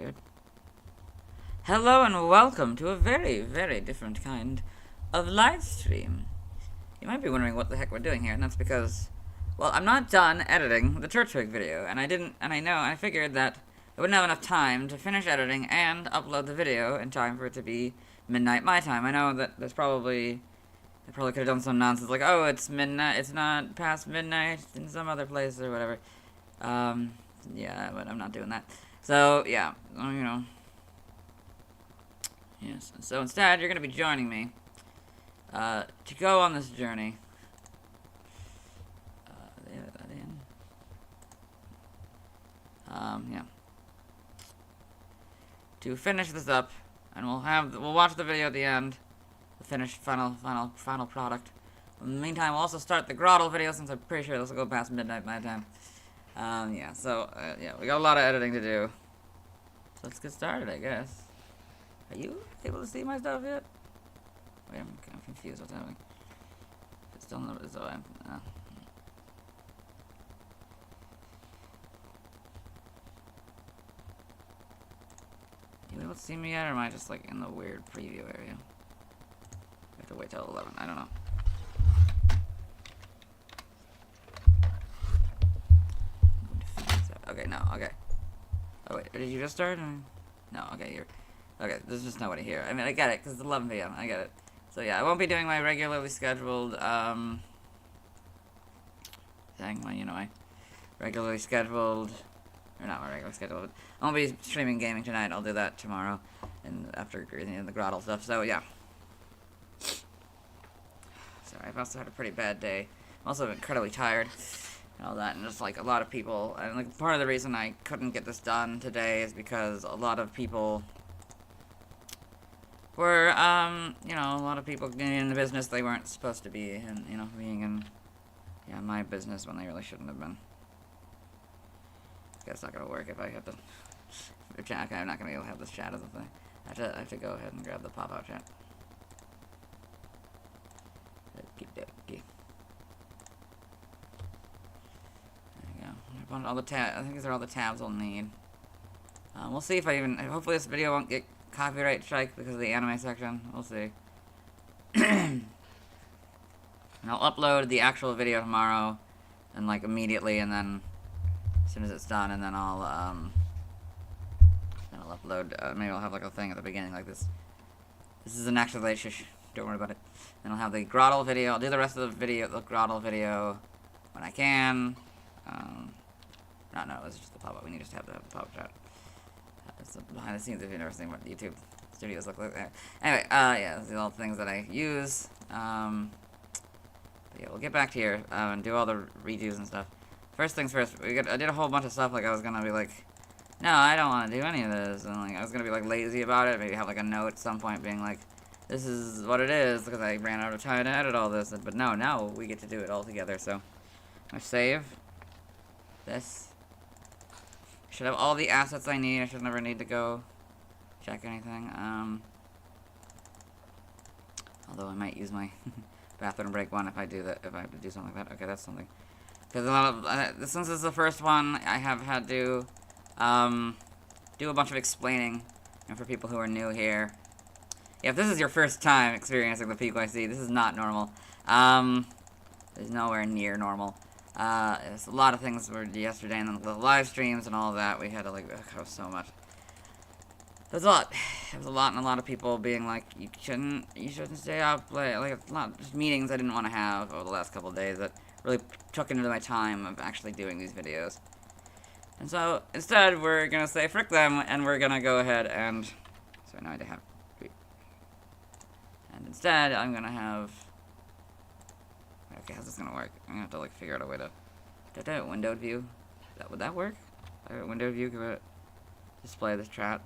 weird. Hello and welcome to a very, very different kind of live stream. You might be wondering what the heck we're doing here, and that's because, well, I'm not done editing the Turtwig video, and I figured that I wouldn't have enough time to finish editing and upload the video in time for it to be midnight my time. I know that I probably could have done some nonsense like, oh, it's midnight, it's not past midnight in some other place or whatever. Yeah, but I'm not doing that. So, yeah, yes. So instead, you're going to be joining me to go on this journey. Yeah. To finish this up, and we'll watch the video at the end, the finished final product. In the meantime, we'll also start the grottle video since I'm pretty sure this will go past midnight my time. Yeah. So yeah, we got a lot of editing to do. So let's get started, I guess. Are you able to see my stuff yet? Wait, I'm kind of confused what's happening. It's still not, so I'm, You able to see me yet, or am I just like in the weird preview area? I have to wait till 11, I don't know. Okay, no, okay. Oh wait, did you just start? No, okay, you're... Okay, there's just nobody here. I mean, I get it, because it's 11 p.m. I get it. So yeah, I won't be doing my regularly scheduled, my regularly scheduled... Or not my regularly scheduled, but I won't be streaming gaming tonight. I'll do that tomorrow, and after the grottle stuff, so yeah. Sorry, I've also had a pretty bad day. I'm also incredibly tired, and all that, and just, like, a lot of people... And, like, part of the reason I couldn't get this done today is because a lot of people... were, a lot of people in the business they weren't supposed to be, and, being in, my business when they really shouldn't have been. It's not gonna work if I have to, chat. Okay, I'm not gonna be able to have this chat as a thing. I have to go ahead and grab the pop-out chat. There you go. All the tabs. I think these are all the tabs I'll need. We'll see if I even... Hopefully this video won't get copyright strike because of the anime section. We'll see. And I'll upload the actual video tomorrow, and like immediately, and then as soon as it's done, and then I'll upload. Maybe I'll have like a thing at the beginning like this. This is an actual shush. Don't worry about it. Then I'll have the grottle video. I'll do the rest of the video, the grottle video, when I can. No, it's just the pop-up. We need just to have the pop-up chat. It's behind the scenes if you've never seen what YouTube studios look like. Anyway, yeah, these are all the things that I use. But yeah, we'll get back to here and do all the redos and stuff. First things first, I did a whole bunch of stuff. Like, I was gonna be like, no, I don't want to do any of this, and like I was gonna be like lazy about it. Maybe have like a note at some point being like, this is what it is, because I ran out of time to edit all this. But no, now we get to do it all together. So I save this. Should have all the assets I need. I should never need to go check anything. Although I might use my bathroom break one if I do that. If I have to do something like that. Okay, that's something. Because a lot of since this is the first one, I have had to do a bunch of explaining, for people who are new here. Yeah, if this is your first time experiencing the PQIC, this is not normal. It's nowhere near normal. It's a lot of things were yesterday, and then the live streams and all of that. We had to, like, oh, so much. It was a lot. It was a lot, and a lot of people being like, you shouldn't stay up late. Like, a lot, just meetings I didn't want to have over the last couple of days that really took into my time of actually doing these videos. And so, instead, we're gonna say frick them, and we're gonna go ahead and... Sorry, now I have... And instead, I'm gonna have... Okay, how's this gonna work? I'm gonna have to, like, figure out a way to... Do I have a windowed view? Would that work? I have a windowed view, could it display this chat?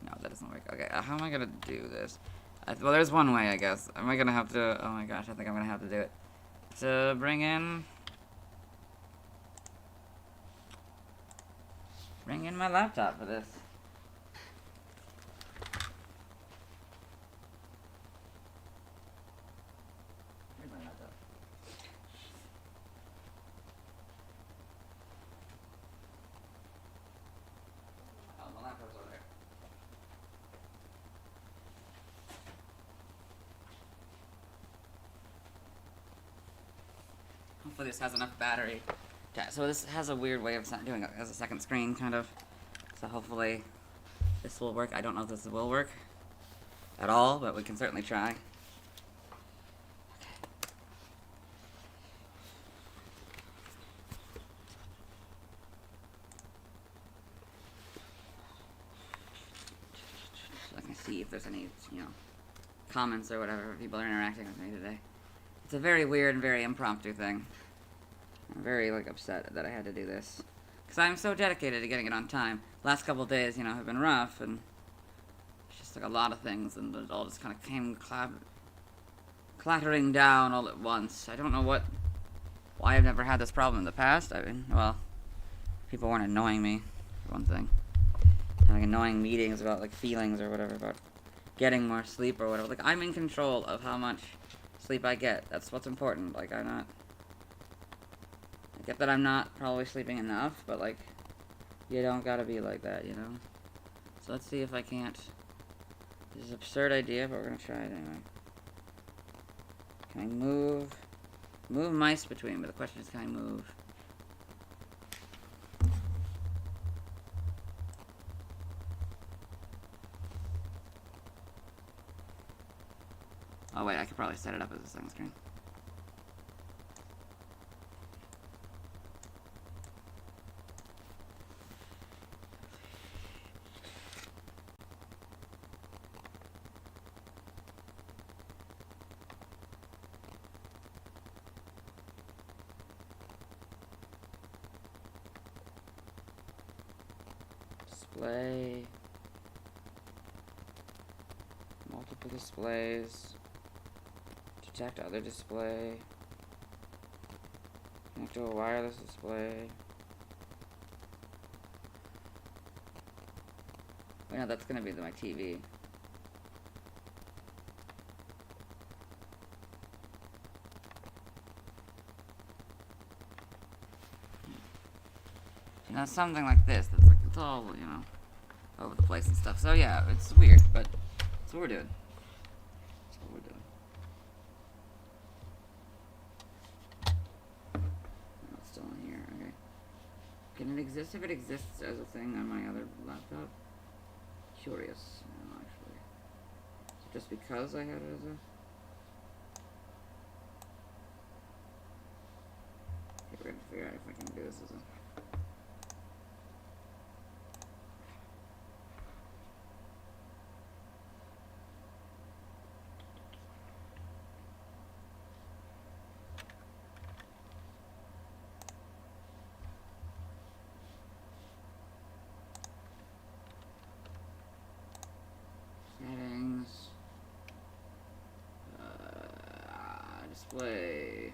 No, that doesn't work. Okay, how am I gonna do this? Well, there's one way, I guess. Am I gonna have to... Oh my gosh, I think I'm gonna have to do it. To bring in my laptop for this. Where's my laptop? hopefully this has enough battery. So this has a weird way of doing it as a second screen, kind of. So hopefully this will work. I don't know if this will work at all, but we can certainly try. So I can see if there's any, comments or whatever people are interacting with me today. It's a very weird and very impromptu thing. I'm very, upset that I had to do this. Because I'm so dedicated to getting it on time. Last couple of days, have been rough, and it's just, a lot of things, and it all just kind of came clattering down all at once. I don't know why I've never had this problem in the past. I mean, well, people weren't annoying me, for one thing. Having annoying meetings about, feelings or whatever, about getting more sleep or whatever. I'm in control of how much sleep I get. That's what's important. I get that I'm not probably sleeping enough, but, you don't gotta be like that, So let's see if I can't. This is an absurd idea, but we're gonna try it anyway. Can I move mice between? But the question is, can I move? Oh wait, I could probably set it up as a second screen. Display. Multiple displays. Detect other display. Connect to a wireless display. Wait, no, that's gonna be my TV. Something like this. That's it's all, over the place and stuff. So yeah, it's weird, but that's what we're doing. That's what we're doing. Oh, it's still in here. Okay. Can it exist if it exists as a thing on my other laptop? Curious, actually. So just because I had it as a... Okay, we're gonna figure out if I can do this as a... Settings. Display.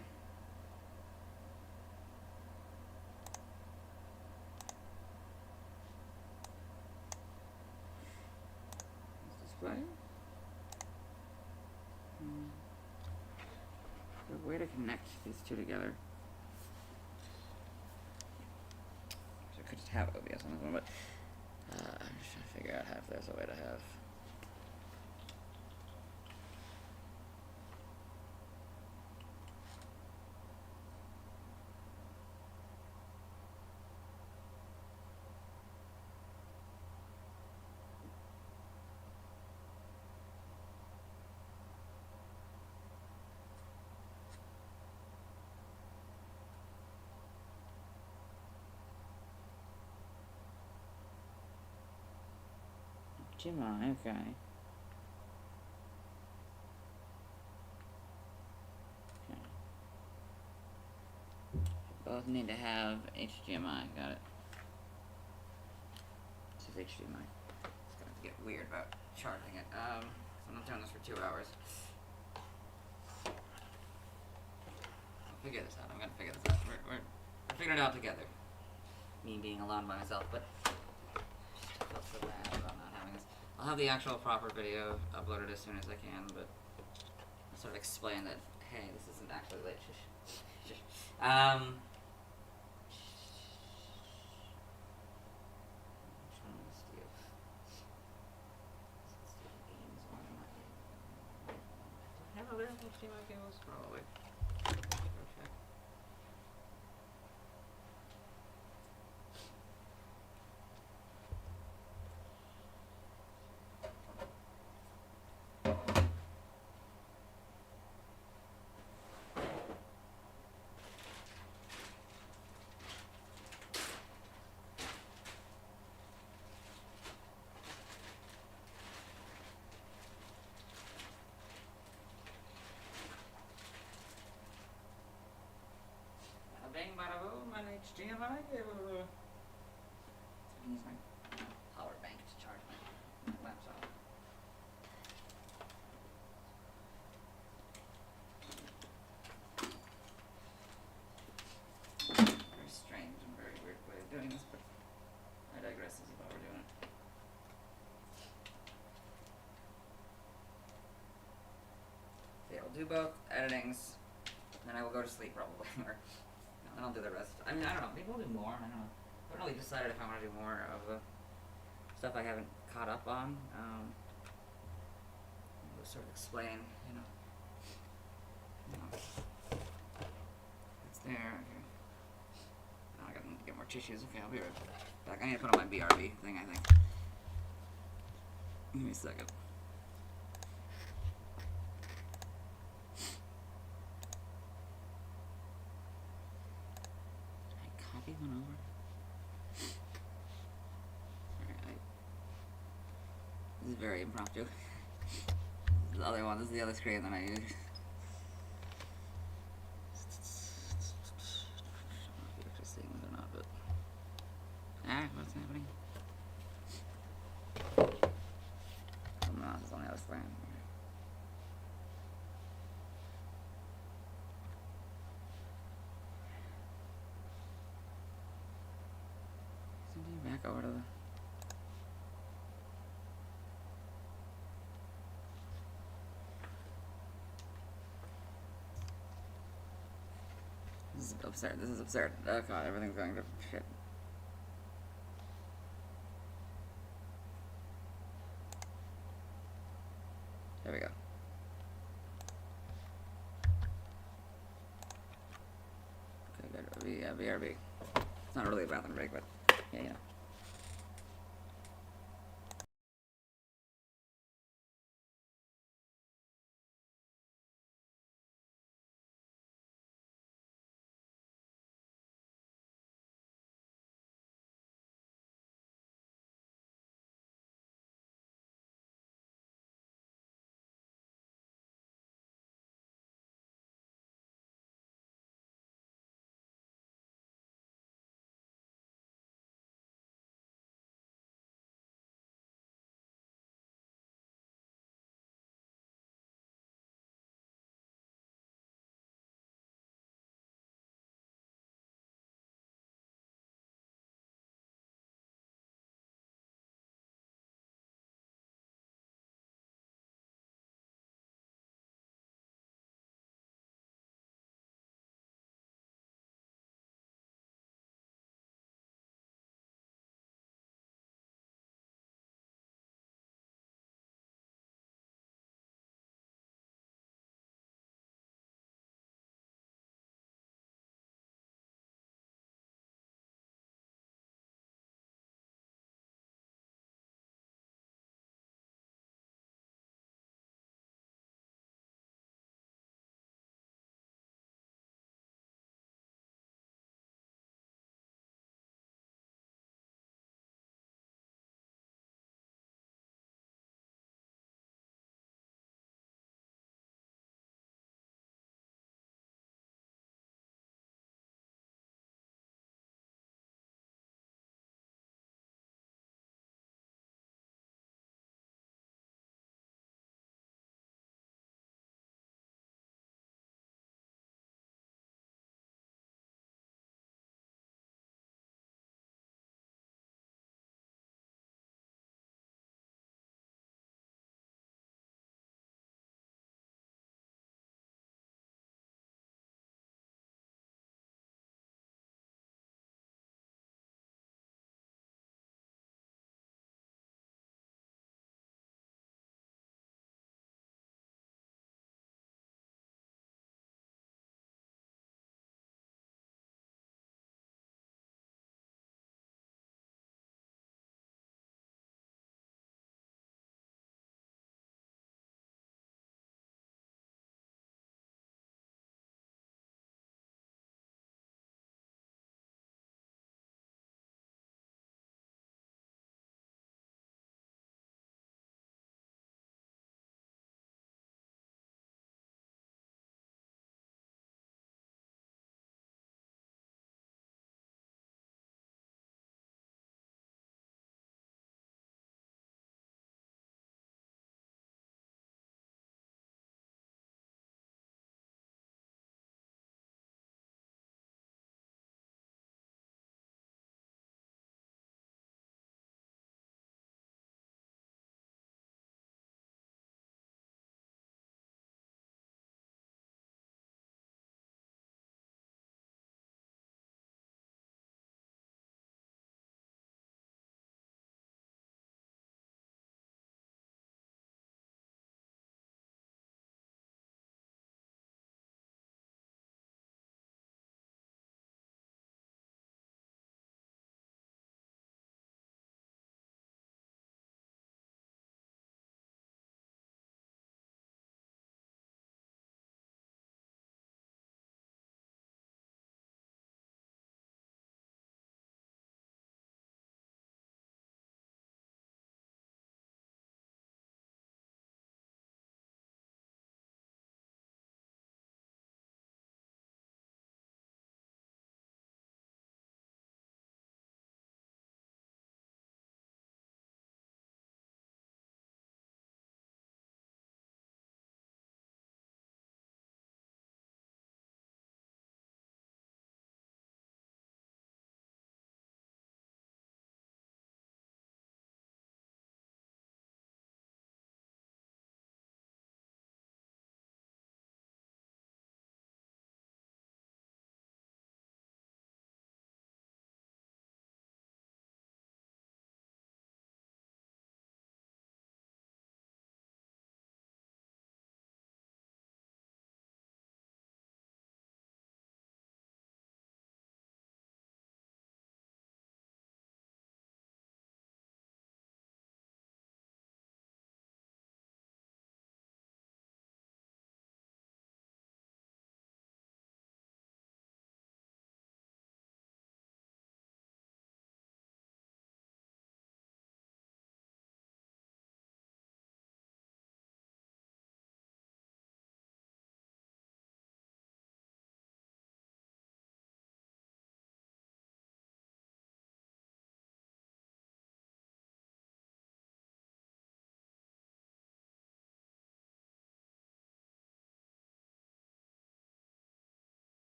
Display. Is there a way to connect these two together? I could just have OBS on this one, but I'm just trying to figure out if there's a way to have. Jimmy, okay. Both need to have HDMI. Got it. This is HDMI. It's gonna get weird about charging it. So I'm not doing this for 2 hours. I'll figure this out. I'm gonna figure this out. We're figuring it out together. Me being alone by myself, but I felt so bad about not having this. I'll have the actual proper video uploaded as soon as I can, but I'll sort of explain that, hey, this isn't actually lit. HDMI cables? Probably. Go check. bing, bada boom, and HDMI cable. I use my power bank to charge my laptop. Very strange and very weird way of doing this, but I digress. This is how we're doing it. Okay, I'll do both editings, and then I will go to sleep probably, or then I'll do the rest. I mean, I don't know. Maybe I'll do more. I don't know. I haven't really decided if I want to do more of the stuff I haven't caught up on. We'll sort of explain, you know. It's there. Okay. Oh, I gotta get more tissues. Okay, I'll be right back. I need to put on my BRB thing, I think. Give me a second. Did I copy one over? Alright, this is very impromptu. This is the other one. This is the other screen that I use. What's happening? Oh no, it's on the other screen. Back over to the... This is absurd. This is absurd. Oh god, everything's going to shit. There we go. Okay, good. Yeah, BRB. It's not really a bathroom break, but yeah, you know.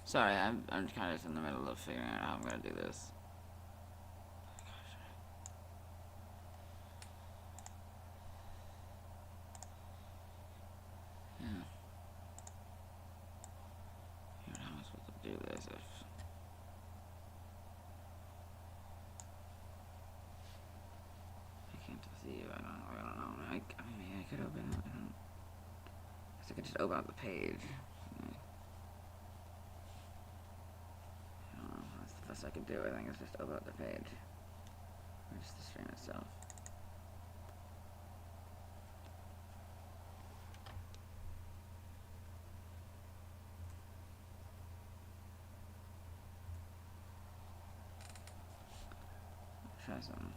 Sorry, I'm kind of in the middle of figuring out how I'm gonna do this. Yeah. How am I supposed to do this if... I can't see. I don't know. I mean, I could open it. I guess I could just open up the page. I don't know. That's the best I could do. I think is just open up the page. Or just the stream itself. Try something.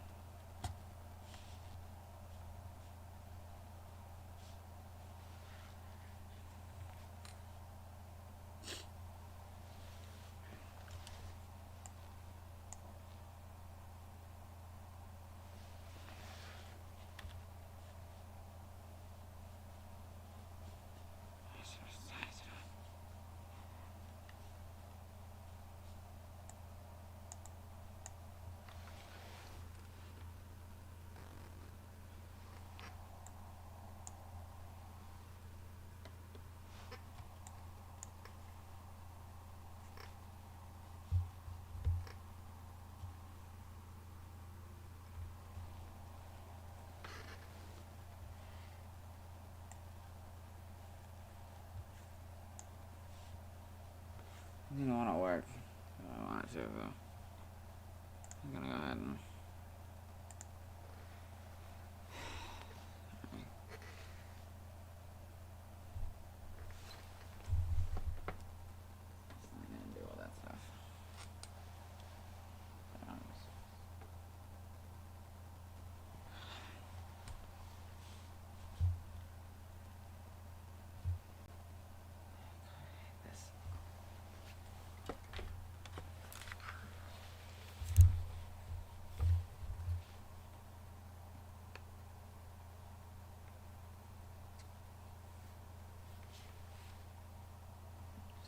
I don't want it to work. I don't want it to, though. I'm gonna go ahead and... I'm gonna do all that stuff. This.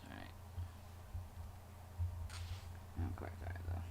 Alright. Not quite right, though.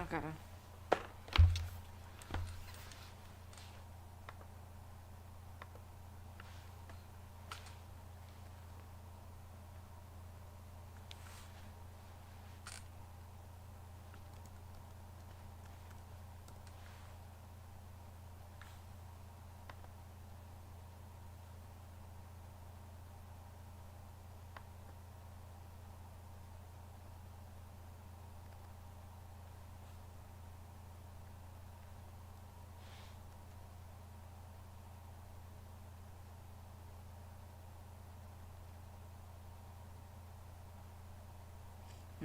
Okay.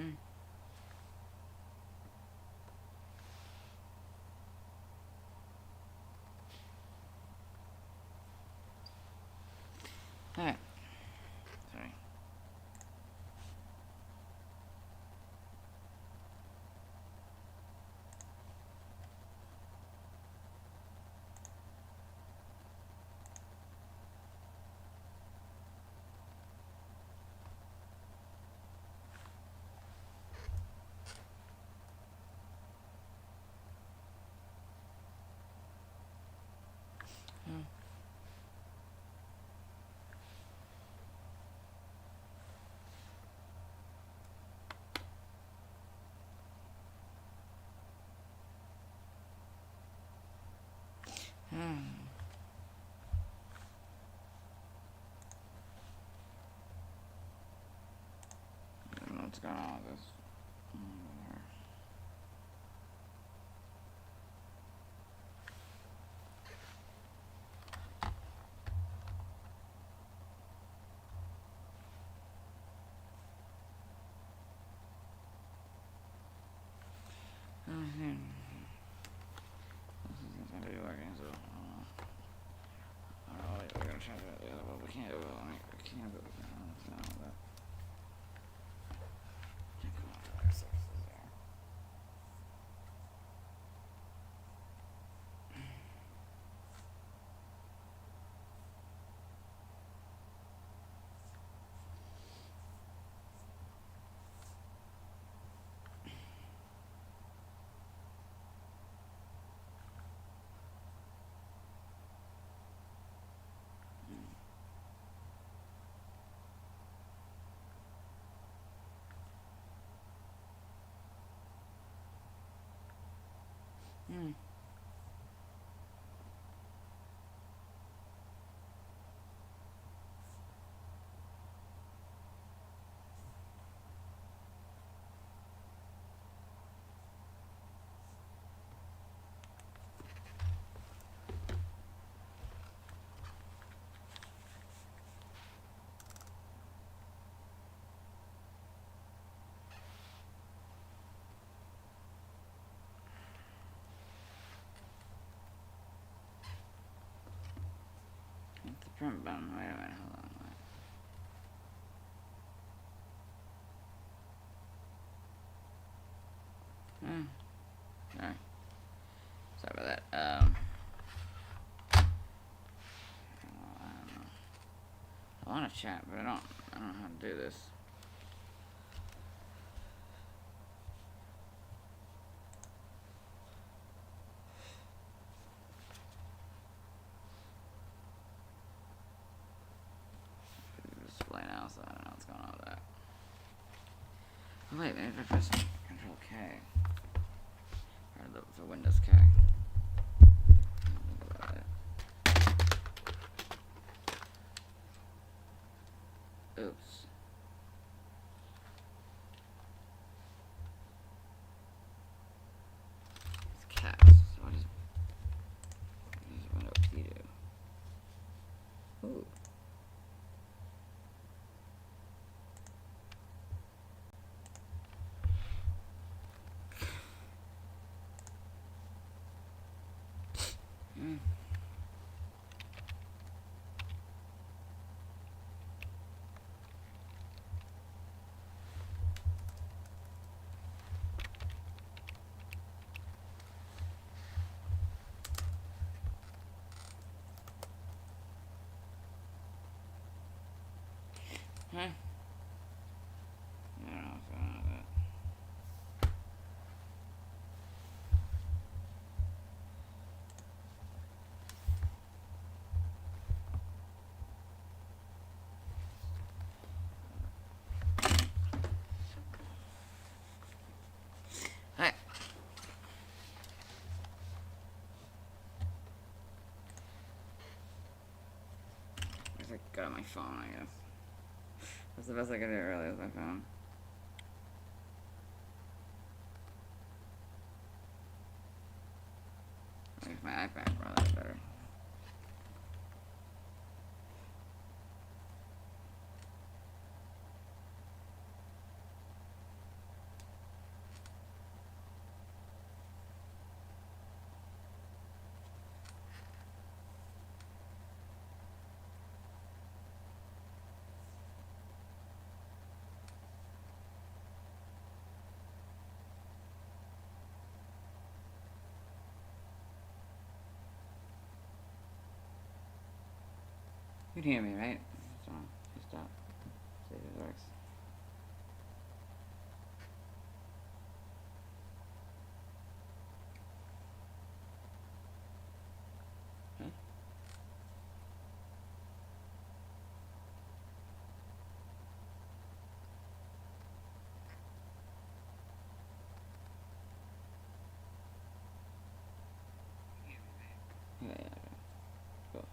Hmm. Alright. Sorry. Hmm. Hmm. I don't know what's going on with this. Mm-hmm. This isn't gonna be working, so I don't know. We're gonna try to do it the other way. We can't do it. We can't do it. Can't go on to our sources there. Hmm. Hit the print button. Wait a minute. Hold on. Wait. Sorry. Sorry about that. I don't know. I want to chat, but I don't know how to do this. Display now, so I don't know what's going on with that. Oh, wait, maybe if I press Control K. Or the Windows K. Oops. It's cats. So what does Windows P do? Ooh. Mm. Huh? I don't know what's going on with that. Alright. I got my phone, I guess. That's the best I could do really with my phone. I think my iPad probably better. can hear me, right? So, just stop. See if it works. Huh? Yeah. Cool.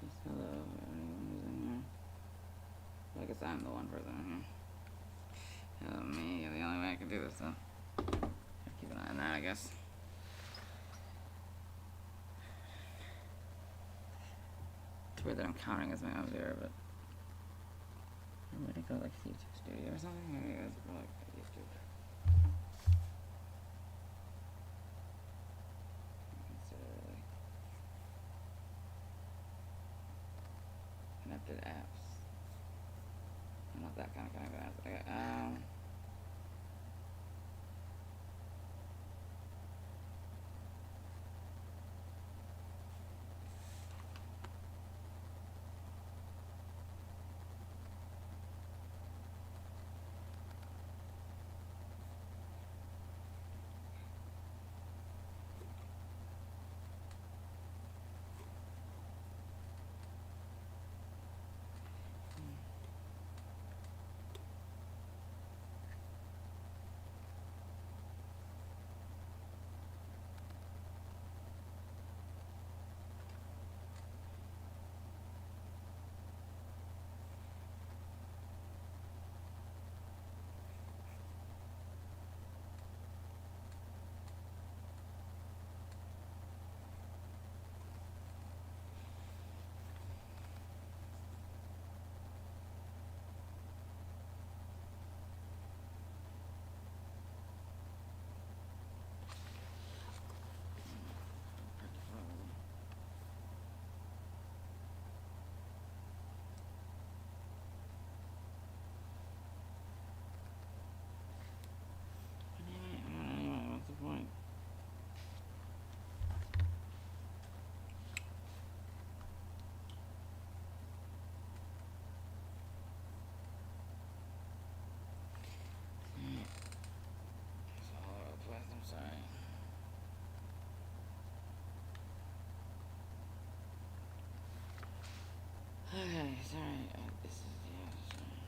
Just hello, anyone who's in here. I guess I'm the one person in here. Hello, me. The only way I can do this, though. Keep an eye on that, I guess. It's weird that I'm counting as my observer, but what do you call it, like YouTube Studio or something? Maybe it was like YouTube. Connected apps. Not that kind of connected apps. Okay, what's the point? It's all over the place, I'm sorry. Okay, sorry. This is, yeah, sorry.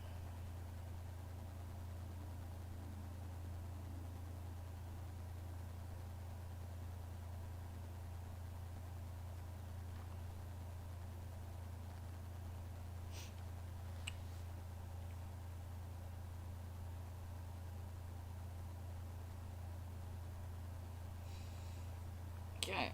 Okay.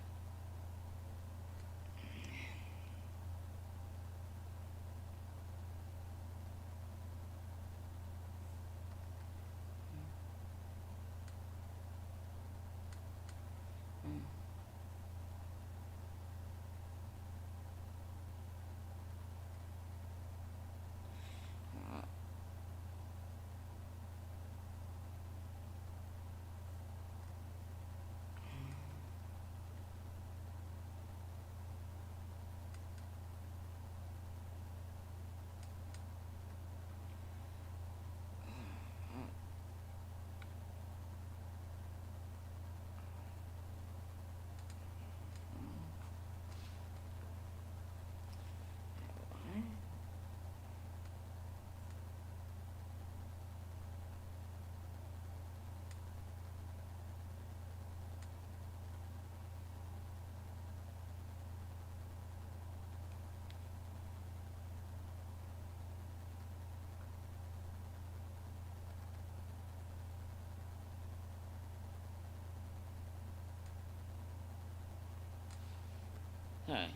Hi.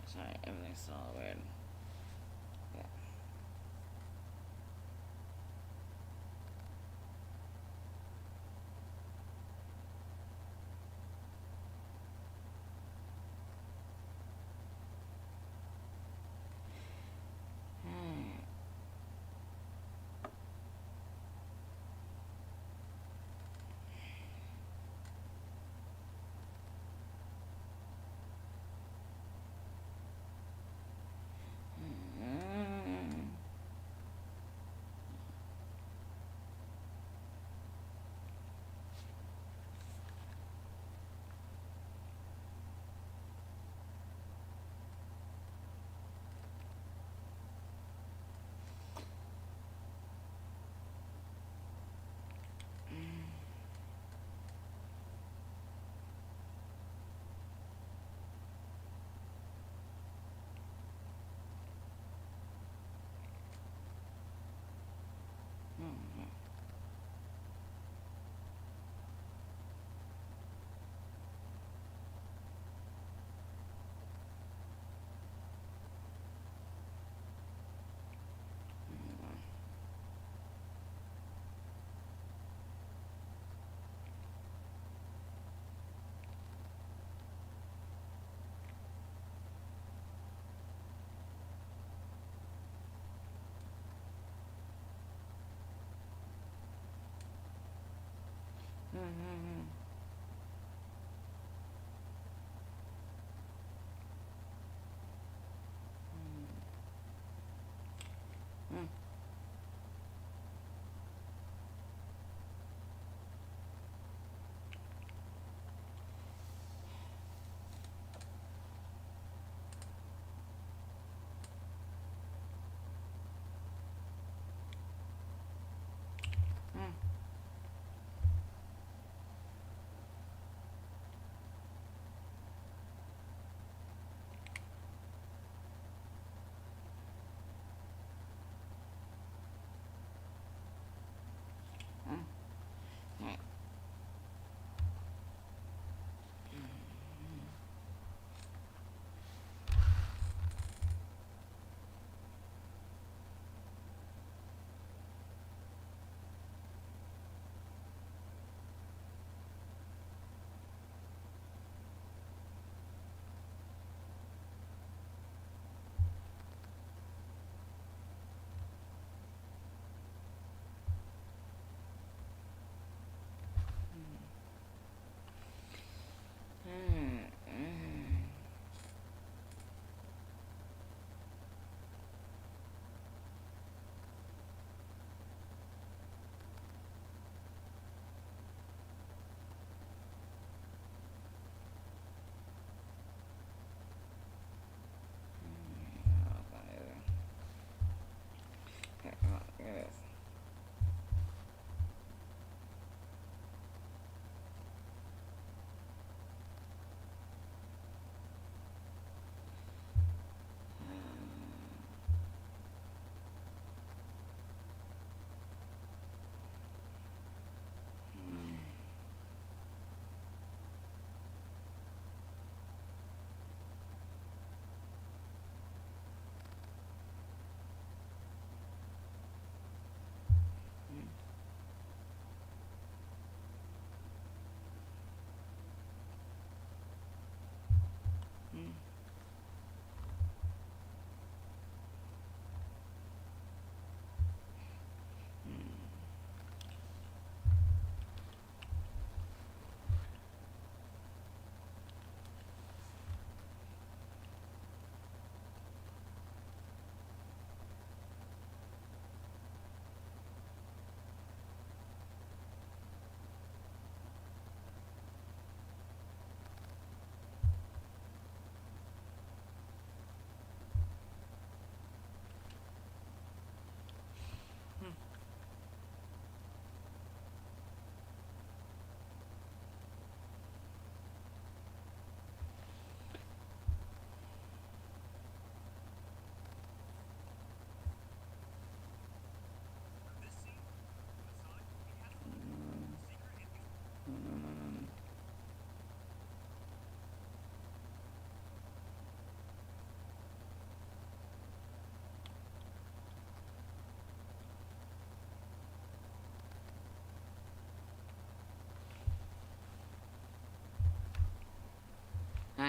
sorry, everything's still all weird. Yeah.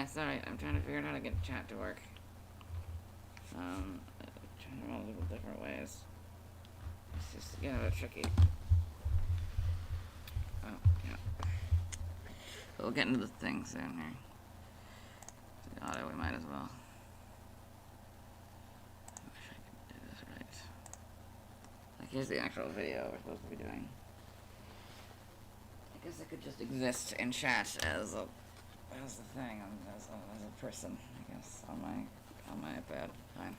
sorry, I'm trying to figure out how to get chat to work. Trying multiple different ways. It's just getting a bit tricky. Oh, yeah. We'll get into the thing soon here. The auto, we might as well. I wish I could do this right. Like, here's the actual video we're supposed to be doing. I guess I could just exist in chat as the thing, as a person, I guess, on my iPad. Fine.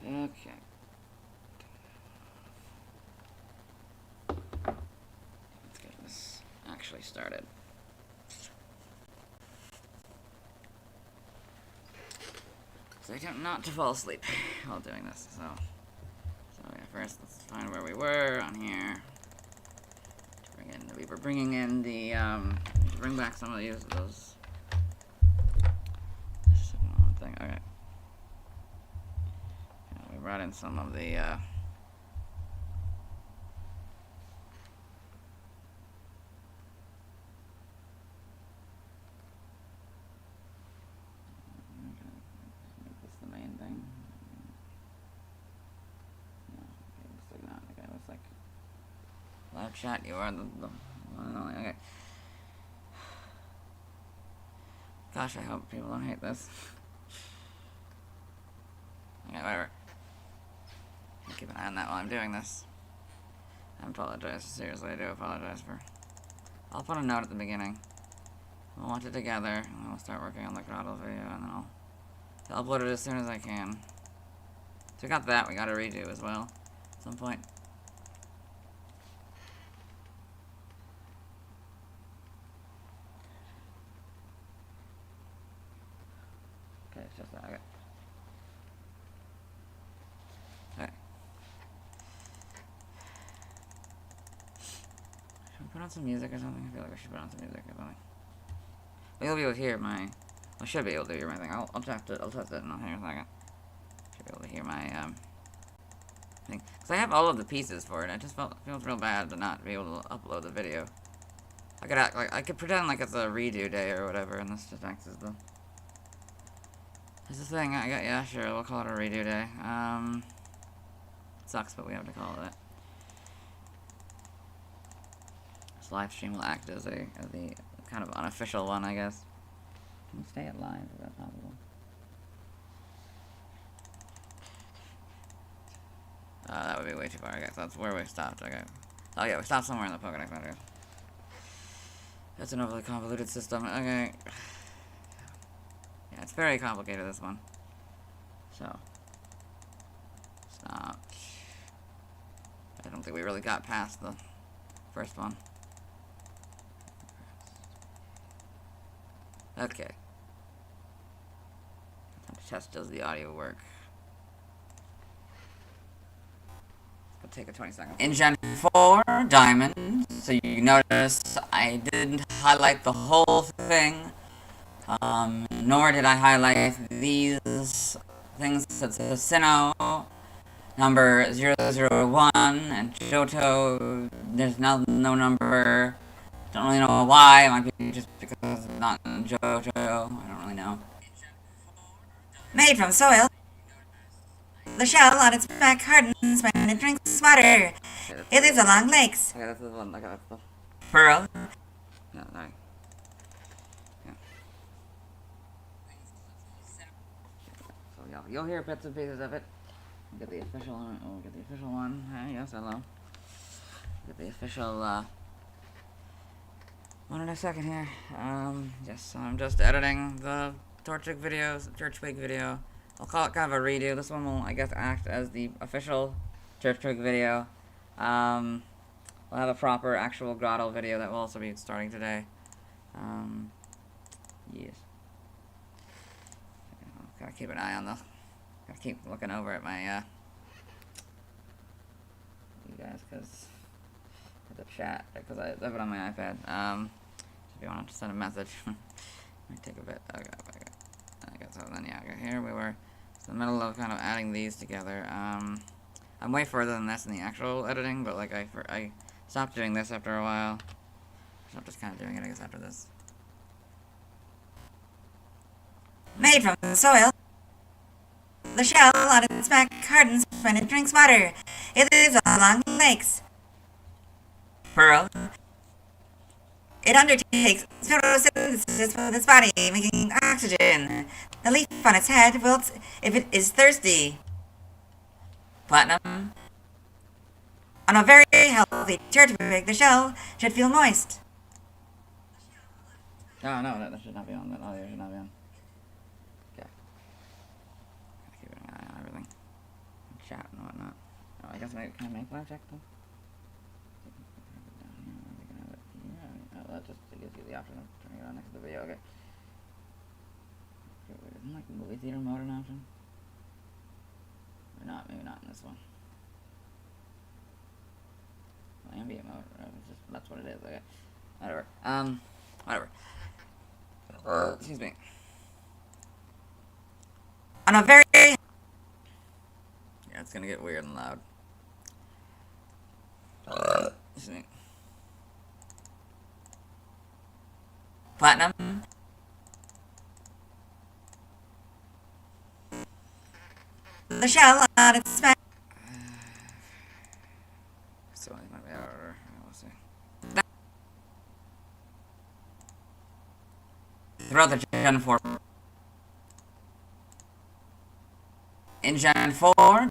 Okay. Let's get this actually started. So I attempt not to fall asleep while doing this, so yeah, first let's find where we were on here. We were bringing in the, bring back some of those thing, okay. Yeah, we brought in some of the, live chat, you are the one and only. Okay. Gosh, I hope people don't hate this. Okay, whatever. I'll keep an eye on that while I'm doing this. I apologize. Seriously, I do apologize for. I'll put a note at the beginning. We'll watch it together, and then we'll start working on the grotto video, and then I'll upload it as soon as I can. So we got that. We got to redo as well at some point. Okay, it's just that. Okay. Okay. Should we put on some music or something? I feel like we should put on some music or something. You'll be able to hear my. I should be able to hear my thing. I'll test it. I'll test it in a second. Should be able to hear my thing. Cause I have all of the pieces for it. I just feels real bad to not be able to upload the video. I could act like I could pretend like it's a redo day or whatever, and this just acts as the. There's a thing. Yeah, sure. We'll call it a redo day. Sucks, but we have to call it that. This live stream will act as the kind of unofficial one, I guess. Can we stay at live? Is that possible? That would be way too far, I guess. That's where we stopped. Okay. Oh yeah, we stopped somewhere in the Pokédex menu. That's an overly convoluted system. Okay. Yeah, it's very complicated, this one. So. Stop. I don't think we really got past the first one. Okay. Test, does the audio work? It'll take a 20 seconds. In Gen 4 Diamond, so you notice I didn't highlight the whole thing, nor did I highlight these things that says Sinnoh, number 001, and Johto, there's no number. Don't really know why. It might be just because it's not in Johto. I don't really know. Made from soil, the shell on its back hardens when it drinks water. It lives along lakes. Okay, that's the one. Okay, that's the pearl. Yeah, sorry. Yeah. So you'll hear bits and pieces of it. We'll get the official one. We'll get the official one. Hey, yes, hello. Get the official one in a second here. Yes, I'm just editing the Turtwig video. I'll call it kind of a redo. This one will, I guess, act as the official Turtwig video. We'll have a proper actual grotto video that will also be starting today. Yes. Gotta keep an eye on gotta keep looking over at my, you guys, because the chat, because I have it on my iPad. If you want to send a message. Let me take a bit. Okay. So then, yeah, okay, here we were. It's in the middle of kind of adding these together. I'm way further than this in the actual editing, but like I stopped doing this after a while. So I'm just kind of doing it, I guess, after this. Made from the soil, the shell on its back hardens when it drinks water. It lives along lakes. Pearl. It undertakes photosynthesis with its body, making oxygen. The leaf on its head wilts if it is thirsty. Platinum. On a very healthy Turtwig, the shell should feel moist. Oh, no, that should not be on. That audio should not be on. Okay. Gotta keep an eye on everything. Chat and whatnot. Oh, I guess can I make live chat though? Oh, that just gives you the option of turning it on next to the video. Okay. Isn't like movie theater mode an option? Or not? Maybe not in this one. Well, ambient mode. That's what it is. Okay. Whatever. Whatever. Excuse me. On a very... Yeah, it's gonna get weird and loud. Excuse me. Platinum. The shell on its back. So it might be out of order. We'll see. Throughout the Gen 4. In Gen 4,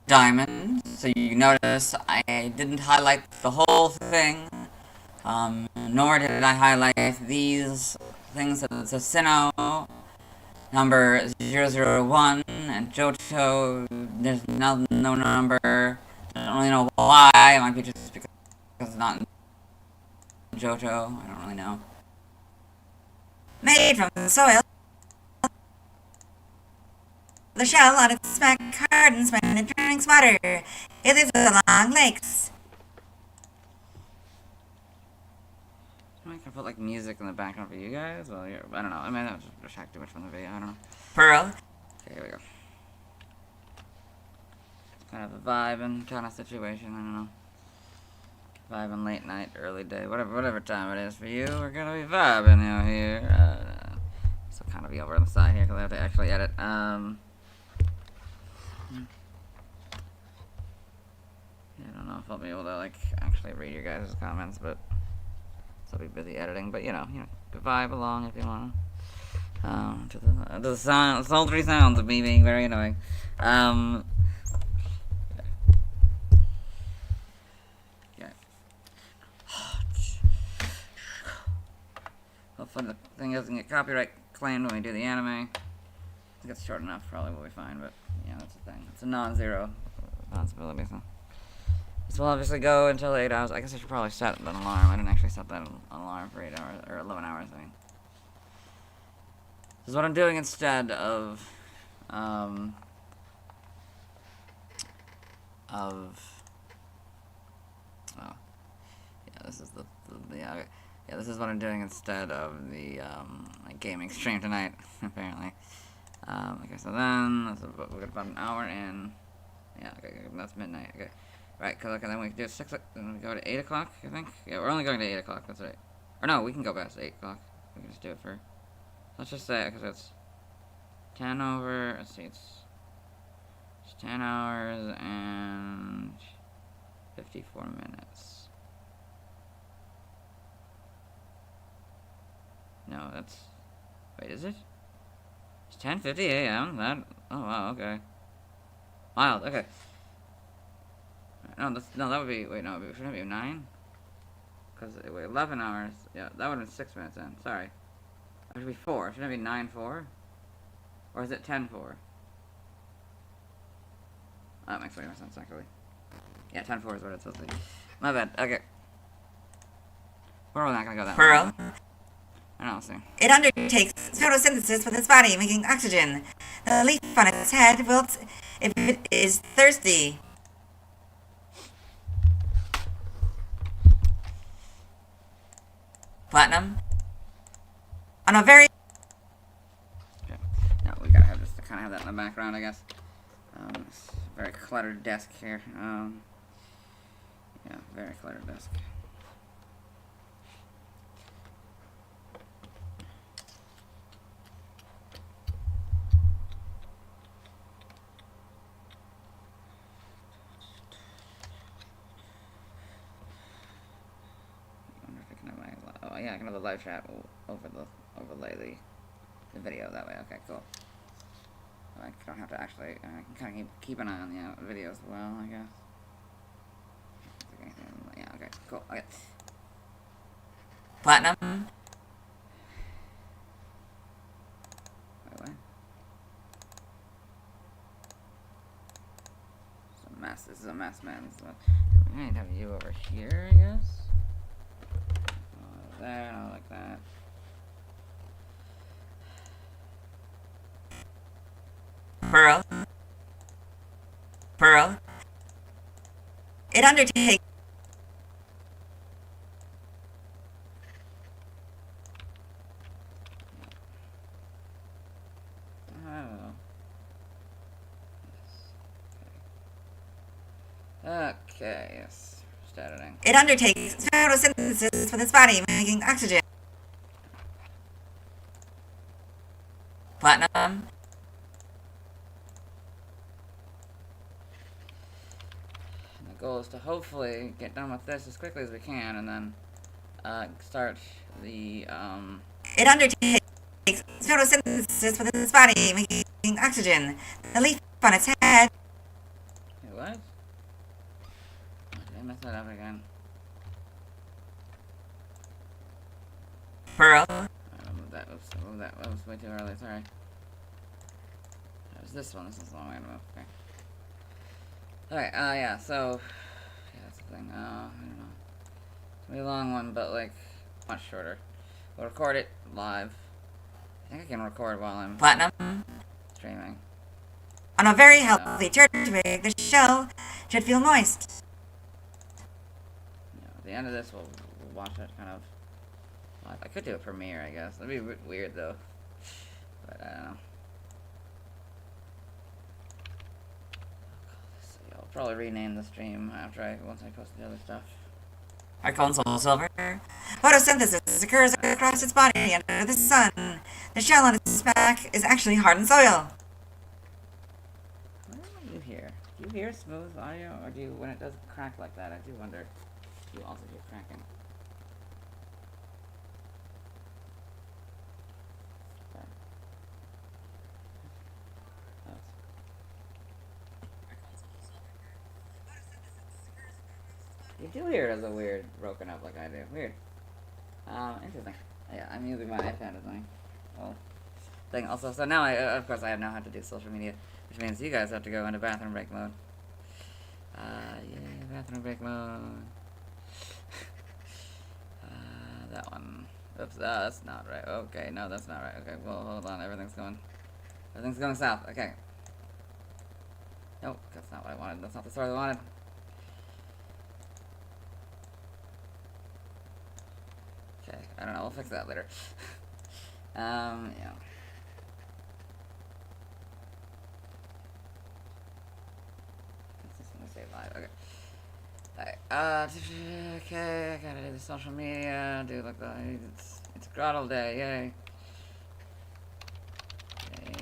Diamond. So you notice I didn't highlight the whole thing. Nor did I highlight these things. It's a Sinnoh, number 001, and Johto, there's no number. I don't really know why. It might be just because it's not in Johto. I don't really know. Made from the soil. The shell on its back hardens when it drinks water. It lives along lakes. I can put like music in the background for you guys. Well, I don't know. I mean, that would distract too much from the video. I don't know. Pearl. Okay, here we go. It's kind of a vibing kind of situation. I don't know. Vibing late night, early day, whatever time it is for you. We're gonna be vibing out here. So kind of be over on the side here because I have to actually edit. Yeah, I don't know if I'll be able to like actually read your guys' comments, but. So I'll be busy editing, but you know, vibe along if you want to the sultry sounds of me being very annoying. Okay. Hopefully the thing doesn't get copyright claimed when we do the anime. I think it's short enough, probably will be fine, but yeah, that's the thing. It's a non-zero responsibility, so. This will obviously go until 8 hours. I guess I should probably set an alarm. I didn't actually set that alarm for 8 hours, or 11 hours, I mean. This is what I'm doing instead of, oh, yeah, this is yeah, this is what I'm doing instead of the, like, gaming stream tonight, apparently. Okay, so then, we've got about an hour in, yeah, okay, that's midnight, okay. Right, okay, then we can do 6, then we go to 8 o'clock, I think? Yeah, we're only going to 8 o'clock, that's right. Or no, we can go past 8 o'clock. We can just do it for, let's just say, because it's 10 over, let's see, it's 10 hours and 54 minutes. No, that's, wait, is it? It's 10:50 a.m., oh wow, okay. Wild, okay. No, that would be, wait, no, shouldn't it be 9? Because, wait, 11 hours, yeah, that would have been 6 minutes in, sorry. That should be 4, shouldn't it be 9:04? Or is it 10:04? Oh, that makes way more sense, actually. Yeah, 10:04 is what it's supposed to be. My bad, okay. We're not gonna go that Pearl. I don't know, see. It undertakes photosynthesis with its body, making oxygen. The leaf on its head wilts if it is thirsty. Platinum. On a very... Okay. No, we gotta have just to kind of have that in the background, I guess. It's a very cluttered desk here. Yeah, very cluttered desk. I wonder if I can have my... Oh yeah, I can have the live chat overlay the video that way. Okay, cool. I don't have to actually... I can kind of keep an eye on the video as well, I guess. Yeah, okay, cool. Okay. Platinum. Wait, what? It's a mess. This is a mess, man. So, we might have you over here, I guess. There, I like that. Pearl. Pearl. It undertakes... Oh. Yes. Okay, yes. Just editing. It undertakes photosynthesis with its body, making oxygen. Platinum. The goal is to hopefully get done with this as quickly as we can, and then start the It undertakes photosynthesis with its body, making oxygen. The leaf on its head. Wait, what? Did I mess that up again? Pearl. Move that. Oops, move that. That was way too early. Sorry. That was this one. This is the long way to move. Okay. Alright, yeah, so... Yeah, that's the thing. I don't know. It's gonna be a long one, but, like, much shorter. We'll record it live. I think I can record while I'm Platinum. streaming. On a very healthy Turtwig, the shell should feel moist. Yeah, at the end of this, we'll watch it kind of live. I could do a premiere, I guess. That'd be weird, though. But, I don't know. I'll probably rename the stream once I post the other stuff. Our console silver. Photosynthesis occurs across its body under the sun. The shell on its back is actually hardened soil. What do you hear? Do you hear smooth audio, or do you, when it does crack like that, I do wonder if you also hear cracking. Okay. You do hear it as a weird, broken up like I do. Weird. Interesting. Yeah, I'm using my iPad as my thing also. So now of course, I now have to do social media, which means you guys have to go into bathroom break mode. Yeah, bathroom break mode. That one. Oops, that's not right. Okay, no, that's not right. Okay, well, hold on. Everything's going south. Okay. Nope, that's not what I wanted. That's not the story I wanted. Okay, I don't know. We'll fix that later. Yeah. Just gonna say live. Okay. Alright. Okay. I gotta do the social media. Do like the it's Grottle Day. Yay.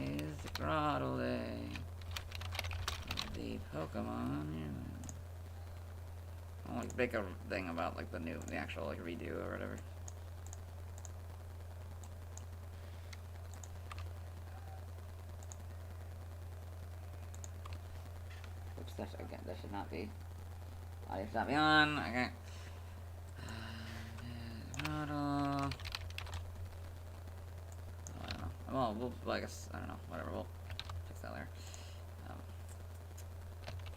It's Grottle Day. The Pokemon. Yeah. I'll like make a thing about like the actual like redo or whatever. That should not be. Audio should not be on. Okay. Model. Oh, I don't know. Well, I guess I don't know. Whatever. We'll fix that later.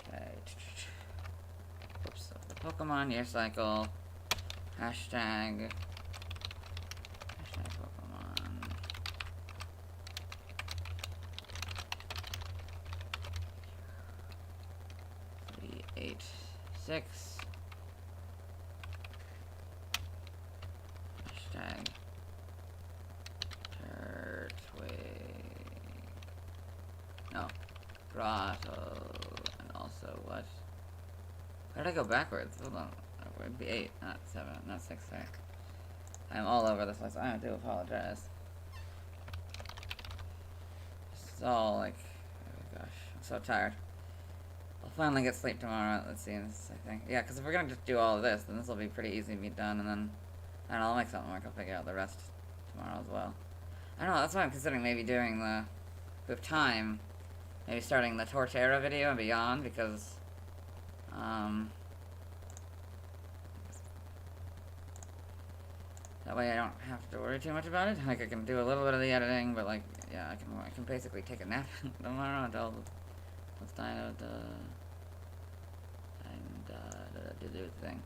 Okay. Oops. So the Pokemon year cycle. Hashtag Pokemon. 386. Hashtag so what? Where did I go backwards? Hold on. Oh, it'd be 8, not 7, not 6, sorry. I'm all over this place. I do apologize. It's all like, oh gosh, I'm so tired. I'll finally get sleep tomorrow. Let's see, this, I think. Yeah, because if we're gonna just do all of this, then this will be pretty easy to be done, and then, I don't know, I'll make something work. I'll figure out the rest tomorrow as well. I don't know, that's why I'm considering maybe doing the, with time, maybe starting the Torterra video and beyond, because, that way I don't have to worry too much about it. Like, I can do a little bit of the editing, but, like, yeah, I can basically take a nap tomorrow until it's time to do the thing.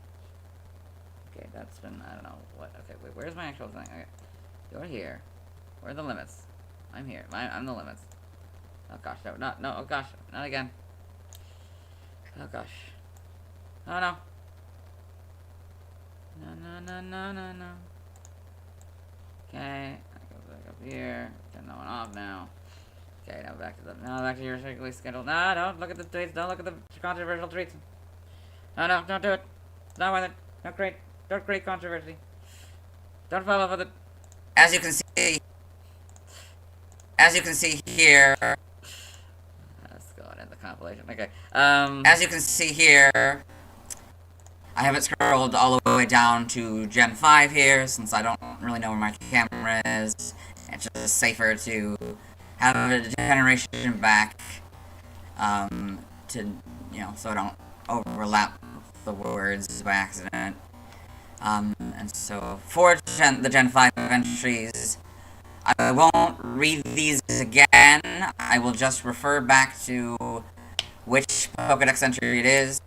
Okay, that's been, I don't know, what, okay, wait, where's my actual thing? Okay, you're here. Where are the limits? I'm here. I'm the limits. Oh gosh, no, oh gosh, not again. Oh gosh. Oh no. No. Okay, I go back up here. Turn that one off now. Okay, now back to your regularly scheduled. No, don't look at the tweets. Don't look at the controversial tweets. No, don't do it. It's not worth it. Don't create controversy. Don't follow up with it. As you can see here. Let's go ahead, the compilation. Okay. As you can see here, I have it scrolled all the way down to Gen 5 here, since I don't really know where my camera is. It's just safer to have a generation back, to, you know, so I don't overlap the words by accident. And so for the Gen 5 entries, I won't read these again. I will just refer back to which Pokédex entry it is.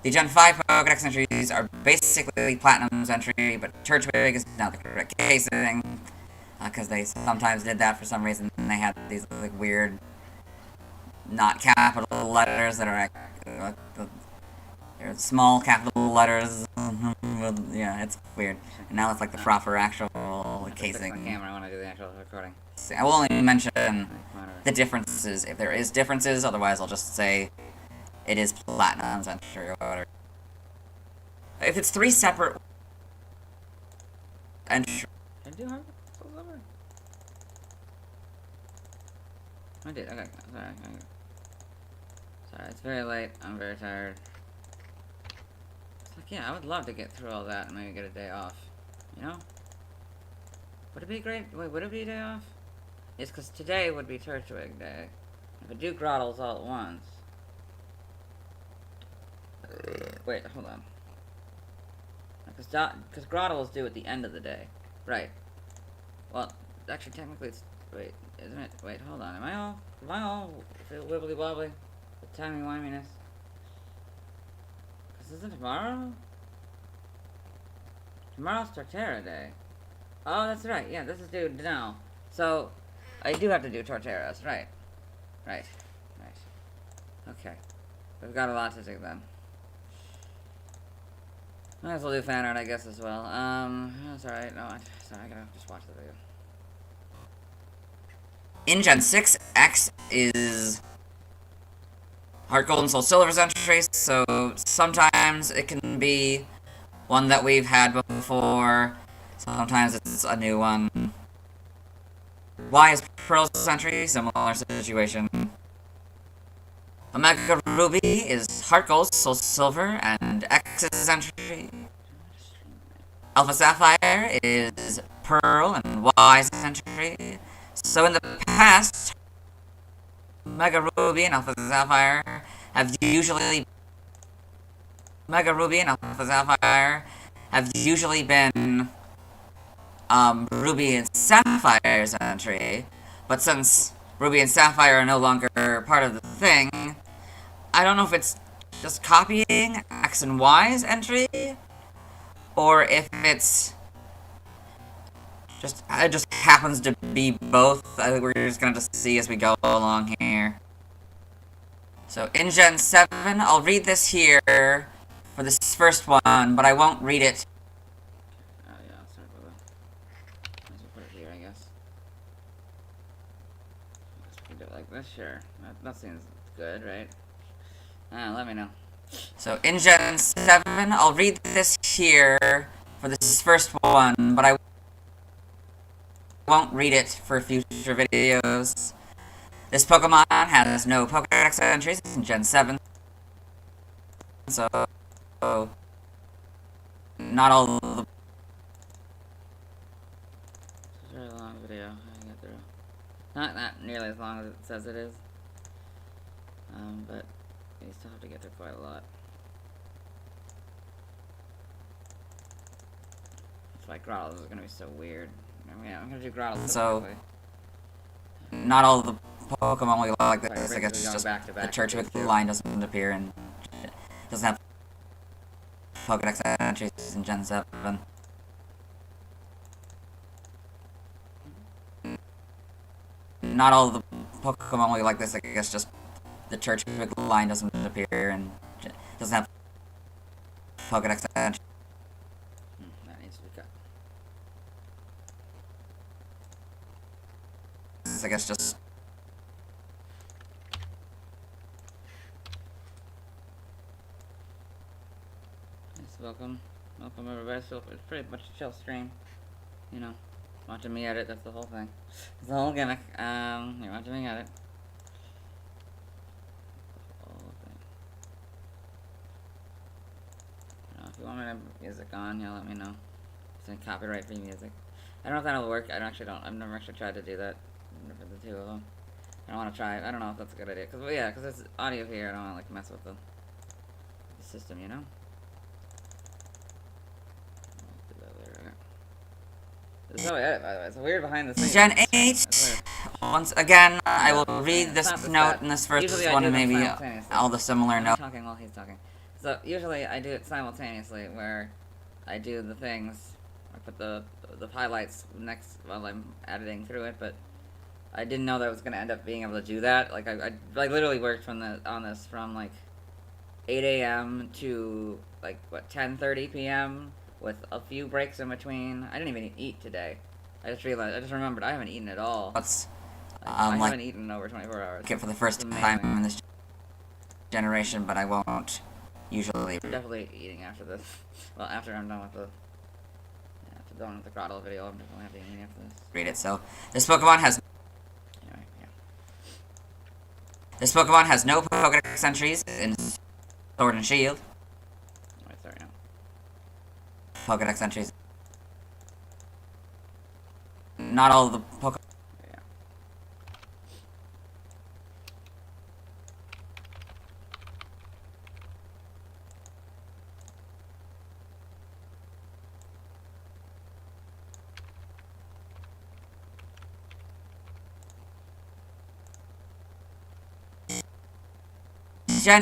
The Gen 5 Pokédex entries are basically Platinum's entry, but Turtwig is not the correct casing, because they sometimes did that for some reason, and they had these like weird, not capital letters that are they're small capital letters. Yeah, it's weird. And now it's like the proper actual casing. My camera when I do the actual recording. I will only mention the differences if there is differences. Otherwise, I'll just say it is Platinum's entry or whatever. If it's 3 separate entries. I do have full silver. I did. Okay. Sorry, it's very late. I'm very tired. It's like, yeah, I would love to get through all that and maybe get a day off. You know? Would it be great? Wait, would it be a day off? Yes, because today would be Turtwig Day. If I do Grottles all at once. Wait, hold on. Because Grottles is due at the end of the day. Right. Well, actually, technically it's... Wait, isn't it? Wait, hold on. Am I all wibbly wobbly? The timey-wiminess? Because isn't tomorrow? Tomorrow's Torterra Day. Oh, that's right. Yeah, this is due now. So, I do have to do Torterras. Right. Okay. We've got a lot to do then. Might as well do fan art, I guess, as well. That's alright. No, sorry, I gotta just watch the video. In Gen 6, X is Heart Gold and Soul Silver's entries, so sometimes it can be one that we've had before, sometimes it's a new one. Y is Pearl's entry, similar situation. Omega Ruby is Heart Gold, Soul Silver, and X's entry. Alpha Sapphire is Pearl and Y's entry. So in the past, Omega Ruby and Alpha Sapphire have usually been Ruby and Sapphire's entry, but since Ruby and Sapphire are no longer part of the thing, I don't know if it's just copying X and Y's entry, or if it just happens to be both. I think we're just gonna just see as we go along here. So in Gen 7, I'll read this here for this first one, but I won't read it. Oh yeah, sorry about that. Might as well put it here, I guess. I guess we can do it like this, sure. That seems good, right? Let me know. So in Gen 7, I'll read this here for this first one, but I won't read it for future videos. This Pokemon has no Pokédex entries in Gen 7, so not all the... It's a very long video. I can get through. Not nearly as long as it says it is. But you still have to get through quite a lot. That's why Grottles is gonna be so weird. Yeah, I'm gonna do Grottles So, quickly. not all the Pokemon will be like this. I guess basically it's just going back to the back Turtwig with these two. line doesn't appear and doesn't have Pokédex entries in Gen 7. Not all the Pokemon will be like this. I guess just the Turtwig line doesn't appear and doesn't have Pokédex entries. That needs to be cut. I guess just... Yes, welcome everybody. So it's pretty much a chill stream. You know, watching me edit. That's the whole thing. It's the whole gimmick. You're watching me edit. If you want me to have music on, yeah, let me know. It's any copyright free music. I don't know if that'll work. I've never actually tried to do that for the two of them. I don't want to try. I don't know if that's a good idea. Cause it's audio here. I don't want to like mess with the system, you know. I'll do that later. This is how I edit, by the way. It's weird behind the scenes. Gen It's 8, once again, I will read It's this not this note bad. in this first Usually I one do and them maybe simultaneously. all the similar I'm notes. talking while he's talking. So usually I do it simultaneously, where I do the things. I put the highlights next while I'm editing through it, but I didn't know that I was gonna end up being able to do that. Like I literally worked on this from like 8 a.m. to like what 10:30 p.m. with a few breaks in between. I didn't even eat today. I just remembered I haven't eaten at all. I haven't eaten in over 24 hours. For the first time in this generation, but I won't usually. I'm definitely eating after this. Well, after I'm done with the done with the Grottle video, I'm definitely have to eat after this. Read it. So this Pokemon has. Anyway, yeah. This Pokemon has no Pokédex entries in Sword and Shield. Wait, sorry, no. Pokédex entries. Not all the Pokemon. Yeah. Gen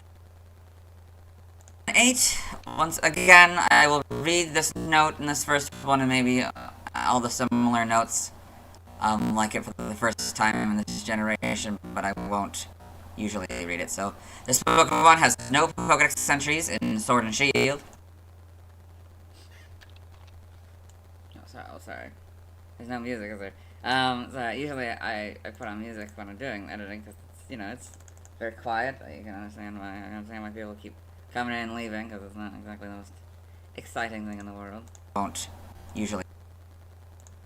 8, once again, I will read this note in this first one and maybe all the similar notes, like it for the first time in this generation, but I won't usually read it. So, this Pokemon has no Pokédex entries in Sword and Shield. Oh, sorry. There's no music, is there? So usually I put on music when I'm doing editing, because, you know, it's very quiet. You can understand why people keep coming in and leaving, because it's not exactly the most exciting thing in the world. Won't usually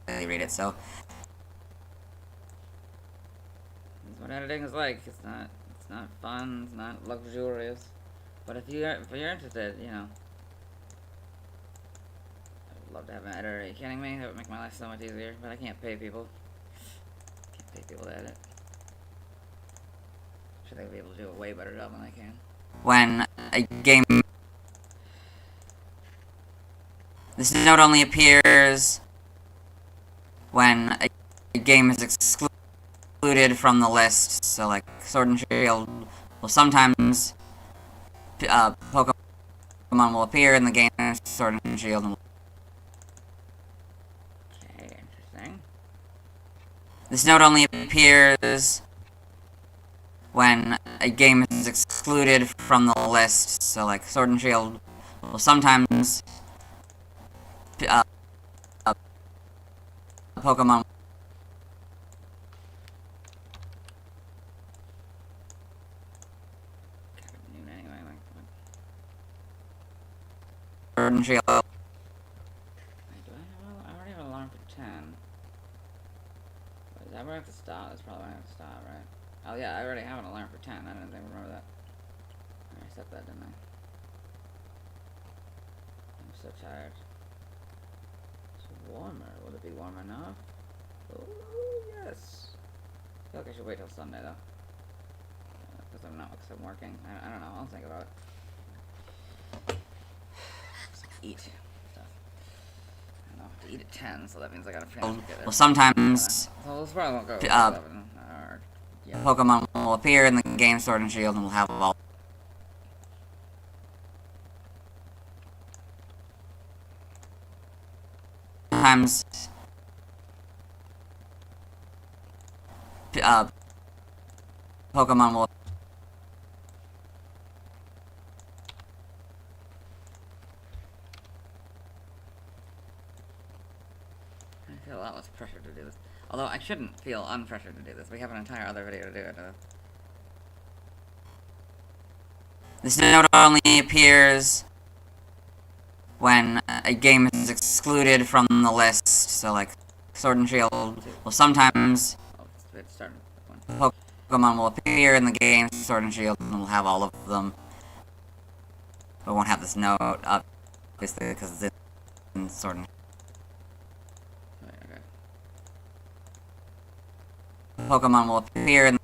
read it, so... That's what editing is like. It's not fun, it's not luxurious. But if you're interested, you know, I'd love to have an editor. Are you kidding me? That would make my life so much easier. But I can't pay people. Can't pay people to edit. I'm sure they would be able to do a way better job than I can. When a game... This note only appears when a game is excluded from the list. So, like, Sword and Shield will sometimes... Pokemon will appear in the game, Sword and Shield. Okay, interesting. This note only appears when a game is excluded from the list. So, like, Sword and Shield will sometimes... Pokemon... Noon anyway. Sword and Shield. Wait, do I already have an alarm for 10. Wait, is that where I have to stop? That's probably where I have to stop, right? Oh yeah, I already have an alarm for 10. I didn't even remember that. I set that, didn't I? I'm so tired. It's warmer. Would it be warm enough? Oh, yes. I feel like I should wait till Sunday, though. Because I'm working. I don't know. I'll think about it. Just eat stuff. I don't know. To eat at 10, so that means I gotta finish it. Well, sometimes So this probably won't go 11. Or, yeah. Pokemon will appear in the game Sword and Shield and will have all. Sometimes Pokemon will. I feel a lot less pressure to do this. Although I shouldn't feel unpressured to do this. We have an entire other video to do it. This note only appears when a game is excluded from the list. So, like, Sword and Shield will sometimes. Oh, it's starting. One. Pokemon will appear in the game Sword and Shield and will have all of them. But won't have this note, obviously, because it's in Sword and Shield. Pokemon will appear in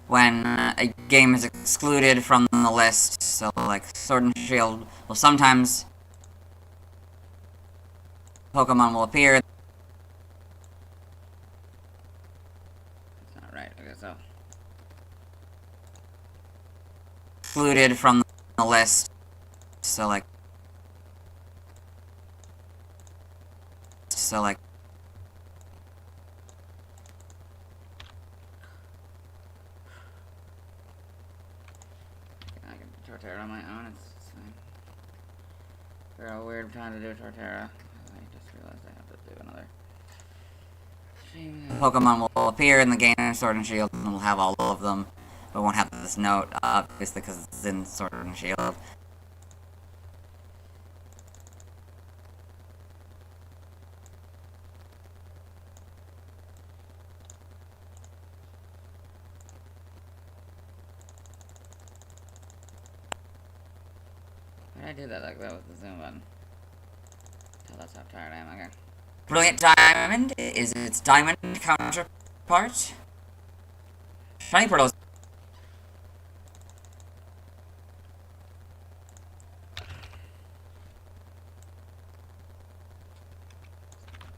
when a game is excluded from the list. So, like, Sword and Shield will sometimes. Pokemon will appear. It's not right. Okay, so. Excluded from the list. So, like. So, like. I can do Torterra on my own. It's fine. Figure out a weird time to do Torterra. I just realized I have to do another stream. Pokemon will appear in the game Sword and Shield and will have all of them. But won't have this note, obviously, because it's in Sword and Shield. I did that like that with the zoom button. Oh, that's how tired I am. Okay. Brilliant Diamond is its diamond counterpart. Shiny Pearl.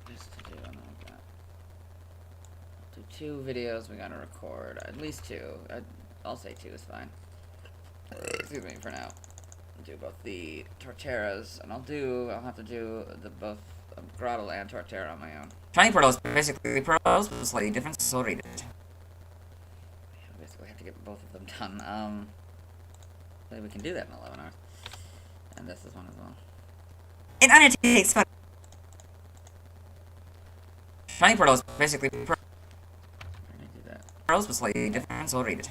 Just to do something like that. Do 2 videos we gotta record. At least 2. I'll say 2 is fine. Excuse me for now. Do both the Torterras, and I'll have to do the both Grottle and Torterra on my own. Shiny Pearl is basically pearls, but slightly different, so read it. I basically have to get both of them done. Maybe we can do that in 11 hours. And this is one as well. It undertakes photos. Shiny Pearl is basically Where did I do that? pearls, but slightly different, so read it.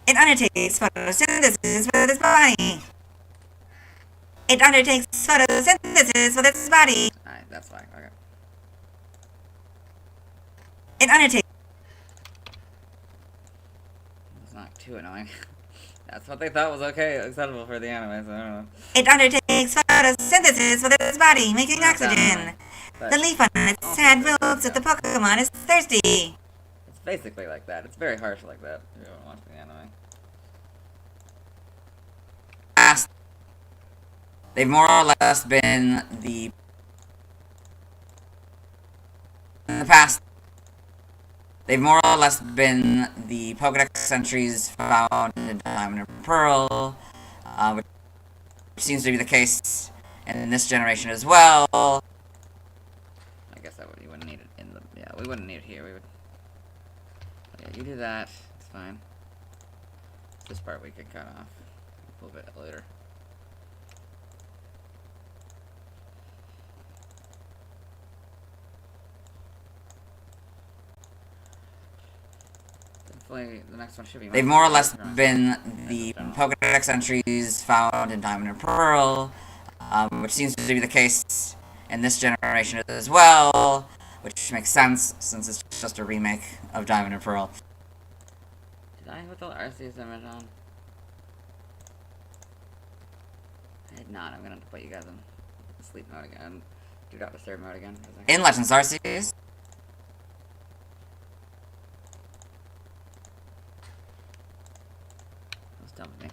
It undertakes photosynthesis with its body. It undertakes photosynthesis with its body. Alright, that's fine. Okay. It undertakes. It's not too annoying. That's what they thought was okay, acceptable for the anime, so I don't know. It undertakes photosynthesis with its body, making Not that oxygen. annoying, but The leaf on its head wilts if the Pokemon is thirsty. it's basically like that. It's very harsh like that, if you want to watch the anime. They've more or less been in the past. They've more or less been the Pokedex entries found in Diamond and Pearl, which seems to be the case in this generation as well. I guess that would, you wouldn't need it in the, yeah, we wouldn't need it here, we would, yeah, you do that, it's fine. This part we can cut off a little bit later. hopefully the next one should be. They've more or less been the Pokédex entries found in Diamond and Pearl, which seems to be the case in this generation as well, which makes sense since it's just a remake of Diamond and Pearl. Did I put the Arceus image on? I did not. I'm gonna have to put you guys in sleep mode again. Do not disturb mode again. In Legends Arceus, That's dumb of me.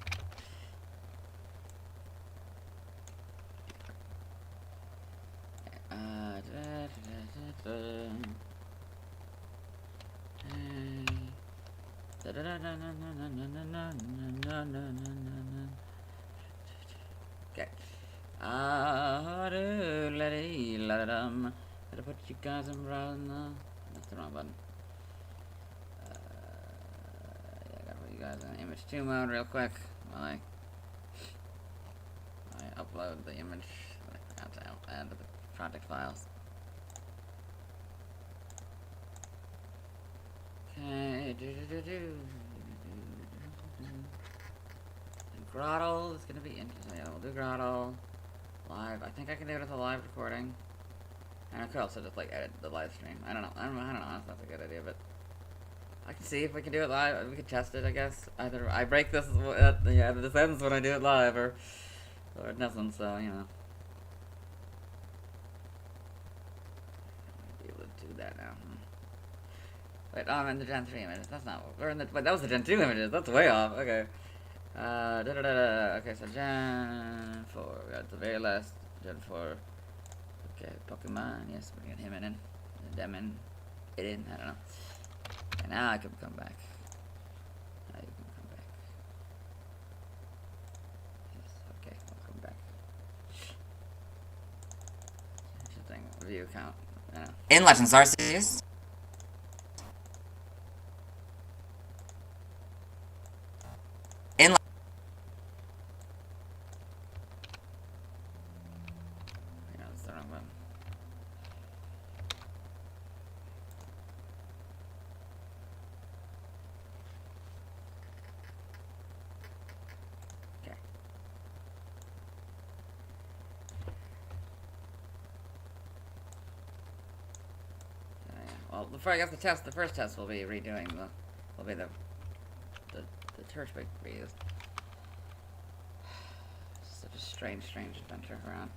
Okay. Gotta put you guys in browser. That's the wrong button. Yeah, I gotta put you guys in image 2 mode real quick while I upload the image that I forgot to add to the project files. Okay, And Grottle is gonna be interesting. Yeah, we'll do Grottle live. I think I can do it with a live recording. And I could also just like edit the live stream. I don't know if that's a good idea, but I can see if we can do it live. We could test it, I guess. Either I break this this ends when I do it live, or it doesn't. So you know, I'll be able to do that now. Wait, I'm in the Gen 3 images. That's not what we're in the. Wait, that was the Gen 2 images. That's way off. Okay. Okay, so Gen 4. We got the very last Gen 4. Okay, Pokemon. Yes, we're gonna get him in. Them in. It in. I don't know. And now I can come back. Now you can come back. Yes, okay, I'll come back. Interesting view count. in Legends Arceus, That's the wrong button. Okay. Well, before I get the test, the first test will be redoing the Turtwig reuse. Such a strange adventure around.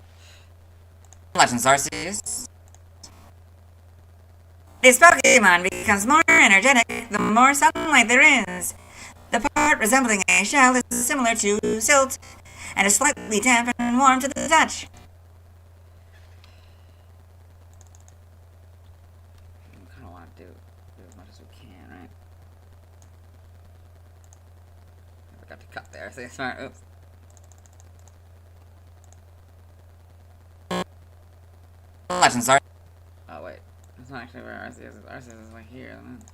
Legends Arceus. This Pokemon becomes more energetic the more sunlight there is. The part resembling a shell is similar to silt, and is slightly damp and warm to the touch. We kind of want to do as much as we can, right? I forgot to cut there. See, smart. Oops. Legends Arceus. Oh wait, that's not actually where Arceus is. Arceus is like here. Isn't it?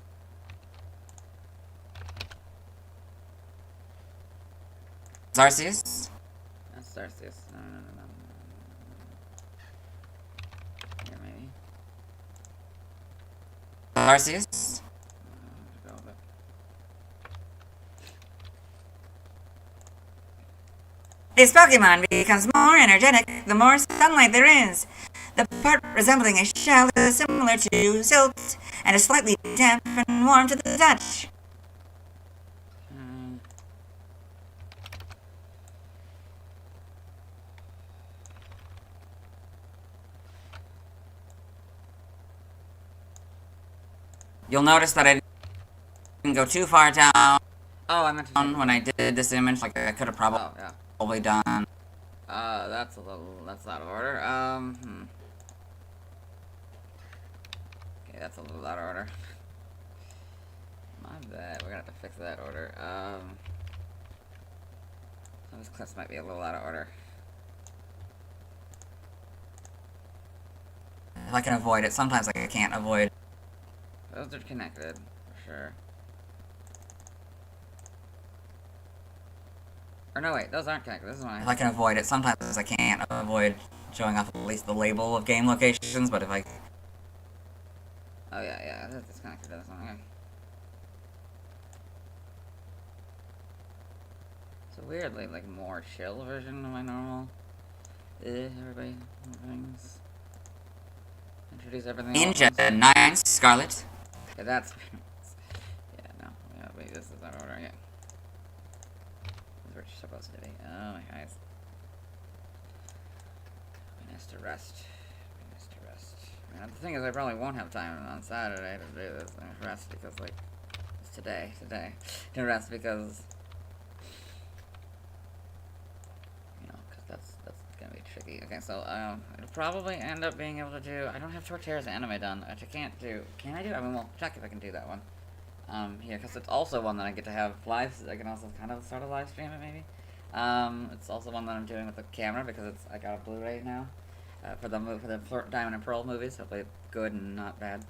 Arceus. That's Arceus. No. Here maybe. Arceus. Go with it. This Pokemon becomes more energetic the more sunlight there is. The part resembling a shell is similar to silt, and is slightly damp and warm to the touch. You'll notice that I didn't go too far down Oh, I meant to. when I did this image. Like I could have probably done. That's out of order. Okay, that's a little out of order. My bad. We're gonna have to fix that order. Some of these clips might be a little out of order. If I can avoid it, sometimes like I can't avoid. Those are connected, for sure. Or no, wait, those aren't connected. This is one If I can avoid it, sometimes I can't avoid showing off at least the label of game locations. But if I Oh yeah, that's connected to this one. Okay. a weirdly, like, more chill version of my normal. Everybody things. Introduce everything all at once. 9 Scarlet. Okay, that's... yeah, no. Yeah, wait, this is not order yet. This is what you're supposed to be. Oh, my guys. We nice to rest. We nice to rest. I mean, the thing is, I probably won't have time on Saturday to do this. I rest because, like, it's today. To rest because... That's gonna be tricky. Okay, so it'll probably end up being able to do. I don't have Torterra's anime done, which I can't do. Can I do? I mean, we'll check if I can do that one. Here, because it's also one that I get to have live. I can also kind of sort of live stream it maybe. It's also one that I'm doing with the camera because I got a Blu-ray now for the Diamond and Pearl movies. Hopefully, good and not bad.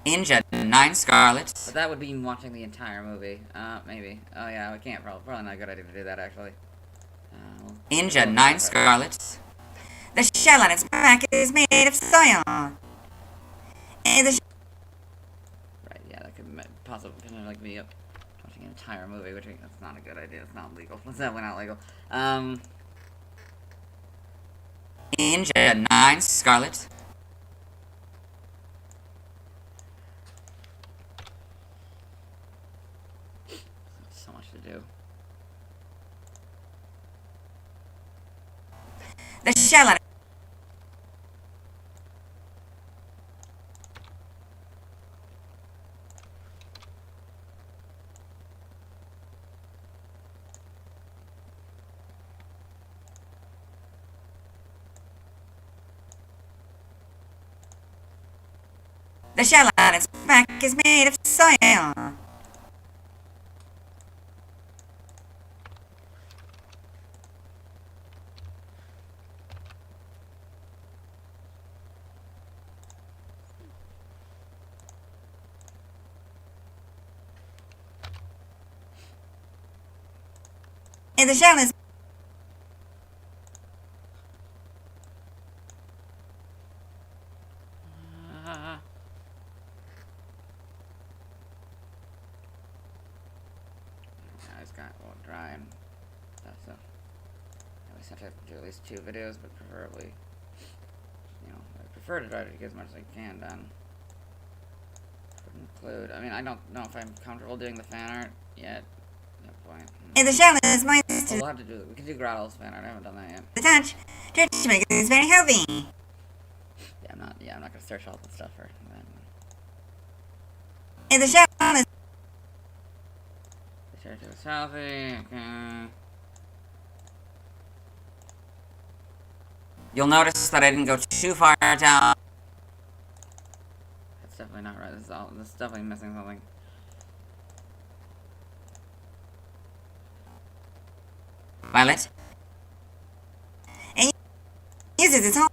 Ninja 9 Scarlet. But that would be watching the entire movie. Maybe. Oh yeah, we can't. Probably not a good idea to do that actually. Ninja 9 Scarlet. The shell on its back is made of soil. Right, yeah, that could possibly like be up watching an entire movie, which that's not a good idea. It's not legal. It's definitely not legal. Ninja 9 Scarlet. So much to do. The shell on The shell on its back is made of soil. And the shell is I just got dry and stuff, so I always have to do at least 2 videos, but preferably, I prefer to try to get as much as I can done. Could include. I mean, I don't know if I'm comfortable doing the fan art yet. No point. and the shell is moist. We'll have to do. We can do Grotto's fan art. I haven't done that yet. The touch. Turtwig is very healthy. Yeah, I'm not. Yeah, I'm not gonna search all the stuff for that. And the shell is The character is healthy. Okay. You'll notice that I didn't go too far down. That's definitely not right. This is definitely missing something. Violet. And uses its whole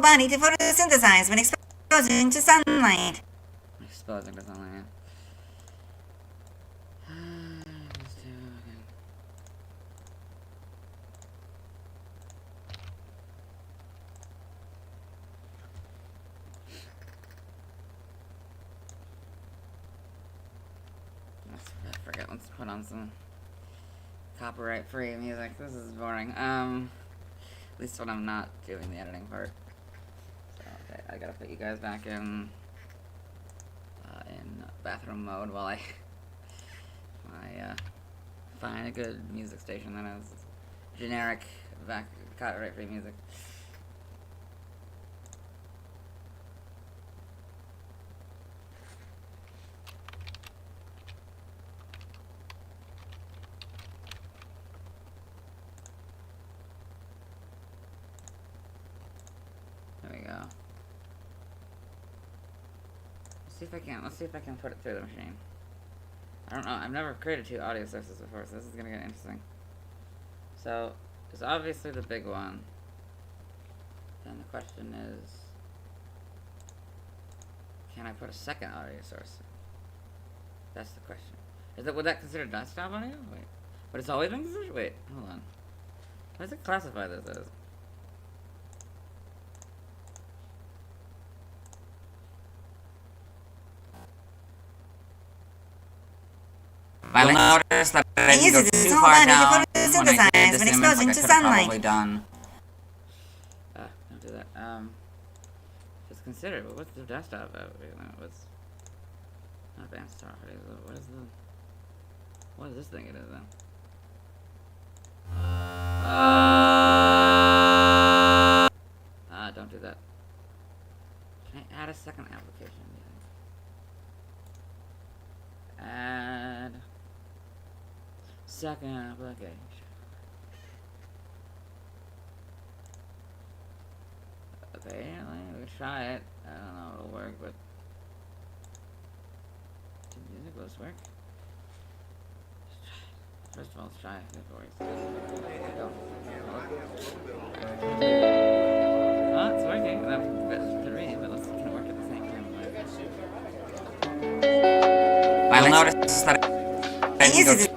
body to photosynthesize when exposing to sunlight. Exposing to something. Yeah. Let's do. Okay. I forget. Let's put on some copyright-free music. This is boring. At least when I'm not doing the editing part. So, okay, I gotta put you guys back in bathroom mode while I find a good music station that has generic copyright-free music. There we go. Let's see if I can put it through the machine. I don't know, I've never created 2 audio sources before, so this is gonna get interesting. So, there's obviously the big one. Then the question is, can I put a second audio source? That's the question. Would that consider desktop audio? Wait. But it's always been considered? Wait, hold on. What does it classify this as? You'll notice that I didn't go too far down when I did this image, like I could have probably done. Don't do that. Just consider it. What's the desktop? What's not advanced properties? What is this thing? It is then. Don't do that. Can I add a second application? Add second application. Okay, we can try it. I don't know if it'll work, but did music will this work? First of all, let's try it if it works. Go. Oh, it's working. That's three, but let's can it work at the same time. You'll notice that I didn't go too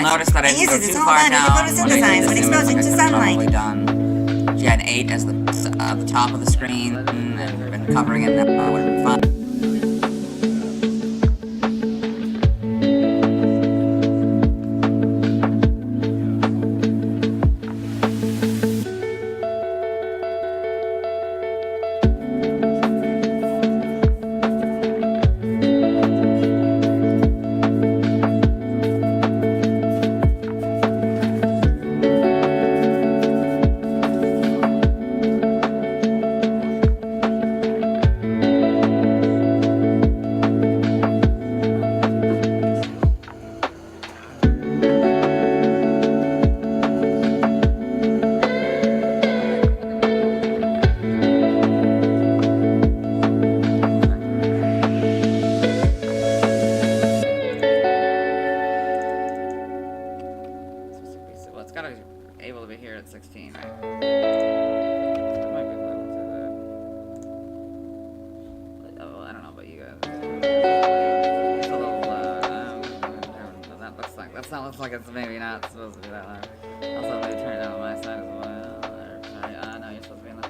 notice that I didn't go too far down when I did this image, like I could have probably done Gen 8 as the top of the screen and been covering it now, that would have been fun. Looks like it's maybe not supposed to be that loud. Also, maybe turn it down on my side as well. Sorry, no, you're supposed to be in the...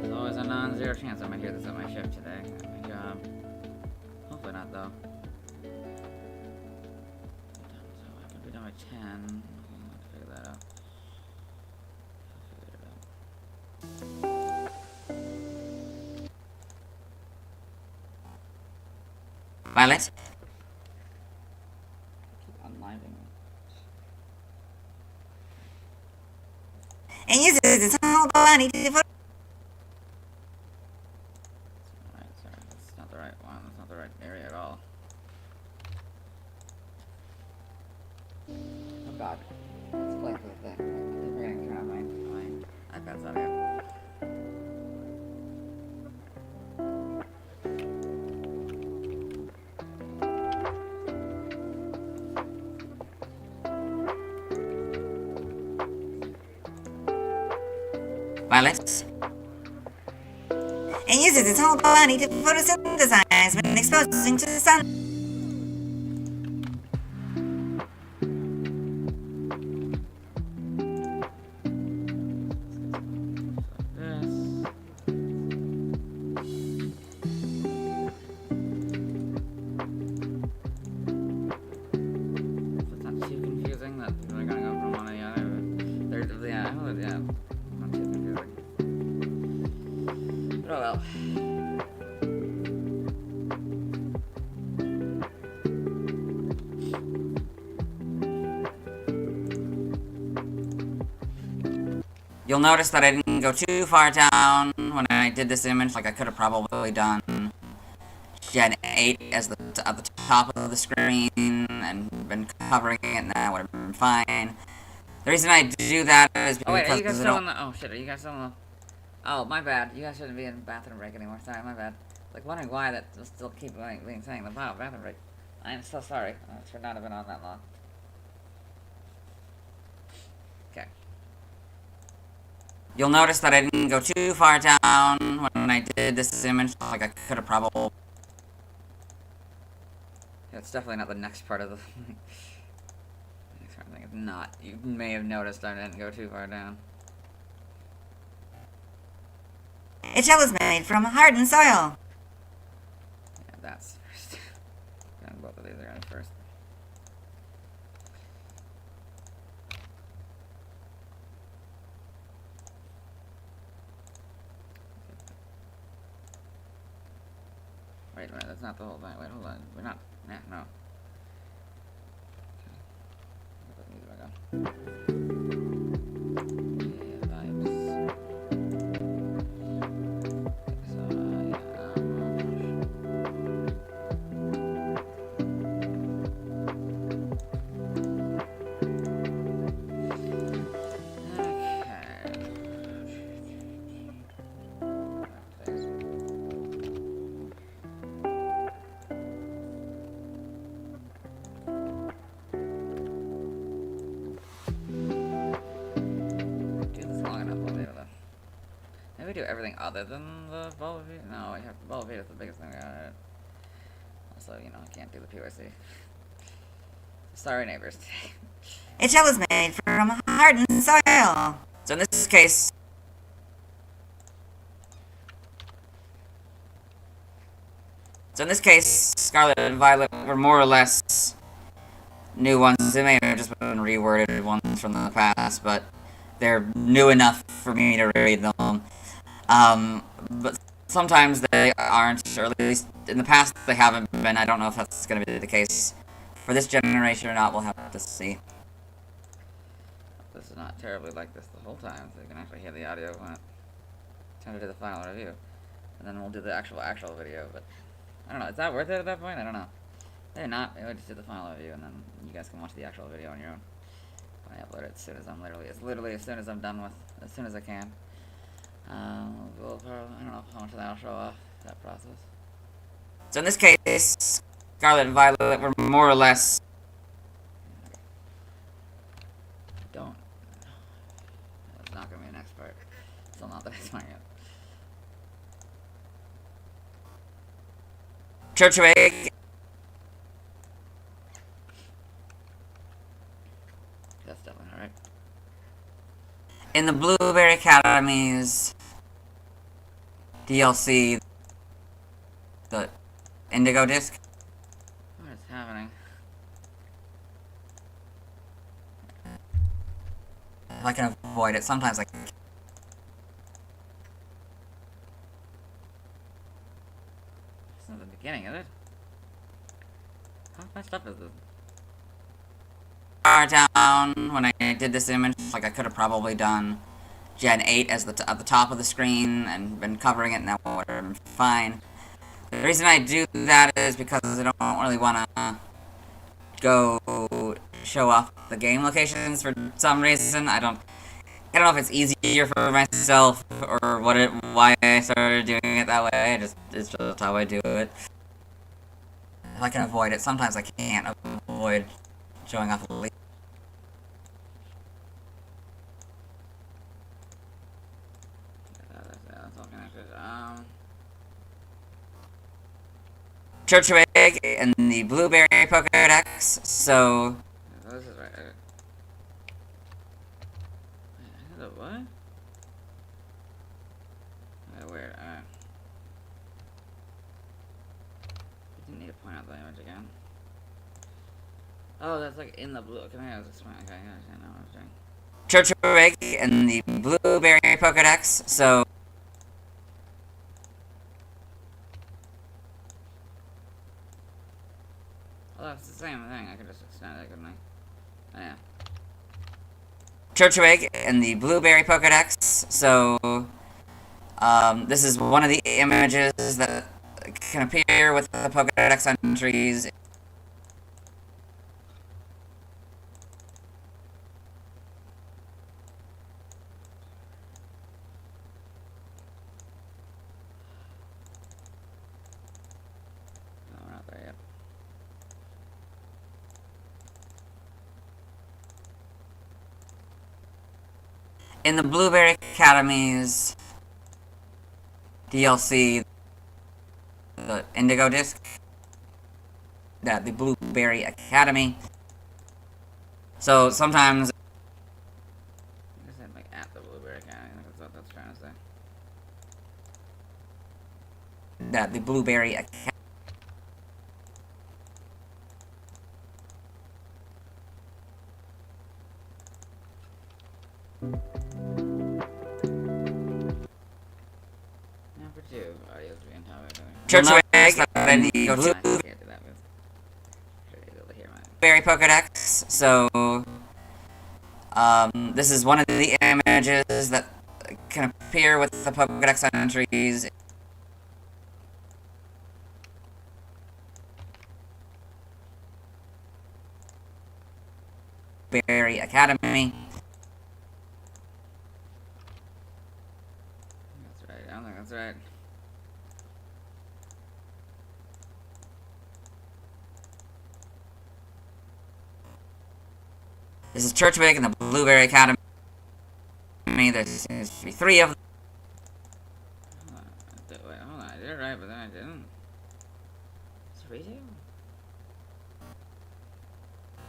There's always a non-zero chance I might hear this at my shift today, at my job. Hopefully not, though. So I could be done by 10. Let's figure that out. Violet? Keep unliving me. And use it as a whole body to put. Alright, sorry. That's not the right one. That's not the right area at all. Oh god. Let's play for the thing. I'm forgetting to turn on my iPad's out here. Violet? And uses its whole body to photosynthesize when exposing to the sun. Oh well. You'll notice that I didn't go too far down when I did this image, like I could have probably done Gen 8 as at the top of the screen and been covering it, and that would have been fine. The reason I do that is because Oh wait, are you guys still in the... Oh shit, are you guys still in the... Oh, my bad. You guys shouldn't be in bathroom break anymore. Sorry, my bad. Like, wondering why that will still keep being saying the bathroom break. I am so sorry. It should not have been on that long. Okay. You'll notice that I didn't go too far down when I did this image, like I could have probably... Yeah, it's definitely not the next part of the... next part of the thing. It's not. You may have noticed I didn't go too far down. Its shell is made from hardened soil. Yeah, that's first. Both of these are in first. Wait a minute, that's not the whole thing. Wait, hold on. We're not... Nah, no. Okay. Put the music back on. Yeah, vibes. Do everything other than the bulb feed? No, I have the bulb feed is the biggest thing we got. Also, you know, I can't do the PYC. Sorry, neighbors. Its shell is made from hardened soil. So in this case... Scarlet and Violet were more or less new ones. They may have just been reworded ones from the past, but they're new enough for me to read them. But sometimes they aren't, or at least in the past they haven't been. I don't know if that's going to be the case for this generation or not. We'll have to see. This is not terribly like this the whole time, so you can actually hear the audio when it's time to do the final review. And then we'll do the actual video, but I don't know, is that worth it at that point? I don't know. Maybe not, maybe we'll just do the final review and then you guys can watch the actual video on your own. I upload it as soon as I'm literally as soon as I'm done with, as soon as I can. We'll probably, I don't know how much of that I'll show off that process. So in this case, Scarlet and Violet were more or less... Don't. That's not gonna be the next part. Still not the next part yet. Turtwig. That's definitely alright. In the Blueberry Academy's DLC, the Indigo disc. What is happening? If I can avoid it, sometimes I... This isn't the beginning, is it? How messed up is this? Far down when I did this image, like I could have probably done Gen 8 as at the top of the screen and been covering it, and that would have been fine. The reason I do that is because I don't really want to go show off the game locations for some reason. I don't know if it's easier for myself or why I started doing it that way. It's just how I do it. If I can avoid it, sometimes I can't avoid showing off the lead. That's all connected. Turtwig and the Blueberry Pokédex, so... This is right. The what? Weird. You didn't need to point out the image again. Oh, that's like in the blue. Okay, I was explaining. Okay, I know what I was doing. Turtwig and the Blueberry Pokédex, so... Oh, it's the same thing. I could just extend it, couldn't I? Oh, yeah. Turtwig in the Blueberry Pokedex. So, this is one of the images that can appear with the Pokedex entries. No, we're not there yet. In the Blueberry Academy's DLC, the Indigo Disc, the Blueberry Academy. So sometimes I said like at the Blueberry Academy. I think that's what that's trying to say. the Blueberry Academy. Number 2, audio's being topic. Turtwig, then the I can't do that with. Should be able to hear mine. Blueberry Pokedex. So, this is one of the images that can appear with the Pokedex entries. Blueberry Academy. That's right. I don't think that's right. This is Turtwig in the Blueberry Academy. There seems to be 3 of them. Wait, hold on. I did it right, but then I didn't. It's redo?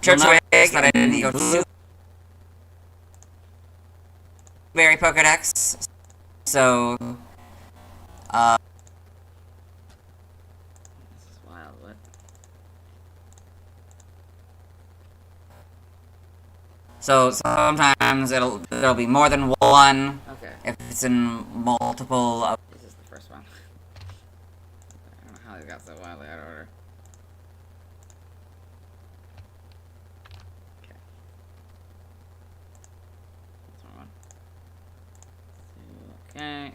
Turtwig, but I didn't go to Blueberry Pokedex. So, This is wild. What? so sometimes there'll be more than one Okay. if it's in multiple of. This is the first one. I don't know how they got so wildly out of order. Okay. That's one. Okay.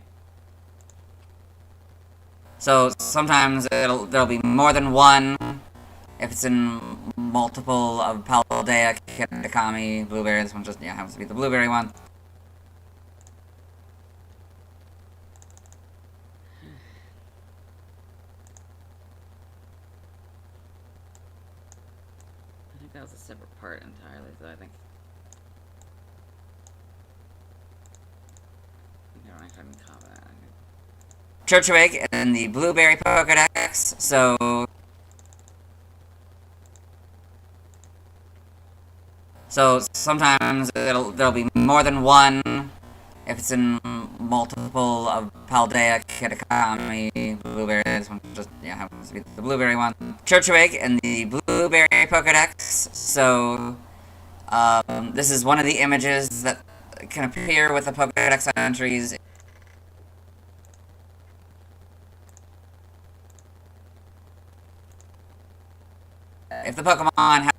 So sometimes there'll be more than one if it's in multiple of Paldea, Kitakami, Blueberry. This one just happens to be the Blueberry one. I think that was a separate part entirely, so I think I don't actually have comment. Turtwig in the Blueberry Pokedex. So sometimes there'll be more than one if it's in multiple of Paldea, Kitakami, Blueberry. This one just happens to be the Blueberry one. Turtwig in the Blueberry Pokedex. So, this is one of the images that can appear with the Pokedex entries. If the Pokemon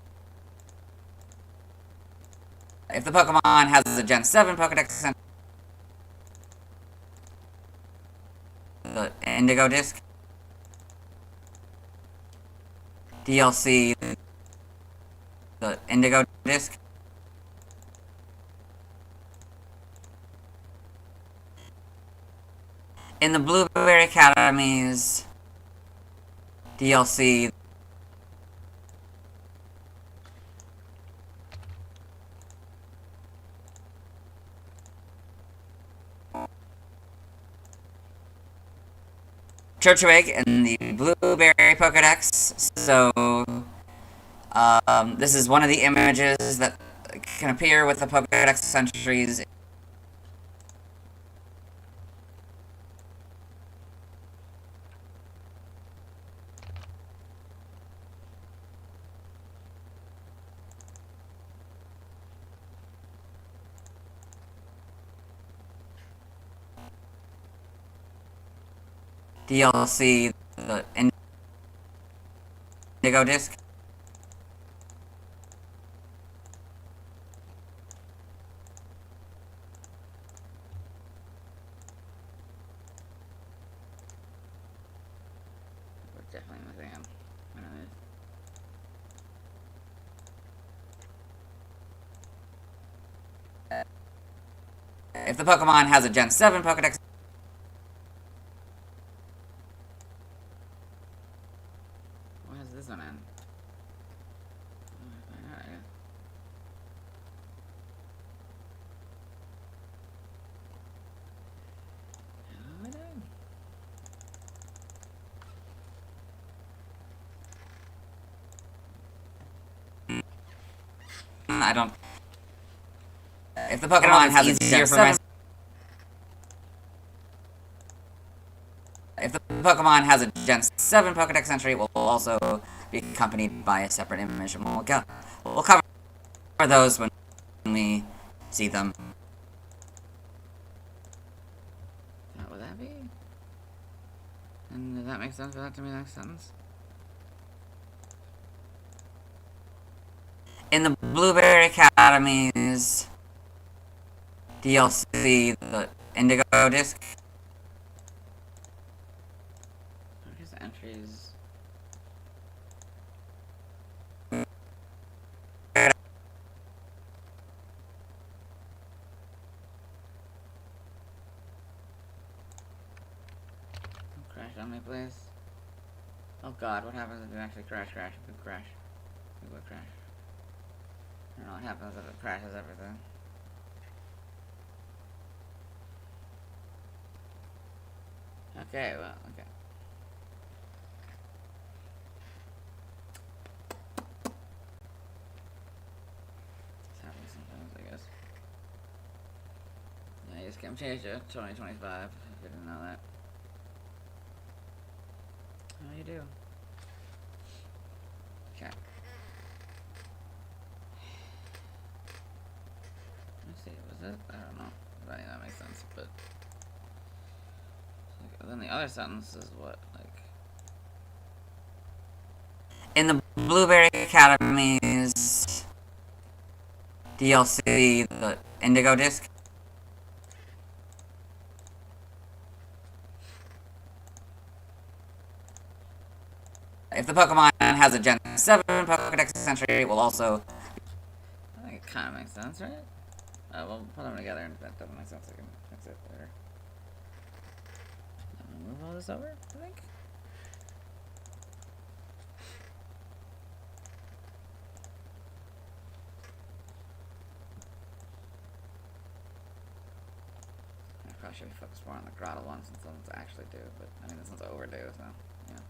has a Gen 7 Pokedex, the Indigo Disc DLC, the Indigo Disc. In the Blueberry Academy's DLC, Turtwig in the Blueberry Pokedex. So, this is one of the images that can appear with the Pokedex entries. DLC, the Indigo Disc. definitely within. If the Pokemon has a Gen 7 Pokedex... What has this one in? I don't... If the Pokemon has a Gen 7... If the Pokemon has a Gen 7 Pokedex entry, it will also be accompanied by a separate image, and we'll cover those when we see them. What would that be? And does that make sense for that to be the next sentence? In the Blueberry Academy's DLC, the Indigo Disc, I guess entries. Crash on me, please. Oh god, what happens if you actually crash? If you crash. You would crash. I don't know what happens if it crashes everything. Okay, well, okay. It's happening sometimes, I guess. Yeah, you just can't change it. 2025, if you didn't know that. Oh, you do. Okay. Let's see, was it? I don't know. Right, that makes sense, but... Like, then the other sentence is what, like... in the Blueberry Academy's DLC, the Indigo Disc, if the Pokemon has a Gen 7 Pokedex entry, it will also... I think it kind of makes sense, right? We'll put them together, and if that doesn't make sense, I can fix it later. I'm gonna move all this over, I think. I probably should focus more on the grotto one since this one's actually due, but I mean, this one's overdue, so, yeah.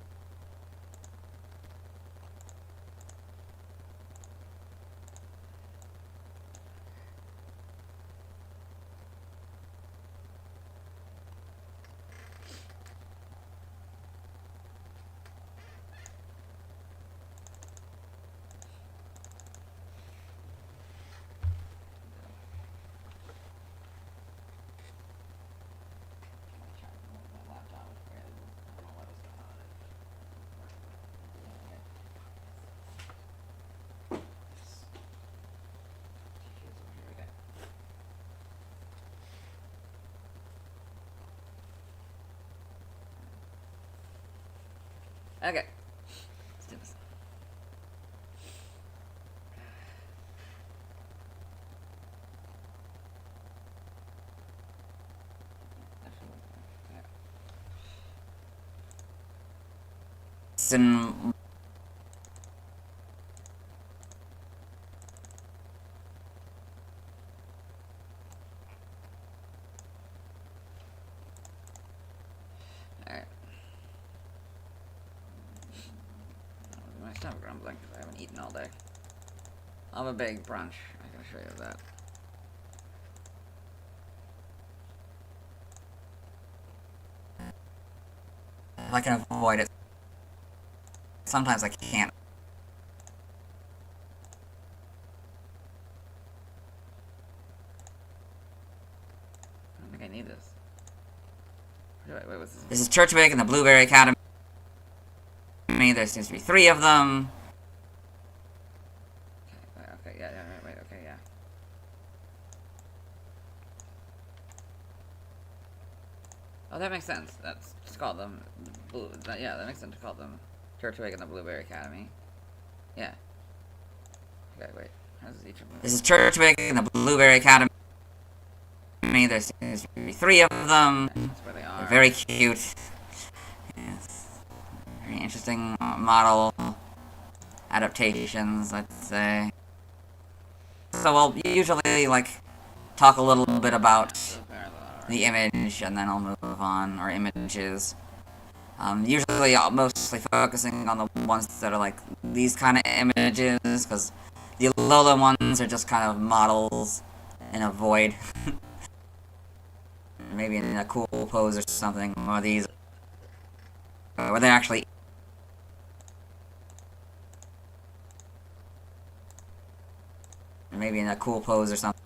Okay. Let's do this. in Alright. My stomach grumbling because I haven't eaten all day. I'll have a big brunch. I can show you that. if I can avoid it. Sometimes I can't. I don't think I need this. Wait, what's this? This is Turtwig and the Blueberry Academy. There seems to be 3 of them. Okay, yeah, wait, okay, yeah. Oh, that makes sense. That's just call them blue. Yeah, that makes sense to call them Turtwig in the Blueberry Academy. Yeah. Okay, wait. How does each of them... This is Turtwig in the Blueberry Academy. There seems to be 3 of them. That's where they are. They're very cute. Yes. Very interesting model adaptations, let's say. So I'll usually, like, talk a little bit about the image, and then I'll move on, or images. Usually I'm mostly focusing on the ones that are like these kind of images, because the Alola ones are just kind of models in a void. Maybe in a cool pose or something, or these, where they actually... Maybe in a cool pose or something.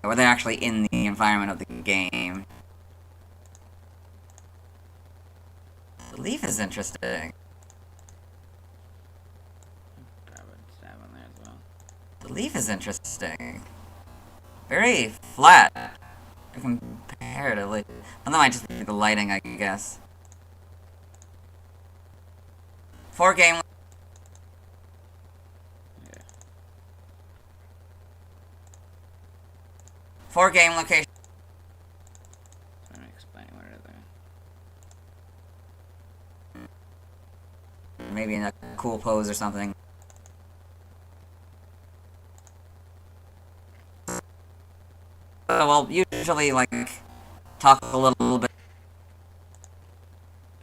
Where they're actually in the environment of the game. The leaf is interesting. The leaf is interesting. Very flat, comparatively. Well, that might just be the lighting, I guess. For game. For game location. Let me explain what it is. Maybe in a cool pose or something. So I'll usually, like, talk a little bit.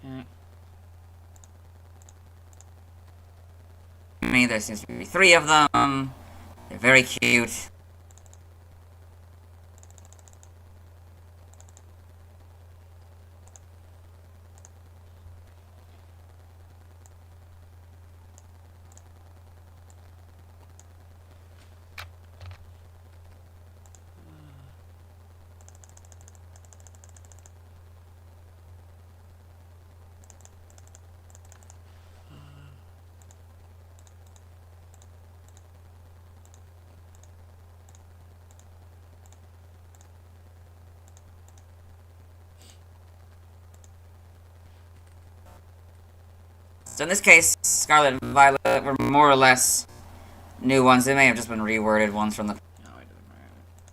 Okay. There seems to be 3 of them. They're very cute. So in this case, Scarlet and Violet were more or less new ones. They may have just been reworded ones from the... No, I didn't write it.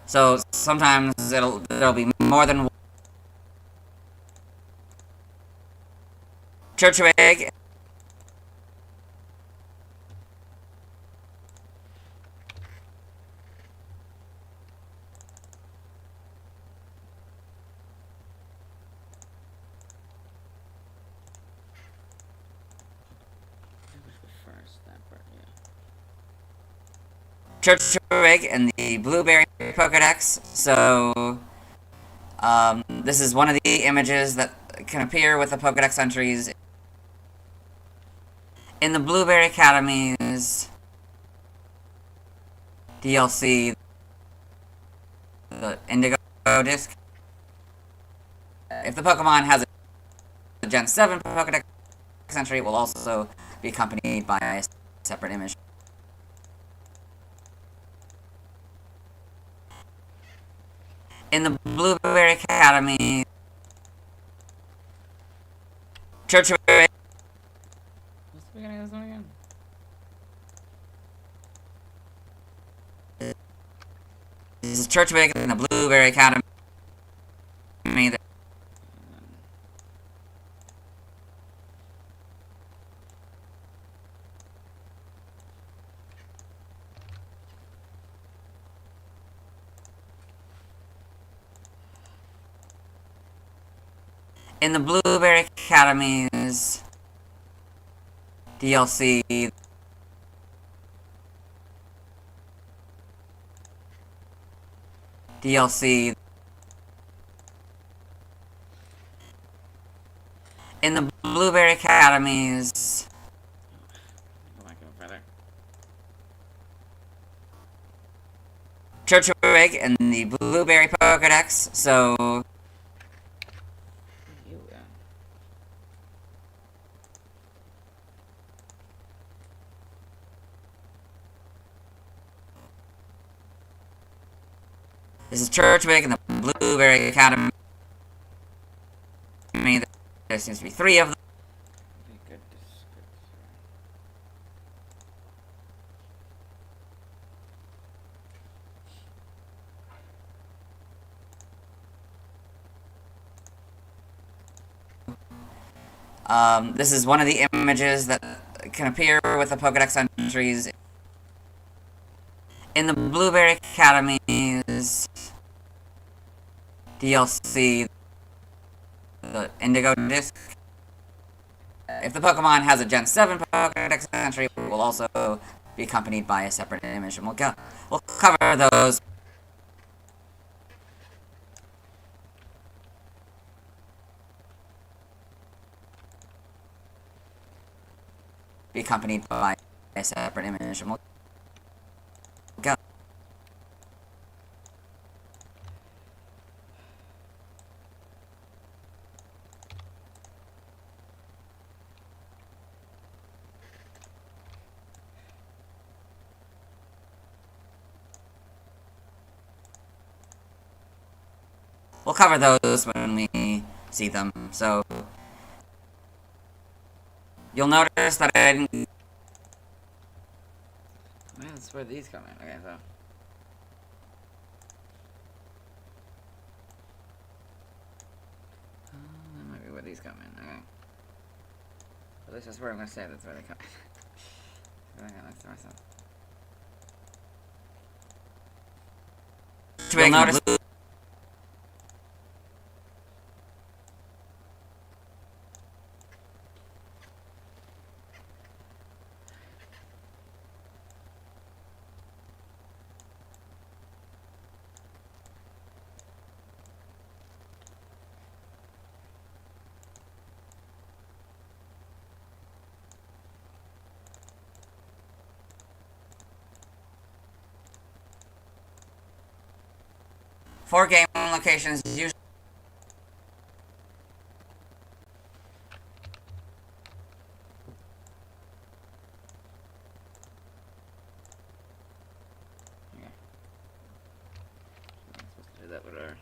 So sometimes there'll be more than one. Turtwig. Turtwig and the Blueberry Pokédex. So, this is one of the images that can appear with the Pokédex entries in the Blueberry Academy's DLC, the Indigo disc. If the Pokemon has a Gen 7 Pokédex entry, it will also be accompanied by a separate image. In the Blueberry Academy, Turtwig. What's the beginning of this one again? This is Turtwig in the Blueberry Academy. In the Blueberry Academy's DLC, in the Blueberry Academy's Turtwig and the Blueberry Pokédex. So This is Turtwig and the Blueberry Academy. There seems to be 3 of them. This is one of the images that can appear with the Pokédex entries in the Blueberry Academy's DLC, the Indigo Disc. If the Pokemon has a Gen 7 Pokédex entry, it will also be accompanied by a separate image, and we'll cover those. Be accompanied by a separate image, and we'll go. We'll cover those when we see them, so you'll notice that I didn't... Man, that's where these come in. Okay, so... that might be where these come in, okay. At least that's where I'm gonna say that's where they come in. I got next to myself. You'll notice... For game locations, usually... Okay. I'm supposed to do that with our...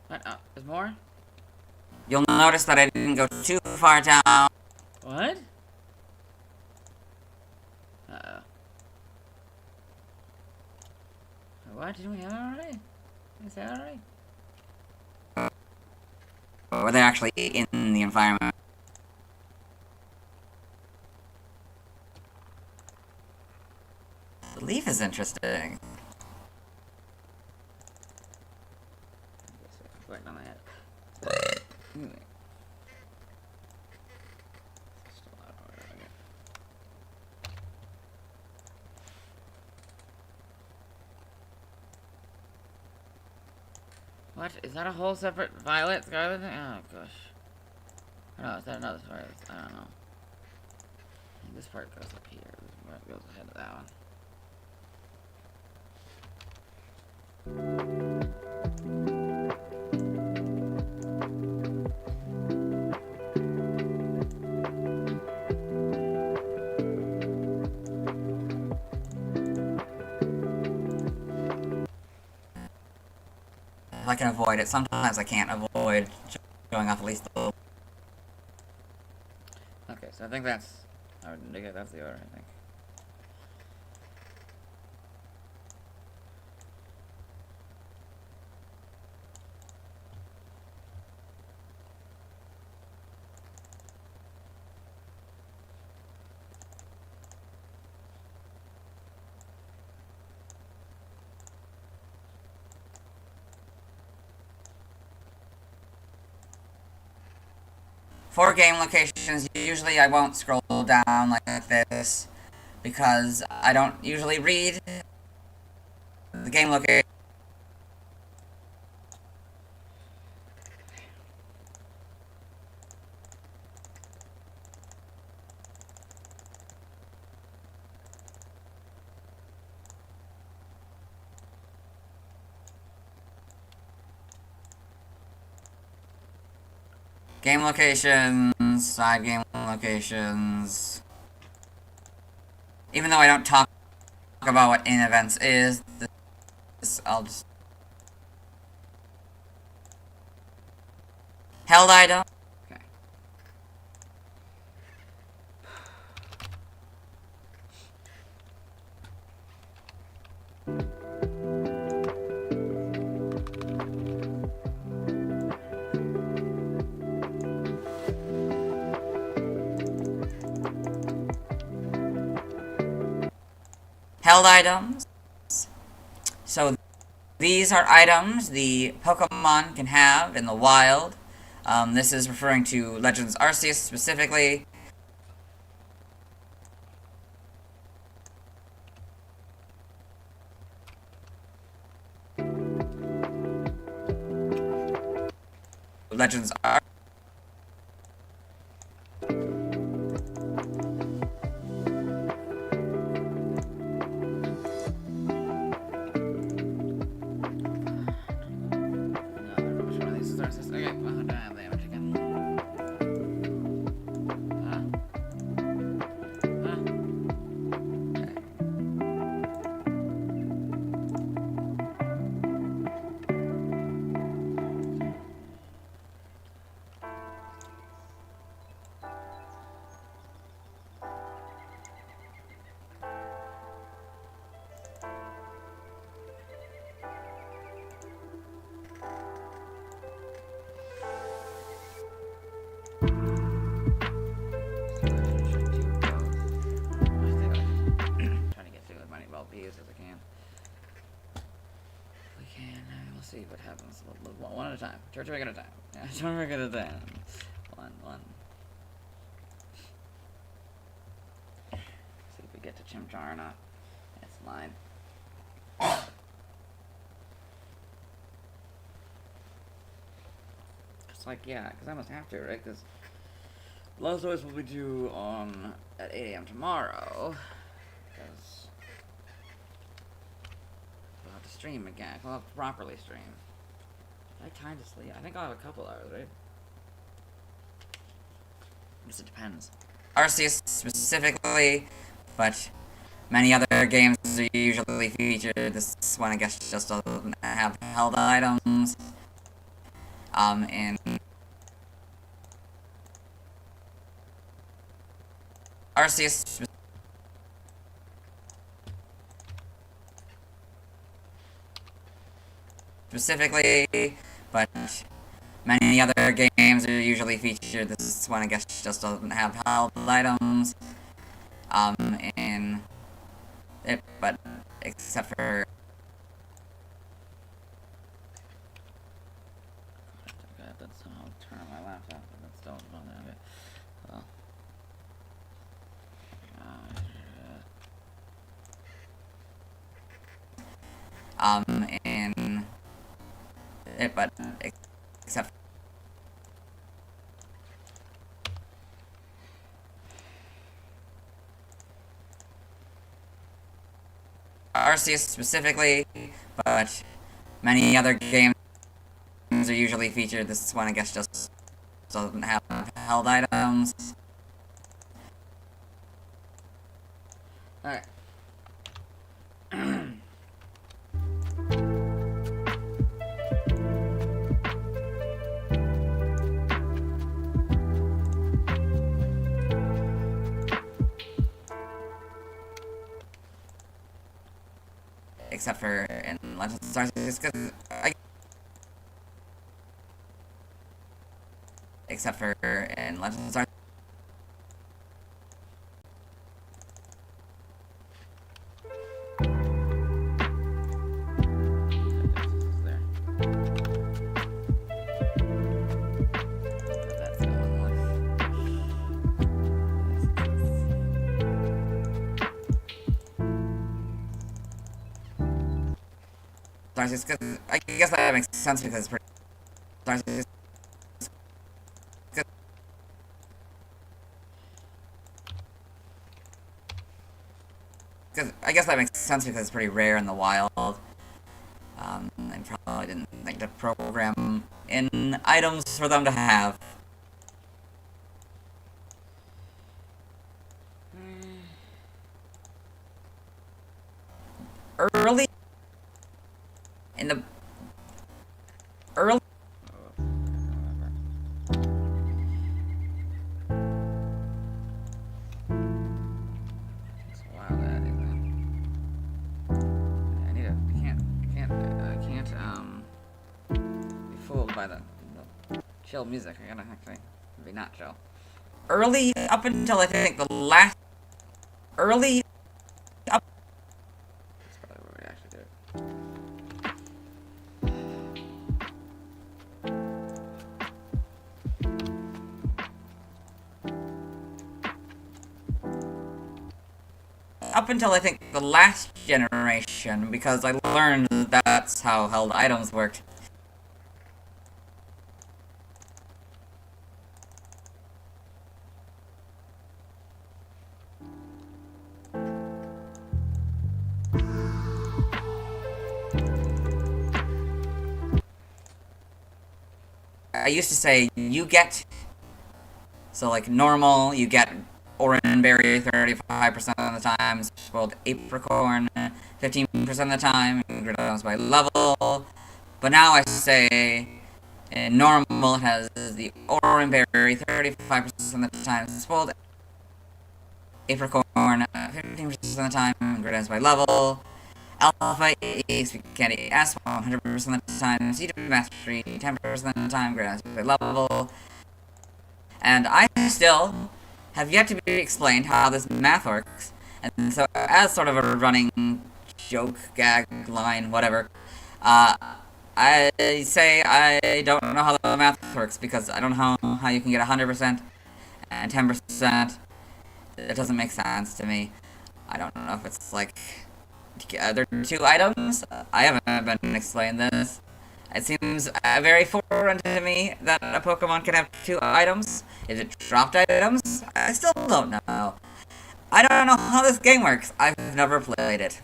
What? Oh, there's more? You'll notice that I didn't go too far down. What? Uh-oh. What? Didn't we have it already? Did we say that already? Or they're actually in the environment. The leaf is interesting. Right on my head. Anyway. Still out of order, okay. What? Is that a whole separate violet scarlet thing? Oh gosh. Oh, no, is that another violet? I don't know. I think this part goes up here. This part goes ahead of that one. If I can avoid it, sometimes I can't avoid going off at least a little. Okay, so I think that's... I would indicate that's the order, I think. For game locations, usually I won't scroll down like this because I don't usually read the game location. Game locations, side game locations. Even though I don't talk about what in events is. I'll just held item. Okay. Held items. So these are items the Pokemon can have in the wild. This is referring to Legends Arceus specifically. Legends are Okay, well, damn damage again. As I can. We can. We'll see what happens. One at a time. Turtwig at a time. Yeah, Turtwig at a time. One. See if we get to Chimchar or not. It's mine. It's like, yeah, because I must have to, right? Because Love's Voice will be due on at 8 a.m. tomorrow. Because stream again. I'll have to properly stream. I have time to sleep. I think I'll have a couple hours, right? I guess it depends. Arceus specifically, but many other games are usually featured. This one, I guess, just doesn't have held items. In Arceus specifically, but many other games are usually featured. This one, I guess, just doesn't have held items. In it, but except for That's somehow turn on my laptop, but that's still not it. Well. in it, but except Arceus specifically, but many other games are usually featured. This one, I guess, just doesn't have held items. Alright. Except for in Legends of Arceus, except for in Legends of Arceus. I guess that makes sense because it's pretty. I guess that makes sense because it's pretty rare in the wild. They probably didn't think to program in items for them to have. early in the early. Wow, that is. I need to. I can't be fooled by the chill music. I gotta actually be not chill. Early up until I think the last. Early up. That's probably where we actually do it. Up until I think the last generation, because I learned that that's how held items worked. I used to say, you get, so like normal, you get Oranberry 35% of the time, spoiled Apricorn 15% of the time, gradations by level. But now I say, in normal it has the Oranberry 35% of the time, spoiled Apricorn 15% of the time, gradations by level. Alpha is Candy S 100% of the time, C to Mastery 10% of the time, gradations by level. And I still have yet to be explained how this math works. And so, as sort of a running joke, gag, line, whatever, I say I don't know how the math works because I don't know how you can get 100% and 10%. It doesn't make sense to me. I don't know if it's like there are two items. I haven't been explained this. It seems very foreign to me that a Pokemon can have two items. Is it dropped items? I still don't know. I don't know how this game works. I've never played it.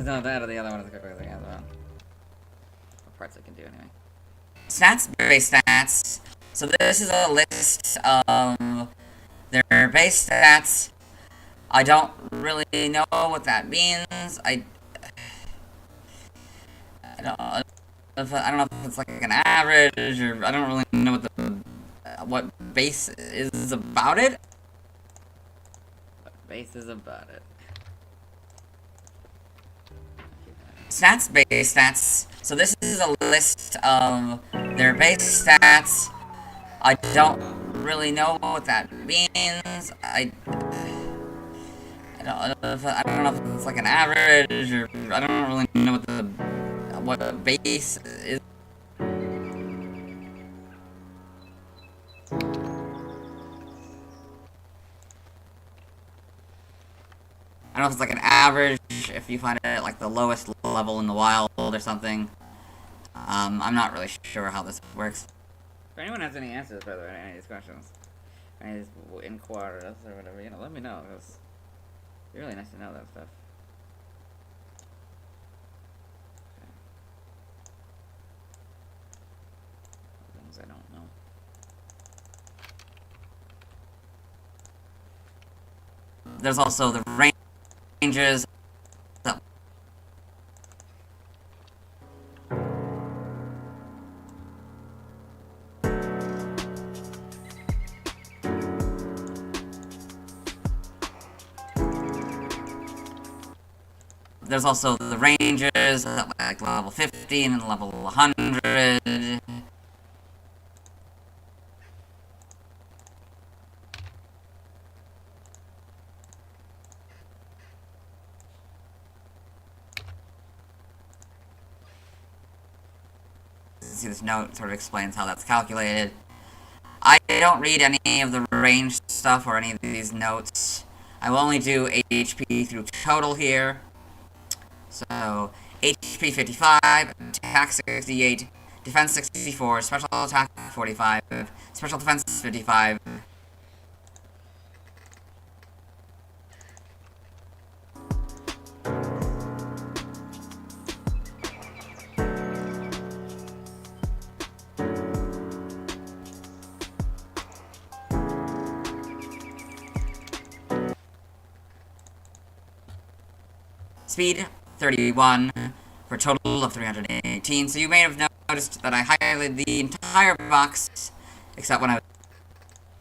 No, that or the other one is the quick thing as well. What parts I can do anyway. Stats, base stats. So this is a list of their base stats. I don't really know what that means. I don't know if it's like an average or I don't really know what base is about it. What base is about it? Stats, base stats. So this is a list of their base stats. I don't really know what that means. I don't know if it's like an average or I don't really know what base is. I don't know if it's like an average, if you find it at like the lowest level in the wild or something. I'm not really sure how this works. If anyone has any answers, by the way, to any of these questions, any of these inquiries or whatever, you know, let me know, because it'd be really nice to know that stuff. Okay. Things I don't know. There's also the ranges. There's also the ranges, like level 50 and level 100. See, this note sort of explains how that's calculated. I don't read any of the range stuff or any of these notes. I will only do HP through total here. So, HP HP 55, attack 68, defense 64, special attack 45, special defense 55. Speed 31 for a total of 318. So you may have noticed that I highlighted the entire box except when I was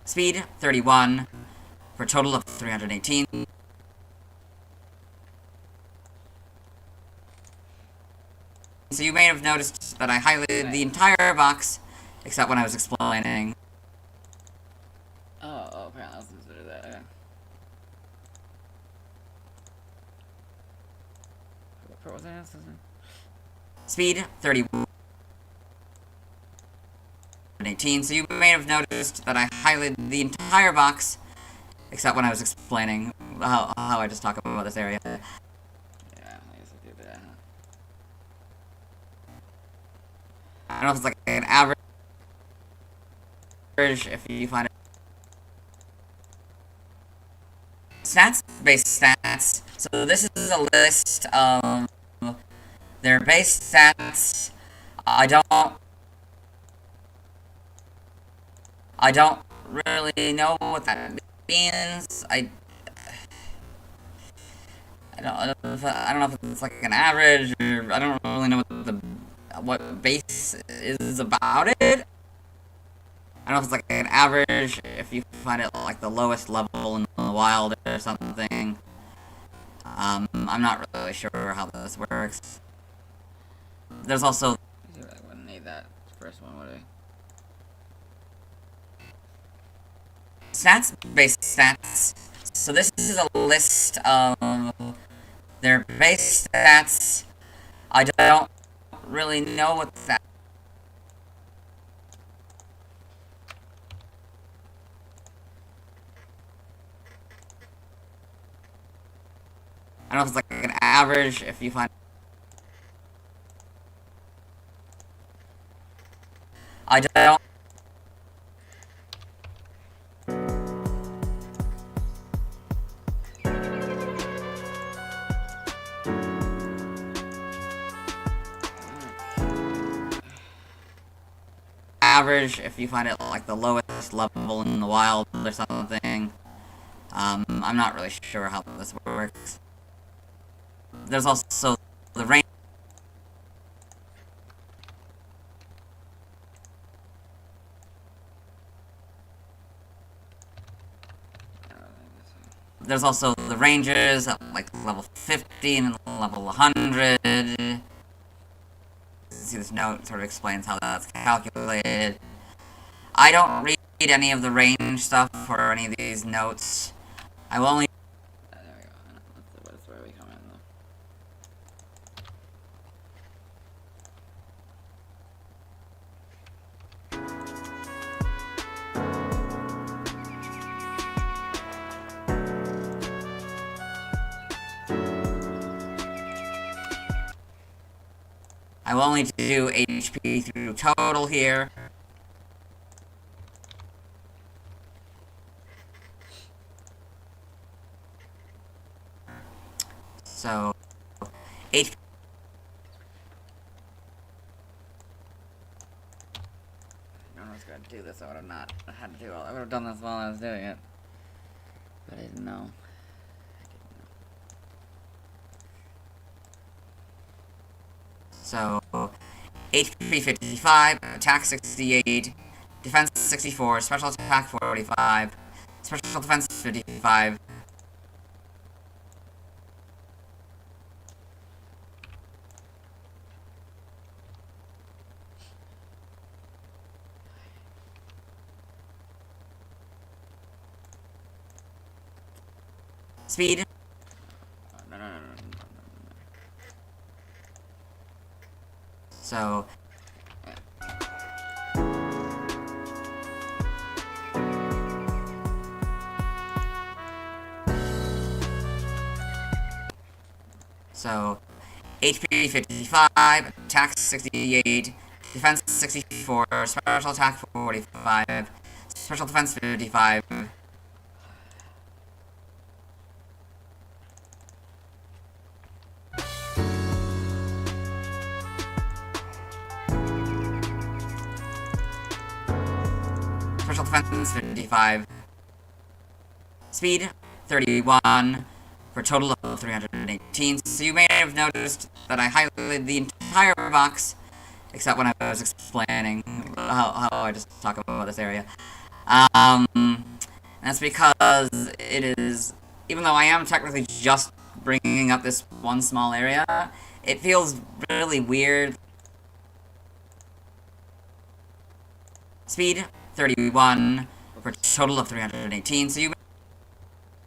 speed 31 for a total of 318. So you may have noticed that I highlighted the entire box except when I was explaining. Oh, apparently I was supposed to do that. Okay. What was that? Speed 31. So you may have noticed that I highlighted the entire box except when I was explaining how I just talk about this area. Yeah, I used to do that. I don't know if it's like an average if you find it. Stats, base stats. So this is a list of their base stats. I don't really know what that means. I don't know if it's like an average, or I don't really know what base is about it. I don't know if it's like an average if you find it like the lowest level in the wild or something. I'm not really sure how this works. There's also I wouldn't need that first one, would I? stats, base stats. So this is a list of their base stats. I don't really know what that. I don't know if it's like an average if you find. I don't. Average if you find it like the lowest level in the wild or something. I'm not really sure how this works. There's also the range. There's also the ranges at like level 50 and level 100. See, this note sort of explains how that's calculated. I don't read any of the range stuff or any of these notes. I will only. There we go. That's where we come in, though. I will only do HP through total here. So, HP. I was gonna do this. I would have not had to do all. I would have done this while I was doing it, but I didn't know. So, HP 55, attack 68, defense 64, special attack 45, special defense 55. Speed. No. So, HP 55, attack 68, defense 64, special attack 45, special defense 55. Special defense 55. Speed 31 for a total of 318. So you may have noticed that I highlighted the entire box, except when I was explaining how I just talk about this area. That's because it is, even though I am technically just bringing up this one small area, it feels really weird. Speed 31 for a total of 318. So you may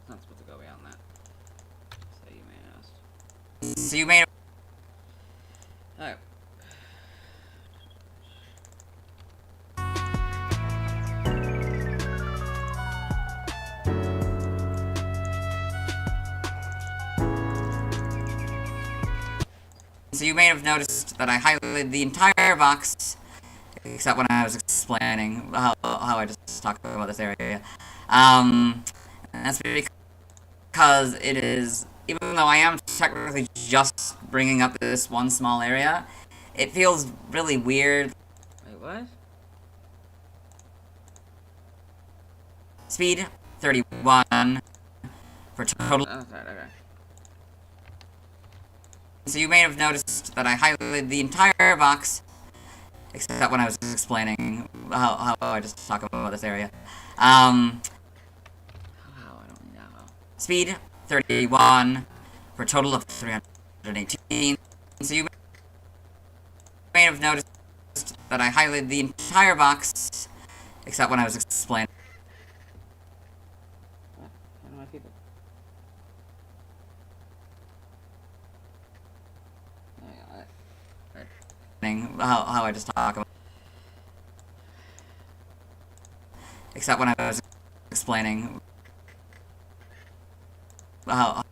Not supposed to go beyond that. So you may ask. So you may. Alright. So you may have noticed that I highlighted the entire box, except when I was explaining how I just talk about this area. That's because it is, even though I am technically just bringing up this one small area, it feels really weird. Wait, what? Speed 31 for a total. Oh, sorry, okay. So you may have noticed that I highlighted the entire box, except when I was explaining how I just talk about this area. How? I don't need how. Speed 31 for a total of 318. So you may have noticed that I highlighted the entire box, except when I was explaining. What? How do my people? Oh, yeah, How I just talk about, except when I was explaining how.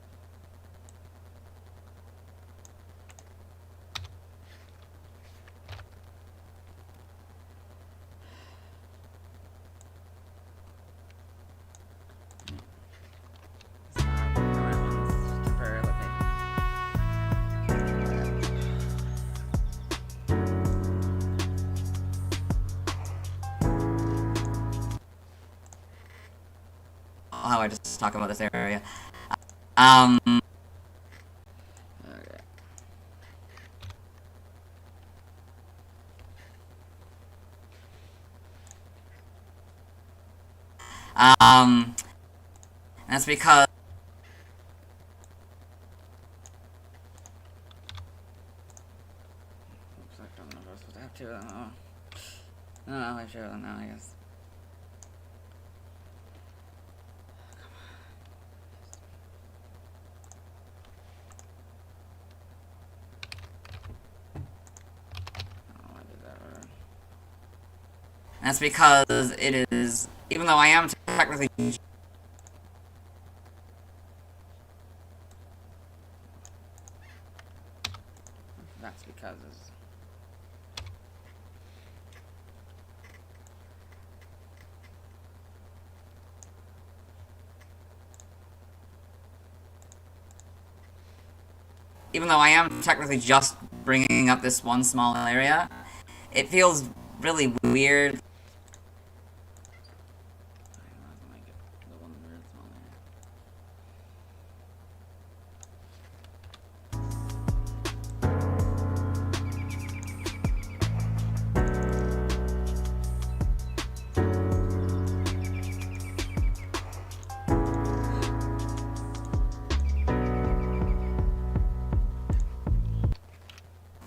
How I just talk about this area. Okay. That's because. Looks like I'm not supposed to have two of them. Oh. No, I have two of them now, I guess. Oh, I did that right. That's because it is, even though I am technically. That's because it's... Even though I am technically just bringing up this one small area, it feels really weird.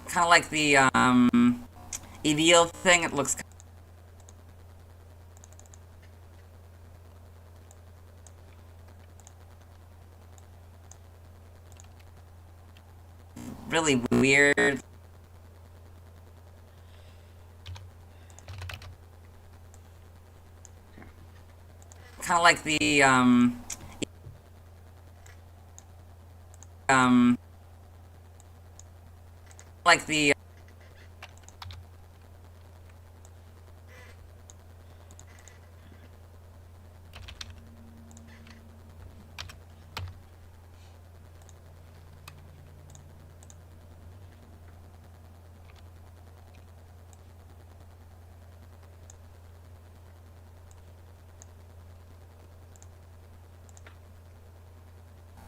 Kind of like the EVL thing. It looks really weird. Kind of like the like the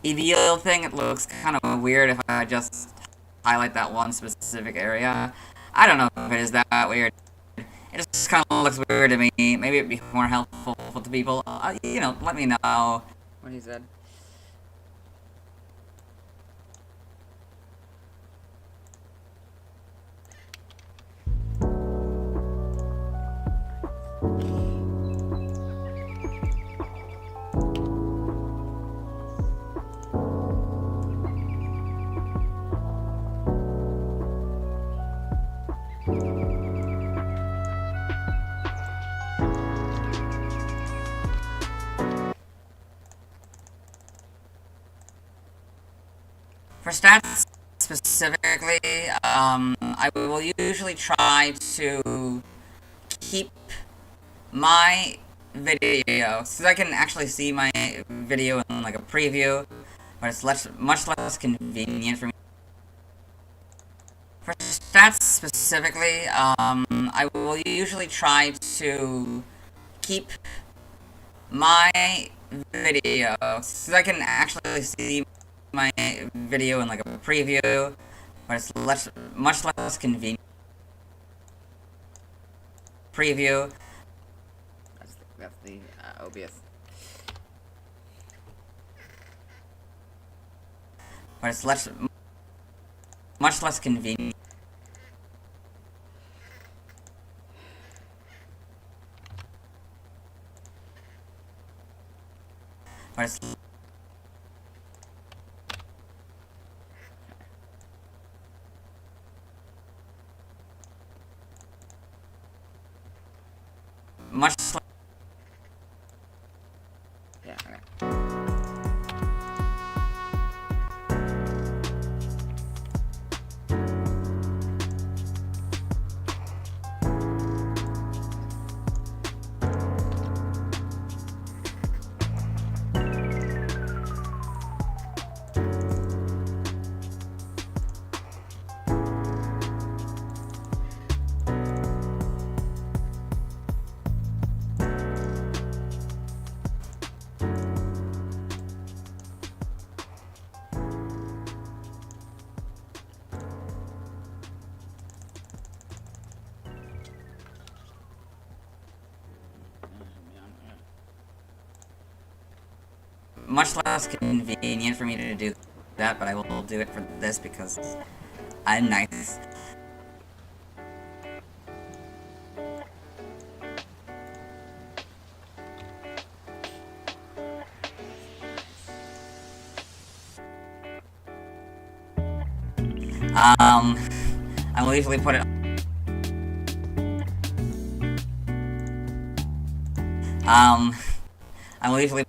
EVO thing. It looks kind of weird if I just highlight that one specific area. I don't know if it is that weird. It just kind of looks weird to me. Maybe it'd be more helpful to people. You know, let me know What he said. For stats specifically, I will usually try to keep my video, so I can actually see my video in like a preview, but it's much less convenient for me. For stats specifically, I will usually try to keep my video, so I can actually see my video in like a preview, but it's much less convenient. Preview. That's the OBS. But it's much less convenient. But it's much less. Yeah, okay. Much less convenient for me to do that, but I will do it for this because I'm nice. I will usually put it. I will usually.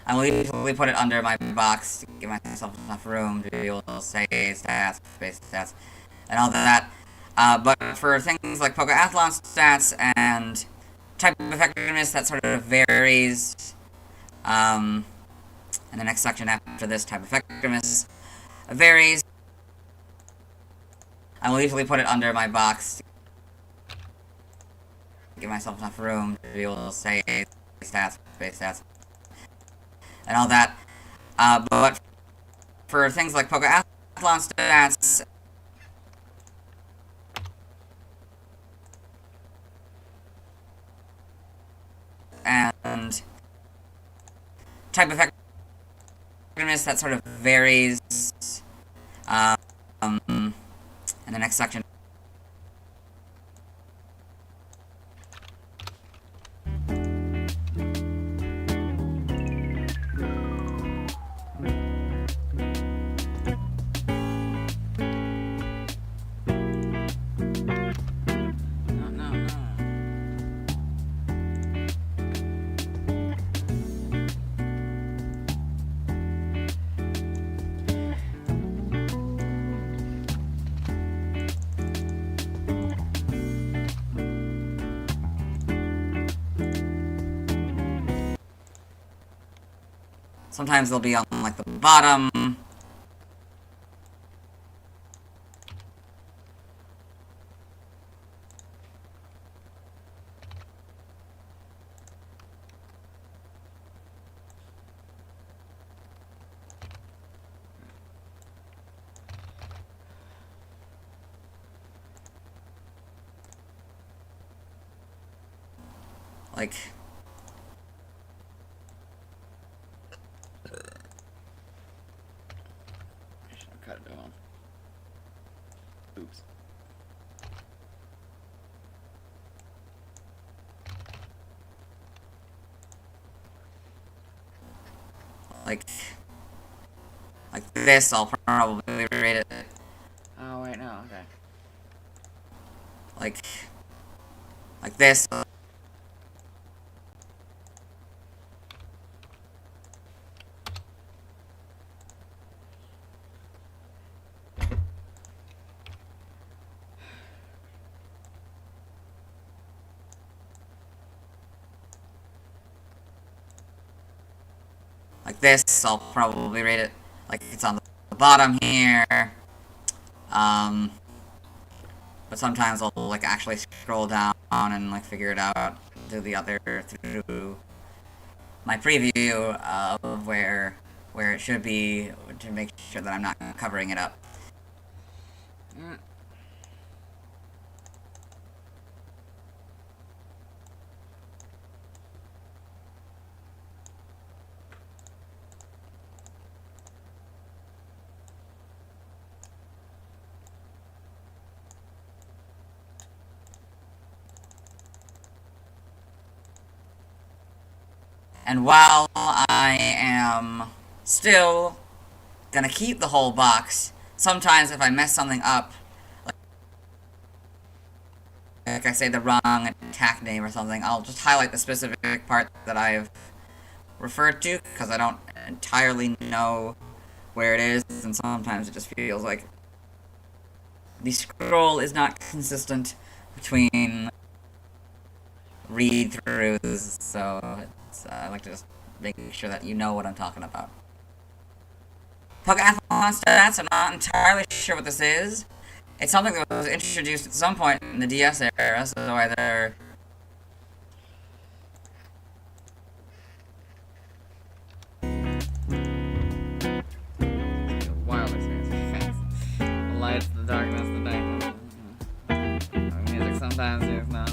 I will usually put it under my box to give myself enough room to be able to say stats, base stats, and all that. But for things like Pokeathlon stats and type of effectiveness, that sort of varies. And the next section after this, type of effectiveness, varies. I will usually put it under my box to give myself enough room to be able to say stats, base stats, and all that. But for things like Pokeathlon stats and type of effectiveness, that sort of varies. And the next section Sometimes they'll be on, like, the bottom. Like... I should have cut it off. Oops. Like this, I'll probably rate it. Oh, wait, no, okay. Like this. Like this, I'll probably rate it. Like it's on the bottom here. But sometimes I'll like actually scroll down and like figure it out. Do the other through my preview of where it should be to make sure that I'm not covering it up. And while I am still gonna keep the whole box, sometimes if I mess something up, like I say the wrong attack name or something, I'll just highlight the specific part that I've referred to, because I don't entirely know where it is, and sometimes it just feels like the scroll is not consistent between read-throughs, so I like to just make sure that you know what I'm talking about. Pokémon stats, I'm not entirely sure what this is. It's something that was introduced at some point in the DS era, so either... Wild experience. The lights, the darkness, the darkness. Music sometimes, yes, no.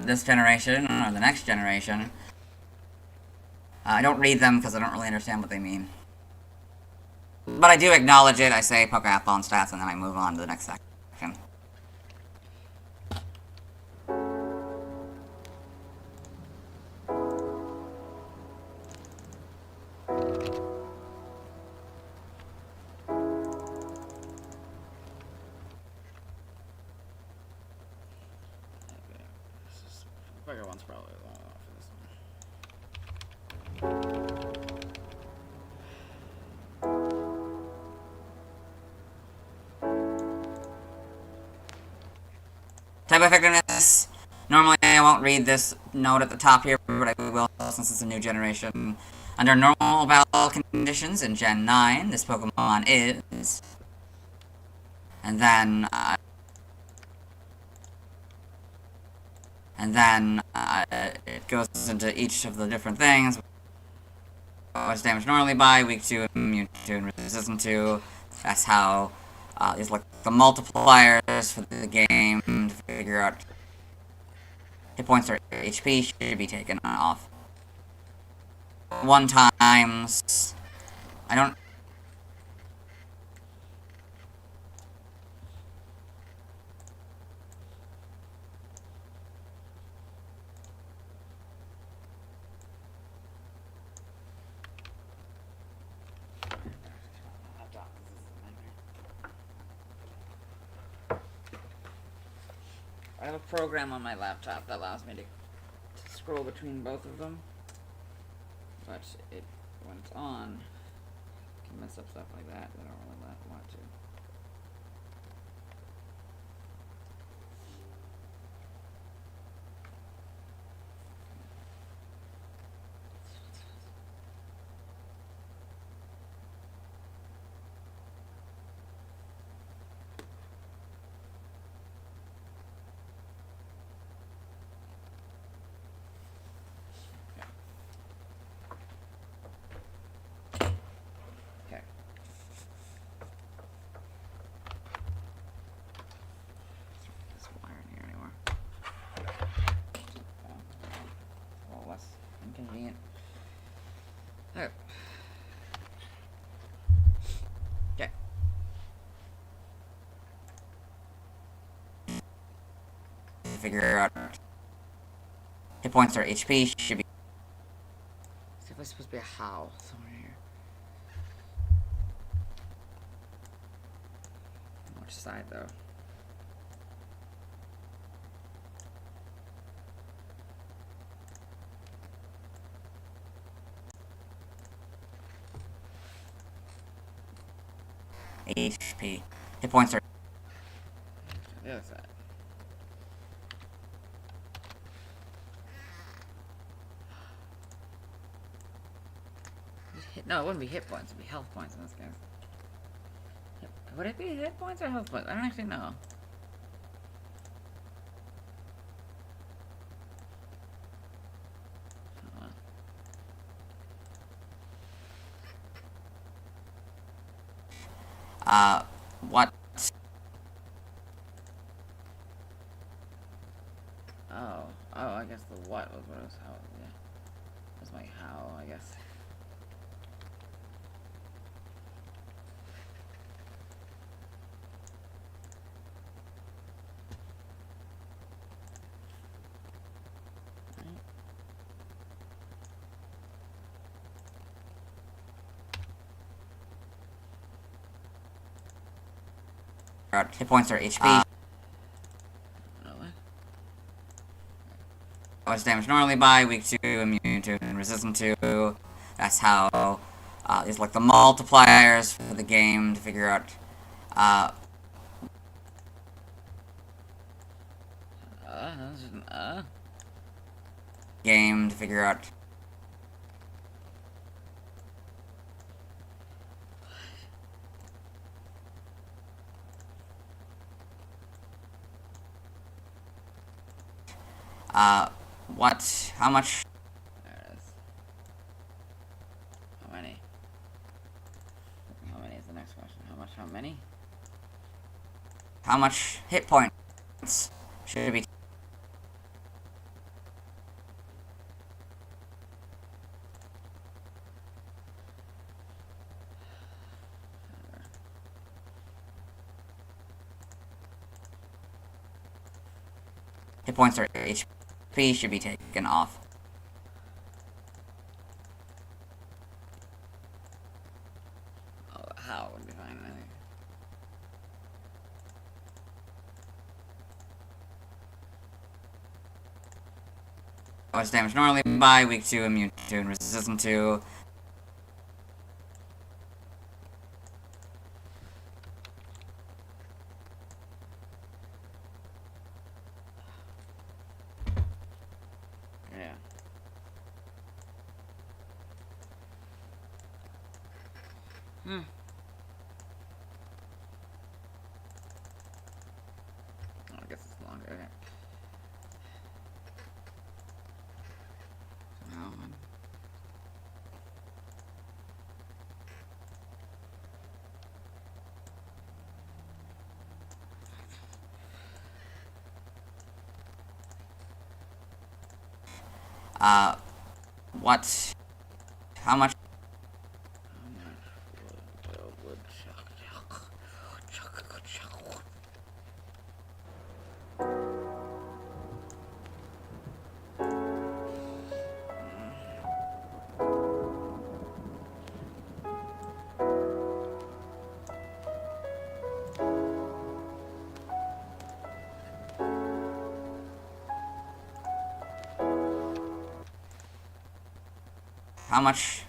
this generation, or the next generation. I don't read them because I don't really understand what they mean. But I do acknowledge it, I say Pokéathlon stats, and then I move on to the next section. Bigger one's probably long enough for this one. Type effectiveness. Normally I won't read this note at the top here, but I will since it's a new generation. Under normal battle conditions in Gen 9, this Pokemon is... And then it goes into each of the different things. What's damaged normally by, weak to, immune to, and resistant to. That's how these like the multipliers for the game to figure out hit points or HP should be taken off. 1 times. I don't... I have a program on my laptop that allows me to scroll between both of them, but it, when it's on, can mess up stuff like that that I don't really want to. Okay. This wire in here anymore. A little less inconvenient. Okay. Okay. Figure out hit points or HP should be... See if it's supposed to be a how somewhere here. Which side though? HP. Hit points are... The other side. No, it wouldn't be hit points. It'd be health points in this case. Would it be hit points or health points? I don't actually know. What? Oh, I guess the what was what it was how. Yeah, that's my how, I guess. Hit points are HP. Really? Was damaged normally by, weak to, immune to, and resistant to. That's how, these like the multipliers for the game to figure out, That's just an game to figure out. What? How much? There it is. How many? How many is the next question? How much? How many? How much hit points should be? Hit points or HP should be taken off. Oh, how would be fine, I think. Was damaged normally by, weak to, immune to, and resistant to. Yeah. Hmm. Oh, I guess it's longer. Okay. So now What? How much? How much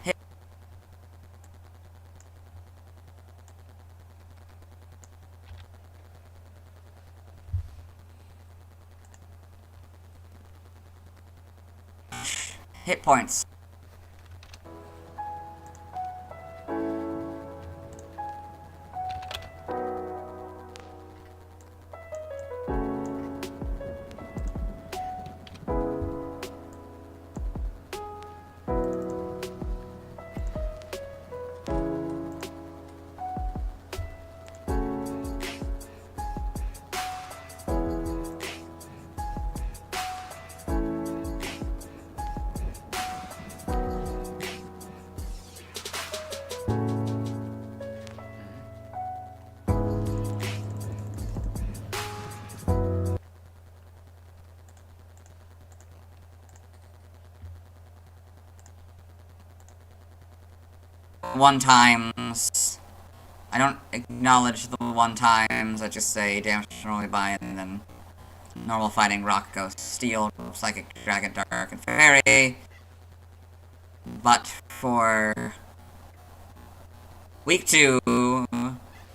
hit points? One times. I don't acknowledge the one times. I just say damage normally by, and then normal fighting, rock, ghost, steel, psychic, dragon, dark, and fairy. But for week 2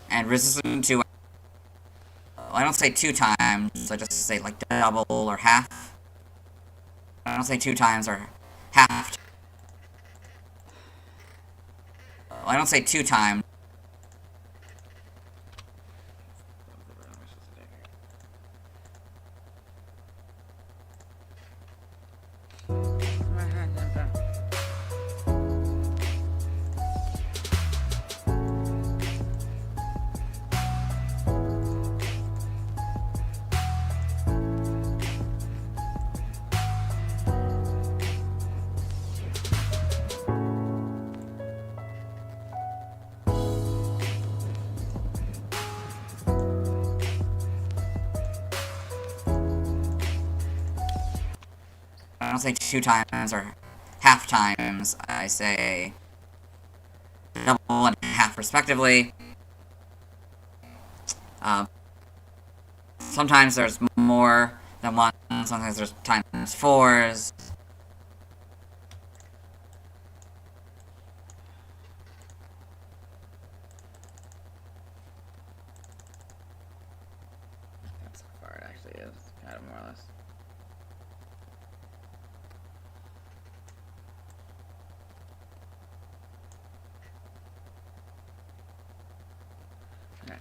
and resistant to, I don't say 2 times. I just say like double or half. I don't say 2 times or half. I don't say 2 times. I don't say 2 times or half times. I say double and half respectively. Sometimes there's more than one. Sometimes there's times 4s. That's how far it actually is, kind of more or less. Okay.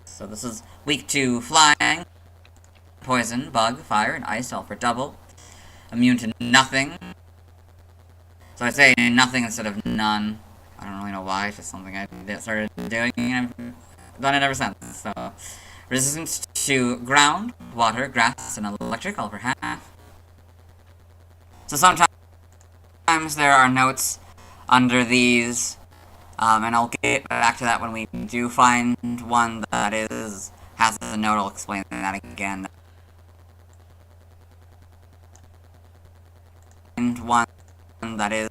So this is week 2 flying. Poison, bug, fire, and ice all for double. Immune to nothing. So I say nothing instead of none. I don't really know why, it's just something I started doing and I've done it ever since. So resistance to ground, water, grass, and electric all for half. So sometimes there are notes under these, and I'll get back to that when we do find one that has a note. I'll explain that again. And one that is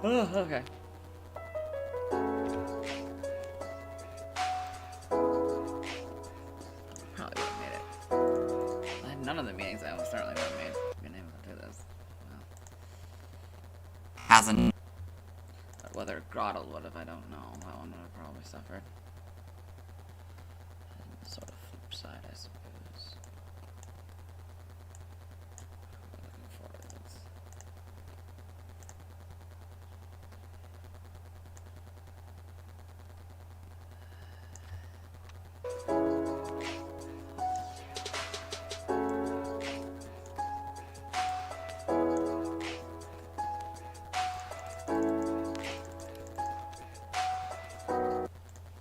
Oh, okay. Probably made it. none of the meetings I almost certainly would have been able to do this. Well, Hasn't. but whether Grottle would have, I don't know. That one would have probably suffered. And sort of flip side, I suppose. What we're looking for is...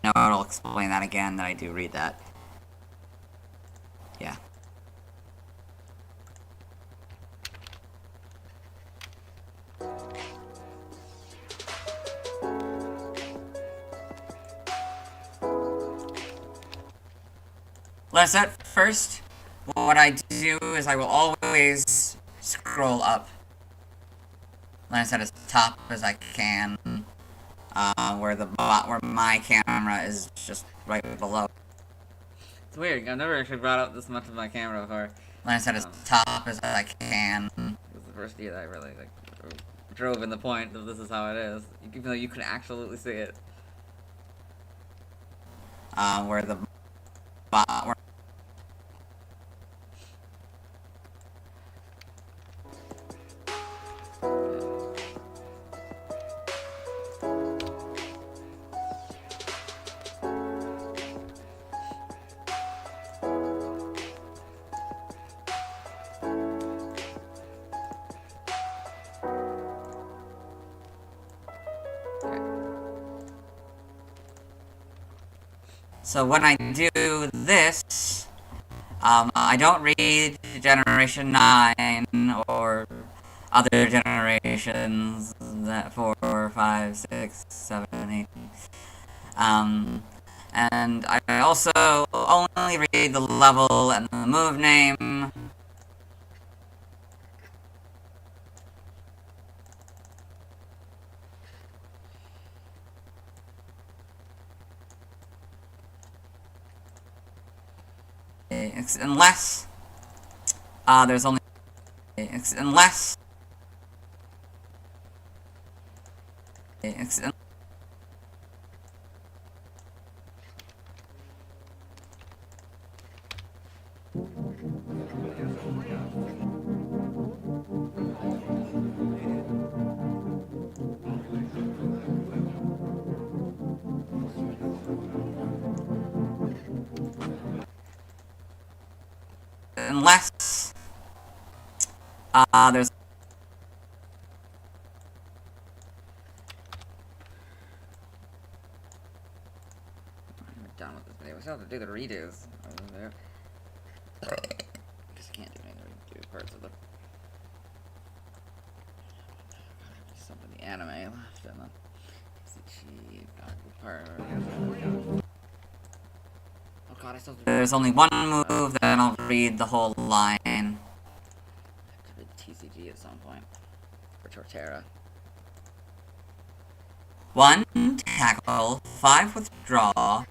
No, I'll explain that again, that I do read that. Yeah. Let's at first, what I do is I will always scroll up. Let's at as top as I can. Where my camera is just right below. It's weird. I've never actually brought up this much of my camera before. Let's at as top as I can. It was the first year that I really drove in the point of this is how it is, even though you can absolutely see it. Where the So when I do this, I don't read Generation 9 or other generations, that 4, 5, 6, 7, 8. And I also only read the level and the move name. Unless there's only unless there's I'm done with this video. We still have to do the redos over there. Because I can't do any of the redo parts of the... Something the anime left and then... part. Oh god, I still have to... There's only one move that I'll read the whole line. I have to read TCG at some point. For Torterra. 1 tackle, 5 withdraw,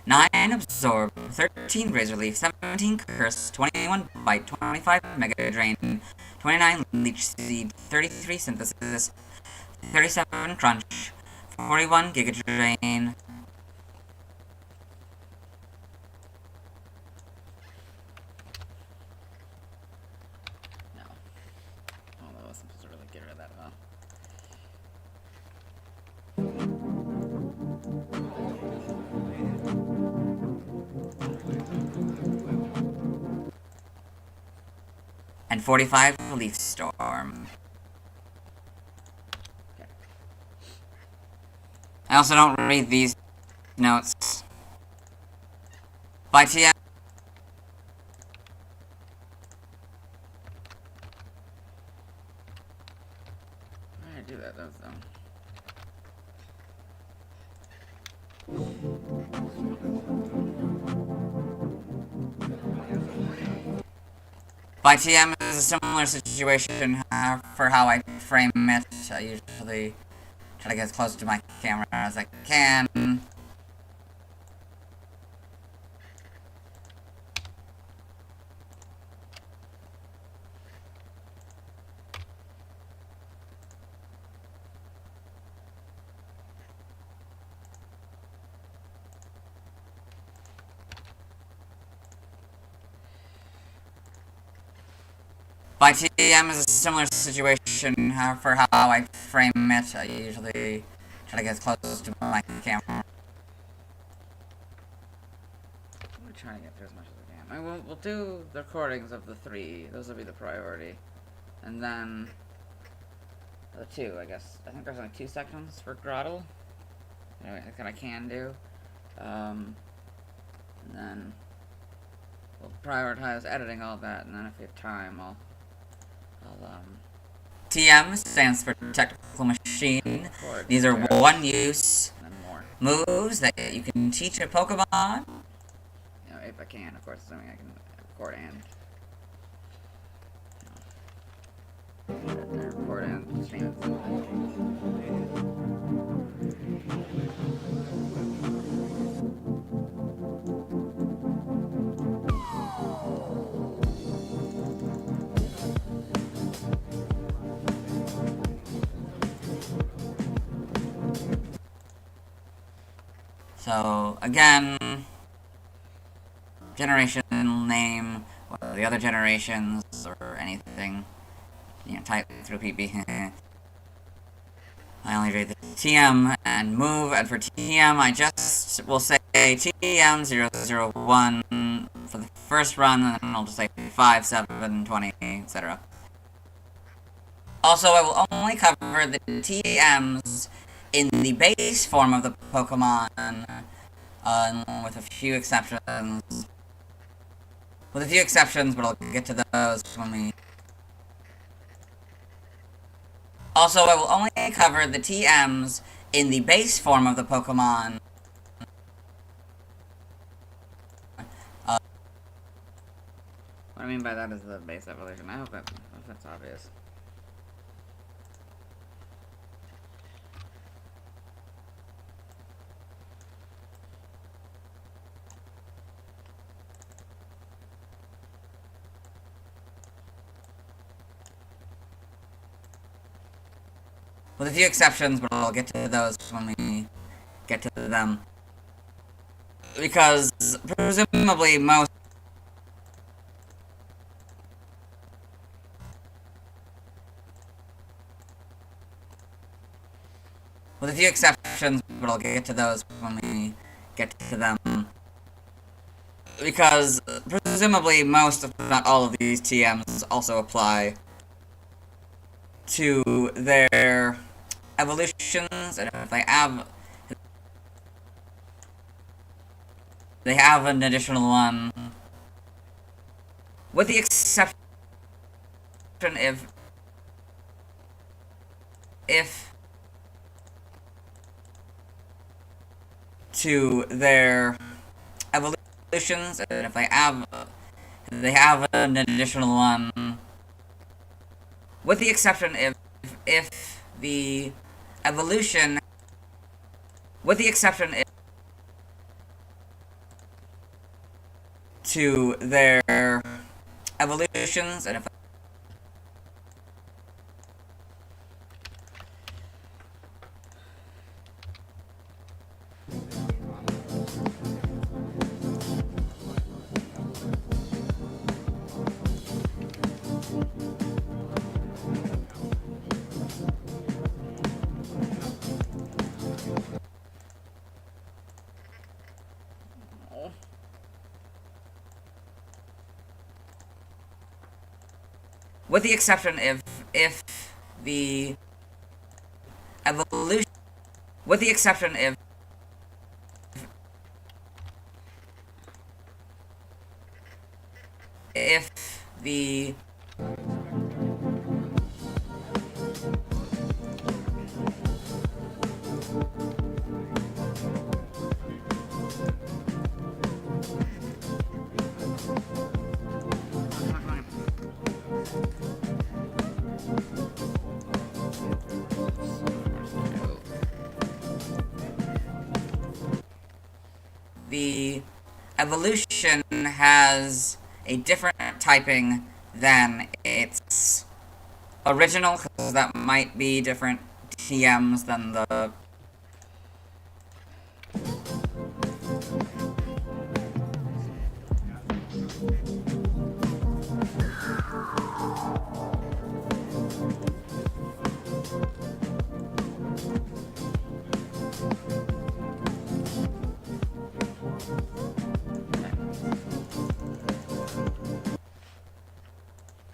9 absorb, 13 razor leaf, 17 curse, 21 bite, 25 mega drain, 29 leech seed, 33 synthesis, 37 crunch, 41 giga drain. No. Oh, that wasn't supposed to really get rid of that, huh? And 45 leaf storm. Okay. I also don't read these notes. By TM. Why did I do that? That was dumb. By TM is a similar situation for how I frame it. I usually try to get as close to my camera as I can. By TM is a similar situation for how I frame it. I usually try to get as close to my camera. I'm gonna try to get through as much as I can. We'll do the recordings of the 3. Those will be the priority. And then the 2, I guess. I think there's only 2 sections for Grottle. Anyway, that I can do. And then we'll prioritize editing all that, and then if we have time, I'll TM stands for Technical Machine. These are one-use moves that you can teach a Pokemon. You know, if I can, of course, assuming I can record and stream. So, again, generation name, or the other generations, or anything, you know, type through PP. I only read the TM and move, and for TM, I just will say TM001 for the first run, and then I'll just say 5, 7, 20, etc. Also, I will only cover the TMs in the base form of the Pokemon, with a few exceptions. With a few exceptions, but I'll get to those when we... Also, I will only cover the TMs in the base form of the Pokemon. What I mean by that is the base evolution. I hope that's obvious. With a few exceptions, but I'll get to those when we get to them. Because, presumably, most... With a few exceptions, but I'll get to those when we get to them. Because, presumably, most, if not all of these TMs also apply to their evolutions, and if they have an additional one, with the exception if to their evolutions, and if they have an additional one, with the exception if the evolution, with the exception to their evolutions, and if with the exception if the evolution, with the exception if the the evolution has a different typing than its original, because that might be different TMs than the...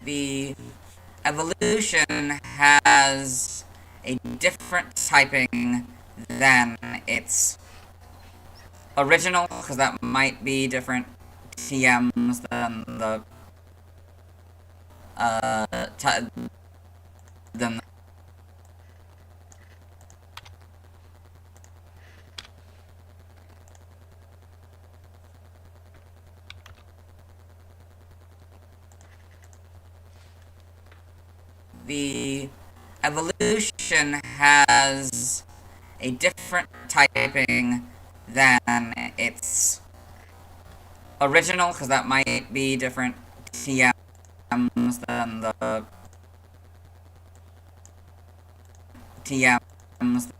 the evolution has a different typing than its original, because that might be different TMs than the than the evolution has a different typing than its original, because that might be different TMs than the TMs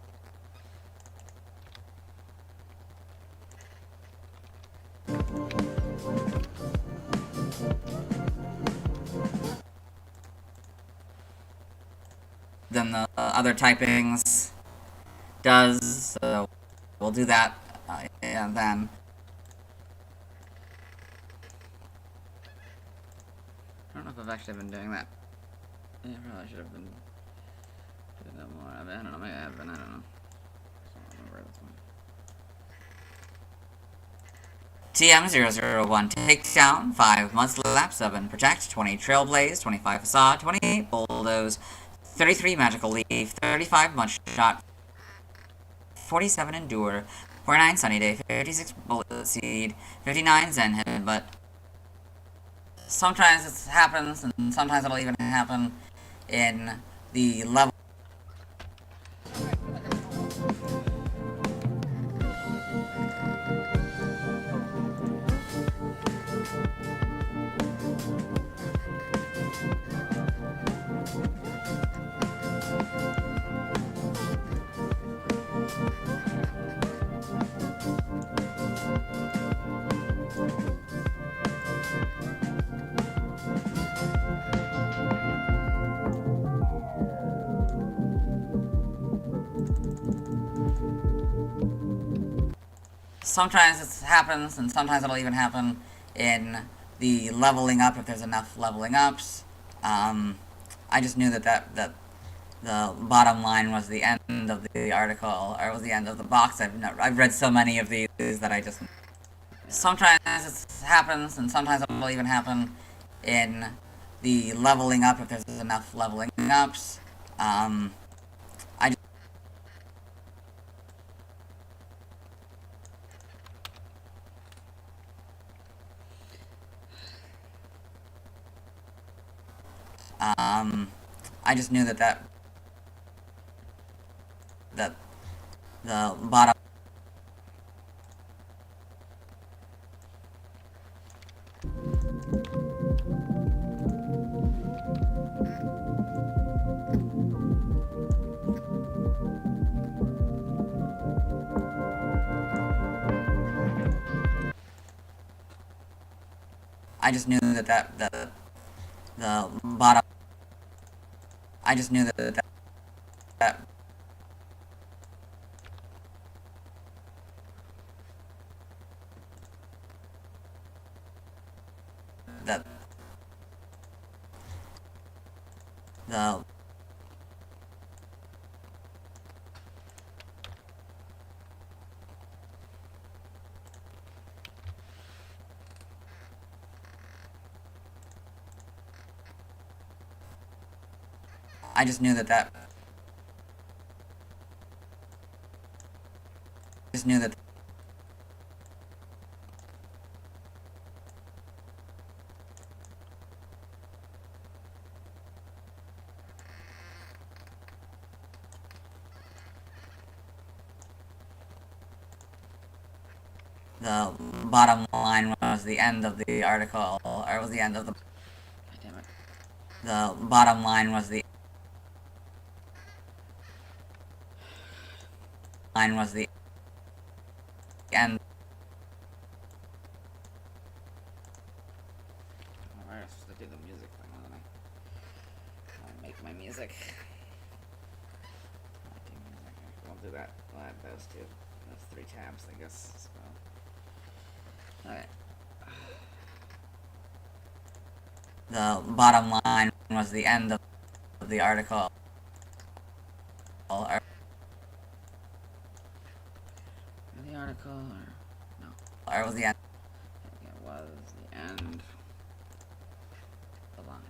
than the other typings does, so we'll do that, and then I don't know if I've actually been doing that. Yeah, I probably should have been doing that more. I don't know, maybe I have been, I don't know. I don't remember this one. TM001 takedown, 5 Muscle Lap, 7 Protect, 20 Trailblaze, 25 Facade, 28 Bulldoze, 33 Magical Leaf, 35 Mud Shot, 47 Endure, 49 Sunny Day, 56 Bullet Seed, 59 Zen Headbutt. Sometimes it happens, and sometimes it'll even happen in the level. Sometimes it happens, and sometimes it'll even happen in the leveling up if there's enough leveling ups. I just knew that the bottom line was the end of the article, or was the end of the box. I've read so many of these that I just. Sometimes it happens, and sometimes it'll even happen in the leveling up if there's enough leveling ups. I just knew that the bottom. I just knew that the bottom. I just knew that the I just knew that just knew that the bottom line was the end of the article, or was the end of the. God damn it. The bottom line was the end. Alright, I'm supposed to do the music thing, wasn't I make my music. I do music. We'll do that. We'll add those two. Those 3 tabs, I guess. So. Alright. The bottom line was the end of the article. Or The article, or no? or was the end. I think it was the end. The line.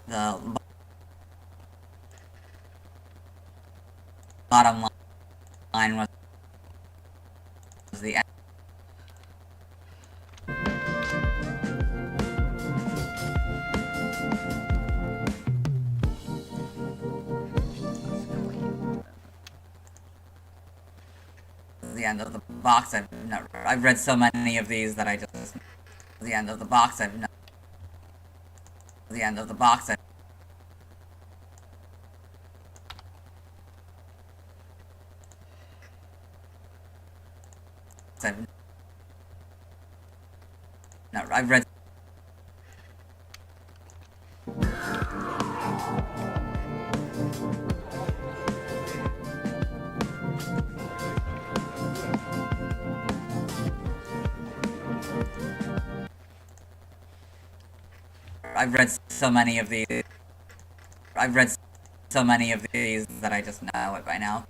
The bottom line was the end. The end of the box. I've read so many of these that I just. The end of the box. The end of the box. I've read. I've read so many of these. I've read so many of these that I just know it by now.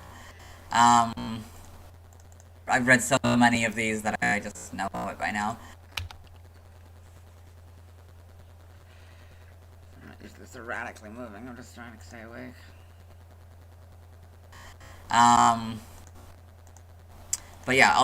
I've read so many of these that I just know it by now. I'm not used to this erratically moving. I'm just trying to stay awake. But yeah,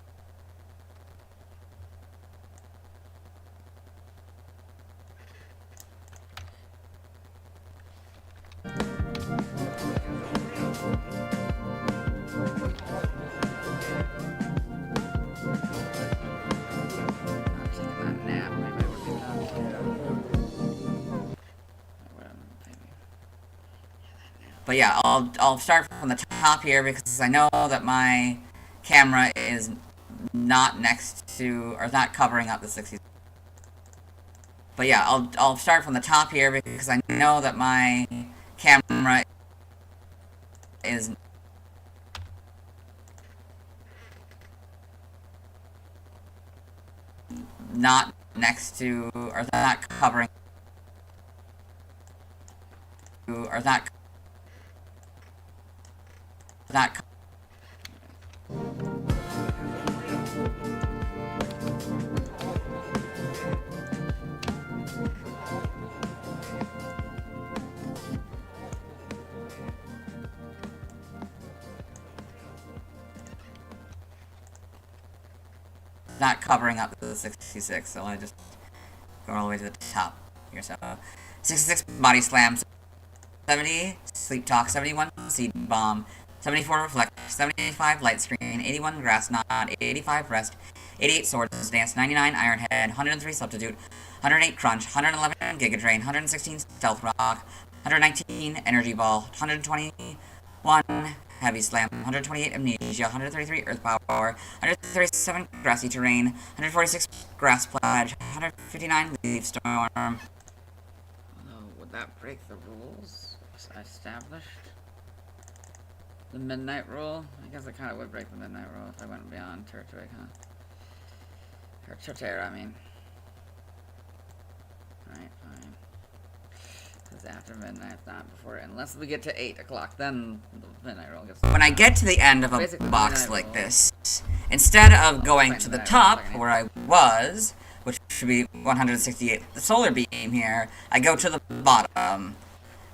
But yeah, I'll start from the top here because I know that my camera is not next to, or not covering up the 60s. But yeah, I'll start from the top here because I know that my camera is not next to, or not covering, or not not covering up the 66, so I just go all the way to the top here. So 66 body slam, 70 sleep talk, 71 seed bomb, 74 reflect, 75 light screen, 81 grass knot, 85 rest, 88 swords dance, 99 iron head, 103 substitute, 108 crunch, 111 giga drain, 116 stealth rock, 119 energy ball, 121 heavy slam, 128 amnesia, 133 earth power, 137 grassy terrain, 146 grass pledge, 159 leaf storm. Oh, would that break the rules I established? The midnight rule? I guess it kind of would break the midnight rule if I went beyond Turtwig, huh? Or Turtera, I mean. Alright, fine. Because after midnight, not before, unless we get to 8 o'clock, then the midnight rule gets... When I get to the end of a Basically, box like this, instead of going to the top where I was, which should be 168, the solar beam here, I go to the bottom.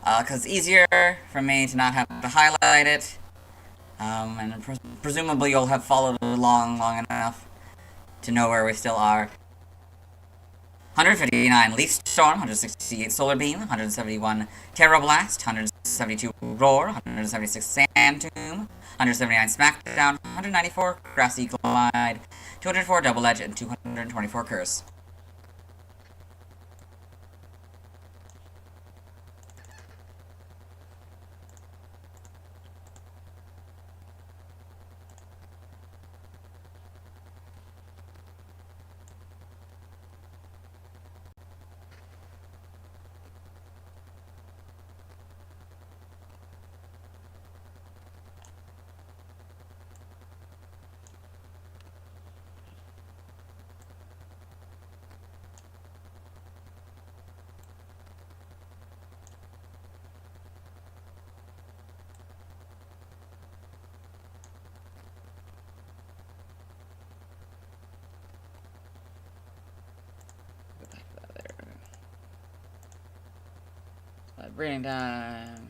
Because it's easier for me to not have to highlight it. And presumably you'll have followed along long enough to know where we still are. 159 Leaf Storm, 168 Solar Beam, 171 Terra Blast, 172 Roar, 176 Sand Tomb, 179 Smackdown, 194 Grassy Glide, 204 Double Edge, and 224 Curse. breeding time.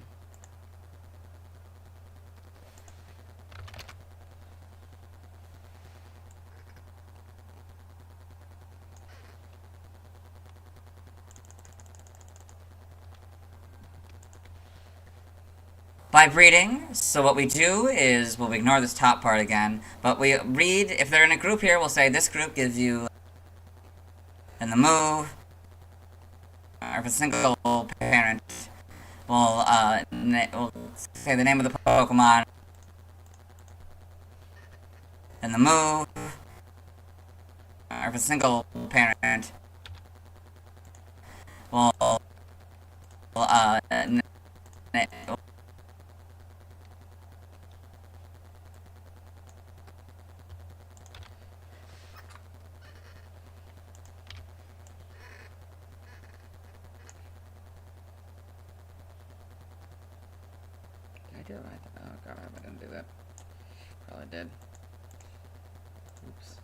By breeding, so what we do is, we'll ignore this top part again, but we read, if they're in a group here, we'll say this group gives you, and the move, or if it's a single parent, we'll say the name of the Pokemon, and the move, or if it's a single parent, we'll Did I do it right? Oh god, I didn't do that. Probably did. Oops.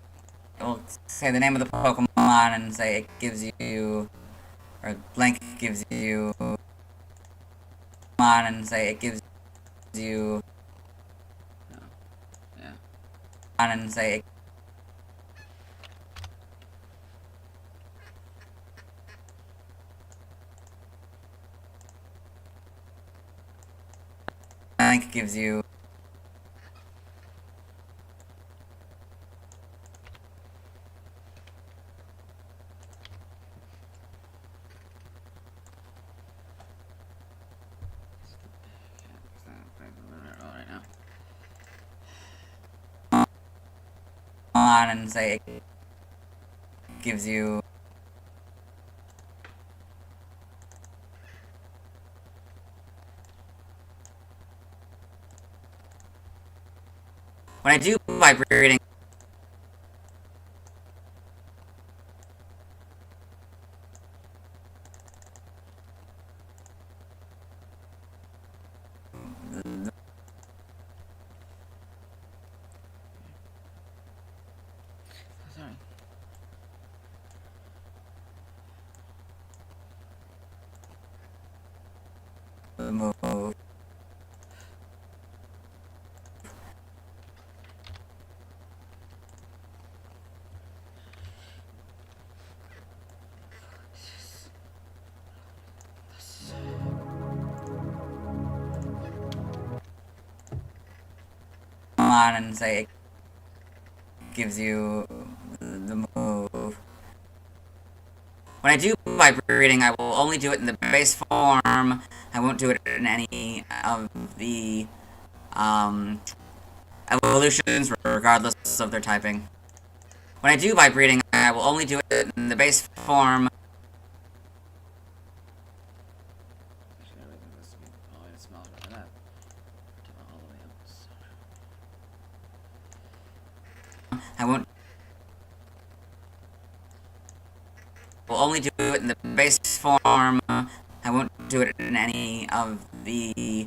we'll say the name of the Pokemon and say it gives you, or blank gives you, Pokemon and say it gives you, No. Yeah. and say it, blank gives you, Right now. on and say it gives you, when I do vibrating, Sorry. move, on and say it gives you the move. When I do vibrating, I will only do it in the base form. I won't do it in any of the evolutions, regardless of their typing. When I do vibrating, I will only do it in the base form. Actually, everything was all the way to smell better than that. Turn it all the way up. I won't. Will only do it in the base form. I won't do it in any of the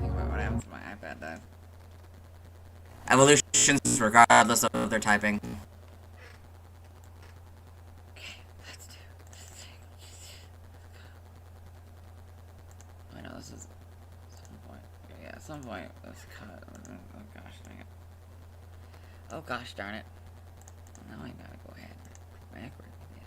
Think about what happened to my iPad died. evolutions, regardless of their typing. Okay, let's do. I know this is some point. Yeah, at some point. Let's cut. Oh gosh, dang it. Oh gosh, darn it. Now I gotta go ahead. Backward. Yes.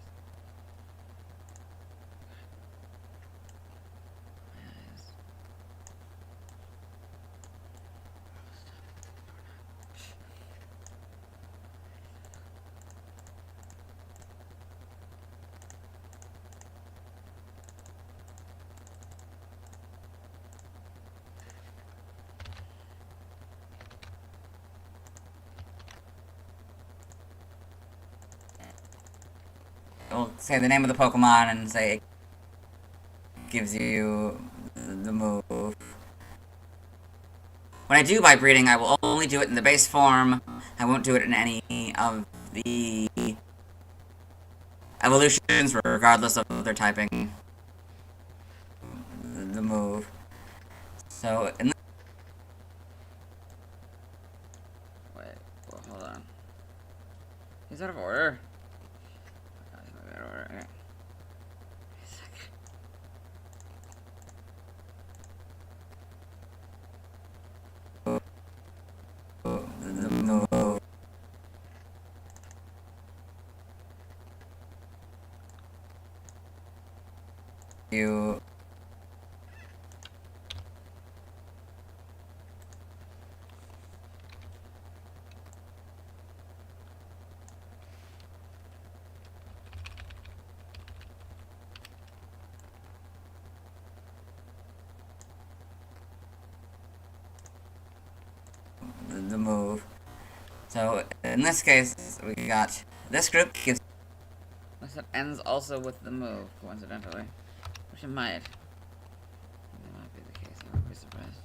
Yes. We'll say the name of the Pokemon and say it gives you the move. When I do by breeding, I will only do it in the base form. I won't do it in any of the evolutions, regardless of their typing. The move. So, in Wait, well, hold on. He's out of order. Oh, he's not out of order. Okay. the move. You. The move. So, in this case, we got this group gives. Unless it ends also with the move, coincidentally. Which it might. That might be the case, I would be surprised.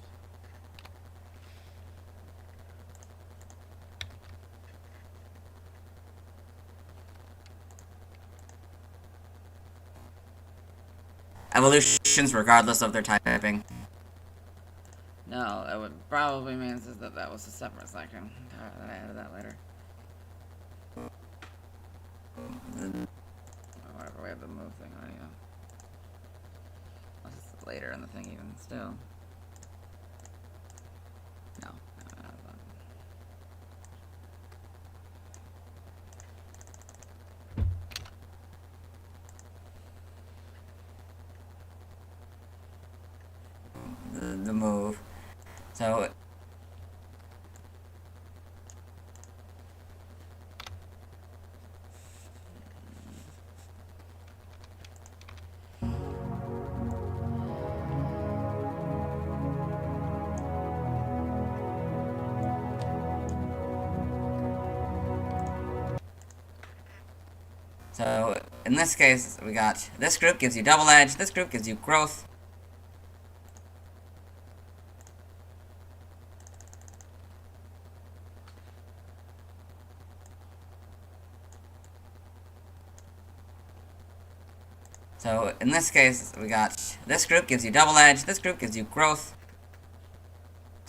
Evolutions, regardless of their typing. No, that would probably means is that that was a separate section. That I added that later. Or whatever, we have the move thing on, yeah. Unless it's later in the thing even, still. No, not The move. So, in this case, we got this group gives you double edge, this group gives you growth. So, in this case, we got this group gives you double edge, this group gives you growth.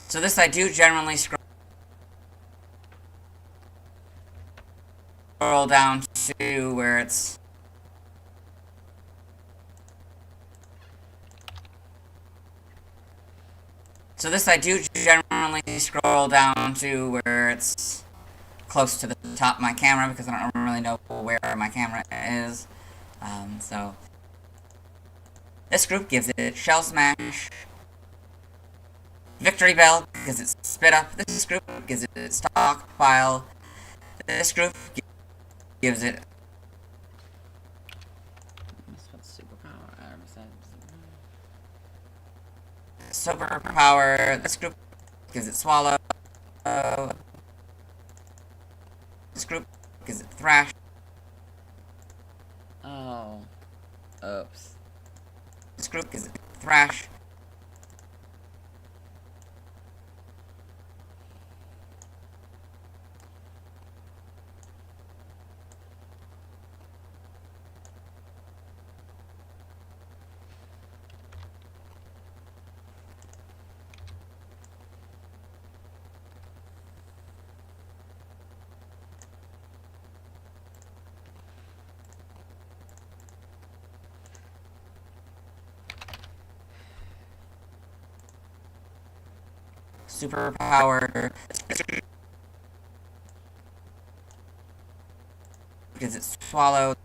So this I do generally scroll down to where it's scroll down to where it's close to the top of my camera because I don't really know where my camera is. So this group gives it Shell Smash, Victory Bell because it's Spit Up, this group gives it Stockpile, this group gives it what's superpower besides Superpower, this group gives it Swallow, this group gives it Thrash, oh. Oops. this group gives it Thrash, Superpower, because it's Swallow,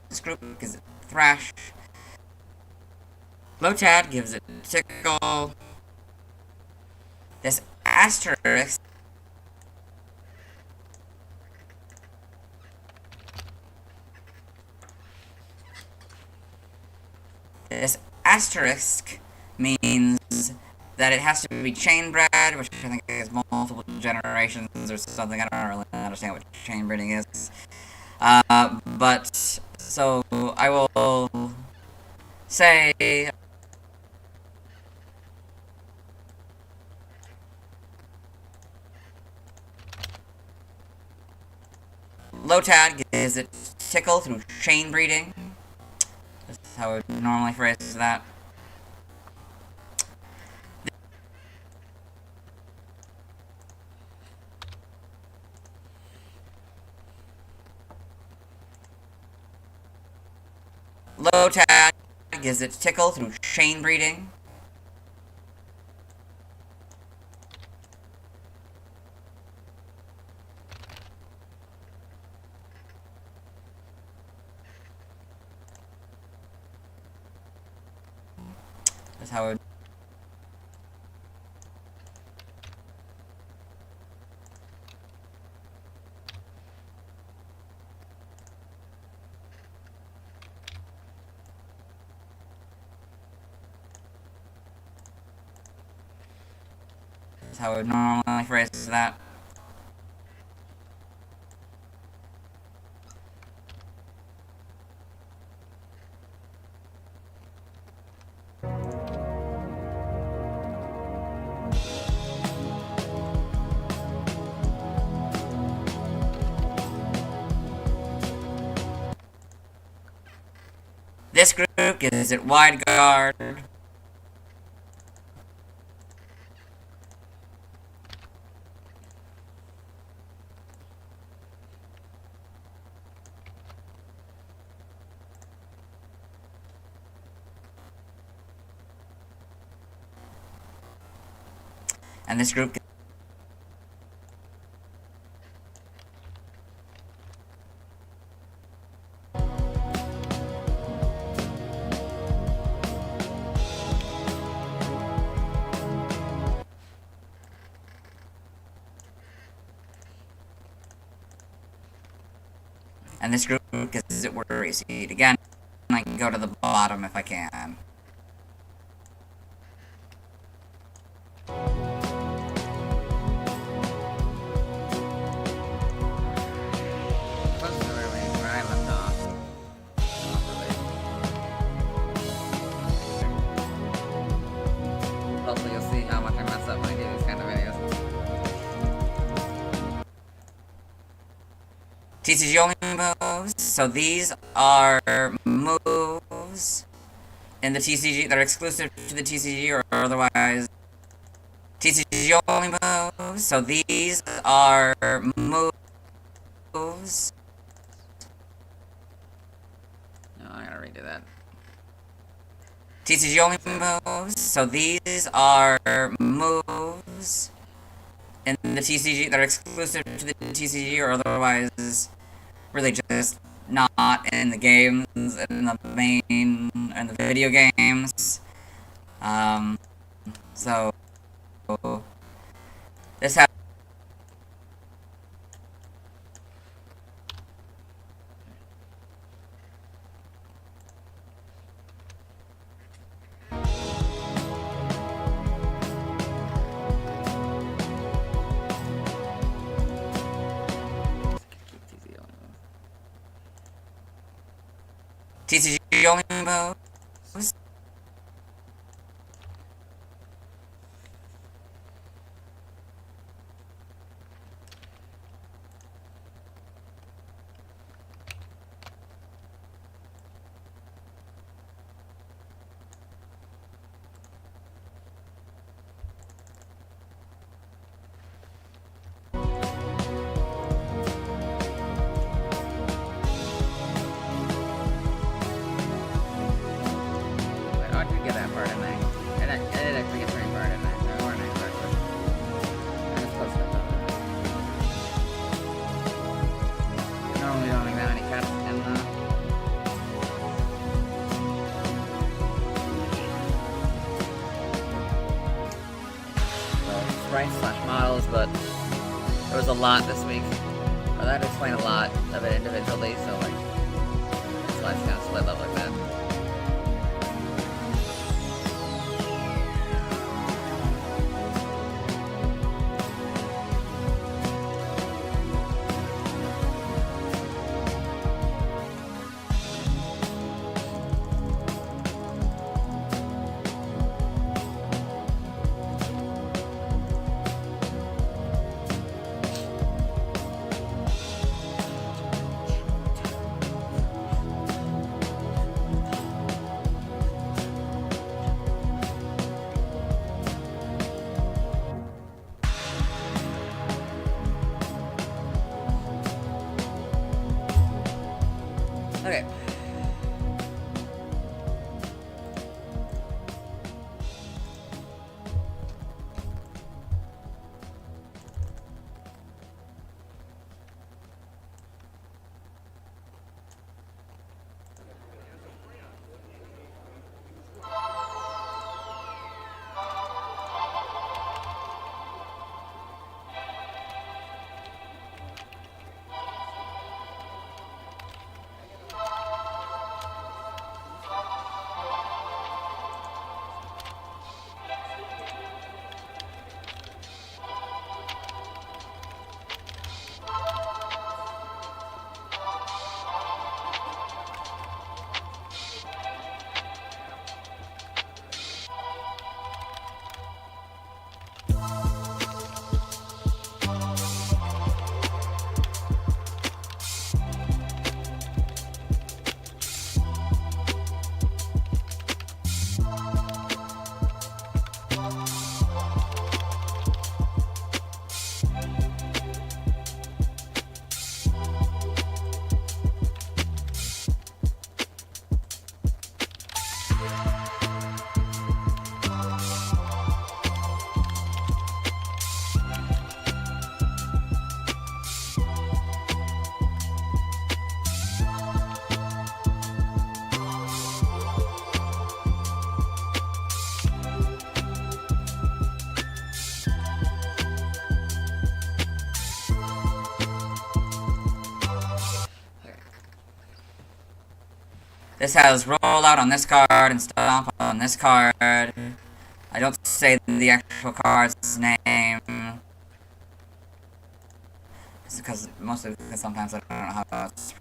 this group gives it Thrash, Lotad gives it Tickle, This asterisk means that it has to be chain bred, which I think is multiple generations or something. I don't really understand what chain breeding is. But, so, I will say Lotad gives it tickle through chain breeding. That's how I would normally phrase that. Lotad gives it tickle through chain breeding. That's how I would. That's how I would normally phrase that. This group gives it wide guard. And this group gives it worry seed. Again, I can go to the bottom if I can. Close to where I left off. Not really. Hopefully you'll see how much I mess up when I do these kind of videos. TCG only moves. So these are moves in the TCG that are exclusive to the TCG or otherwise. TCG only moves. So these are moves. No, I gotta redo that. TCG only moves. So these are moves in the TCG that are exclusive to the TCG or otherwise really just not in the games, in the the video games. So this has TCG only moves. sprites/models, but there was a lot this week. Or that explained a lot of it individually, so like, slides kind of split up like that. Okay. This has roll out on this card and stomp on this card. I don't say the actual card's name. It's because mostly because sometimes I don't know how it's.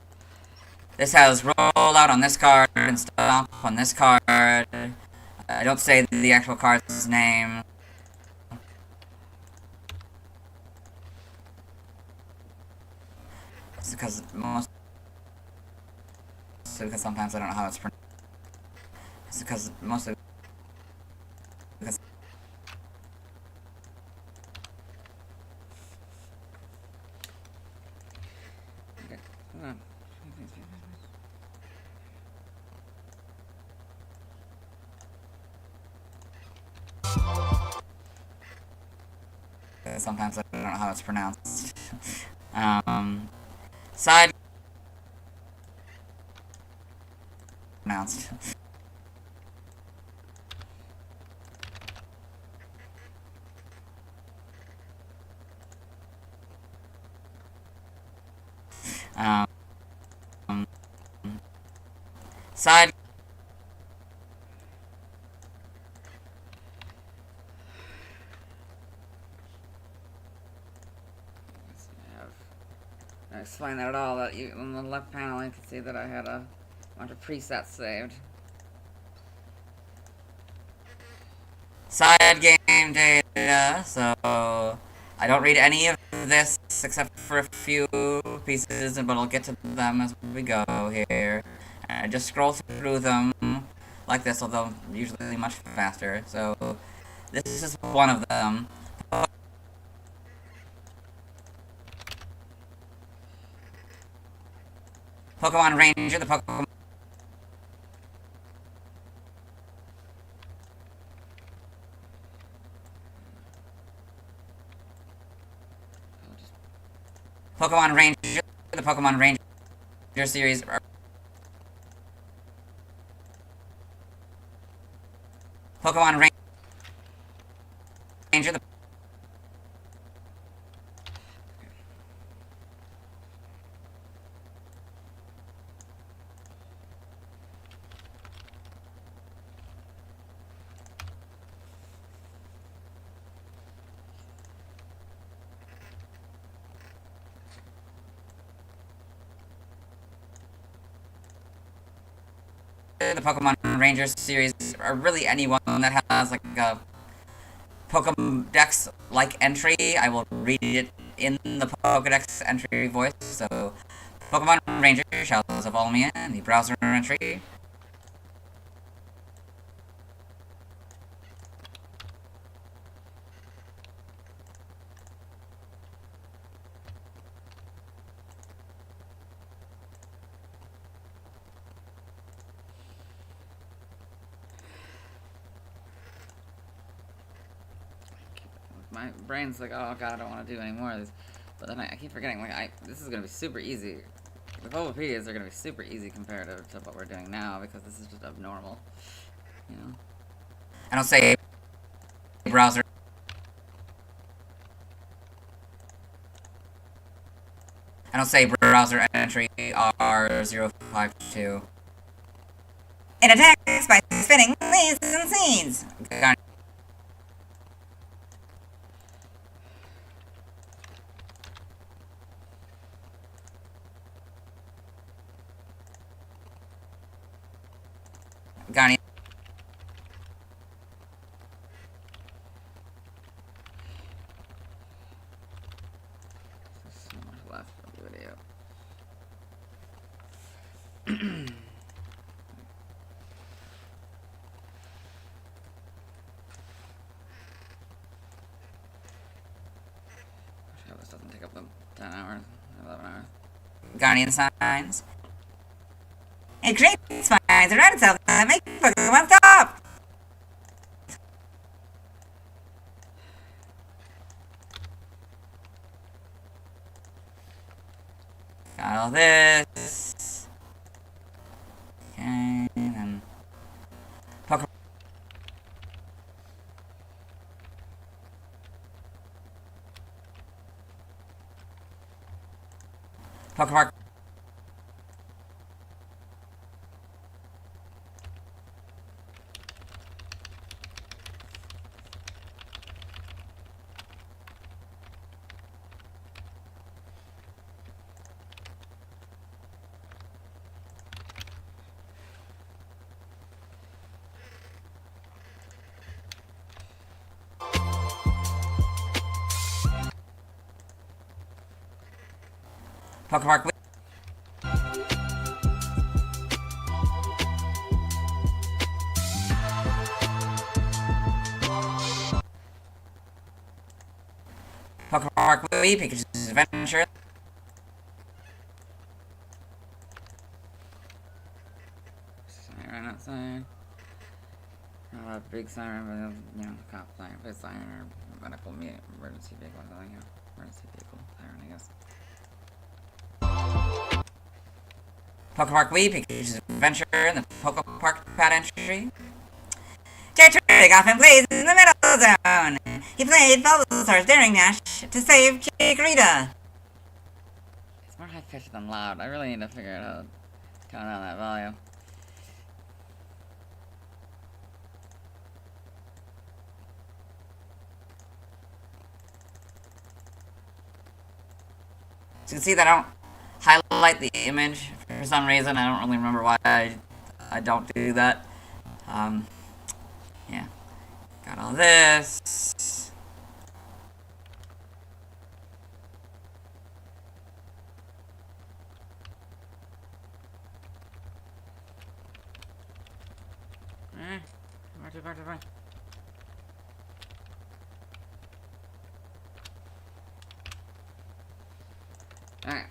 This has roll out on this card and stomp on this card. I don't say the actual card's name. It's because because sometimes I don't know how it's pronounced. It's because mostly because Okay. Hold on. sometimes I don't know how it's pronounced. Side pronounced. Side I explained that at all. That you on the left panel, you can see that I had a bunch of presets saved. side game data, so I don't read any of this except for a few pieces, but I'll get to them as we go here. And I just scroll through them like this, although usually much faster. So this is one of them. Pokemon Ranger, the Pokemon Ranger, the Pokemon Ranger series. Pokemon Ranger, the Ranger, the Pokemon Ranger series, or really anyone that has like a Pokedex-like entry, I will read it in the Pokedex entry voice. So, Pokemon Ranger shall follow me in the browser entry. My brain's like, oh god, I don't want to do any more of this. But then I keep forgetting, like, this is going to be super easy. The Bulbapedias are going to be super easy compared to what we're doing now, because this is just abnormal. You know? And I'll say browser. And I'll say browser entry R052. It attacks by spinning leaves and seeds. Got it. There's so much left of the video. I hope this doesn't take up the 10 hours, 11 hours. Guardian signs. It creates spines around itself that make Pokemon stop. Got all this. Okay, then Pokemon. Pokemon. Pokemon. Pokemon Louie, Pikachu's Adventure. Siren outside. Not a big siren, but, you know, cop siren, big siren, or medical emergency vehicle, or something, you know. Emergency vehicle siren, I guess. Pokepark Wii, Pikachu's Adventure, and the Pokepark Pad entry. Turtwig often plays in the middle zone. He played Bulbasaur's Daring Dash to save Chikorita. It's more high-pitched than loud. I really need to figure out how to tone down that volume. So you can see that I don't highlight the image for some reason. I don't really remember why I don't do that. Yeah. Got all this. Far. Alright.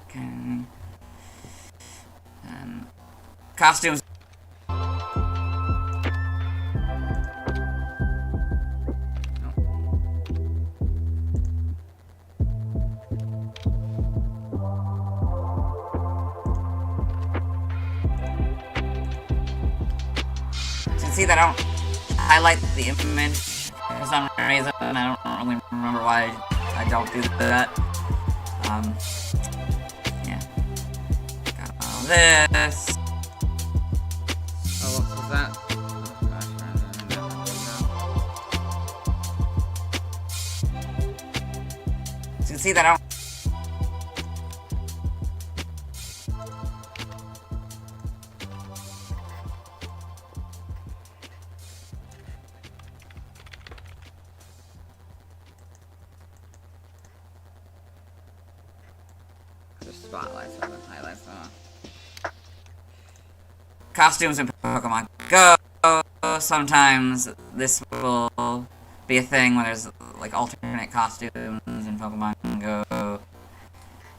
Okay. Costumes. See that I don't highlight the image for some reason. I don't really remember why I don't do that. Yeah. this. Oh, what was that? So you can see that I don't. Just spotlights on the highlights on. Costumes in Pokemon Go. Sometimes this will be a thing when there's like alternate costumes in Pokemon Go.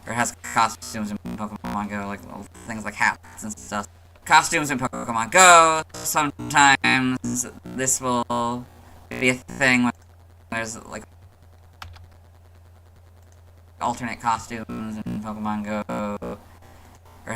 Or has costumes in Pokemon Go, like little things like hats and stuff. Costumes in Pokemon Go. Sometimes this will be a thing when there's like alternate costumes in Pokemon Go. Or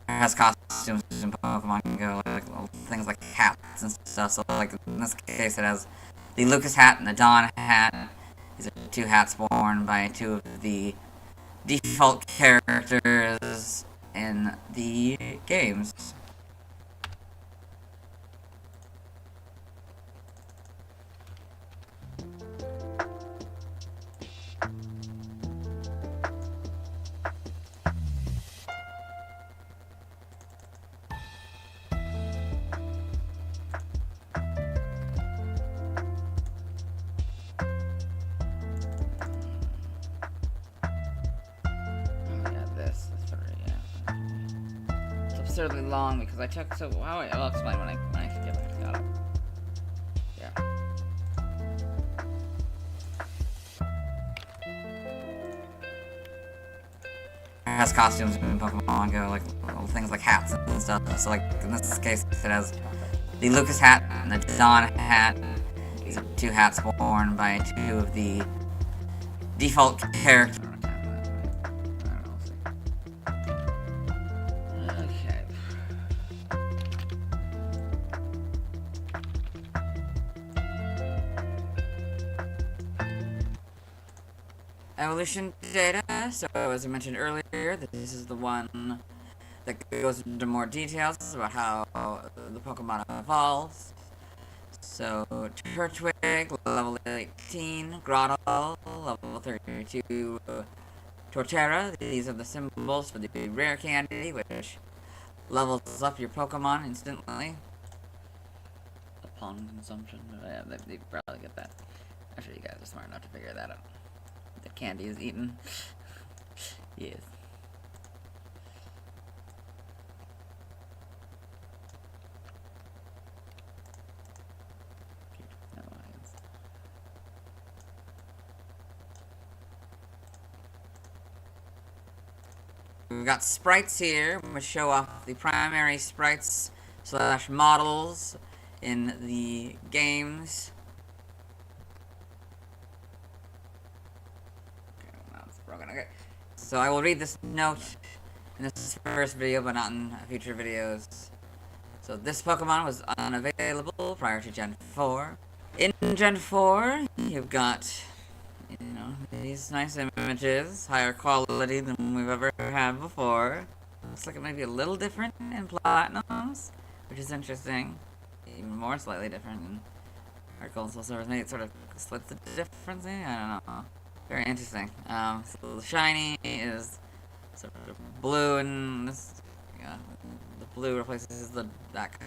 has costumes in Pokemon Go, like little things like hats and stuff. So, like in this case, it has the Lucas hat and the Dawn hat. These are two hats worn by two of the default characters in the games. Absurdly long because I took so. I'll explain when I get back up. Yeah. It has costumes in Pokemon Go, like little things like hats and stuff. So, like in this case, it has the Lucas hat and the Dawn hat. These are two hats worn by two of the default characters. Evolution data. So as I mentioned earlier, this is the one that goes into more details about how the Pokemon evolves. So Turtwig, level 18, Grottle, level 32, Torterra. These are the symbols for the rare candy, which levels up your Pokemon instantly upon consumption. Yeah, they probably get that. I'm sure you guys are smart enough to figure that out. The candy is eaten. Yes. We've got sprites here, which show off the primary sprites / models in the games. Okay. So I will read this note in this first video, but not in future videos. So this Pokemon was unavailable prior to Gen 4. In Gen 4, you've got, you know, these nice images, higher quality than we've ever had before. Looks like it might be a little different in Platinums, which is interesting. Even more slightly different in Arcos. So maybe it sort of splits the difference. I don't know. Very interesting. So the shiny is sort of blue, and this, the blue replaces that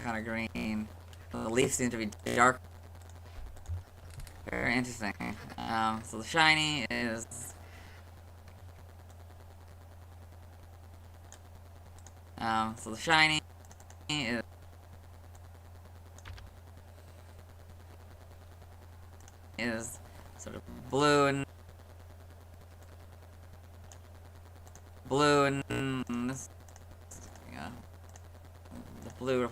kind of green. The leaf seems to be dark. Very interesting. So the shiny is so the shiny is sort of blue and this, the blue.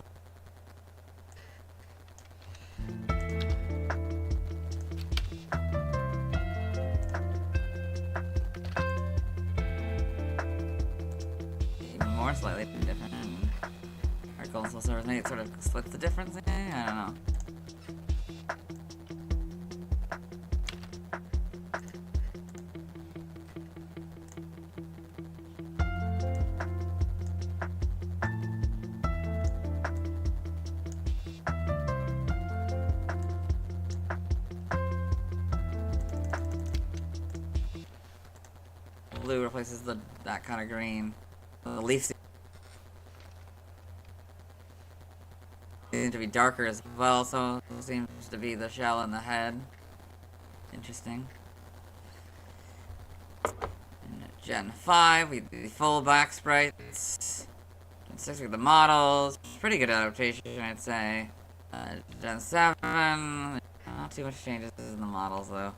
slightly different. Our goal still serves me. It sort of splits the difference. I don't know. Blue replaces that kind of green. The leaf seems to be darker as well, so it seems to be the shell and the head. Interesting. In Gen 5, we do the full back sprites. Gen 6, we get the models. Pretty good adaptation, I'd say. Gen 7, not too much changes in the models, though.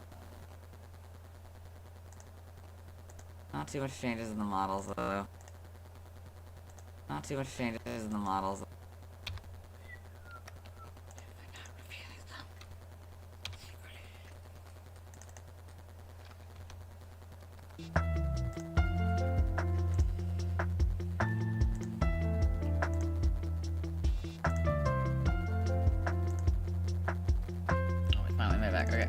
Not too much changes in the models, though. Not too much changes in the models. Oh, we finally made it back. Okay.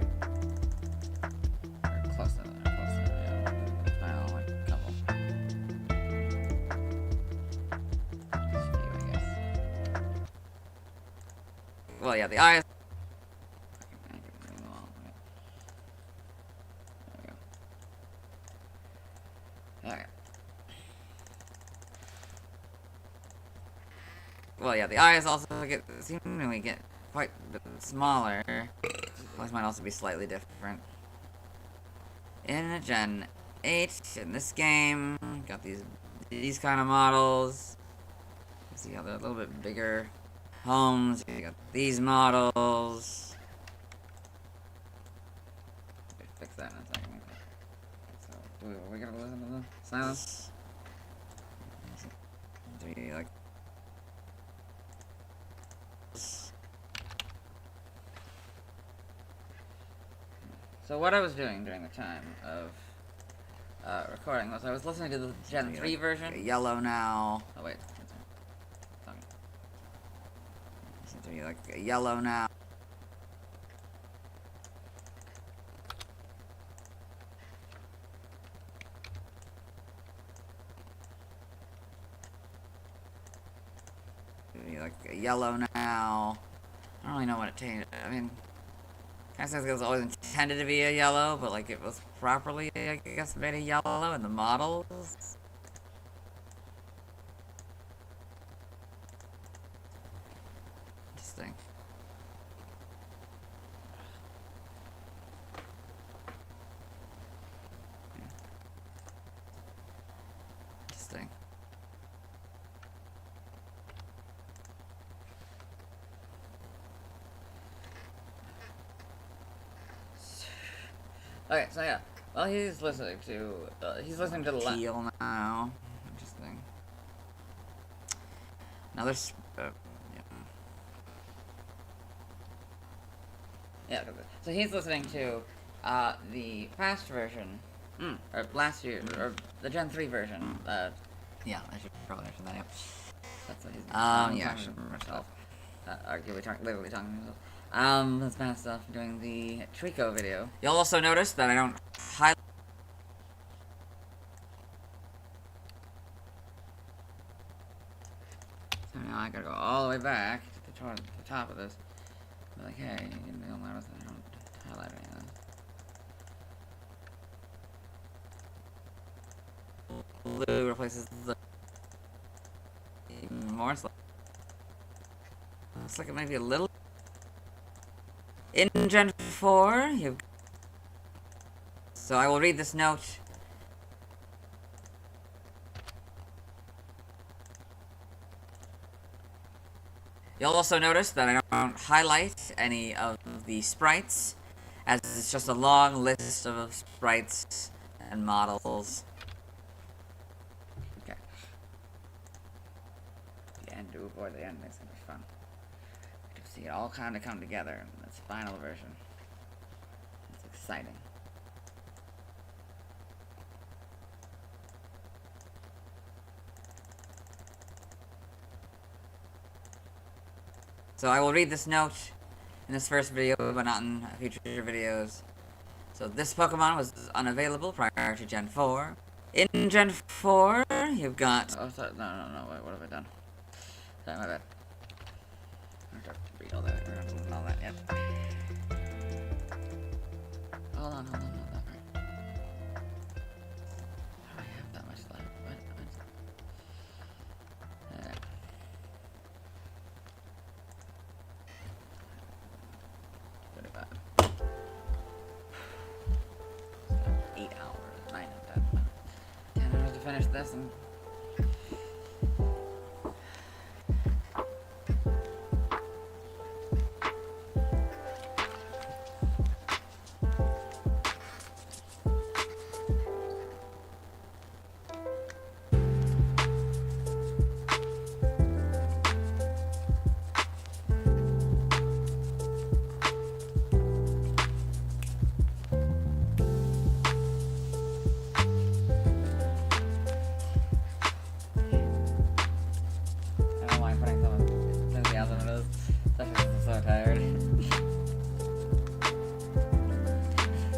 We're close to that. Yeah. Final, like, couple. Just a few, I guess. Well, yeah, the eyes. Okay. Well, yeah, the eyes also seemingly get quite a bit smaller. Those might also be slightly different. In Gen 8, in this game, got these kind of models. You see how they're a little bit bigger homes. You got these models. Fix that in a second. So, are we gonna listen to the silence? Do we like? So what I was doing during the time of recording was I was listening to the Gen 3 version. Yellow now. Oh wait. Seems to be like a yellow now. Like a yellow now. I don't really know what it changed. I mean, kind of seems like it was always intended to be a yellow, but like it was properly, I guess, made a yellow in the models. Interesting. Interesting. Okay, so yeah. Well, he's listening to the teal now. Interesting. Another yeah. So he's listening to the fast version, or last year, or the Gen 3 version. Yeah, I should probably mention that. Yeah. That's what he's. Yeah, I should remember myself. Literally talking to himself. That's bad stuff doing the Trico video. You'll also notice that I don't highlight. So now I gotta go all the way back to the top of this. Be like, hey, you'll notice that I don't highlight any of this. Blue replaces the more. Looks like it might be a little. In Gen 4, so I will read this note. You'll also notice that I don't highlight any of the sprites, as it's just a long list of sprites and models. Okay. The end, oh boy, the end is gonna be fun. To see it all kind of come together in its final version. It's exciting. So I will read this note in this first video, but not in future videos. So this Pokemon was unavailable prior to Gen 4. In Gen 4, you've got... Oh, sorry. No, wait, what have I done? Sorry, my bad. I'm gonna read all that. We're not doing all that yet. Hold on, not that part. I have that much left. What? There. 35. 8 hours. 9 of that. 10 hours to finish this and...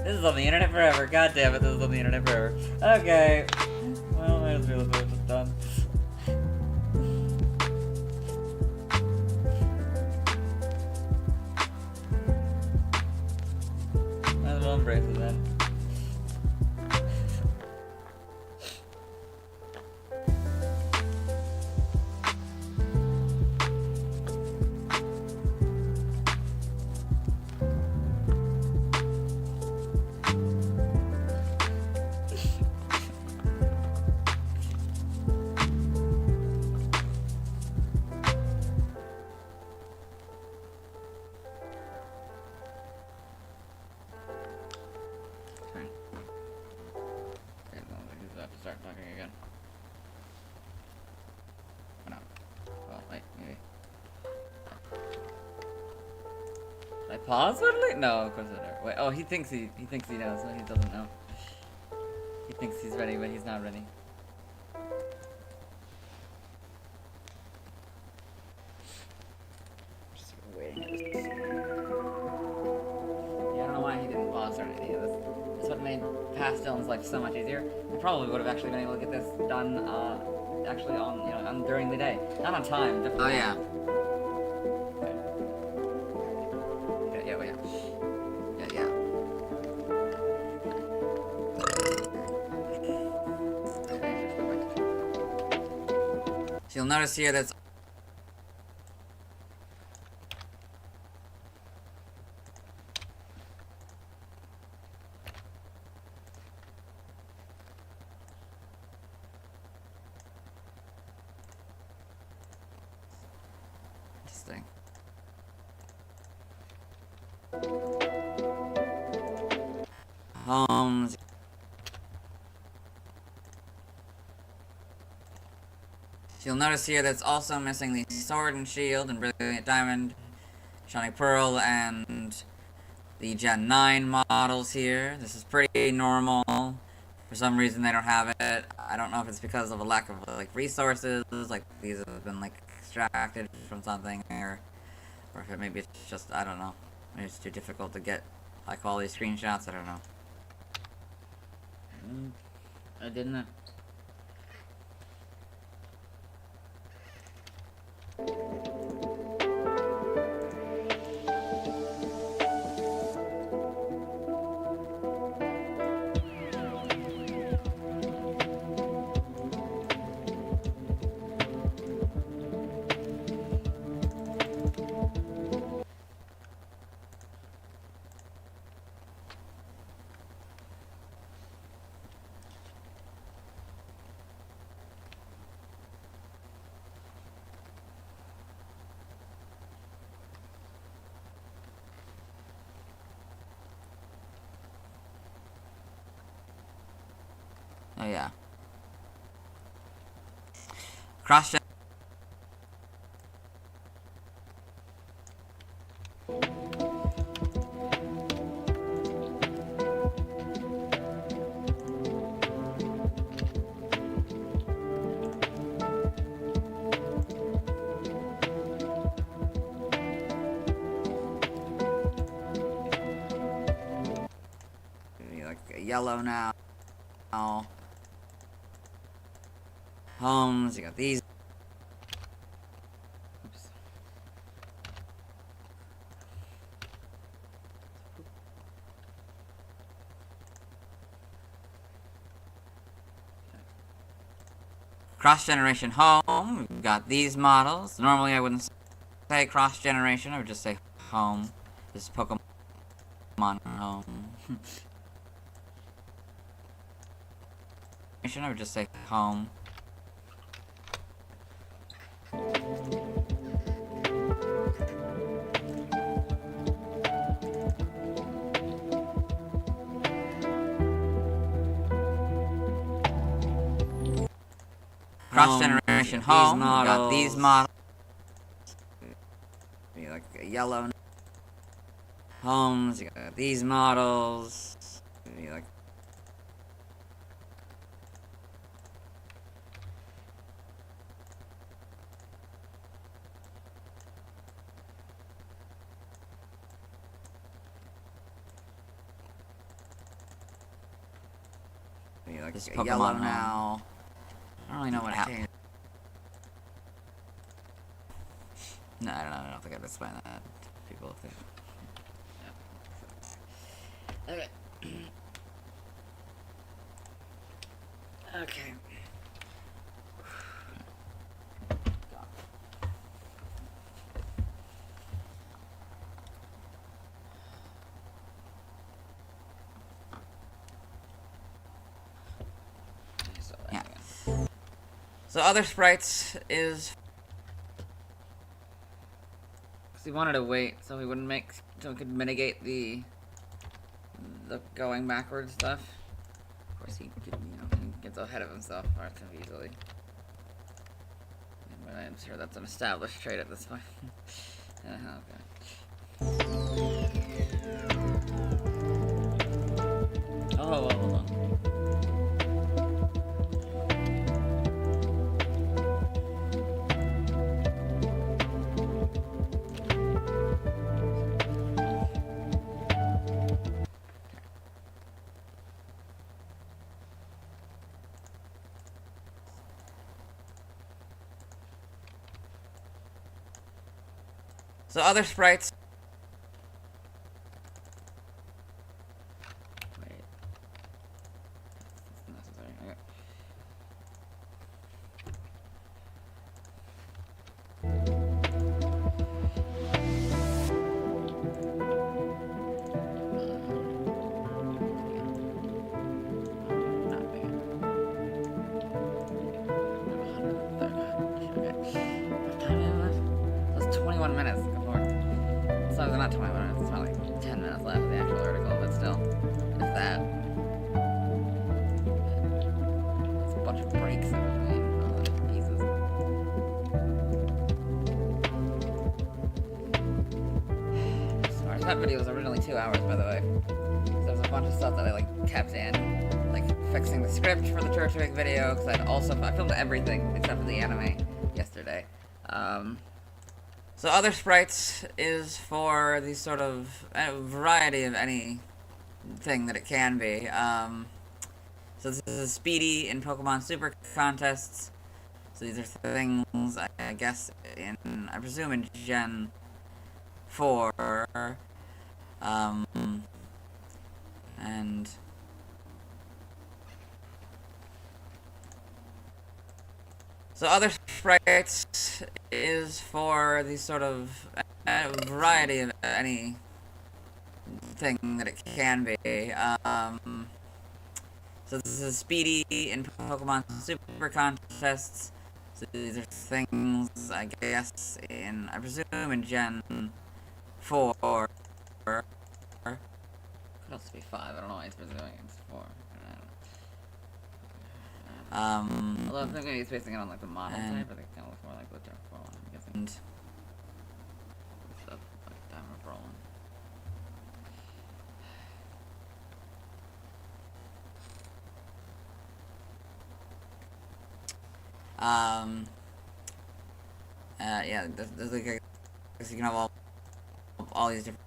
This is on the internet forever. God damn it, this is on the internet forever. Okay. Well, might as well it's just done. Might as well embrace it then. Start talking again. Or not. Well, wait, maybe. Did I pause suddenly? No, of course I don't. Wait, oh, he thinks he knows, but he doesn't know. He thinks he's ready, but he's not ready. Just waiting. Yeah, I don't know why he didn't pause or anything of this. That's what made past Dylan's life so much easier. I probably would have actually been able to get this done, actually on, during the day. Not on time, definitely. Oh, yeah. Yeah. Yeah. So you'll notice here that's... Interesting. Homes. So you'll notice here that's also missing the Sword and Shield and Brilliant Diamond, Shiny Pearl, and the Gen 9 models here. This is pretty normal. For some reason they don't have it. I don't know if it's because of a lack of like resources, like these have been like extracted from something, or if it maybe it's just, I don't know. Maybe it's too difficult to get high quality screenshots, I don't know. I didn't know. Oh yeah. Cross check. yellow now. Homes, you got these. Oops. Cross-generation home, we've got these models. Normally I wouldn't say cross-generation, I would just say home. This is Pokemon home. I would just say home. Cross-generation home, got these models. Be like a yellow homes, you got these models. Be like this Pokemon yellow now. I don't really know what happened. No, I don't think I'd explain that to people. Yeah. Okay. Okay. Yeah. So other sprites is because we wanted to wait so we wouldn't so we could mitigate the going backwards stuff. Of course, he could, he gets ahead of himself far too easily. But I'm sure that's an established trait at this point. Okay. Oh, well, hold on. So other sprites. Wait. It's necessary. Okay. Not bad. Okay. What time is it? That's 21 minutes. So it's not 21 minutes, it's probably like 10 minutes left of the actual article, but still, if that. It's a bunch of breaks in between all the pieces. Smart. That video was originally 2 hours, by the way. So there was a bunch of stuff that I kept in, like fixing the script for the Turtwig video, because I filmed everyththing except for the anime yesterday. So other sprites is for the sort of variety of anything that it can be. So this is Speedy in Pokemon Super Contests. So these are things, I guess, I presume in Gen 4. And so other sprites is for the sort of variety of anything that it can be. So this is Speedy in Pokemon Super Contests. So these are things, I guess, I presume in Gen 4. Could also be 5, I don't know why it's busy doing it, it's 4. Although I think maybe it's basing it on the model type, I think it kind of looks more like the Turf one, I'm guessing. Stuff like Diamond Pearl one. Yeah, there's like you can have all these different.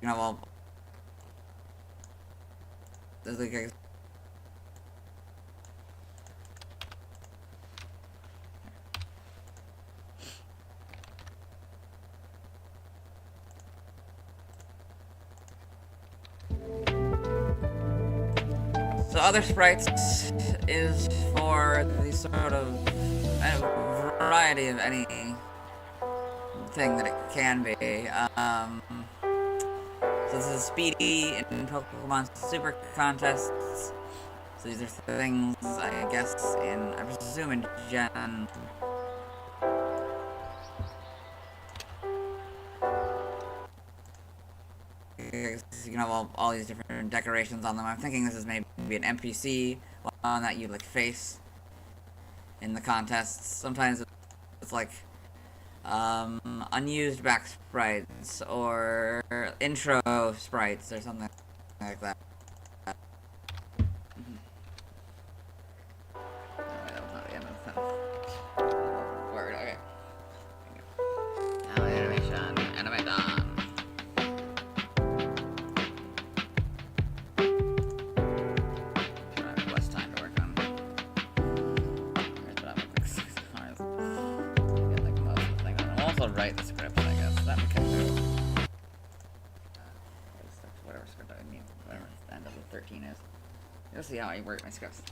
You can have So other sprites is for the sort of variety of any thing that it can be. So this is Speedy in Pokemon Super Contests. So these are things, I guess, I presume in Gen... You can have all these different decorations on them. I'm thinking this is maybe an NPC one that you like face in the contests. Sometimes it's like unused back sprites or intro sprites or something like that. That was not the end of the word. Okay. Now animation, anime done. Less time to work on. Here's what I'm get like most of the thing. I'll also write the script, I guess. That we can do. Whatever script I need, whatever the end of the 13 is. You'll see how I work my scripts.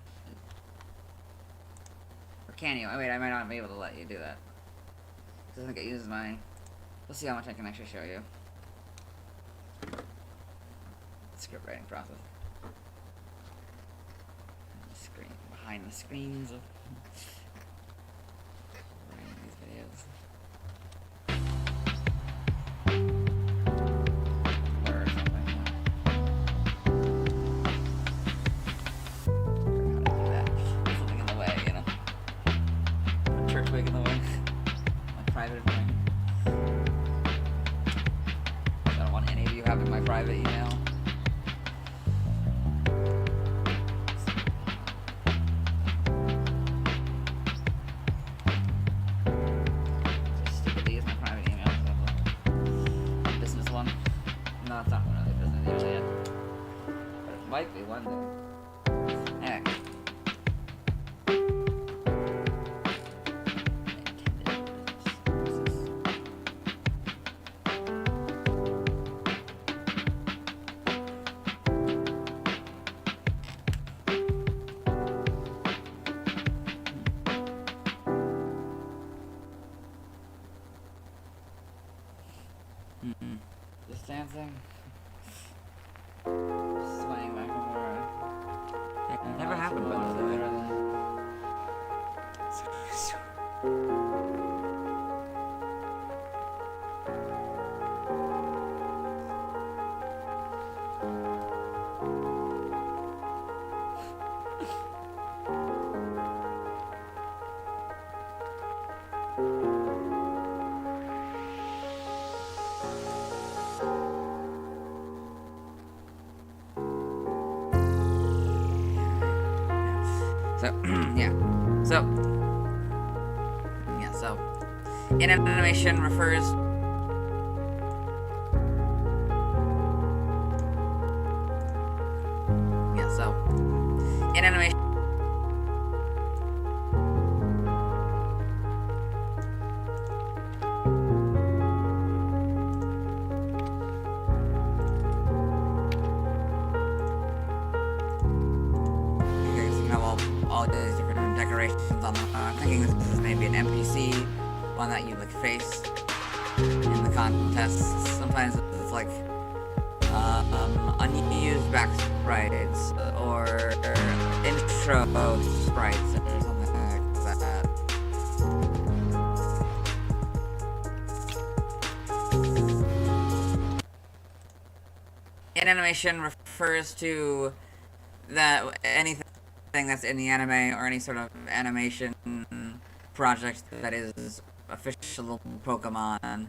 Or can you? Wait, I might not be able to let you do that. Because I think it uses my... We'll see how much I can actually show you. Script writing process. Screen behind the screens of writing these videos. Or something. How to do that? Something in the way, you know. Put Turtwig in the way. My private thing. I don't want any of you having my private email. Might be one day. Anyway. Just dancing. Swaying back and forth. It never happened before. So, in animation refers in animation all these different decorations on them. I'm thinking this is maybe an NPC, one that you like face in the contests. Sometimes it's like unused back sprites or intro sprites or something like that. In animation refers to that anything that's in the anime or any sort of animation project that is official Pokemon.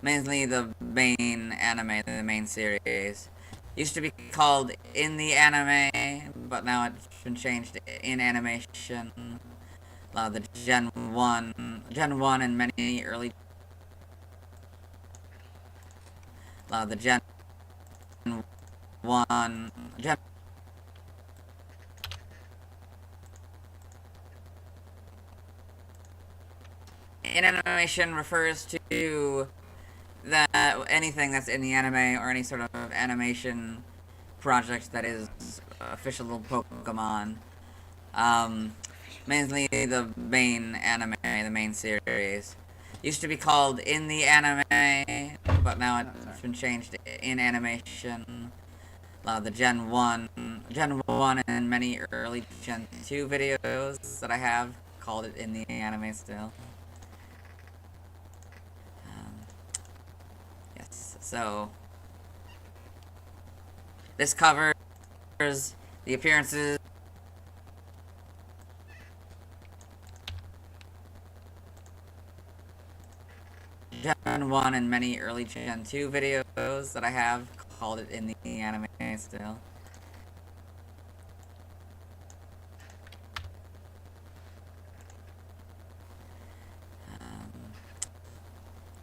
Mainly the main anime, the main series. Used to be called In the Anime, but now it's been changed to In Animation. The Gen 1 and many early... the Gen 1, Gen in animation refers to that anything that's in the anime or any sort of animation project that is official Pokemon. Mainly the main anime, the main series. Used to be called In the Anime, but now it's been changed to In Animation. The Gen 1 and many early Gen 2 videos that I have called it In the Anime still. Yes, so this covers the appearances Gen 1 and many early Gen 2 videos that I have called it In the Anime still.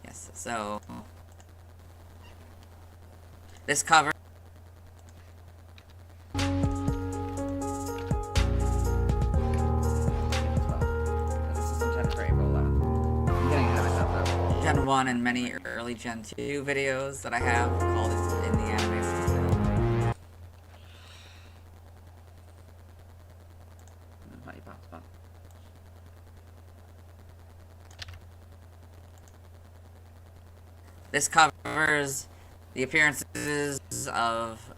Yes, so this covers Gen 1 and many early Gen 2 videos that I have called it In the Anime still. This covers the appearances of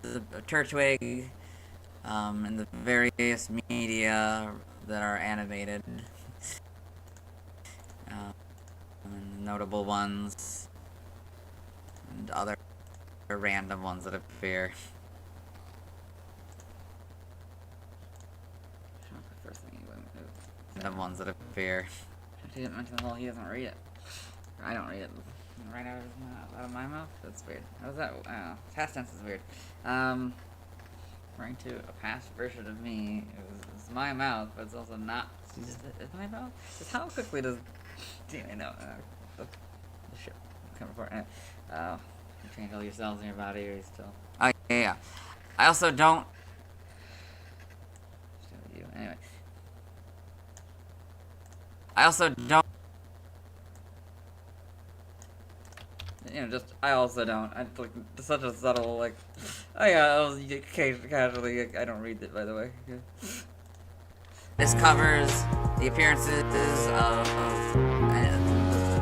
the Turtwig and the various media that are animated. Notable ones and other random ones that appear. Random ones that appear. He didn't mention the whole he doesn't read it. I don't read it right out of his mouth, out of my mouth. That's weird. How's that? Past tense is weird. Referring to a past version of me. It's my mouth, but it's also not. Is my mouth? Just how quickly does? I know. The shit come before. You change all your cells in your body, or you still. Oh yeah. I also don't. You anyway. I also don't. You know, just I also don't. I like such a subtle like. Oh yeah, I'll casually. I don't read it, by the way. Yeah. This covers the appearances of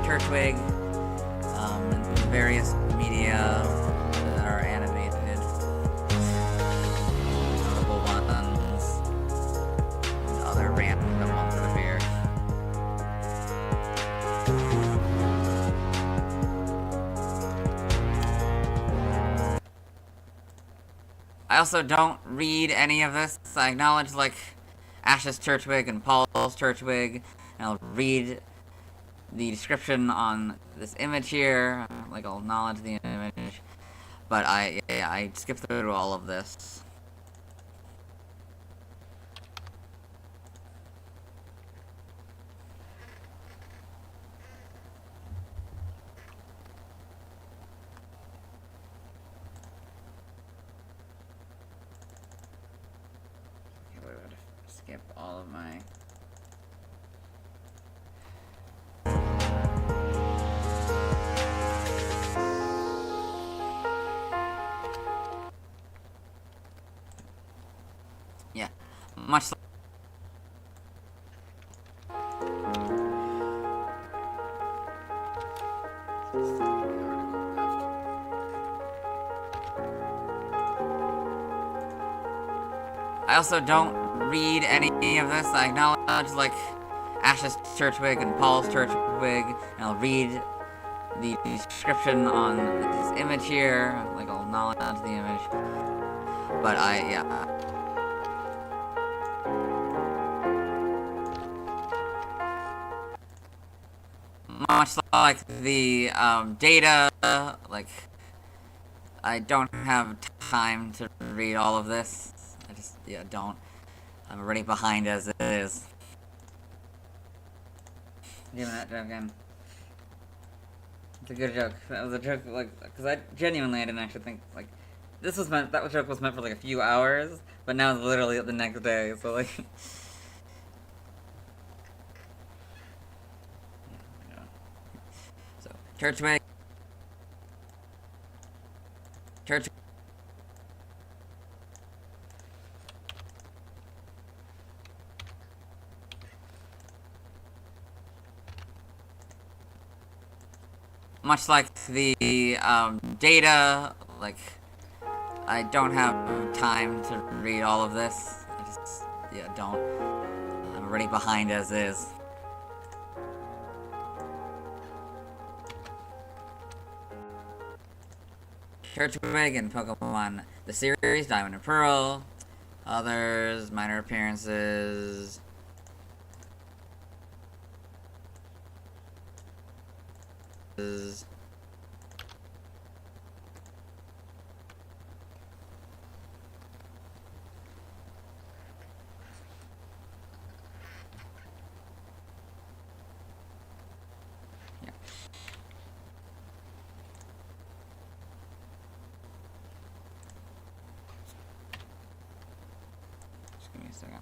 Turtwig and various media that are animated. Notable ones and other random ones that appear. I also don't read any of this. I acknowledge, like, Ash's Turtwig and Paul's Turtwig, and I'll read the description on this image here. Like, I'll acknowledge the image, but I skip through all of this. Skip all of my. Yeah, much. I also don't read any of this. I acknowledge, like, Ash's Turtwig and Paul's Turtwig, and I'll read the description on this image here. Like, I'll acknowledge the image, but much like the data, like, I don't have time to read all of this. I just, don't. I'm already behind as it is. Give me that joke again. It's a good joke. That was a joke, like, because I didn't actually think, like, this was meant, that joke was meant for like a few hours, but now it's literally the next day, so like... yeah. So, Turtwig. Much like the data, like, I don't have time to read all of this. I just, yeah, don't. I'm already behind as is. Turtwig and Pokemon the series, Diamond and Pearl. Others, minor appearances. Yeah. Just give me a second.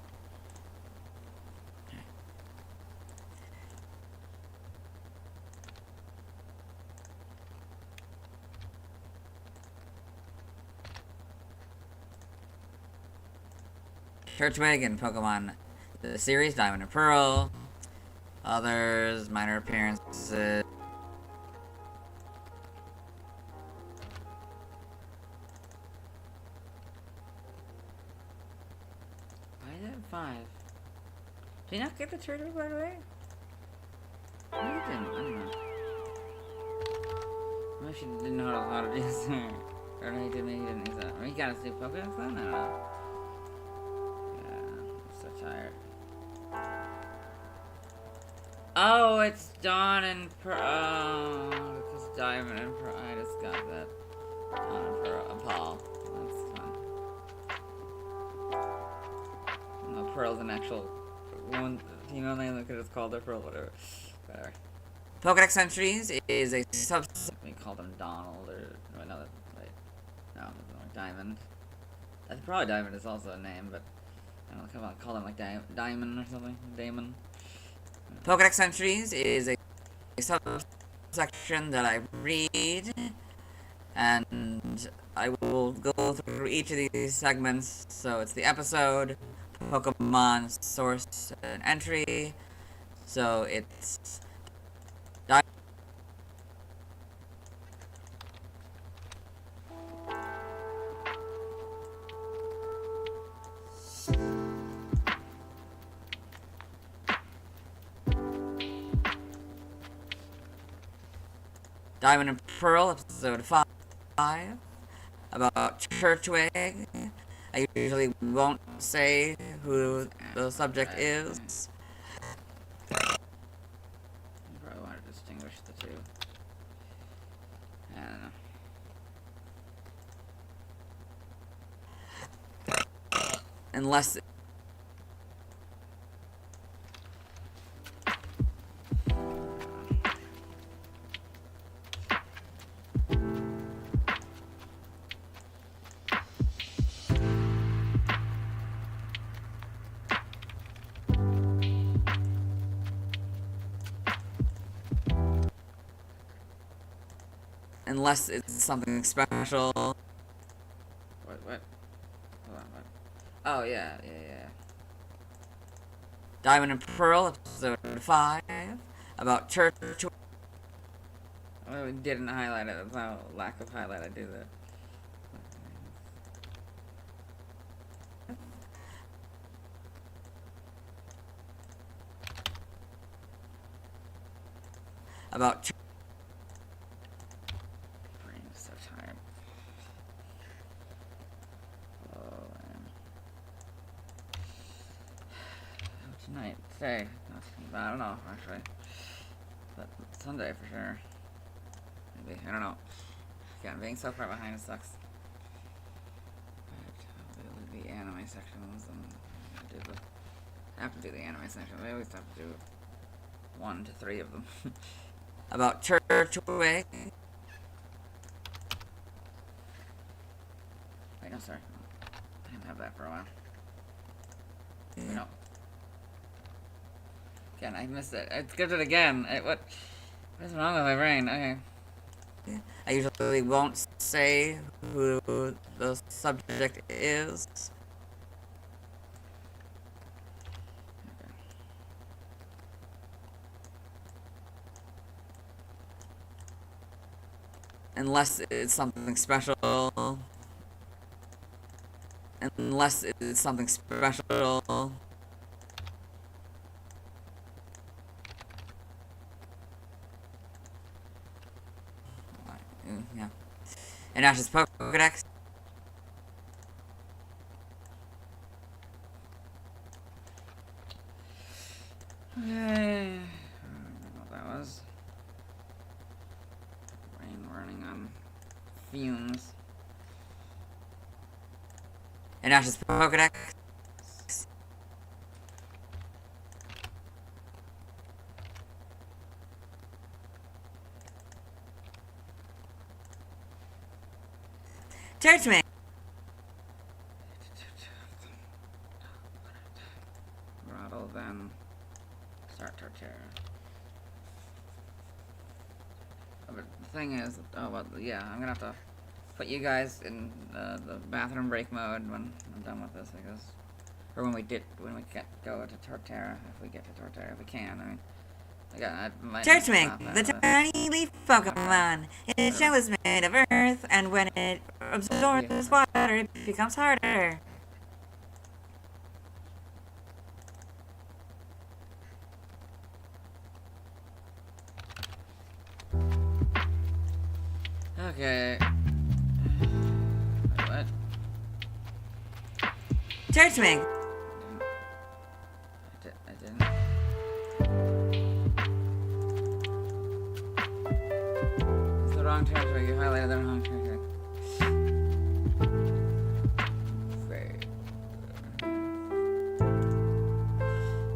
Turtwig and Pokemon the series, Diamond and Pearl. Others, minor appearances. Why is it 5? Did you not get the Turtwig right away? No, you didn't. I don't know. Maybe she didn't know how to do this. Or maybe he didn't use that. Or he got us new Pokedex then? I don't know. Yeah, I'm so tired. Oh, it's Dawn and oh, because Diamond and Pearl. I just got that. Dawn and Pearl and Paul. That's fun. No, Pearl's an actual one. Female name that could have called her Pearl, whatever. Whatever. Pokedex entries is a We called him Donald or wait, no, wait, no, like Diamond. That's probably Diamond is also a name, but I don't know. Come on, call him like Diamond or something. Damon. Pokedex entries is a subsection that I read, and I will go through each of these segments. So it's the episode, Pokemon source and entry. So it's Diamond and Pearl, episode 5, about Turtwig. I usually won't say who the subject is. You probably want to distinguish the two. I don't know. Unless it's something special. What? Hold on, what? Oh, yeah. Diamond and Pearl, episode 5, about Turtwig. Well, we didn't highlight it. That's how lack of highlight I do that. About Brain is so tired. Oh, man. Today. I don't know, actually. But Sunday for sure. Maybe, I don't know. Yeah, being so far behind sucks. But the anime sections and I have to do the anime section. I always have to do 1 to 3 of them. about Turtwig. I'm sorry. I didn't have that for a while. Yeah. No. Again, I missed it. I skipped it again. What is wrong with my brain? Okay. Yeah. I usually won't say who the subject is. Unless it's something special. Unless it's something special. Yeah. And Ash's Pokedex. Okay. I don't know what that was. Brain running on fumes. And Ash's Pokedex. Turtwig. Rattle, then start Torterra. Oh, but the thing is, oh well, yeah, I'm gonna have to put you guys in the bathroom break mode when I'm done with this, because, or when we go to Torterra, if we get to Torterra, if we can. I mean, I might not Turtwig, stop that, the but- tiny leaf Pokemon. Its shell is made of earth, and when it absorbs water, it becomes harder. Okay. Wait, what? Turtwig, I didn't. It's the wrong territory. You highlighted the wrong territory.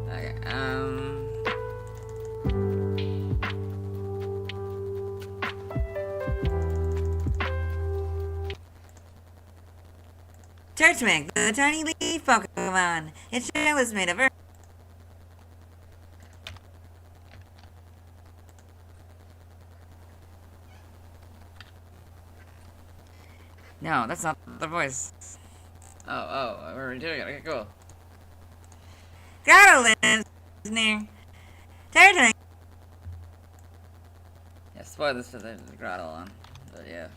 Okay, Turtwig, the tiny leaf Pokemon. Its shell is made of earth. no, that's not the voice. Oh, we're doing it. Okay, cool. Grotto lives near. Turtwig, Yeah, spoilers for the Grottle one. But yeah,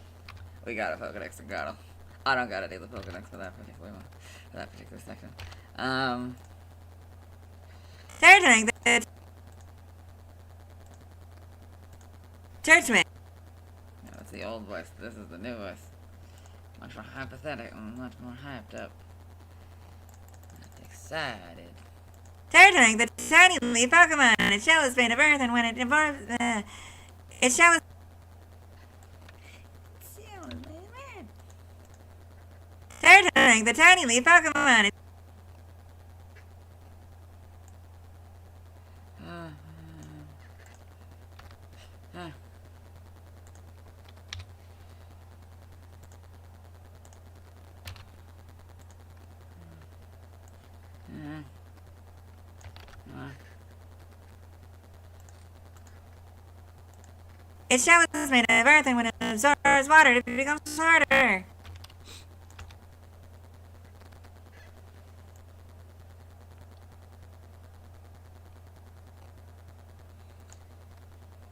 we got a Pokedex and Grottle. I don't gotta do the Pokedex for that particular one, for that particular section. Turtwig, the Turtwig. No, that's the old voice. This is the new voice. Much more hypothetical and much more hyped up. Not excited. Turtwig, the tiny leaf Pokemon. Its shell is made of earth, and when it absorbs, its shell is. Turtwig, the tiny leaf Pokemon. Its shell is made of earth, and when it absorbs water, it becomes harder.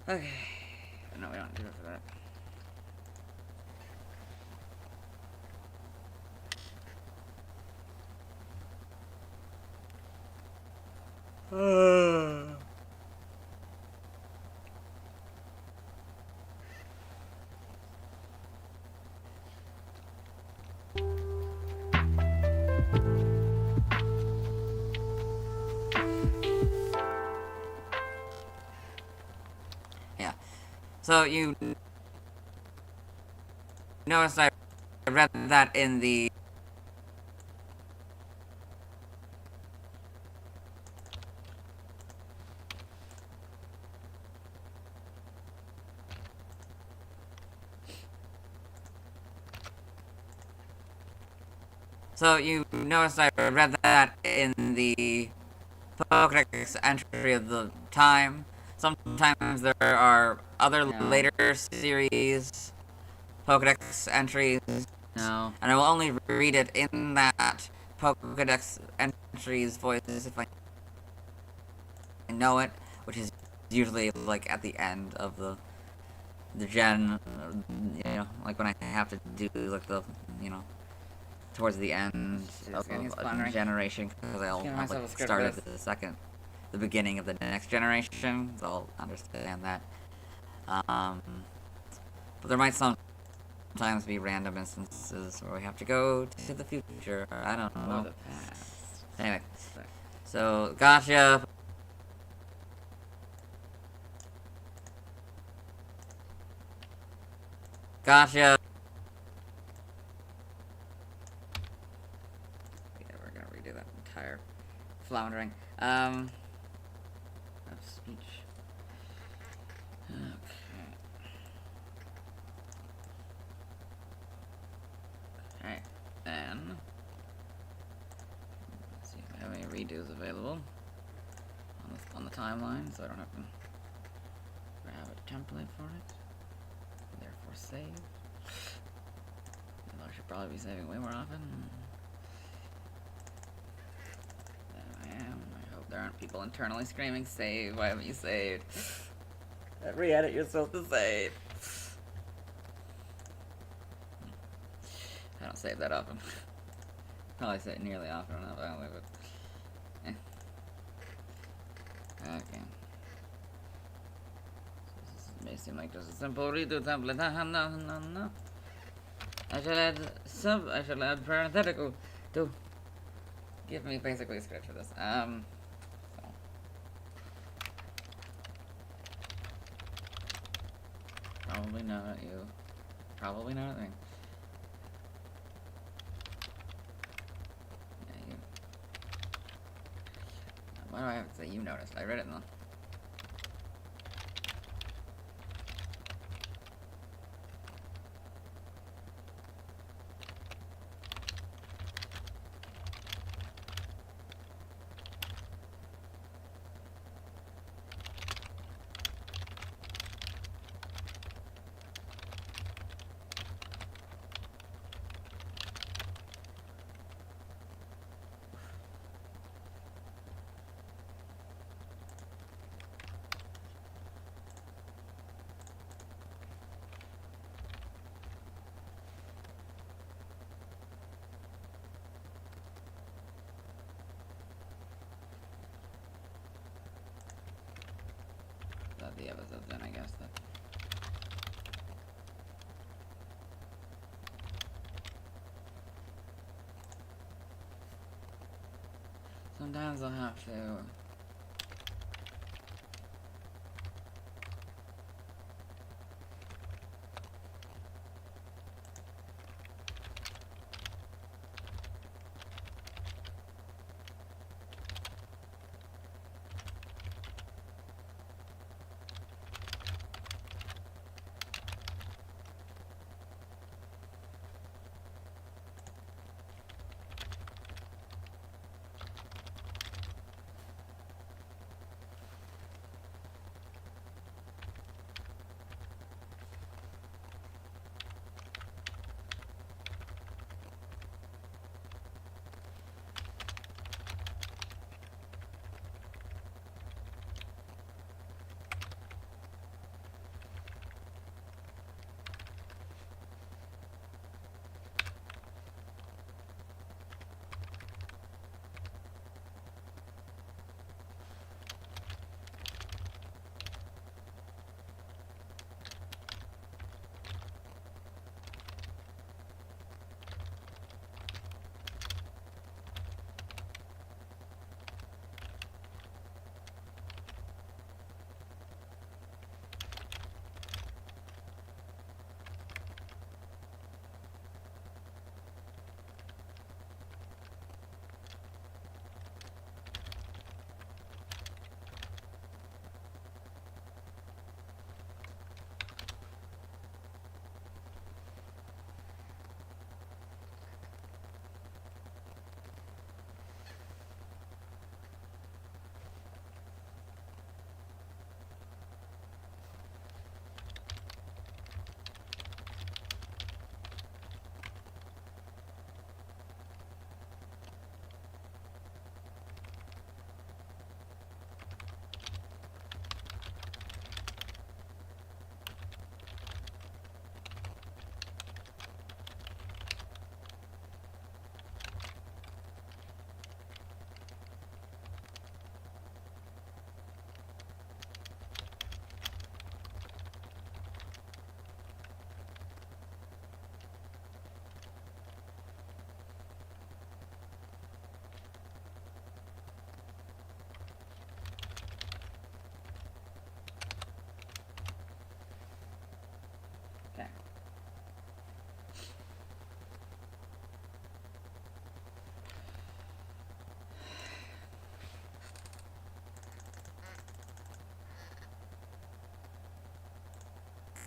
Okay. No, we don't do it for that. Yeah. So you noticed I read that in the So you noticed I read that in the Pokédex entry of the time. Sometimes there are other later series Pokédex entries, No. and I will only read it in that Pokédex entry's voice if I know it, which is usually like at the end of the gen, you know, like when I have to do like the, you know, towards the end of a generation, because I'll have like started the beginning of the next generation, so I'll understand that. But there might sometimes be random instances where we have to go to the future, or I don't know. Or the past. Anyway, so gotcha. Gotcha. Yeah, we're gonna redo that entire floundering. Of speech. Okay. Alright, then. Let's see if I have any redos available on the timeline, so I don't have to grab a template for it. Therefore, save. Although I should probably be saving way more often than I am. I hope there aren't people internally screaming, save, why haven't you saved? Re-edit yourself to save. I don't save that often. Probably say it nearly often enough, I don't leave it. Okay. So this may seem like just a simple redo template. No. I shall add parenthetical to give me basically a script for this. So. Probably not you. Probably not me. Yeah, you. Why do I have to say you noticed? I read it in the... the episodes then, I guess. That. Sometimes I'll have to...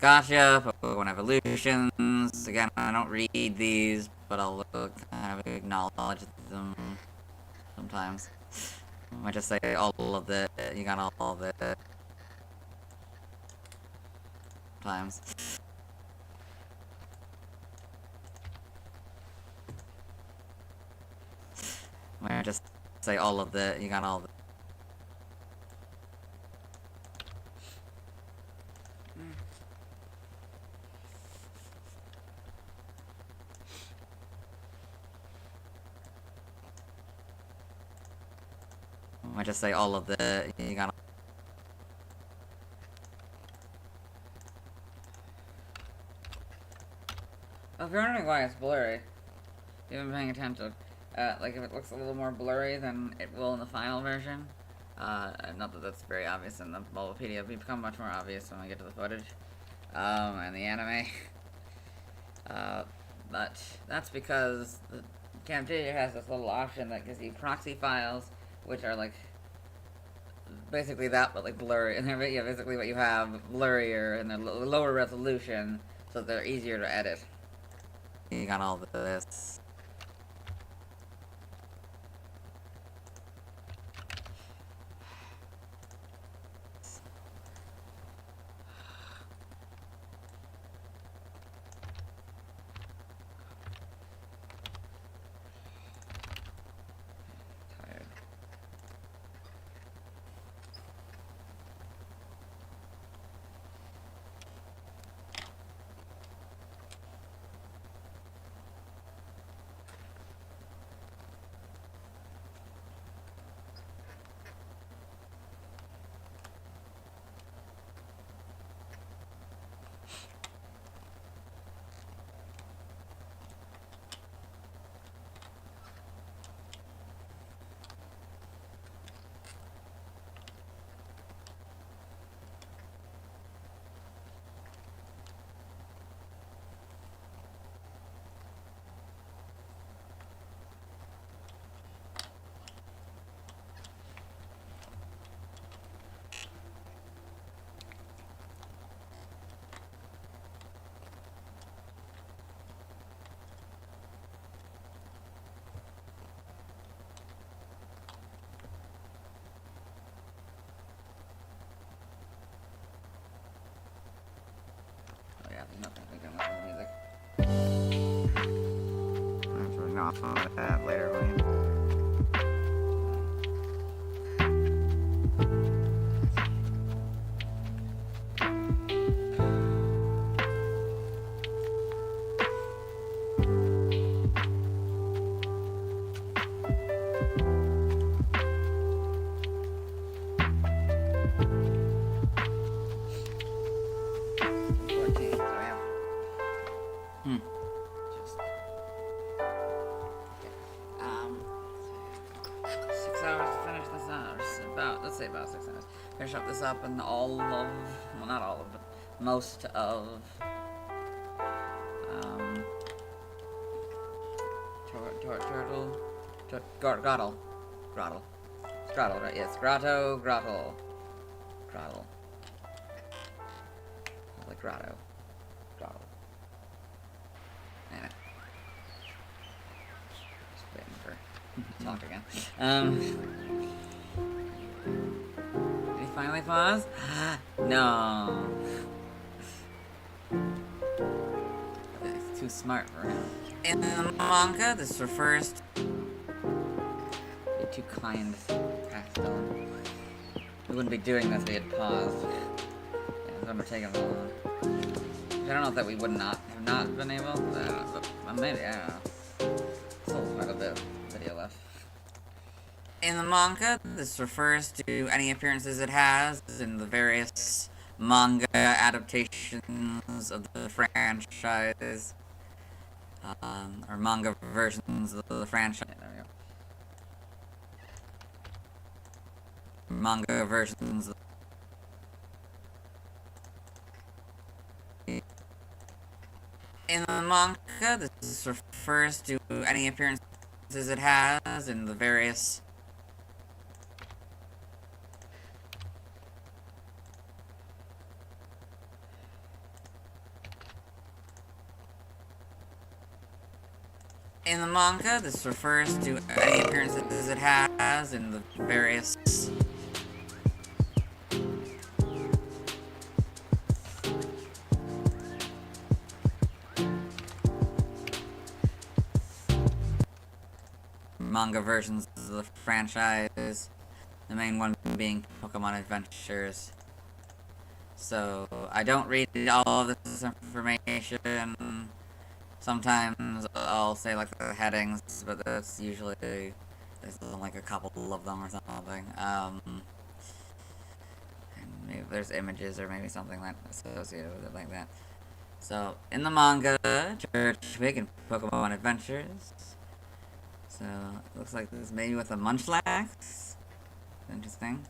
Gotcha, Pokemon Evolutions. Again, I don't read these, but I'll kind of acknowledge them sometimes. I might just say all of the, you got all of the times. Might just say all of the, you got all the. I just say all of the, you got. If you're wondering why it's blurry, you've been paying attention. Like if it looks a little more blurry than it will in the final version. Not that that's very obvious in the Bulbapedia, it'll become much more obvious when we get to the footage. And the anime. But that's because the Camtasia has this little option that gives you proxy files, which are like basically that, but like blurry, and they're basically what you have, blurrier and they're lower resolution, so they're easier to edit. You got all this. Music. I'm turning off on that later, William. About 6 hours. Finish up this up and all of, well, not all of, but most of Grottle, right? Yes, Grotto. Like Grotto. Anyway. Just waiting for talk again. Did he finally pause? No. It's too smart for him. In the manga, this refers to... You're too kind, Pastel. We wouldn't be doing this if he had paused. Yeah, it wouldn't have taken so long. I don't know if that we would not have not been able, but maybe, I don't know. Still quite a bit of video left. In the manga, this refers to any appearances it has in the various manga adaptations of the franchise, or manga versions of the franchise. There we go. Manga versions of in the manga, this refers to any appearances it has in the various In the manga, this refers to any appearances it has in the various manga versions of the franchise, the main one being Pokemon Adventures. So, I don't read all of this information. Sometimes I'll say like the headings, but that's usually, there's like a couple of them or something. And maybe there's images or maybe something like associated with it like that. So, in the manga, Turtwig and Pokemon Adventures. So, it looks like this is maybe with a Munchlax. Interesting.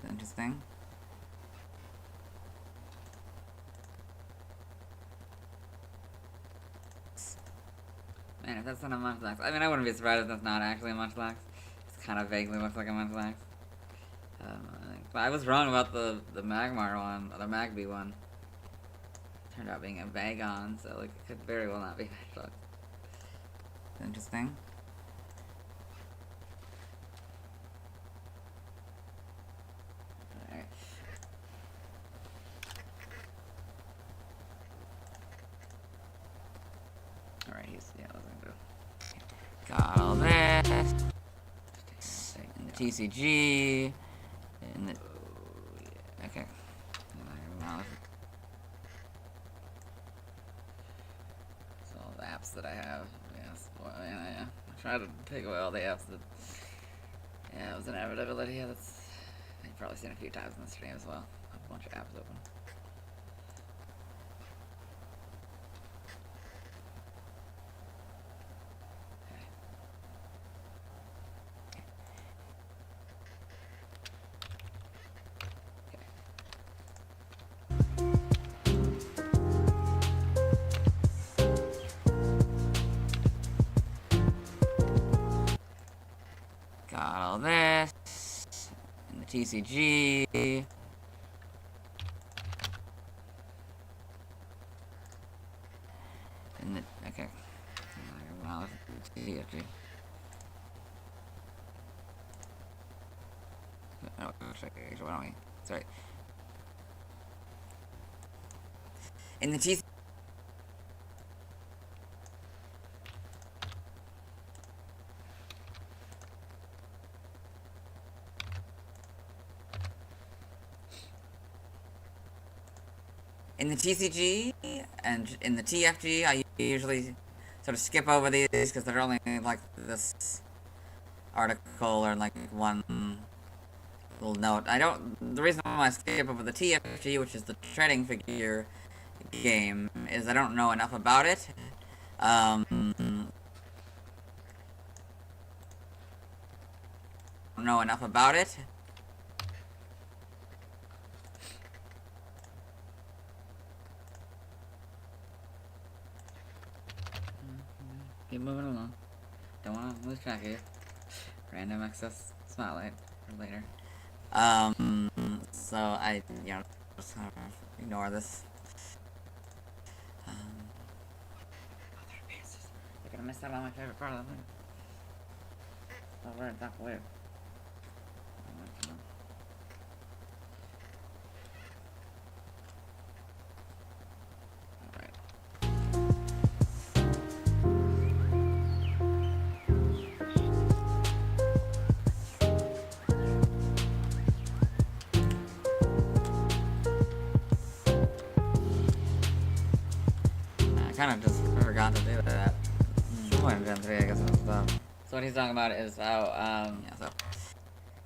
Interesting. Man, if that's not a Munchlax, I mean, I wouldn't be surprised if that's not actually a Munchlax. It kind of vaguely looks like a Munchlax. But I was wrong about the Magmar one, or the Magby one. Turned out being a Vagon, so like it could very well not be Munchlax. Interesting. Alright, yeah, that's gonna do. Got all this. In the TCG. In the. Okay. So all the apps that I have. Yes. Well, yeah. I try to take away all the apps that. Yeah, it was an inevitability. Yeah, that's. You've probably seen a few times in the stream as well. A bunch of apps open. Got all this in the TCG. In the okay. TFG. Oh, actually, why don't we? Sorry. In the TCG. In the TCG and in the TFG, I usually sort of skip over these because they're only like this article or like one little note. The reason why I skip over the TFG, which is the trading figure game, is I don't know enough about it. Don't know enough about it. Keep moving along. Don't want to lose track of you. Random access spotlight for later. So I, just kind of ignore this. Other appearances. You're gonna miss out on my favorite part of the movie. Over at Doc Weird. I kind of just forgot to do that. Point in Gen 3, I guess it was dumb. So what he's talking about is how, so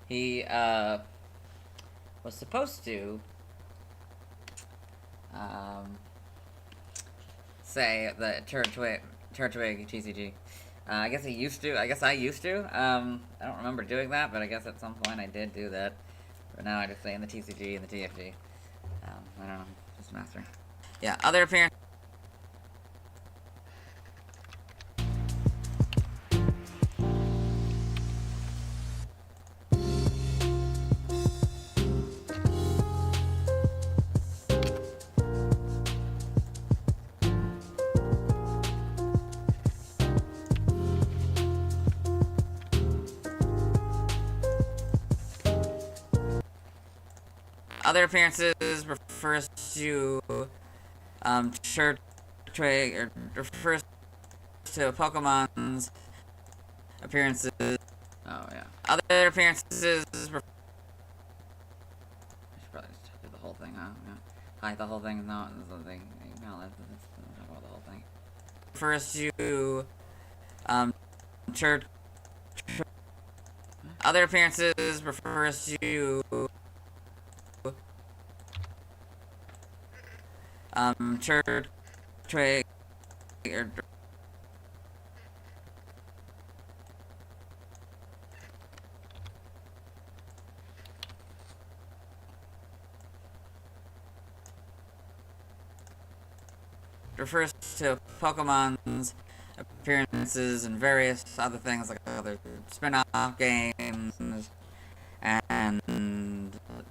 he, was supposed to, say that Turtwig TCG. I guess I used to. I don't remember doing that, but I guess at some point I did do that. But now I just say in the TCG and the TFG. I don't know, just mastering. Yeah, other appearances. Other appearances refers to Turtwig, or refers to Pokemon's appearances. Oh, yeah. Other appearances. I should probably just do the whole thing, huh? Yeah. Hide the whole thing? No, this is the thing. No, let's talk about the whole thing. Refers to other appearances refers to Turtwig, or refers to Pokemon's appearances and various other things, like other spin-off games and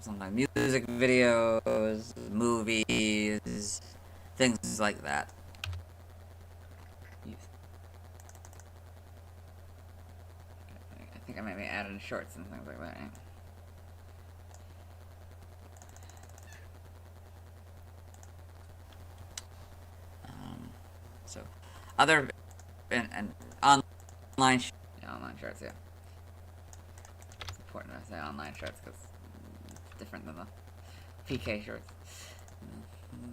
sometimes music videos, movies, things like that. I think I might be adding shorts and things like that, right? So, other and online. Yeah, online shorts, yeah. It's important to say online shorts because it's different than the PK shorts.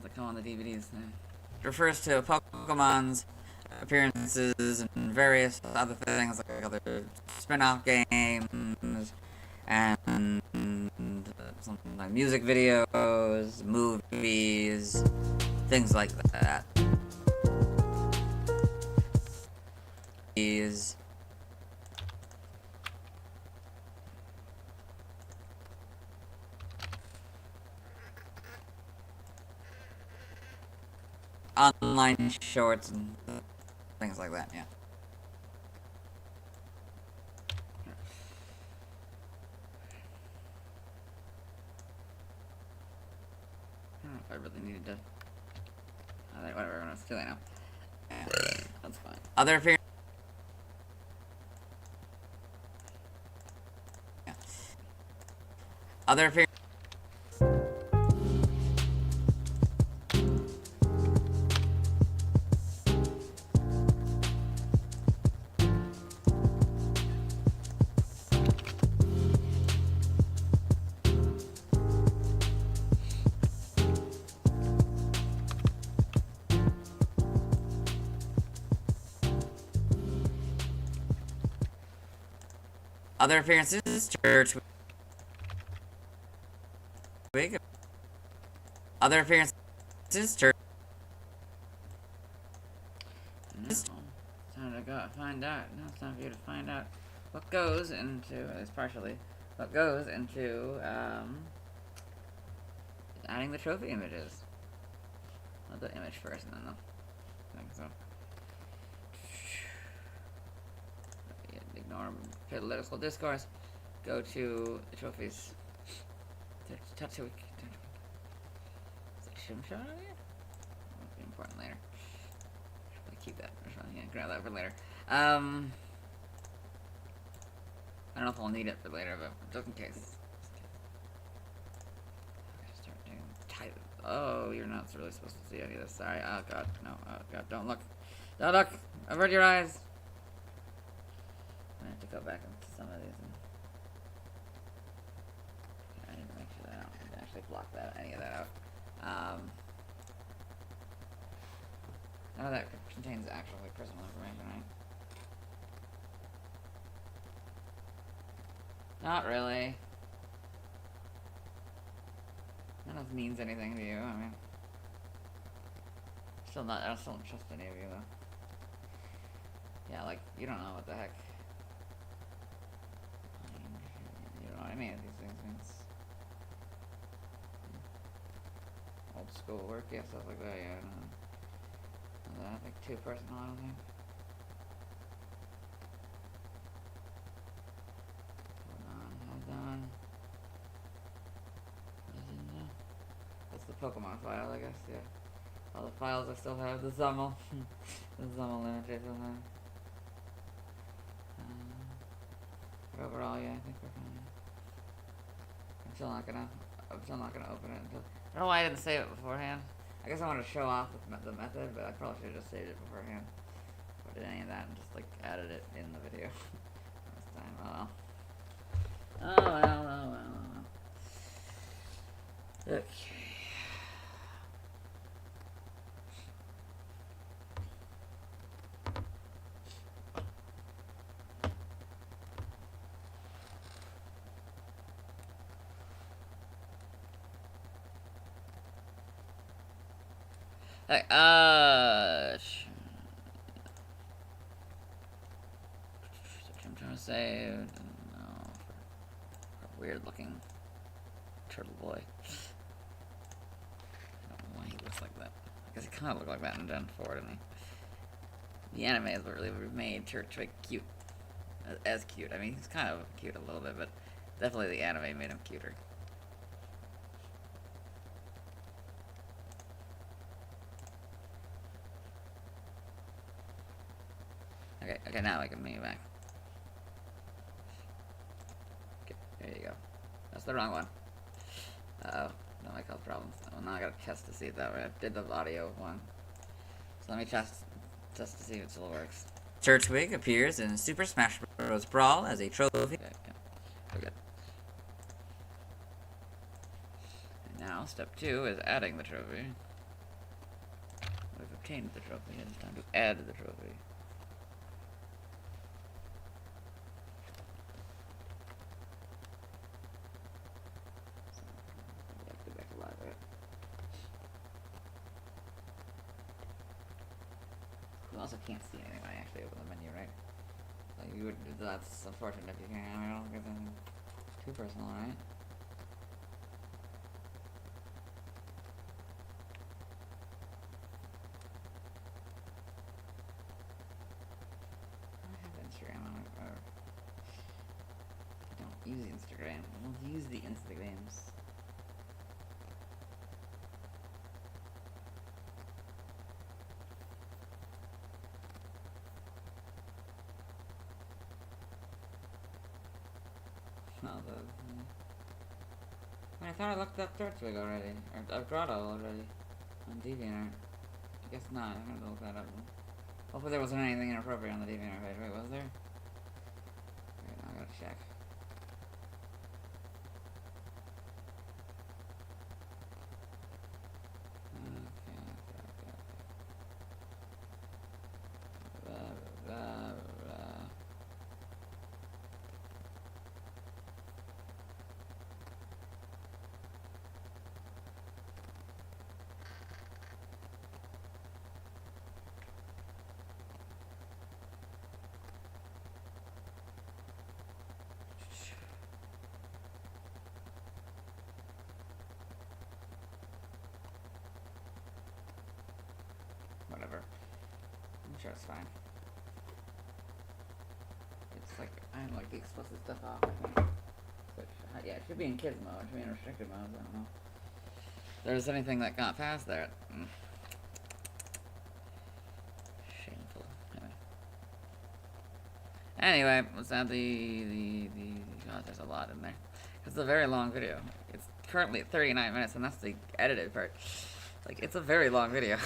They come on the DVDs. Yeah. Refers to Pokemon's appearances and various other things, like other spin-off games and something like music videos, movies, things like that. Is online shorts and things like that, yeah. I don't know if I really needed to. Whatever, it's too late now. Yeah, that's fine. Other appearances. Other appearances. Other appearances, Turtwig. Other appearances, Turtwig. No, it's time to go find out. Now it's time for you to find out what goes into, at least partially, what goes into adding the trophy images. I'll do the image first and then the thing, so. Ignore political discourse. Go to the trophies. Turtwig. Is it Shimshot over here? That'll be important later. Should probably keep that. Yeah, grab that for later. I don't know if I'll need it for later, but just in case. Start doing type. Oh, you're not really supposed to see any of this. Sorry. Oh god, no. Oh god, don't look. Don't look. Avert your eyes. I have to go back into some of these. I need to make sure that I don't actually block that any of that out. None of that contains actual personal information, right? Not really. None of this means anything to you. I mean, I still don't trust any of you though. Yeah, like you don't know what the heck. You don't know what any of these things means. Old school work, yeah, stuff like that. Yeah, I don't know. I think too personal. I don't think. Hold on. That's the Pokemon file, I guess. Yeah. All the files I still have. The Zummel. The Zummel image I still have. But overall, yeah, I think we're fine. I'm still not gonna I'm still not gonna open it until. I don't know why I didn't save it beforehand. I guess I wanted to show off the method, but I probably should have just saved it beforehand. If I did any of that and just like added it in the video this time. Oh well. Oh well. Oh well. Oh well. Okay. Hey, I'm trying to say, no, for weird looking turtle boy. I don't know why he looks like that. I guess he kind of looked like that in Gen 4, didn't he? The anime has really made Turtwig cute. As cute. I mean, he's kind of cute a little bit, but definitely the anime made him cuter. Okay, now I can move back. Okay, there you go. That's the wrong one. Uh-oh, that might cause problems. Well, now I gotta test to see if that way. I did the audio one. So let me test to see if it still works. Turtwig appears in Super Smash Bros. Brawl as a trophy. Okay, yeah. We're good. And now, step 2 is adding the trophy. We've obtained the trophy, and it's time to add the trophy. You also can't see anything when I actually open the menu, right? Like you would. That's unfortunate if you can't. I mean, I don't get anything too personal, right? I have Instagram on it, or I don't use Instagram. I don't use the Instagrams. I thought I looked up Turtwig already, or Grotto already, on DeviantArt. I guess not, I'm gonna look that up. Hopefully there wasn't anything inappropriate on the DeviantArt page. Wait, was there? Wait, now I gotta check. Whatever. I'm sure it's fine. It's like, I don't like the explicit stuff off, I think. Which, yeah, it should be in kids mode. It should be in restricted mode, I don't know. If there's anything that got past there. Shameful. Anyway, let's add God, there's a lot in there. It's a very long video. It's currently at 39 minutes, and that's the edited part. Like, it's a very long video.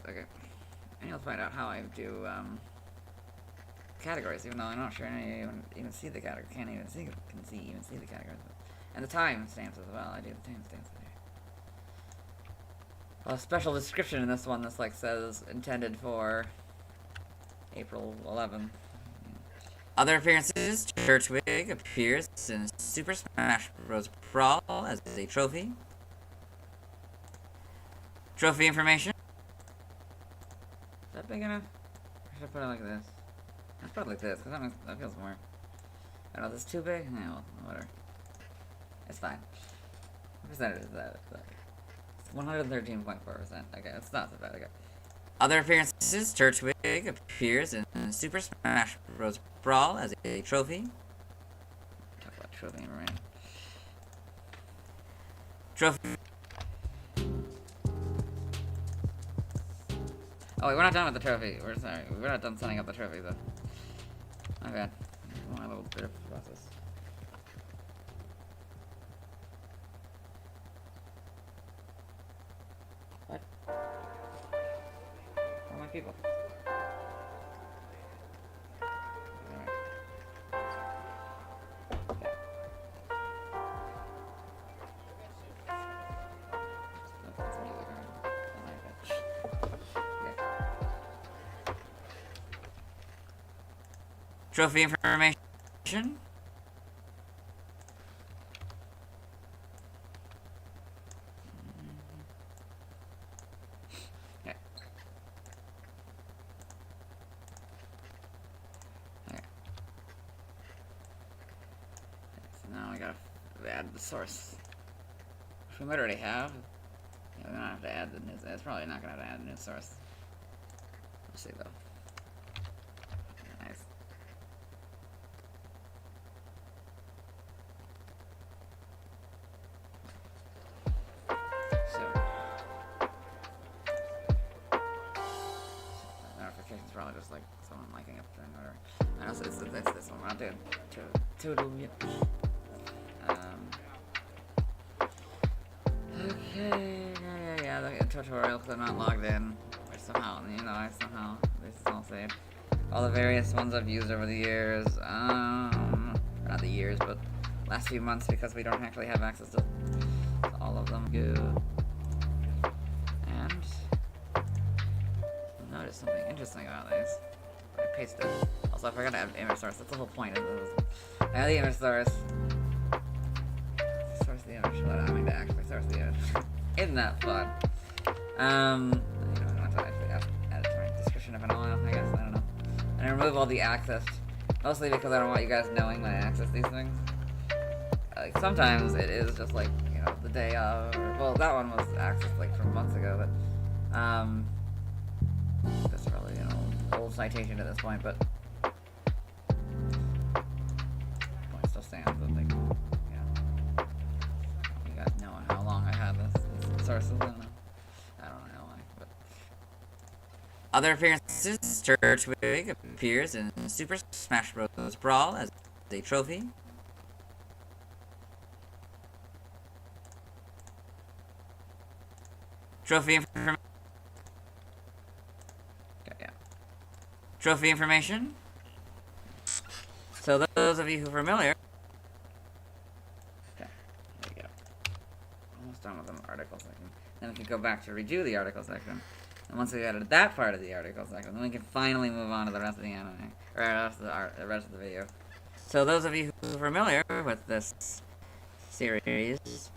Okay, and you'll find out how I do categories, even though I'm not sure I even see the category. Can't even see the categories, and the timestamps as well. I do the timestamps there. A special description in this one. This like says intended for April 11th. Other appearances: Turtwig appears in Super Smash Bros. Brawl as a trophy. Trophy information. Is that big enough? Or should I put it like this? Let's put it like this, because that feels more. I don't know, is this too big? Yeah, well, whatever. It's fine. What percentage is that? It's 113.4%. Okay, it's not so bad. Okay. Other appearances: Turtwig appears in Super Smash Bros. Brawl as a trophy. Talk about trophy information. Trophy. Oh wait, we're not done with the trophy. We're not done setting up the trophy though. My bad. My little bit of a process. What? Where are my people? Alright. Okay. That's music, alright. I like that. Okay. Trophy information. Okay. Okay. So now we gotta add the source. Which we might already have. Yeah, we don't have to add the new. It's probably not gonna have to add a new source. We'll see though. Nice. So notifications probably just like someone liking up and whatever. I know it's this one. We're not doing total yet. Okay, yeah, the tutorial because I'm not logged in. Or somehow, this is all saved. All the various ones I've used over the years, not the years, but last few months because we don't actually have access to all of them. Good. And notice something interesting about these. I pasted. Also, I forgot to add image source. That's the whole point of this. I have the image source. Source the image without having to actually source the image. Isn't that fun? I don't have to actually add it to my description if I don't know, I guess. I don't know. And I remove all the access. Mostly because I don't want you guys knowing when I access these things. Like, sometimes it is just like, the day of, well, that one was accessed like from months ago, but, that's probably an old citation at this point, but, point still stands, but like, you guys knowing how long I had this sources, I don't know why, but. Other appearances. Turtwig appears in Super Smash Bros. Brawl as a trophy. Trophy information. Okay, yeah. Trophy information. So those of you who are familiar. Okay, there you go. Almost done with the article section. Then we can go back to redo the article section. And once we added that part of the article section, then we can finally move on to the rest of the anime. Or the rest of the video. So those of you who are familiar with this series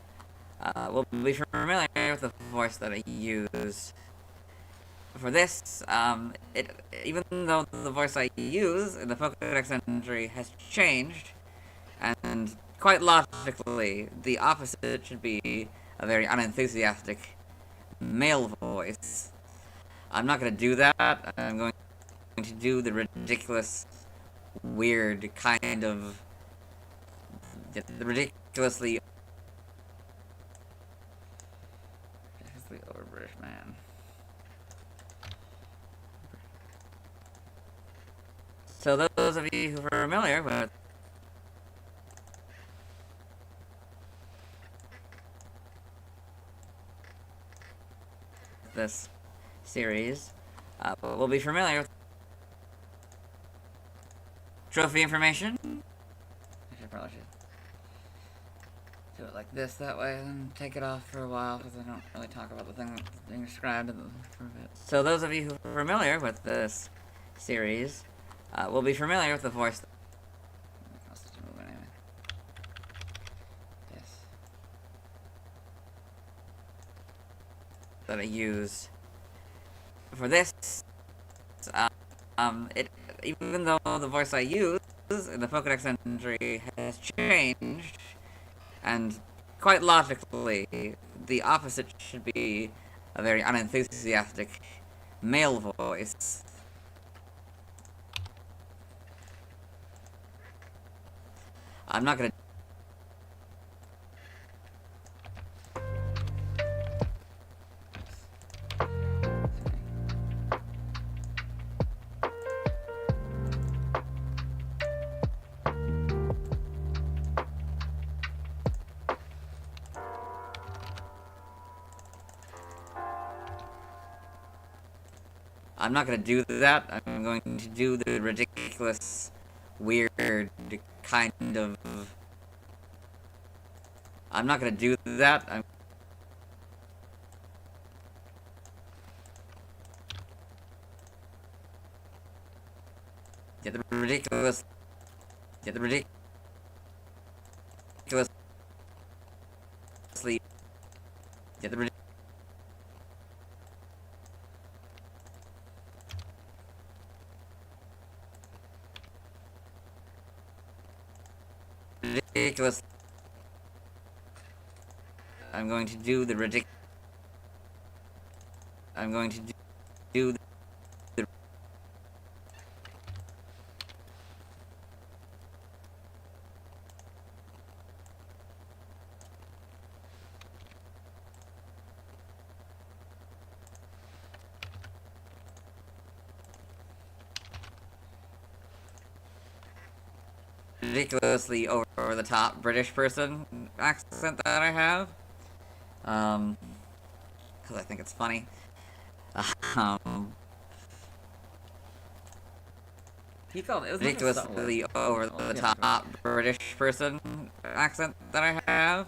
will be familiar with the voice that I use for this. Even though the voice I use in the Pokédex entry has changed, and quite logically, the opposite should be a very unenthusiastic male voice. I'm not going to do that. I'm going to do the ridiculous, weird kind of, the ridiculously over British man. So those of you who are familiar with this series will be familiar with trophy information. I probably should do it like this, that way, and then take it off for a while, because I don't really talk about the thing that's being described for a bit. So those of you who are familiar with this series will be familiar with the voice. I'll just move anyway. Yes. That I use for this. Even though the voice I use in the Pokédex entry has changed, and quite logically, the opposite should be a very unenthusiastic male voice. I'm not gonna. I'm not gonna do that. I'm going to do the ridiculous, weird kind of... I'm not gonna do that. Get the ridiculous... Get the ridiculously... Get the ridiculous... I'm going to do the ridiculous... I'm going to do the ridiculously over the top British person accent that I have. Because I think it's funny. He felt it was Ridiculously over the top British person accent that I have.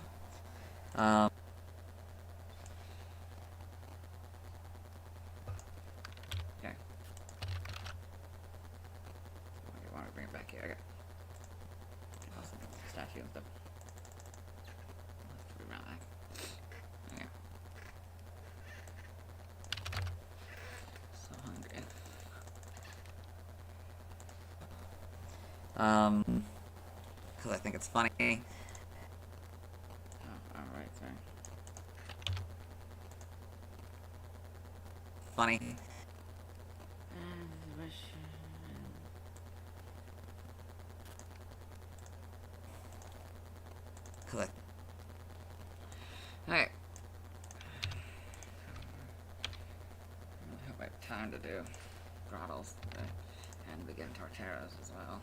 Okay. I want to bring it back here. Okay. Awesome. Statue and stuff. Let's reroute that. Okay. So hungry. Because I think it's funny. Oh, alright, sorry. Funny. Click. Hey. I really hope I have time to do grottles today. And begin torteras as well.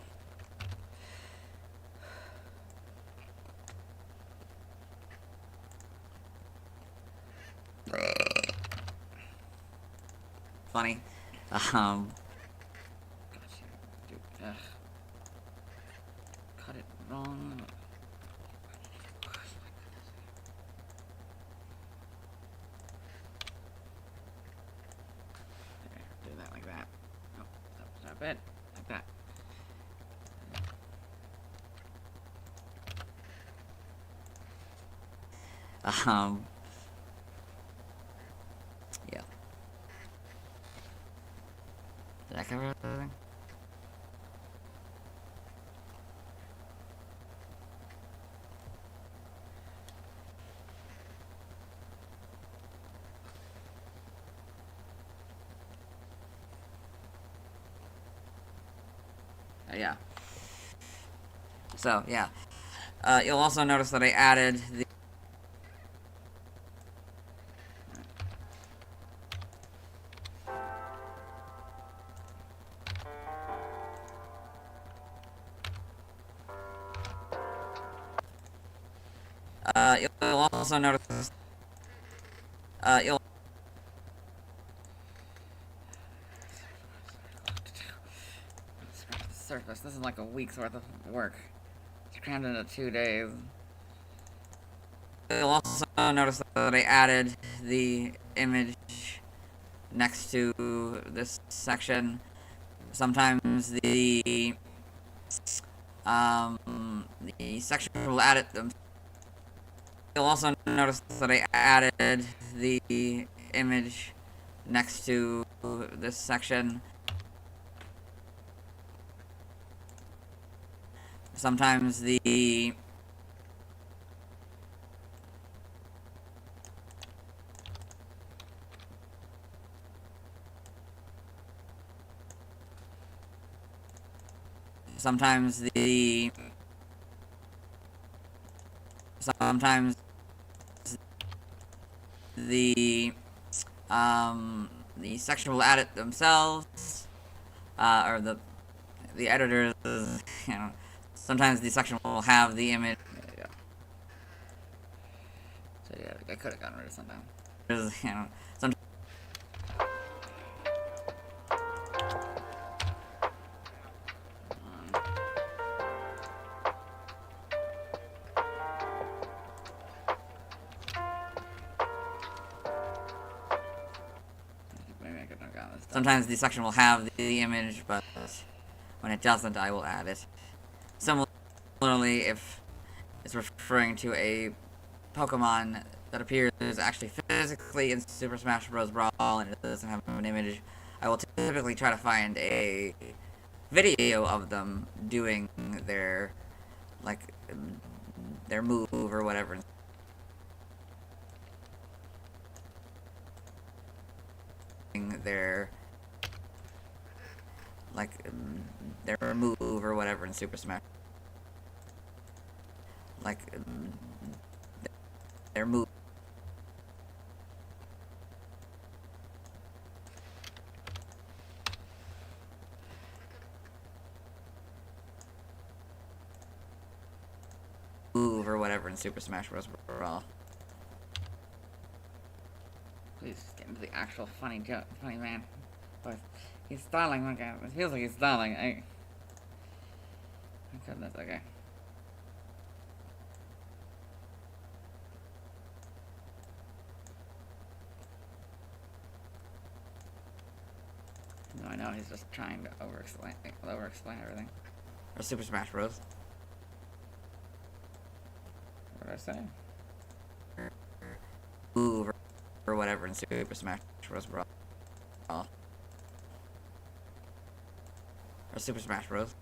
Funny. Gotcha. Dude, cut it wrong. There, do that like that. Oh, stop it. Like that. Yeah. Did I cover everything? Yeah. So, yeah. You'll also notice that I added the... you'll also notice... you'll... Scratch the surface. This is like a week's worth of work. It's crammed into 2 days. You'll also notice that I added the image next to this section. Sometimes the section will add it. You'll also notice that I added the image next to this section. Sometimes the sometimes the section will add it themselves, or the editors, you know. Sometimes the section will have the image. Yeah. So yeah, I could have gotten rid of something. You know, Sometimes the section will have the image, but when it doesn't, I will add it. Similarly, if it's referring to a Pokemon that appears actually physically in Super Smash Bros. Brawl and it doesn't have an image, I will typically try to find a video of them doing their, like, their move or whatever. Their, like, their move or whatever in Super Smash. Like, their move. Move or whatever in Super Smash Bros. Brawl. Please get into the actual funny joke, funny man. But he's stalling. Okay, it feels like he's stalling. My goodness. Okay. No, I know he's just trying to over-explain everything. Or Super Smash Bros. What did I say? Move or whatever in Super Smash Bros. Brawl. Or Super Smash Bros.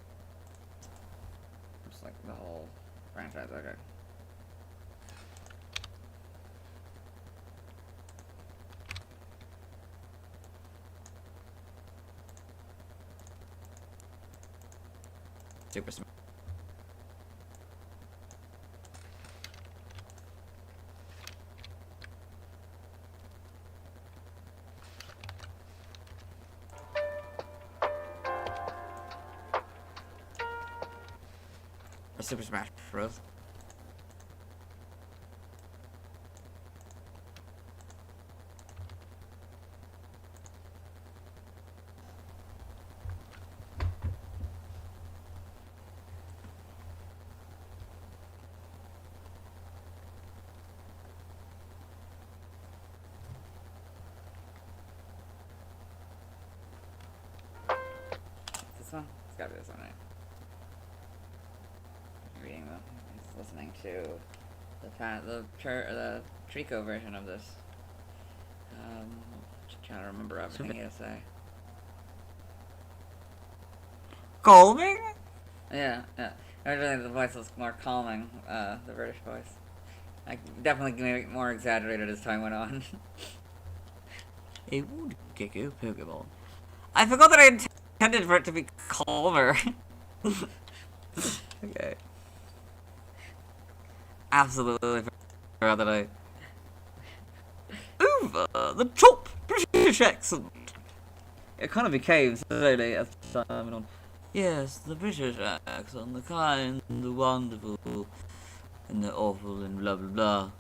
Just like the whole franchise. Okay. Super Smash. Or Super Smash Bros. This one? It's gotta be this one, right? Reading the, he's listening to the Trico version of this. Just trying to remember everything he had to say. Calming? Yeah. Originally the voice was more calming, the British voice. I definitely made it more exaggerated as time went on. A would kick a Pokemon. I forgot that I intended for it to be calmer. Okay. Absolutely forgot that I... Over the top British accent. It kind of became slowly as time went on. Yes, the British accent, the kind, the wonderful, and the awful, and blah blah blah.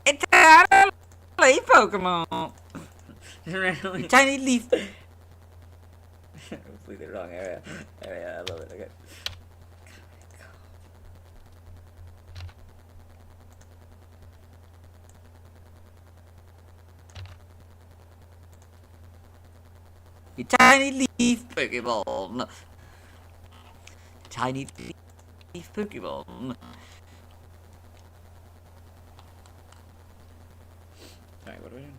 Entirely Pokemon. Really? Tiny leaf. Completely wrong area. I love it. Okay. A tiny leaf Pokemon. Tiny leaf Pokemon. Alright, what are we doing?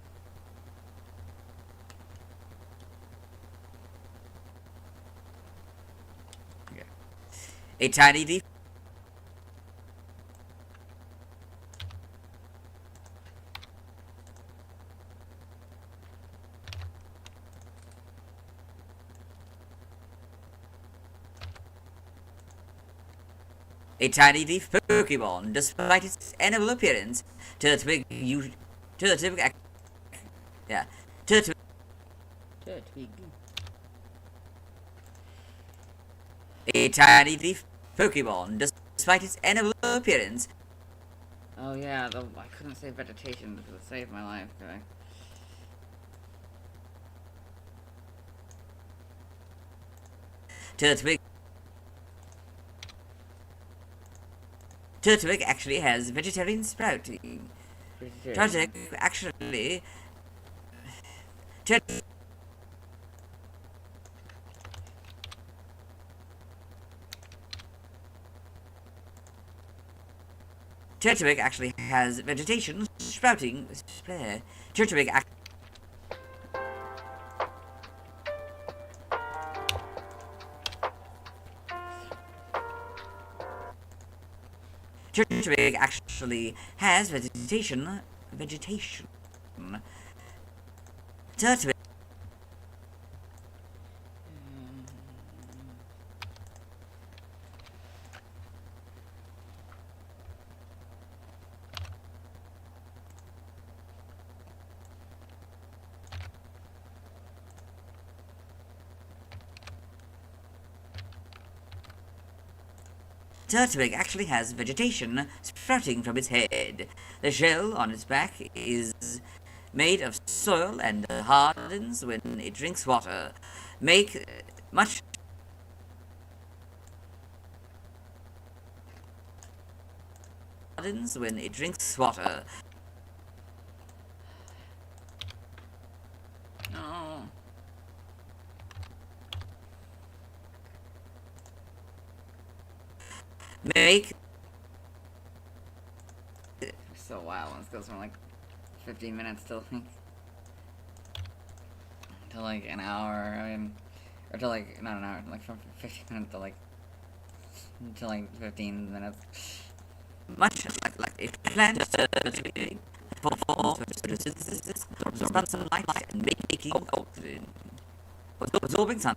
Okay. A tiny leaf. A tiny leaf Pokemon, despite its animal appearance, Turtwig A tiny leaf Pokemon, despite its animal appearance. Oh yeah, I couldn't say vegetation to save my life, could I? Turtwig actually has vegetarian sprouting. Turtwig actually... Turtwig actually has vegetation sprouting. Turtwig Turtwig actually has vegetation. Turtwig. Turtwig actually has vegetation sprouting from its head. The shell on its back is made of soil and hardens when it drinks water. Make much hardens when it drinks water. No. Make It's so wild when this goes from like 15 minutes to like an hour. I mean, or to like not an hour, like from 15 minutes to like 15 minutes. much like a plant for photosynthesis, absorbing sunlight and making oxygen. Absorbing sun.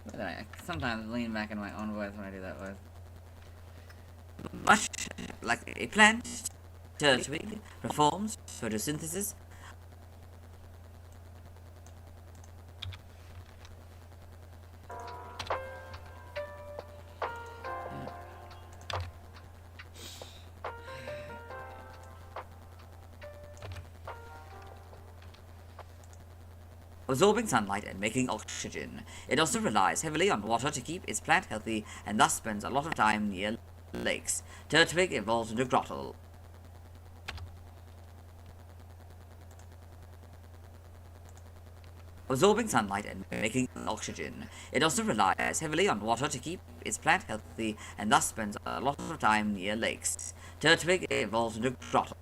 But then I sometimes lean back in my own voice when I do that voice. Much like a plant, Turtwig performs photosynthesis. Absorbing sunlight and making oxygen. It also relies heavily on water to keep its plant healthy and thus spends a lot of time near lakes. Turtwig evolves into Grottle. Absorbing sunlight and making oxygen. It also relies heavily on water to keep its plant healthy and thus spends a lot of time near lakes. Turtwig evolves into Grottle.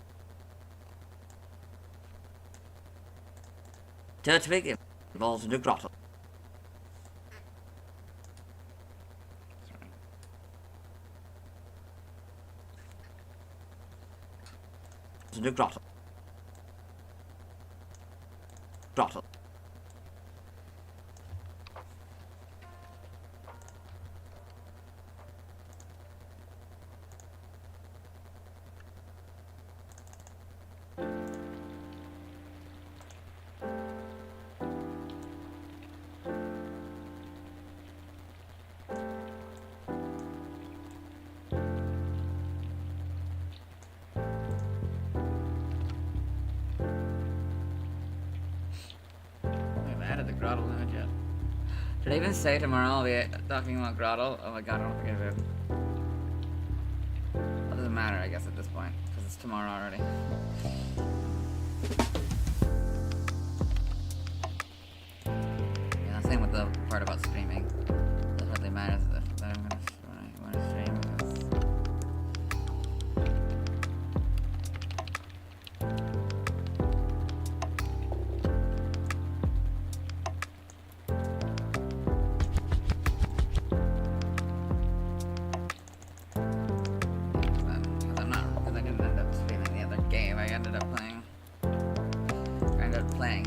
Turtwig evolves into Grottle. Into Grottle. Grottle. I've added the Grottle image yet. Did I even say tomorrow I'll be talking about Grottle? Oh my god, I don't think I did. It doesn't matter, I guess, at this point, because it's tomorrow already. Yeah, same with the part about streaming. Doesn't really matter that I'm gonna stream. Because I didn't end up streaming the other game I ended up playing.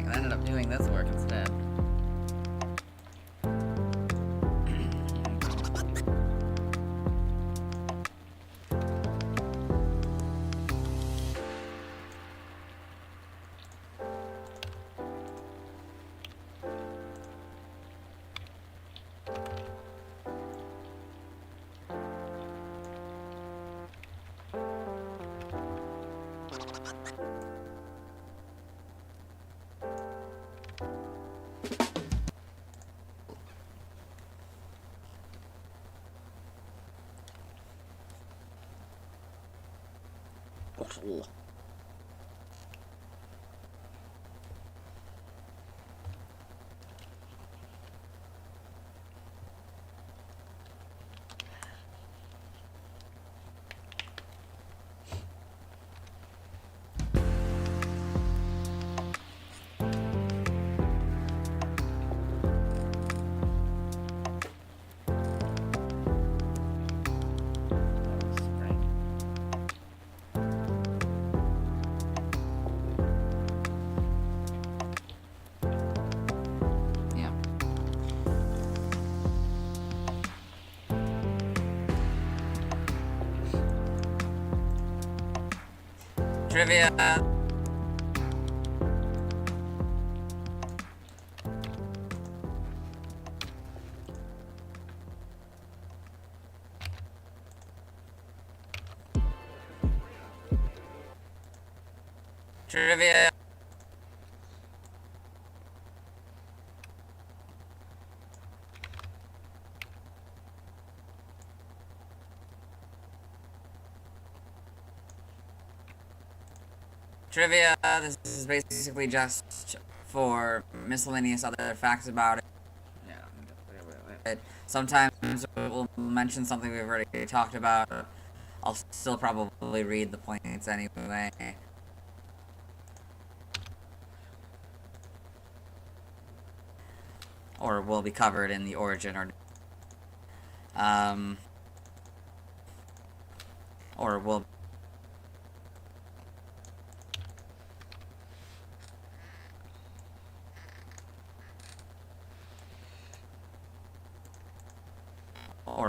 I ended up doing this work instead. Grottle. Trivia. Trivia. Trivia, this is basically just for miscellaneous other facts about it. Sometimes we'll mention something we've already talked about. I'll still probably read the points anyway. Or will be covered in the origin or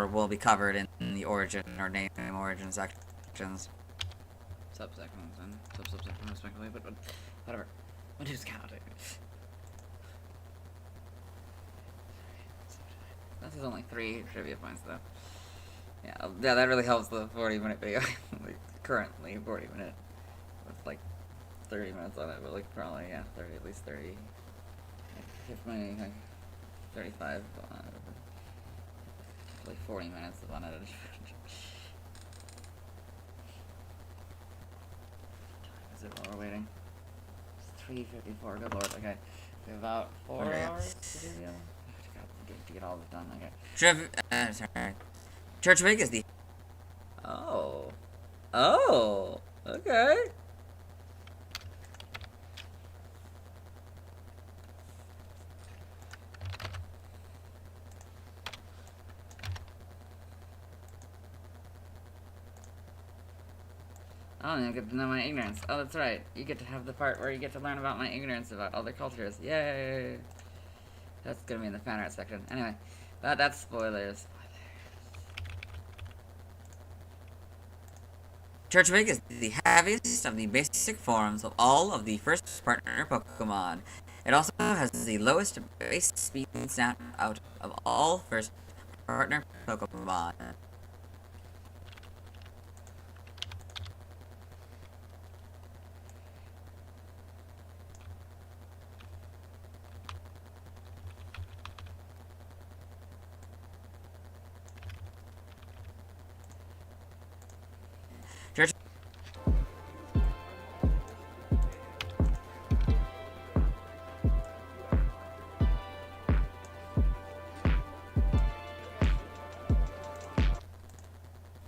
will be covered in the origin or name origin sections. Subsections and subsections respectively, but whatever. What is counting? This is only 3 trivia points though. Yeah, that really helps the 40-minute video. Like, currently 40 minute with like 30 minutes on it, but like probably yeah, 30 at least 30. If my like 35 on it. Like 40 minutes of unedited. Is it while we're waiting? It's 3:54. Good lord. Okay, we have about 4 hours to do the other. To get all this done. Okay. Sorry. Turtwig is the. Oh. Oh. Okay. I don't even get to know my ignorance. Oh, that's right. You get to have the part where you get to learn about my ignorance about other cultures. Yay! That's gonna be in the fan art section. Anyway, that's spoilers. Turtwig is the heaviest of the basic forms of all of the first partner Pokemon. It also has the lowest base speed stat out of all first partner Pokemon.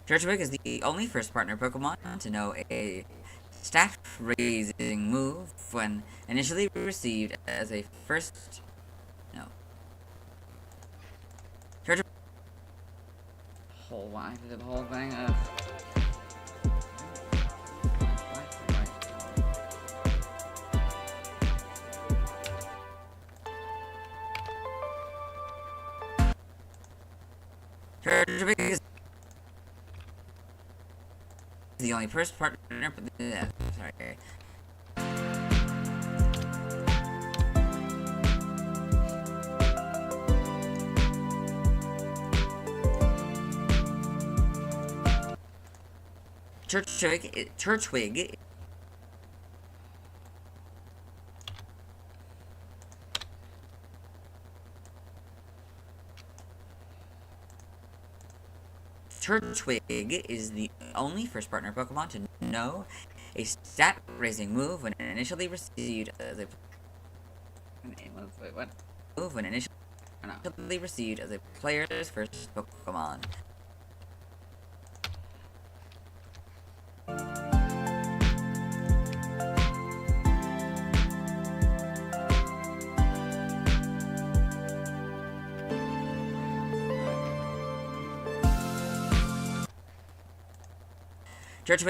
Turtwig is the only first partner Pokemon to know a stat-raising move when initially received as a first... No. Turtwig... Whole why did the whole thing? Turtwig is the only first partner... sorry. Turtwig Turtwig is the only first partner Pokemon to know a stat-raising move when initially received as a Wait, what? move when initially received as a player's first Pokemon. Turtwig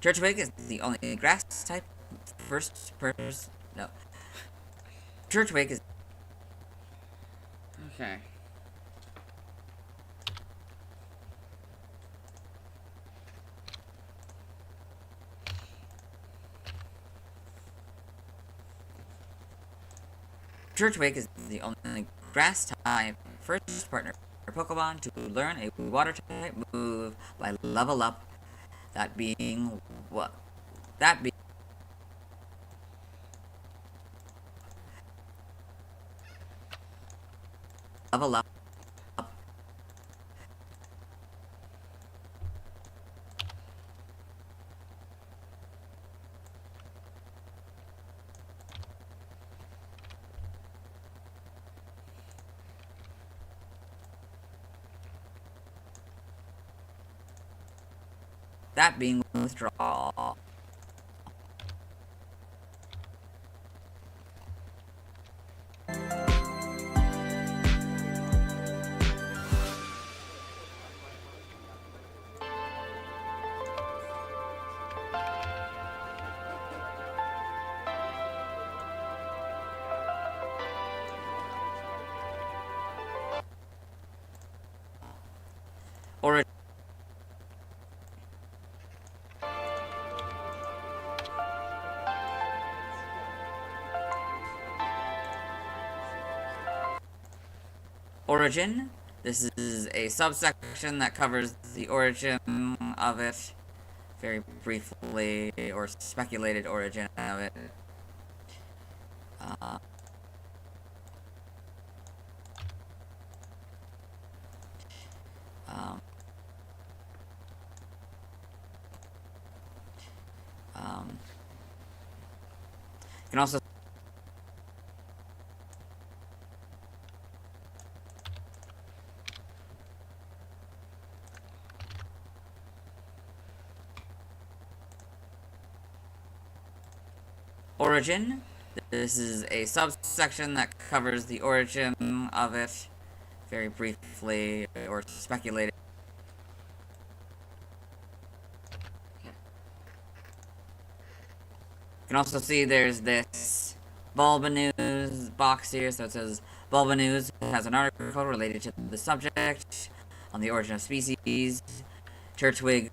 Turtwig is the only grass type Turtwig is Okay. Turtwig is the only grass type first partner Pokemon to learn a water type move by level up. That being what? That being level up. That being withdrawal. Origin. Origin. This is a subsection that covers the origin of it, very briefly, or speculated origin of it. Um, you can also origin. This is a subsection that covers the origin of it, very briefly, or speculated. You can also see there's this Bulbanews box here, so it says Bulbanews has an article related to the subject on the origin of species. Turtwig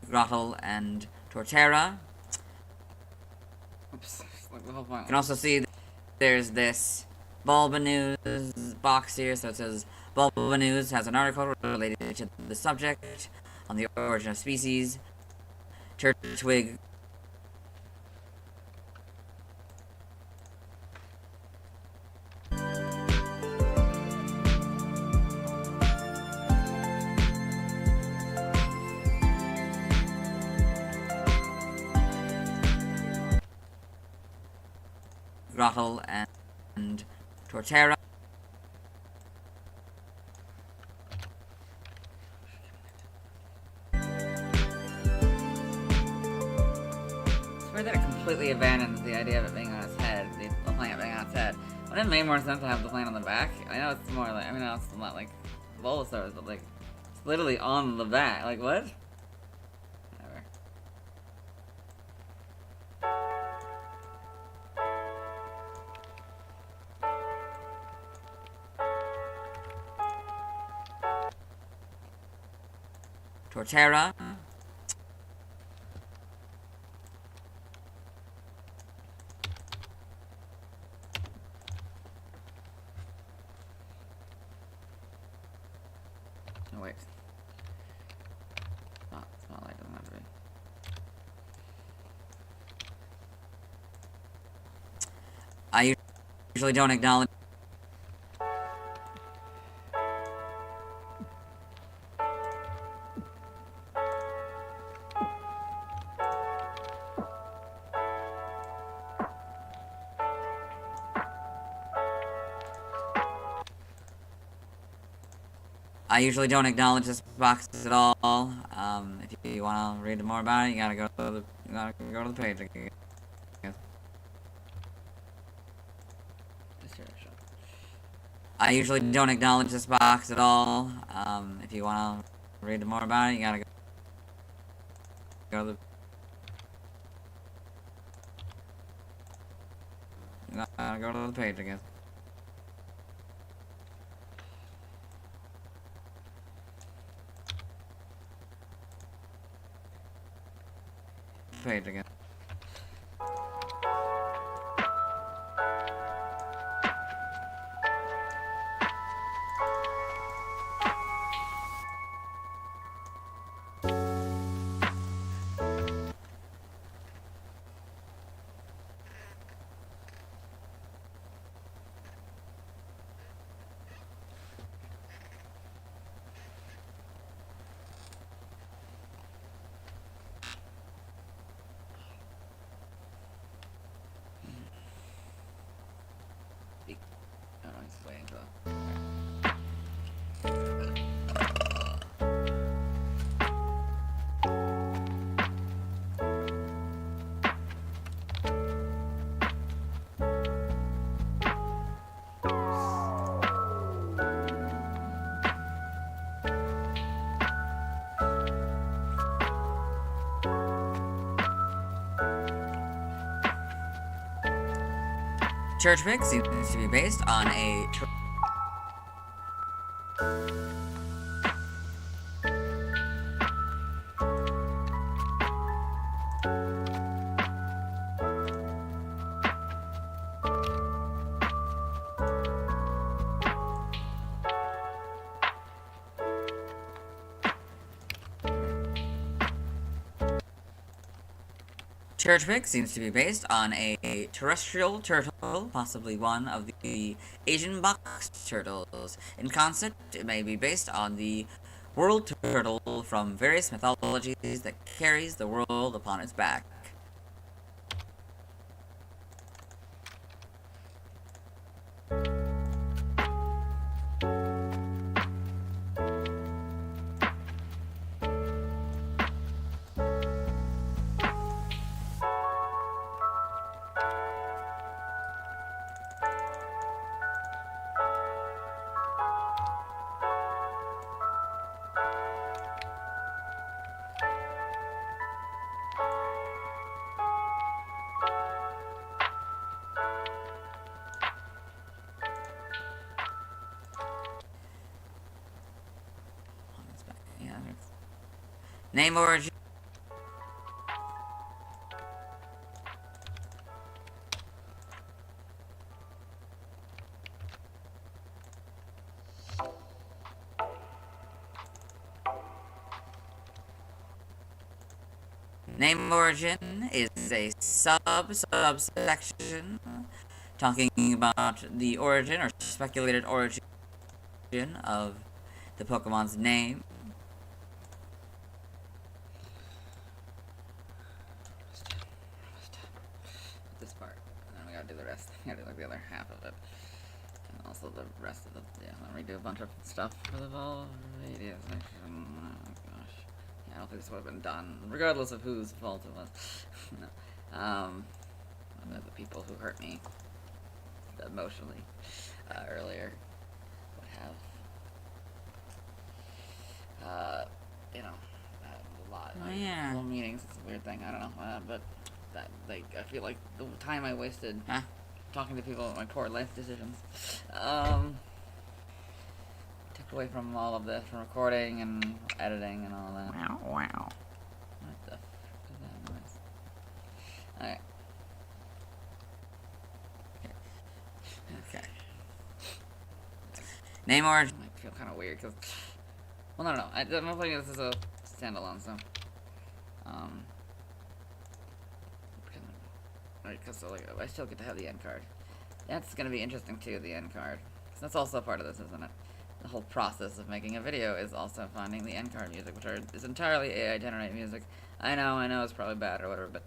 Grottle and Torterra. Oops. Like the whole point. You can also see there's this Bulbanews box here, so it says Bulbanews has an article related to the subject on the origin of species. Turtwig Grottle and Torterra. It's weird that it completely abandons the idea of it being on its head, the plant being on its head. Wouldn't it make more sense to have the plant on the back? I know it's more like, I mean, it's not like Bulbasaur's, but like, it's literally on the back. Like, what? Whatever. Torterra. Oh, wait. Spotlight doesn't have to be. I usually don't acknowledge. I usually don't acknowledge this box at all. If you want to read more about it, you gotta go to the page again. I usually don't acknowledge this box at all. If you want to read more about it, you gotta go to the page again. Page again. Turtwig seems to be based on a Turtwig seems to be based on a terrestrial turtle, possibly one of the Asian box turtles. In concept, it may be based on the world turtle from various mythologies that carries the world upon its back. Name origin. Name origin is a subsection talking about the origin or speculated origin of the Pokemon's name. This part, and then we gotta do the rest. We gotta do like the other half of it, and also the rest of the. Yeah, then redo a bunch of stuff for the whole video section. Oh gosh, yeah, I don't think this would have been done, regardless of whose fault it was. No. One of the people who hurt me emotionally earlier would have, you know, a lot. Oh, yeah. Little meetings. It's a weird thing. I don't know, but that like I feel like the time I wasted talking to people about my poor life decisions, took away from all of this, from recording and editing and all that. Wow, wow. What the fuck is that noise? Alright. Okay. Name origin. I feel kind of weird because, well, no, I'm not playing this as a standalone, so, right, because like I still get to have the end card, That's gonna be interesting too, the end card. 'Cause that's also part of this, isn't it? The whole process of making a video is also finding the end card music, which is entirely AI generated music. I know it's probably bad or whatever, but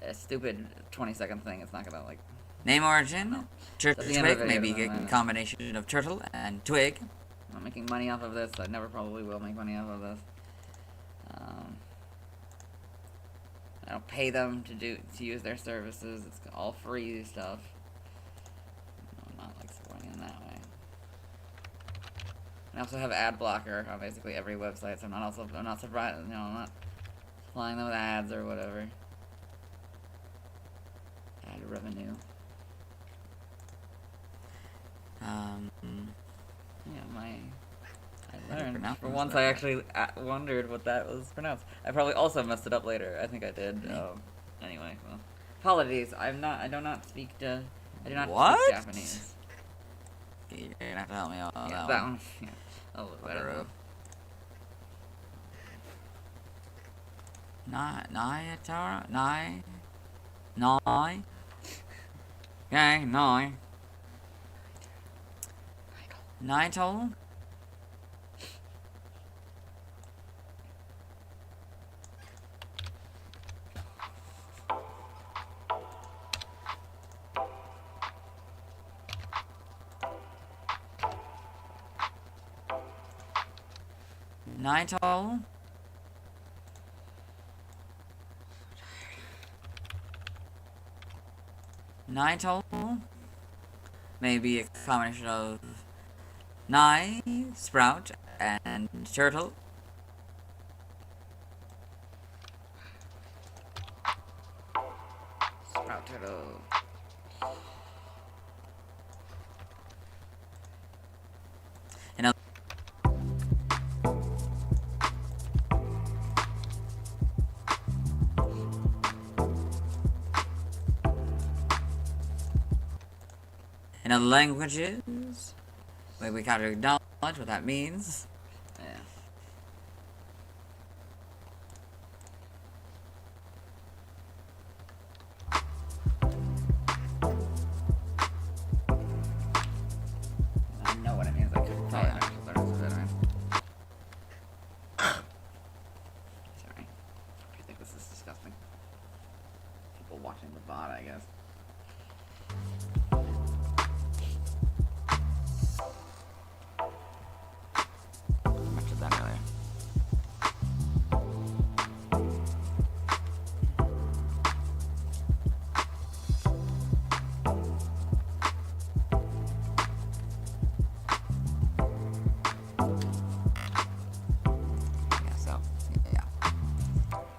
a stupid 20-second thing is not gonna, like... Name origin, Turtwig may be doesn't a matter. combination of turtle and twig. I'm not making money off of this. I never probably will make money off of this. I don't pay them to use their services. It's all free stuff. I'm not like supporting in that way. I also have ad blocker on basically every website, so I'm not surprised. You know, I'm not supplying them with ads or whatever. Ad revenue. Yeah, I learned. For once, I actually wondered what that was pronounced. I probably also messed it up later. I think I did. Anyway, well, apologies. I do not speak What? speak Japanese. You're gonna have to help me out on Yeah, that one. one. Yeah, a little better. Whatever. Nayatara? Nai? Okay, Nai. Nitol? Nitol? Nitol? Maybe a combination of Nye, Sprout, and Turtle. Sprout turtle. In other languages, we gotta acknowledge what that means. Yeah. I know what it means. I couldn't tell you. I should learn some better. Sorry. I think this is disgusting. People watching the bot, I guess. I mentioned that earlier. Yeah, so, yeah.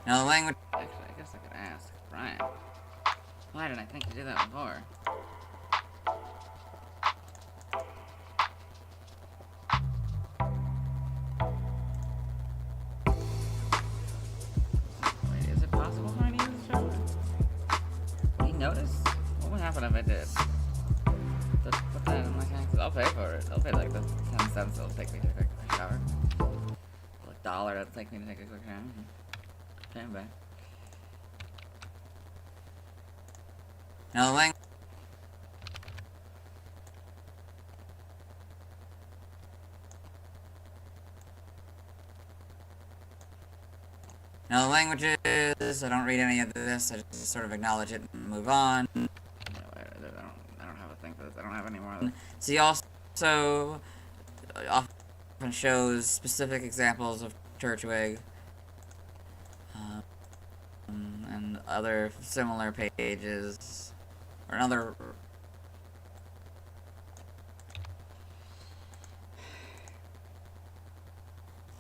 In other language, Actually, I guess I could ask Brian. Why didn't I think to do that before? Wait, is it possible for me to use this show? Would he notice? What would happen if I did? Just put that in my taxes. I'll pay for it. I'll pay like the 10 cents it'll take me to take a shower. Like $1 it'll take me to take a quick shower. Pay him back. in other language, in other languages, I don't read any of this, I just sort of acknowledge it and move on. Yeah, I don't have a thing for this. I don't have any more of this. See, also often shows specific examples of Turtwig and other similar pages, or another.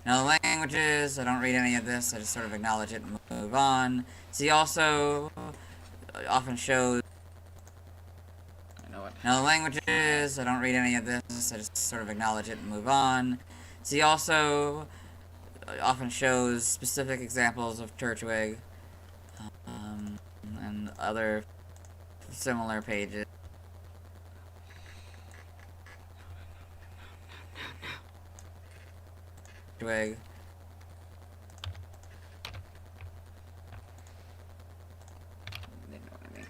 In other languages, I don't read any of this, I just sort of acknowledge it and move on. See, also often shows. I know what. In other languages, I don't read any of this, I just sort of acknowledge it and move on. See, also often shows specific examples of Turtwig and other similar pages. Turtwig. They know what I mean.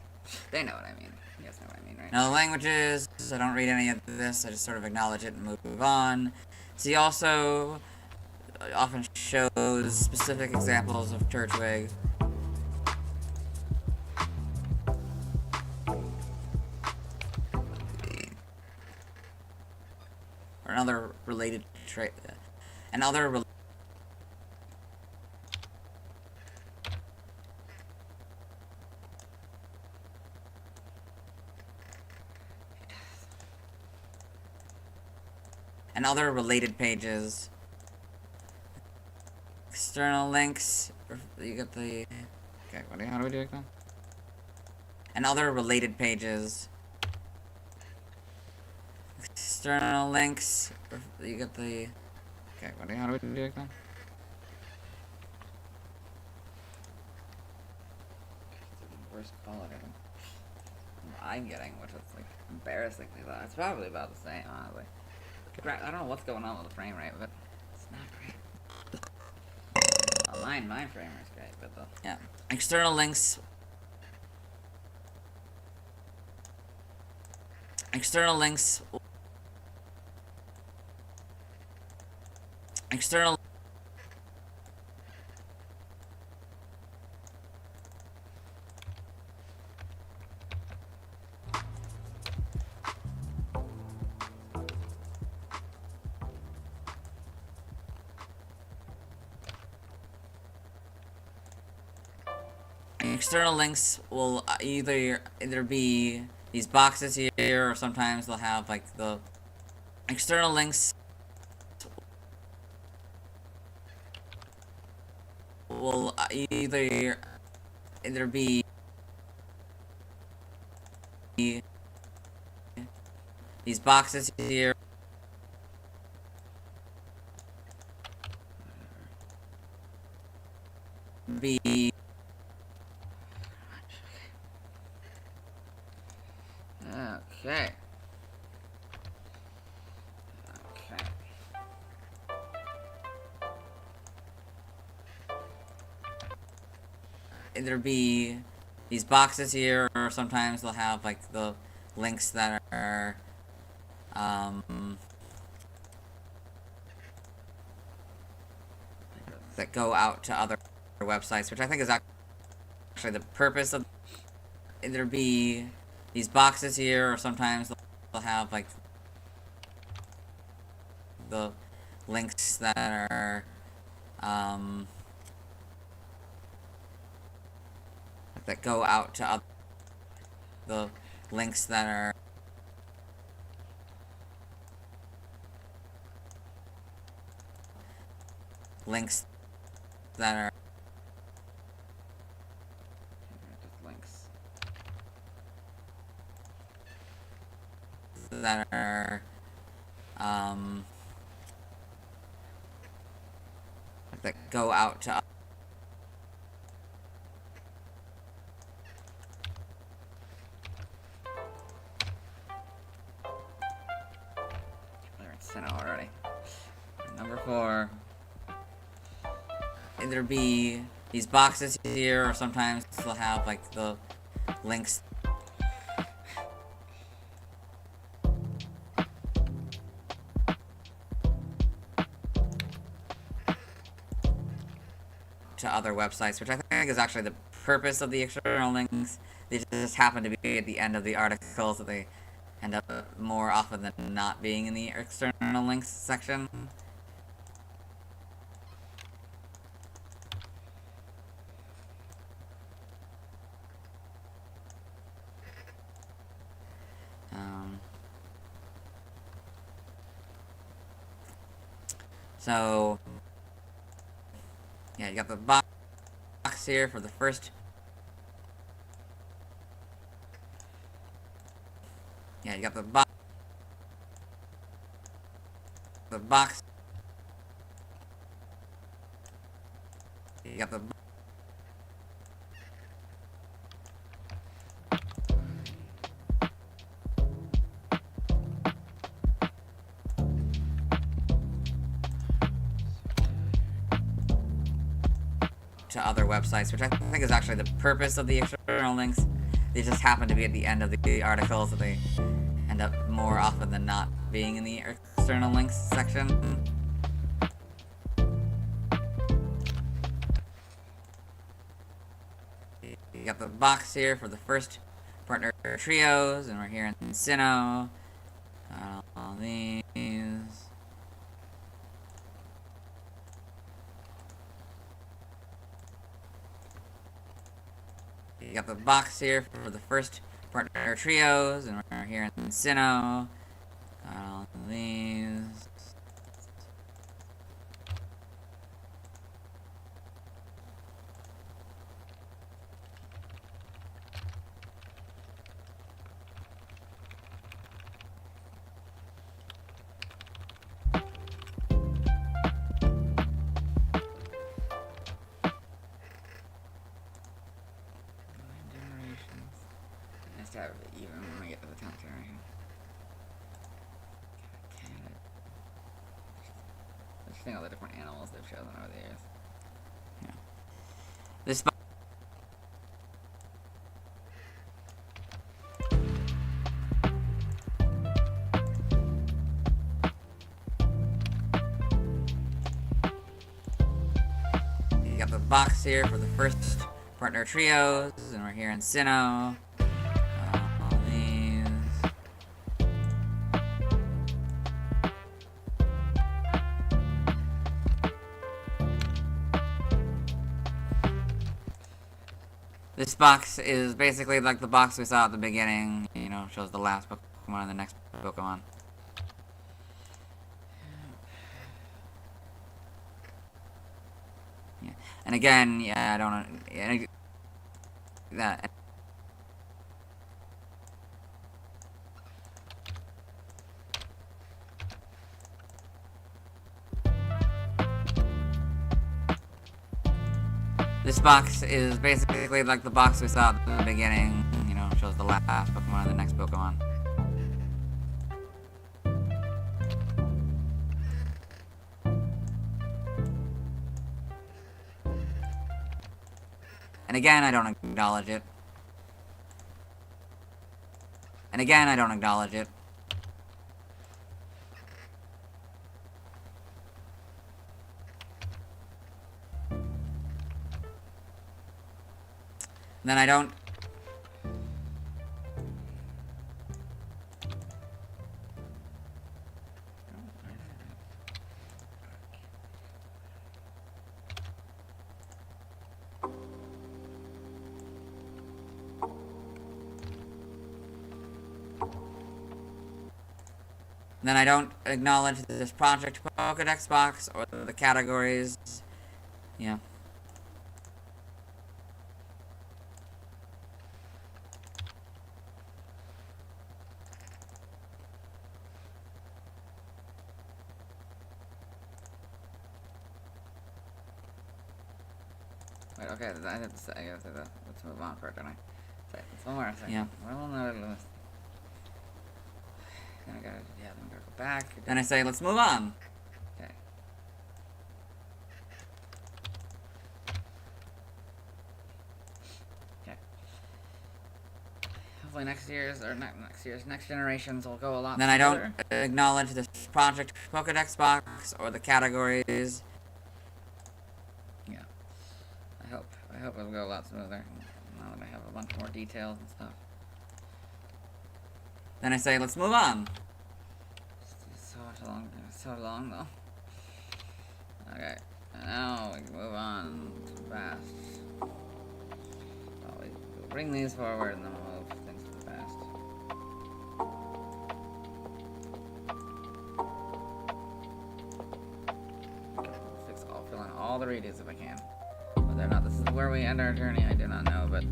They know what I mean. You guys know what I mean. right? Now the languages, I don't read any of this, I just sort of acknowledge it and move on. So he also often shows specific examples of Turtwig. Or another related trait. And other related pages. External links. You get the. Okay, how do we do it then? And other related pages. External links. You get the. Okay, how do we do it then? Worst quality I'm getting, which is like embarrassingly low. It's probably about the same, honestly. I don't know what's going on with the frame rate, but it's not great. Well, my frame rate's great, but the Yeah. External links. External links. External. External links will either be these boxes here, or sometimes they'll have like the external links will either be these boxes here. Be okay. Okay. either be these boxes here, or sometimes they'll have like the links that are that go out to other websites, which I think is actually the purpose of. Either be these boxes here, or sometimes they'll have like the links that are that go out to other the links that are links that are Just links. that are that go out to There, it's 10 already. Number 4. either be these boxes here, or sometimes they'll have like the links to other websites, which I think is actually the purpose of the external links. They just happen to be at the end of the article, so they end up more often than not being in the external links section. So, yeah, you got the box here for the first. Yeah, you got the box. The box. You got the. To other websites, which I think is actually the purpose of the external links. They just happen to be at the end of the article, so they end up more often than not being in the external links section. You got the box here for the first partner trios, and we're here in Sinnoh. All these. You got the box here for the first partner trios, and we're here in Sinnoh. All these. Nice to have it even when we get to the 10th generation. Just think of the different animals they've chosen over the years. Yeah. This You got the box here for the first partner trios, and we're here in Sinnoh. All these. This box is basically like the box we saw at the beginning, you know, shows the last Pokemon and the next Pokemon. Yeah. And again, yeah, I don't... Yeah, that... This box is basically like the box we saw at the beginning, you know, shows the last Pokemon and the next Pokemon. And again, I don't acknowledge it. And again, I don't acknowledge it. Then I don't... Then I don't acknowledge this Project Pokédex box or the categories. Yeah. Wait, okay, I have to say, I gotta say that. Let's move on first, don't I? Say, it's one more second. Yeah. Well, no, then I gotta, yeah, then we gotta go back. Then I say, let's move on. Okay. Okay. Hopefully next year's, or not next year's, next generations will go a lot Then I don't smoother. acknowledge this Project Pokédex box or the categories. Yeah. I hope it'll go a lot smoother now that I have a bunch more details and stuff. Then I say, let's move on. It's so long though. Okay, and now we can move on fast. We'll bring these forward and then we'll move things to the past. Fill in all the redos if I can. Whether or not this is where we end our journey, I do not know, but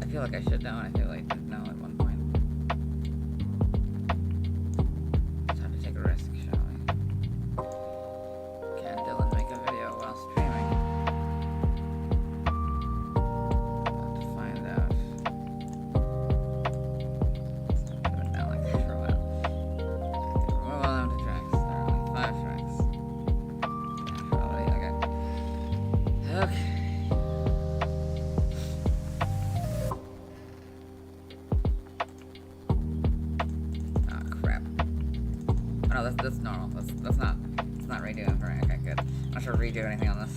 I feel like I should know, and I feel like I did know at one point. Time to take a risk, shall we? Can Dylan make a video while streaming? About to find out. It's been down like this for a while. Okay, remove all empty tracks. There are only 5 tracks. Actually, okay. Okay. much of a redo or anything on this.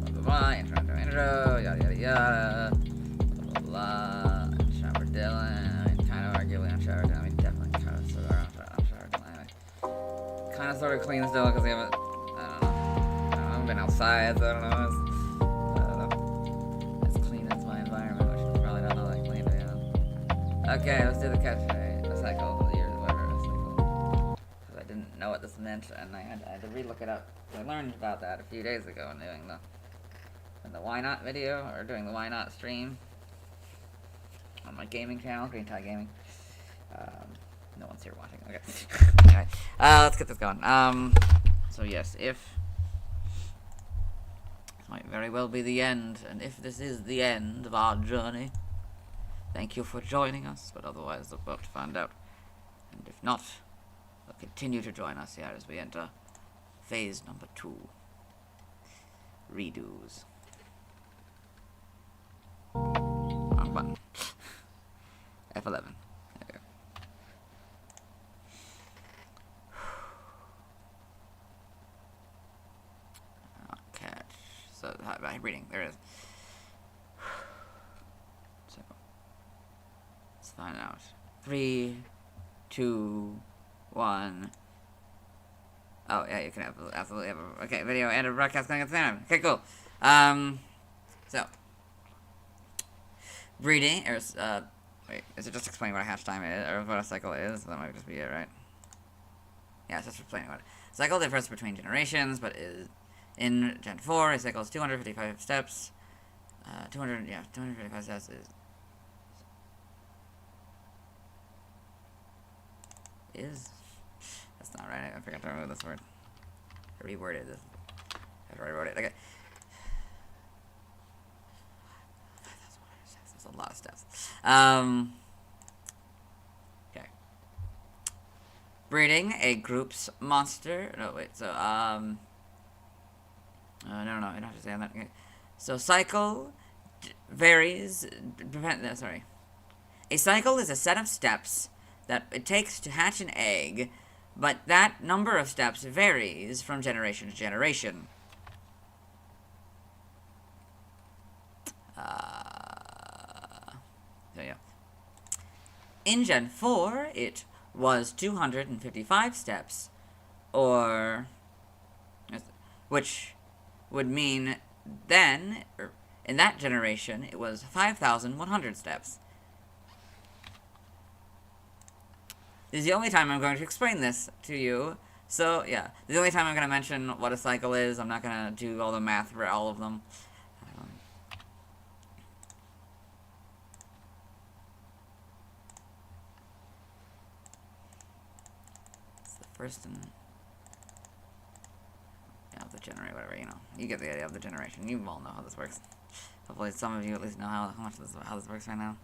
Blah, blah, blah, intro, yada, yada, yada. Blah, blah, blah. Shower Dylan. Kind of arguably on Shower Dylan. I mean, definitely kind of sort of on Shower Dylan. Anyway. Kind of sort of clean still because we haven't, I haven't been outside, so I don't know. As clean as my environment, which is probably not all that clean, but yeah. Okay, let's do the catchphrase. The cycle of the year, whatever. Because I didn't know what this meant, and I had to re-look it up. I learned about that a few days ago in doing the Why Not video, or doing the Why Not stream on my gaming channel, Green Tie Gaming. No one's here watching. Okay. Anyway, let's get this going. So yes, if this might very well be the end, and if this is the end of our journey, thank you for joining us. But otherwise, we're about to find out. And if not, we'll continue to join us here as we enter phase number 2. Redos. Wrong button. F11. There we go. Catch. So, by reading, there it is. So, let's find out. 3, 2, 1. Oh, yeah, you can absolutely have a, okay, video and a broadcast going at the same time. Okay, cool. So, breeding, or, wait, is it just explaining what a hatch time is, or what a cycle is? That might just be it, right? Yeah, it's just explaining what it is. Cycle differs between generations, but is, in Gen 4, a cycle is 255 steps. 255 steps is... That's not right. I forgot to remove this word. I reworded this. I rewrote it. Okay. That's a lot of steps. Okay. Breeding a group's monster. No, wait. So, no, I don't have to say that. Okay. So, cycle varies. Sorry. A cycle is a set of steps that it takes to hatch an egg, but that number of steps varies from generation to generation. So yeah. In Gen 4, it was 255 steps, or... which would mean then, in that generation, it was 5,100 steps. This is the only time I'm going to explain this to you. So, yeah. This is the only time I'm going to mention what a cycle is. I'm not going to do all the math for all of them. It's the first and... yeah, the generate, whatever, you know. You get the idea of the generation. You all know how this works. Hopefully some of you at least know how this works right now.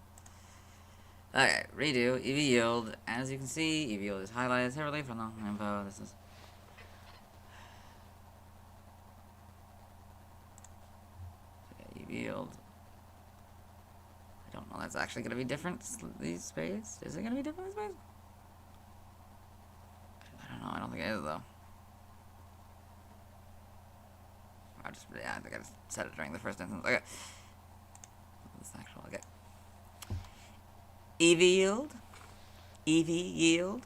Okay, redo, EV yield. As you can see, EV yield is highlighted separately from the info. This is... okay, EV yield. I don't know, that's actually going to be different, these space. Is it going to be different, space? I don't know, I don't think it is, though. I think I just said it during the first instance. Okay. This actual, okay. EV yield. EV yield.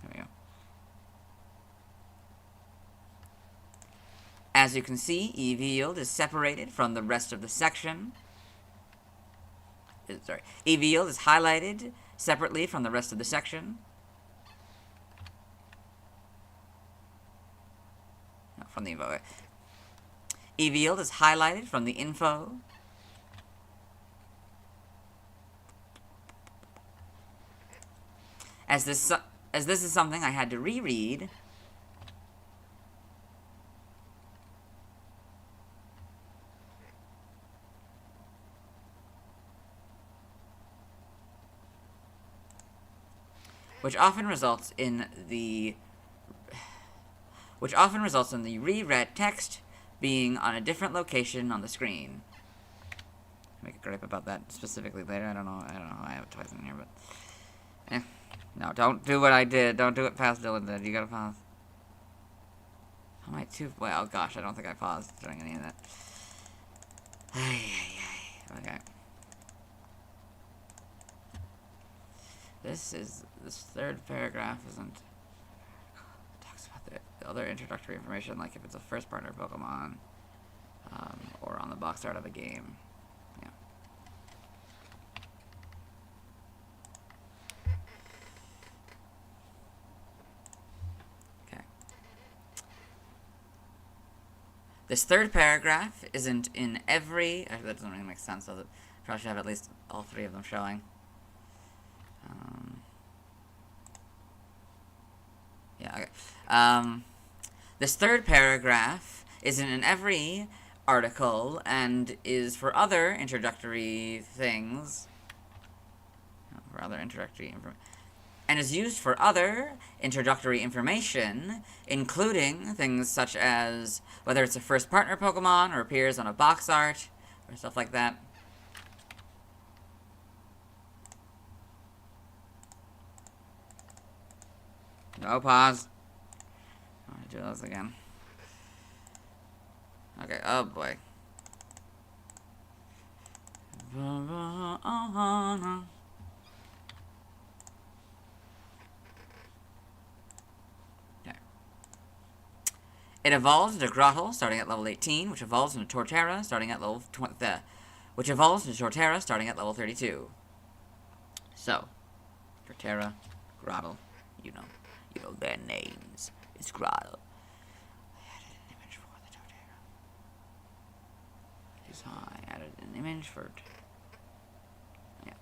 There we go. As you can see, EV yield is separated from the rest of the section. Sorry. EV yield is highlighted separately from the rest of the section. No, from the info. Okay. EV yield is highlighted from the info. As this is something I had to reread, which often results in the reread text being on a different location on the screen. Make a gripe about that specifically later. I don't know. I have it twice in here, but eh. No, don't do what I did. Don't do what past Dylan did. You gotta pause. Am I too... Well, oh gosh, I don't think I paused during any of that. Okay. This third paragraph talks about the other introductory information, like if it's a first partner Pokemon, or on the box art of a game. Yeah. Okay. This third paragraph isn't in every... Actually, that doesn't really make sense, does it? Probably should have at least all three of them showing. Yeah, okay. This third paragraph isn't in every article and is for other introductory things. For other introductory information. And is used for other introductory information, including things such as whether it's a first partner Pokemon or appears on a box art or stuff like that. No, pause. I want to do those again. Okay, oh boy. It evolves into Grottle, starting at level 18, which evolves into Torterra, starting at level 20, which evolves into Torterra, starting at level 32. So, Torterra, Grottle, you know their names. It's Grottle. I added an image for the Torterra. I added an image for... Yeah.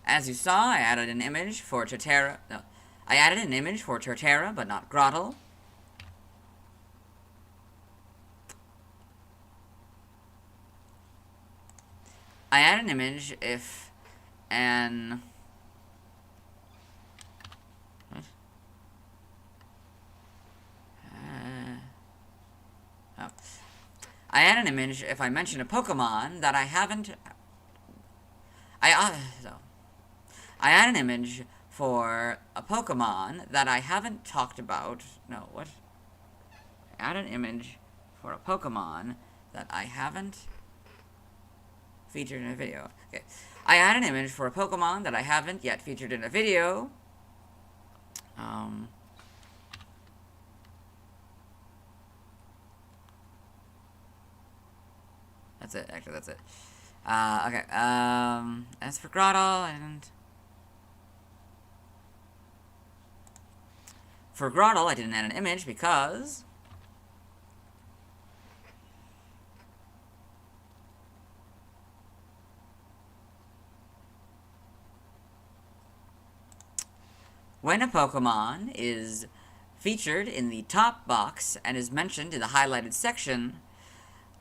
As you saw, I added an image for Torterra. No, I added an image for Torterra, but not Grottle. I add an image if an... What? Oh. I add an image if I mention a Pokemon that I haven't... I add an image for a Pokemon that I haven't talked about... No, what? I add an image for a Pokemon that I haven't... featured in a video. Okay. I add an image for a Pokemon that I haven't yet featured in a video. That's it. Actually, that's it. Okay. As for Grottle and... For Grottle, I didn't add an image because... When a Pokemon is featured in the top box and is mentioned in the highlighted section,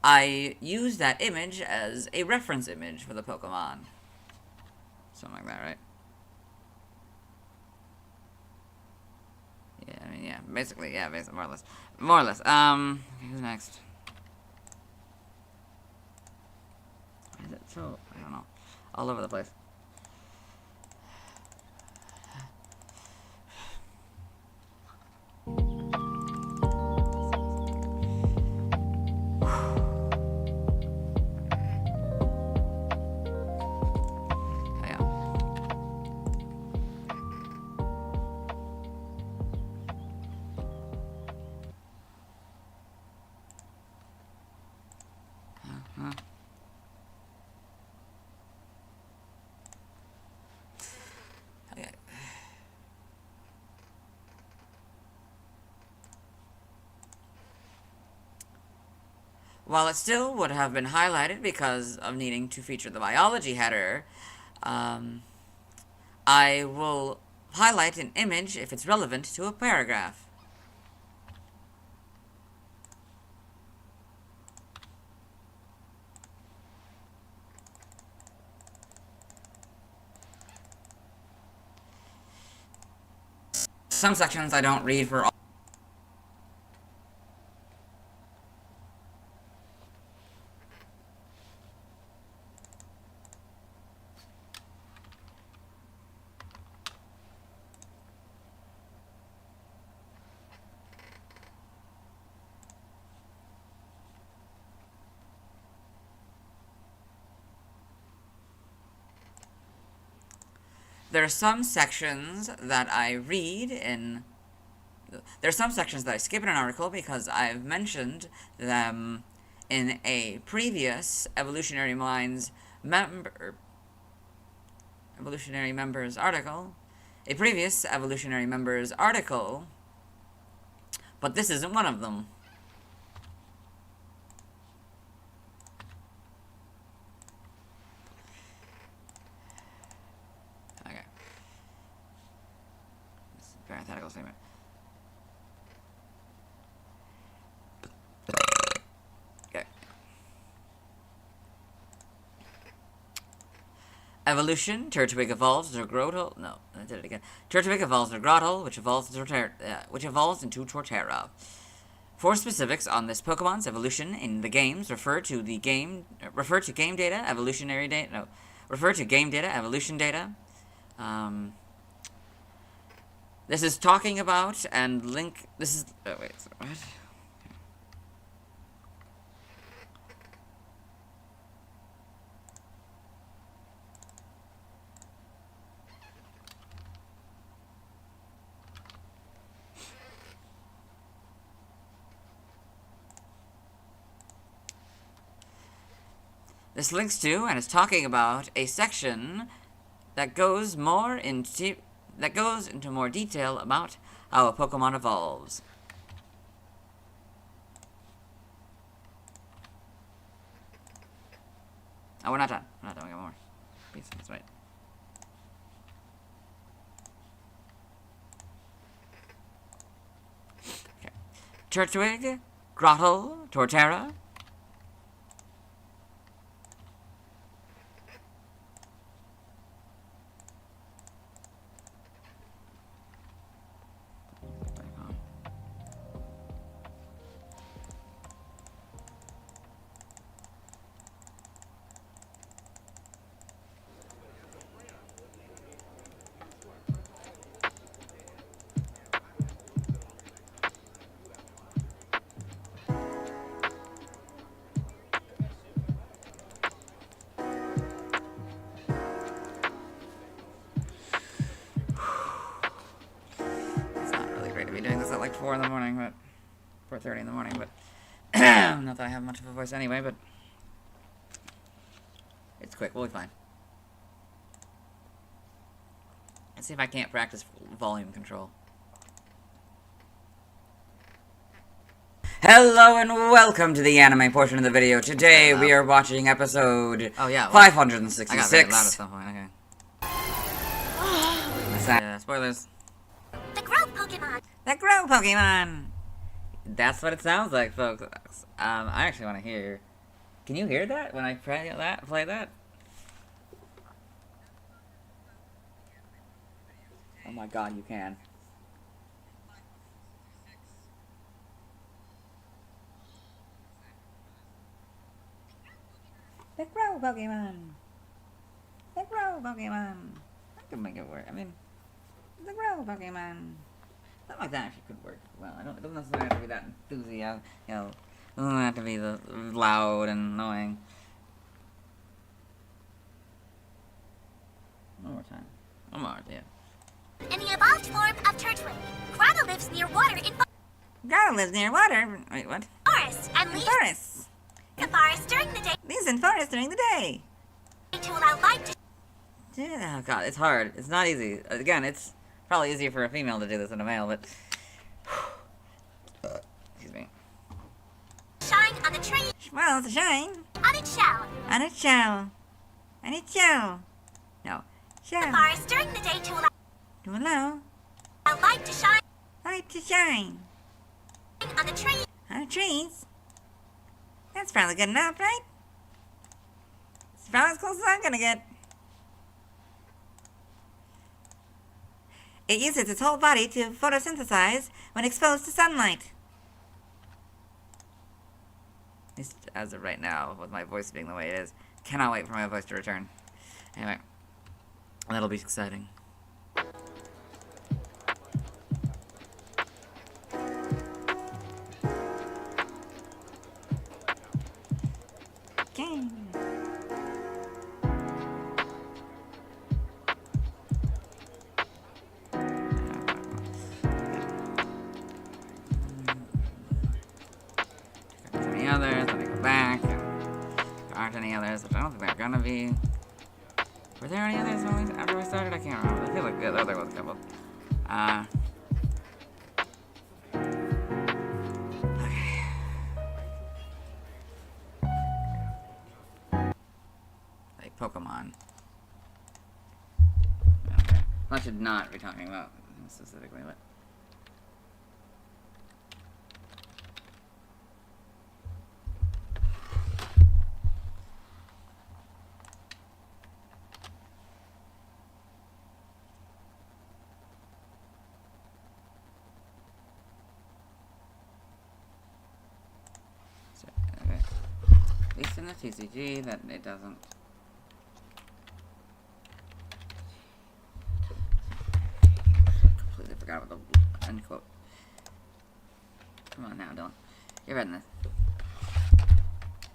I use that image as a reference image for the Pokemon. Something like that, right? Yeah, I mean, yeah, basically, more or less. More or less. Who's next? Why is it so, I don't know, all over the place? While it still would have been highlighted because of needing to feature the biology header, I will highlight an image if it's relevant to a paragraph. Some sections I don't read for all. there are some sections that I read in... There are some sections that I skip in an article because I've mentioned them in a previous Evolutionary Members article. A previous Evolutionary Members article, but this isn't one of them. Okay. This is a parenthetical statement. Okay. Evolution, Turtwig evolves into Grottle. No, I did it again. Turtwig evolves into Grottle, which evolves into Torterra. For specifics on this Pokemon's evolution in the games, refer to game data, evolution data. This is talking about and link. This is. Oh wait, what? This links to and is talking about a section that goes into more detail about how a Pokemon evolves. Oh, we're not done. We're not done. We got more. That's right. Okay. Turtwig, Grottle, Torterra. Doing this at like 4 in the morning, but 4:30 in the morning, but not that I have much of a voice anyway, but it's quick, we'll be fine. Let's see if I can't practice volume control. Hello and welcome to the anime portion of the video. Today we are watching episode 566. I got very loud at some point, okay. Spoilers. The Grow Pokemon! The Grow Pokemon! That's what it sounds like, folks. I actually want to hear... Can you hear that when I play that? Oh my god, you can. The Grow Pokemon! The Grow Pokemon! I can make it work. I mean... The Grow Pokemon. Something like that actually could work well. It doesn't necessarily have to be that enthusiastic, it doesn't have to be the loud and annoying. One more time. One more, yeah. In the evolved form of Turtwig, Grottle lives near water in Grottle lives near water. Wait, what? forests and leaves Forests. the forest during the day Lives in forests during the day. to allow light to Yeah, God, it's hard. It's not easy. Again, it's probably easier for a female to do this than a male, but... Excuse me. shine on the tree, Well, to shine. on its shell. On its shell. On its shell. No. The Shell. forest during the day to allow To allow light to shine light to shine. on the tree. On the trees. That's probably good enough, right? It's probably as close as I'm gonna get. It uses its whole body to photosynthesize when exposed to sunlight. At least as of right now, with my voice being the way it is. Cannot wait for my voice to return. Anyway, that'll be exciting. Okay. any others, then I go back, and there aren't any others, which I don't think there are gonna be. Were there any others after we started? I can't remember. I feel like there was a couple. Okay. Like Pokemon. Okay. I should not be talking about specifically, but. Okay. At least in the TCG, that it doesn't. Completely forgot about the end quote. Come on now, don't. You're reading this.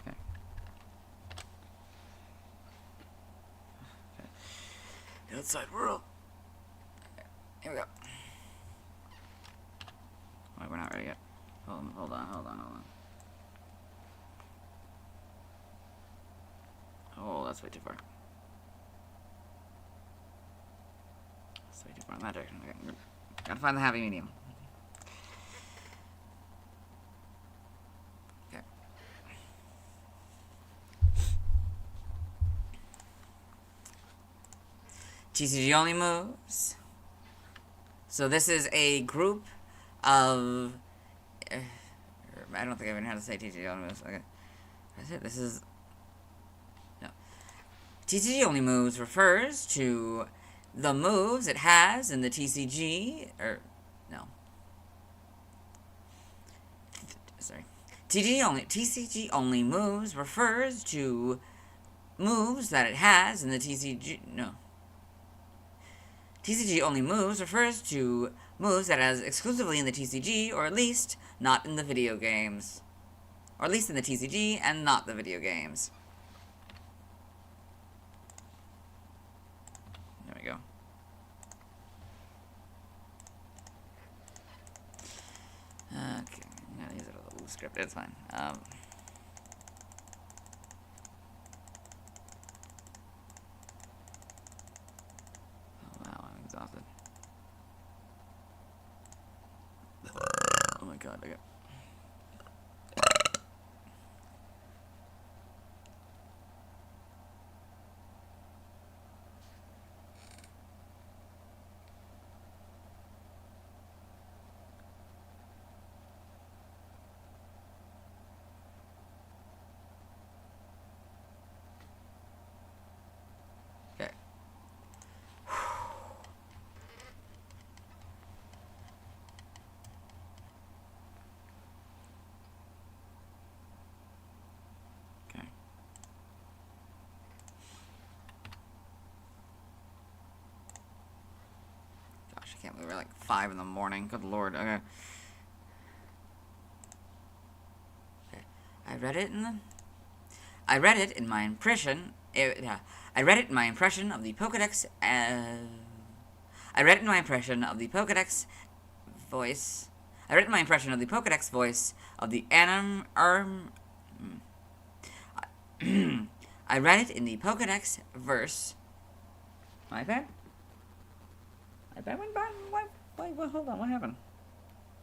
Okay. Okay. The outside world. Here we go. Oh, we're not ready yet. Hold on. Oh, that's way too far. That's way too far in that direction. Okay. Gotta find the happy medium. Okay. TCG only moves. So this is a group of... I don't think I even know how to say TCG only moves. Okay. That's it. This is... No. TCG only moves refers to the moves it has in the TCG... No. Sorry. TCG only moves refers to moves that it has in the TCG... No. TCG only moves refers to moves that it has exclusively in the TCG, or at least not in the video games. Or at least in the TCG and not the video games. There we go. Okay, I'm gonna use it as a little script, it's fine. Exhausted. Oh my god, okay. Okay. I can't believe we're like 5 in the morning. Good lord. Okay. Okay. I read it in my impression. I read it in my impression of the Pokédex. I read it in my impression of the Pokédex voice. I read it in my impression of the Pokédex voice of the I read it in the Pokédex verse. My bad. I went by. Why, hold on, what happened?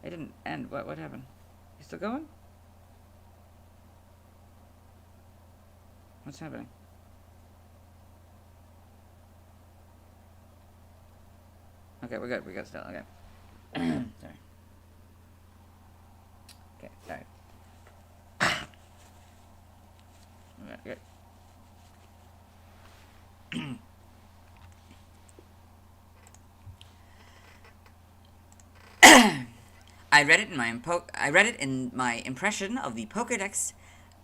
It didn't end. What happened? You still going? What's happening? Okay, we're good. We're good still. Okay. Sorry. Okay, sorry. Okay, good. I read it in my impression of the Pokédex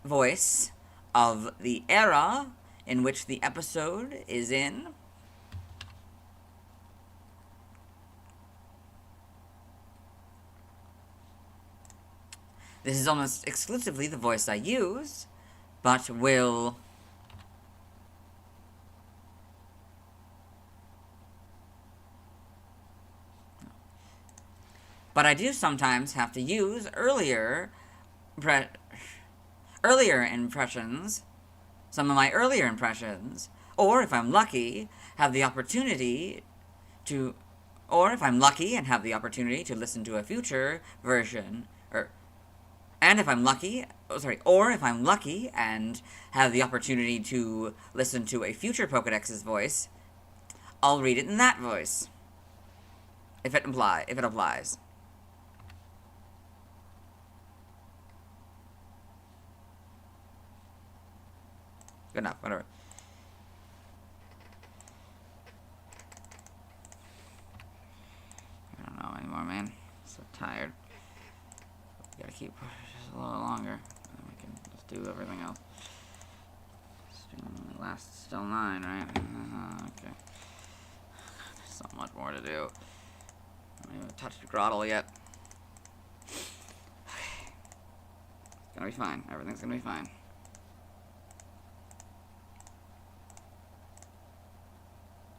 voice of the era in which the episode is in. This is almost exclusively the voice I use, but will... But I do sometimes have to use earlier... earlier impressions, some of my earlier impressions, or if I'm lucky, have the opportunity to, or if I'm lucky and have the opportunity to listen to a future version, and if I'm lucky, or if I'm lucky and have the opportunity to listen to a future Pokedex's voice, I'll read it in that voice. If it applies. Good enough, whatever. I don't know anymore, man. So tired. Gotta keep pushing just a little longer, and then we can just do everything else. Stream lasts still 9, right? Okay. There's so much more to do. I haven't even touched the grottle yet. It's gonna be fine. Everything's gonna be fine.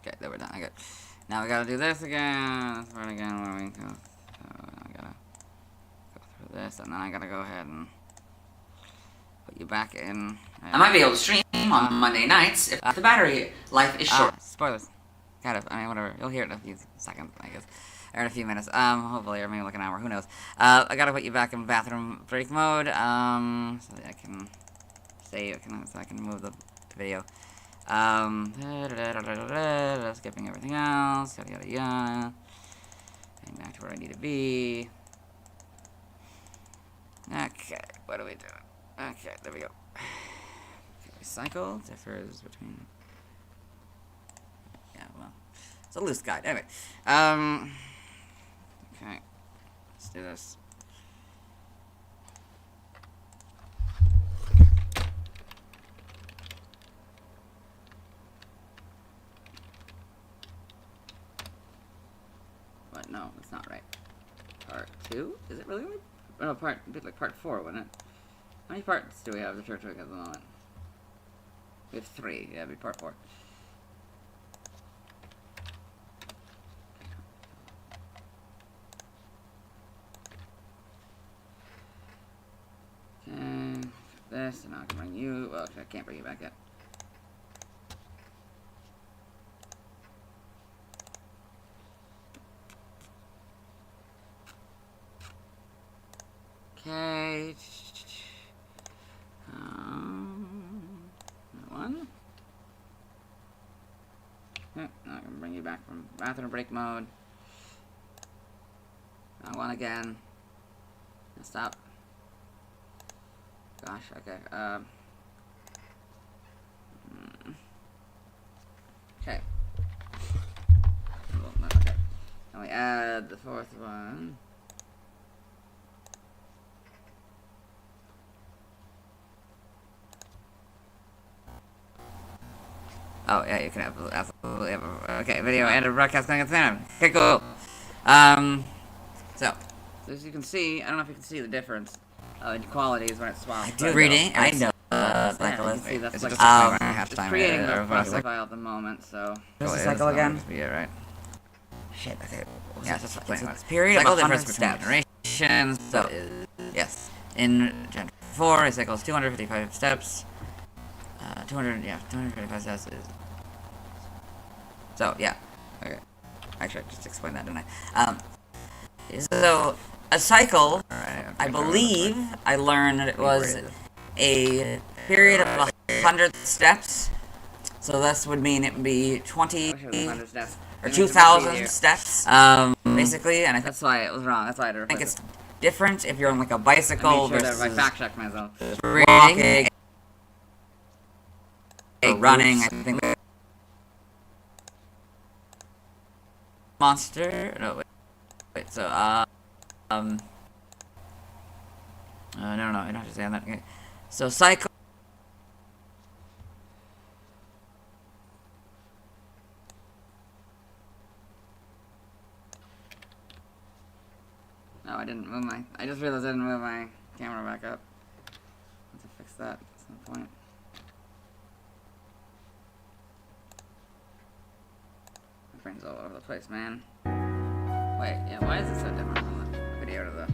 Okay, there we're done. Okay. Now we gotta do this again. This part again where we go. I gotta go through this, and then I gotta go ahead and put you back in. I might be able to stream on Monday nights if the battery life is short. Spoilers. I mean, whatever. You'll hear it in a few seconds, I guess. Or in a few minutes. Hopefully, or maybe like an hour. Who knows? I gotta put you back in bathroom break mode. So that I can save. So I can move the video. Skipping everything else. Yada yada yada. Getting back to where I need to be. Okay, what are we doing? Okay, there we go. Okay, recycle differs between. Yeah, well, it's a loose guide. Anyway, okay, let's do this. What? No, that's not right. Part 2? Is it really? Oh, a bit like part 4, wouldn't it? How many parts do we have of the Turtwig at the moment? We have 3. Yeah, it'd be part 4. Okay, this, and now I can bring you. Well, I can't bring you back yet. Okay. One. Okay, now I can bring you back from bathroom break mode. One again. Stop. Gosh, okay. Okay. Okay. Now we add the 4th one. Oh, yeah, you can absolutely have a, okay, video and a broadcast going at the same time. Okay, cool. So, as you can see, I don't know if you can see the difference in qualities when it swaps. I do reading. I know. That's like it's creating the process file at the moment, so. This is cycle again? Yeah, right. Shit, okay. Yeah, it's It's period cycle of difference 100 between steps. generations. So, yes. In Gen 4, it cycles 255 steps. 255 steps is. So, yeah. Okay. Actually, I just explained that, didn't I? So, a cycle, I believe I learned it was a period of 100 steps. So this would mean it would be 20 or 2,000 steps, basically. And I That's why it was wrong. That's why I had to think replace it's different if you're on like a bicycle versus I fact checked myself. walking, running. I think monster. No, wait. So no, I don't have to say that. Okay. So cycle. No, I didn't move my. I just realized I didn't move my camera back up. I have to fix that. That's no point. My brain's all over the place, man. Wait, yeah, why is it so different from the video to the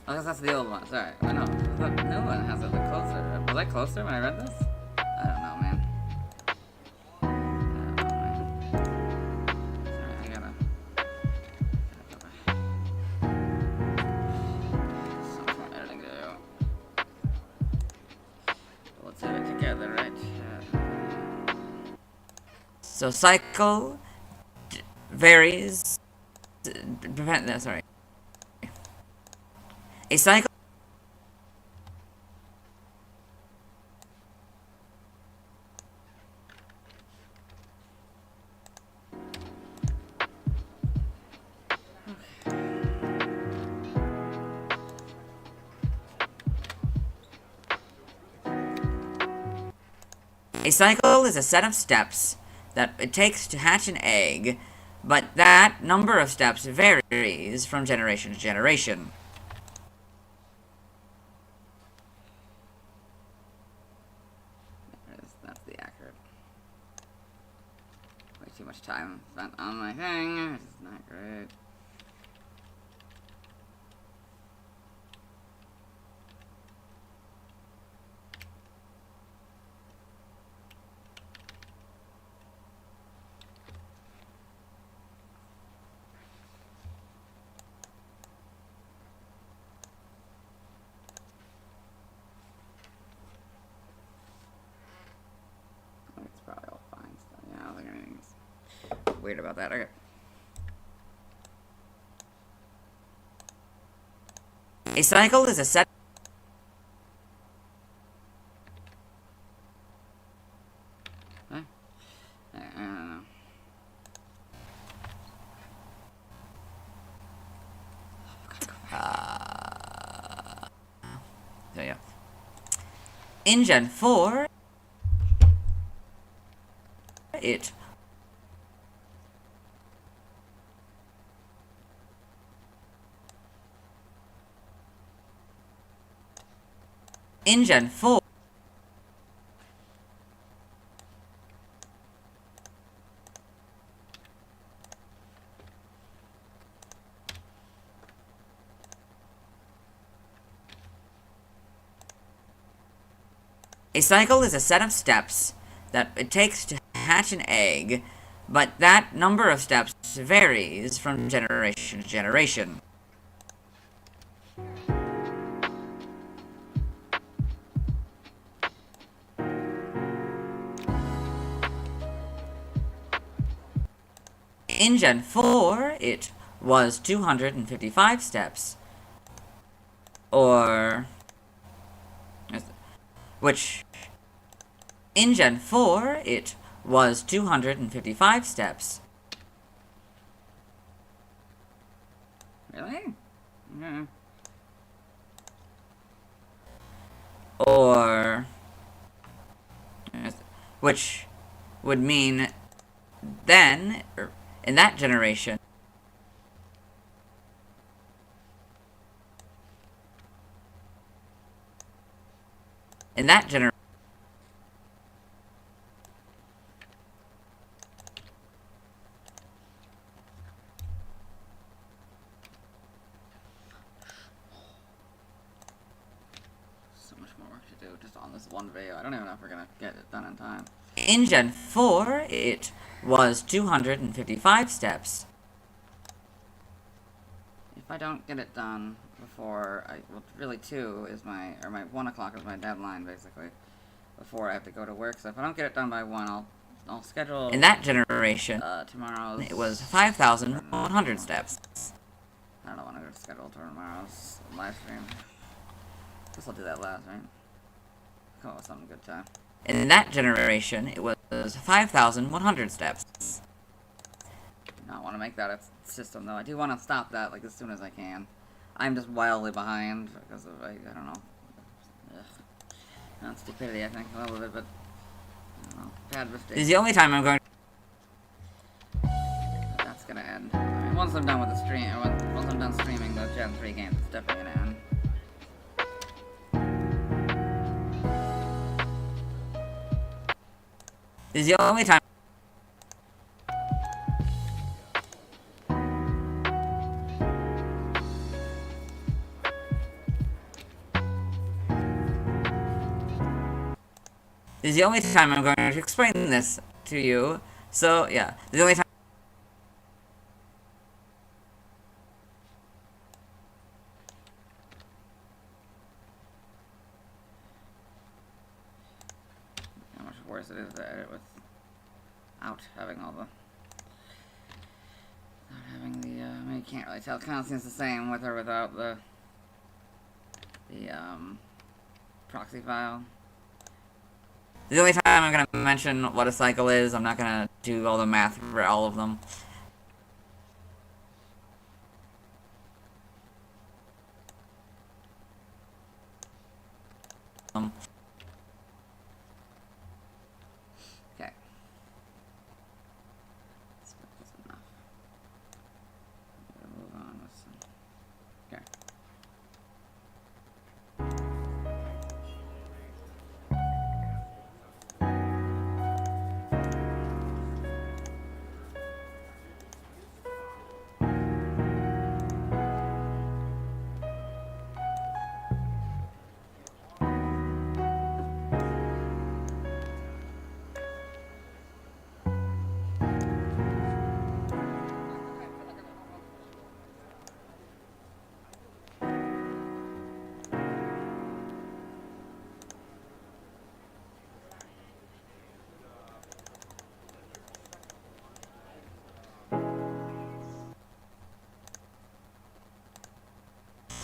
Oh, guess that's the old one. Sorry. I know. The new one has it closer. Was I closer when I read this? I don't know, man. Sorry, I gotta go back. So much more editing to do. Let's do it together, right? So cycle varies. Sorry. A cycle. A cycle is a set of steps that it takes to hatch an egg, but that number of steps varies from generation to generation. That's the accurate. Way too much time spent on my thing. It's not great. It's probably all fine stuff. Yeah, I don't think anything's weird about that. Okay. A cycle is a set. Huh? I don't know. So yeah. In Gen 4, it in Gen 4 a cycle is a set of steps that it takes to hatch an egg, but that number of steps varies from generation to generation. In Gen 4, it was 255 steps, or which in Gen 4, it was 255 steps. Really? Yeah. Or which would mean then, in that generation, So much more work to do just on this one video. I don't even know if we're gonna get it done in time. in Gen 4, it was 255 steps. If I don't get it done before well, really 2 is my 1 o'clock is my deadline basically. Before I have to go to work. So if I don't get it done by 1, I'll schedule. In that generation, tomorrow's. it was 5,100 steps. I don't know when I'm gonna schedule tomorrow's live stream. Guess I'll do that last, right? Come up with something good time. In that generation, it was 5,100 steps. Do not want to make that a system though. I do want to stop that like as soon as I can. I'm just wildly behind because of I don't know. Ugh. Not stupidity, I think a little bit, but I don't know. Bad This is mistake. the only time I'm going. That's gonna end. I mean, once I'm done with the stream, once I'm done streaming the Gen 3 games, it's definitely gonna end. This is the only time. This is the only time I'm going to explain this to you. So, yeah. This is the only time. How much worse it is to edit without having all the... Not having the, I mean, you can't really tell. It kind of seems the same with or without the proxy file. The only time I'm going to mention what a cycle is, I'm not going to do all the math for all of them. Okay. That's enough. Gotta move on with some... Okay.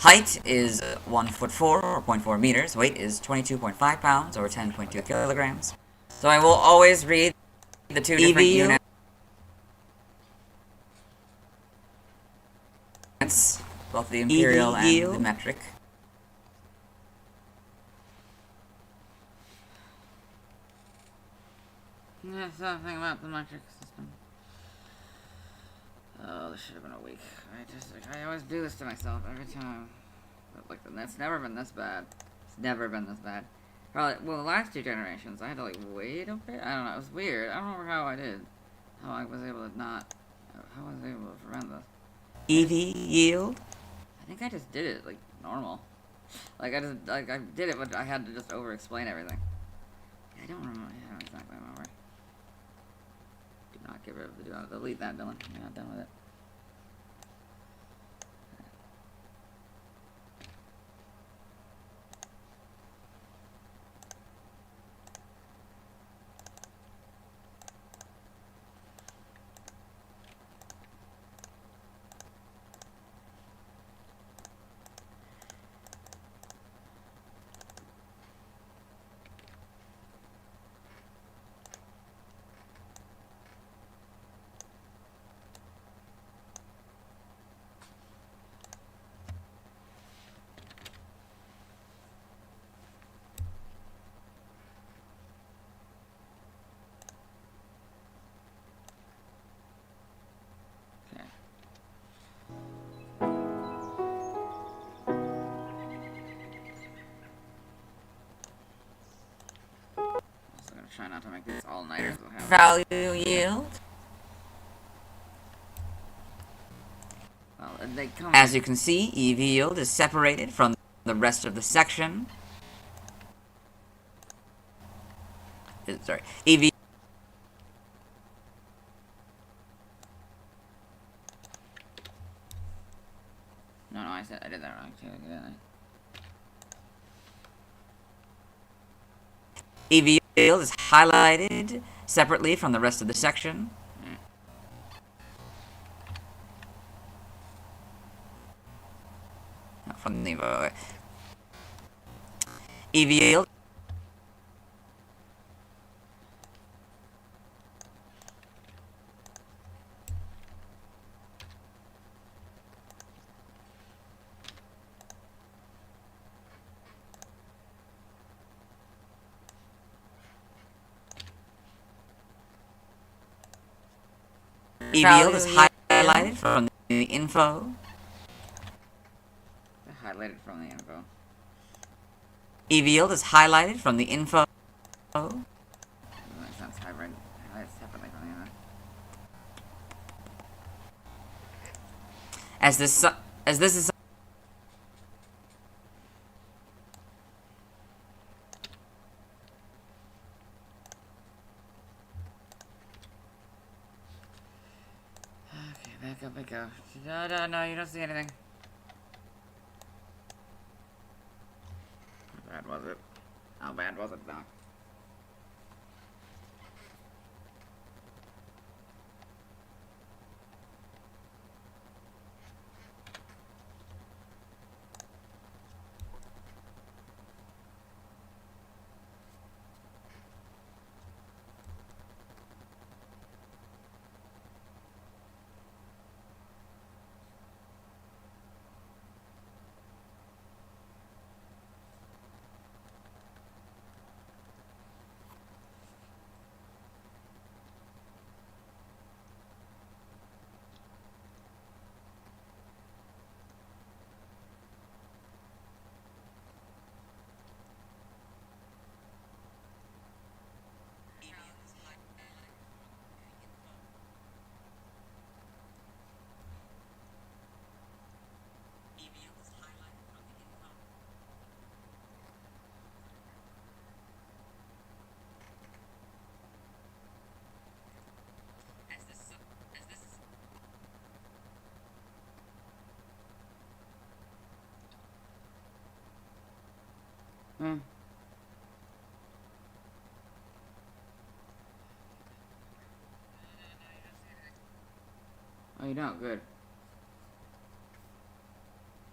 Height is 1'4" or 0.4 meters. Weight is 22.5 pounds or 10.2 kilograms. So I will always read the two different units, both the imperial and the metric. Yeah, something about the metric system. Oh, this should have been a week. I always do this to myself every time. But like, it's never been this bad. It's never been this bad. Probably, well, the last two generations, I had to like wait a bit. I don't know. It was weird. I don't remember how I did. How I was able to not. How was I able to prevent this? EV yield. I think I just did it like normal. Like I did it, but I had to just over-explain everything. I don't remember. I don't exactly remember. Do not get rid of the. Do not delete that, Dylan. You're not done with it. Try not to make these all-nighters. Value yield. Well, they come. As you can see, EV yield is separated from the rest of the section. Sorry, EV. No, I did that wrong too. EV yield is highlighted separately from the rest of the section. Not from the EV yield. EV yield is highlighted from the info. Highlighted from the info. EV yield is highlighted from the info. Doesn't make sense. Highlighted separately from the info. As this is I go? No, you don't see anything. How bad was it? How bad was it, Doc? Hmm. Oh, you don't? Good.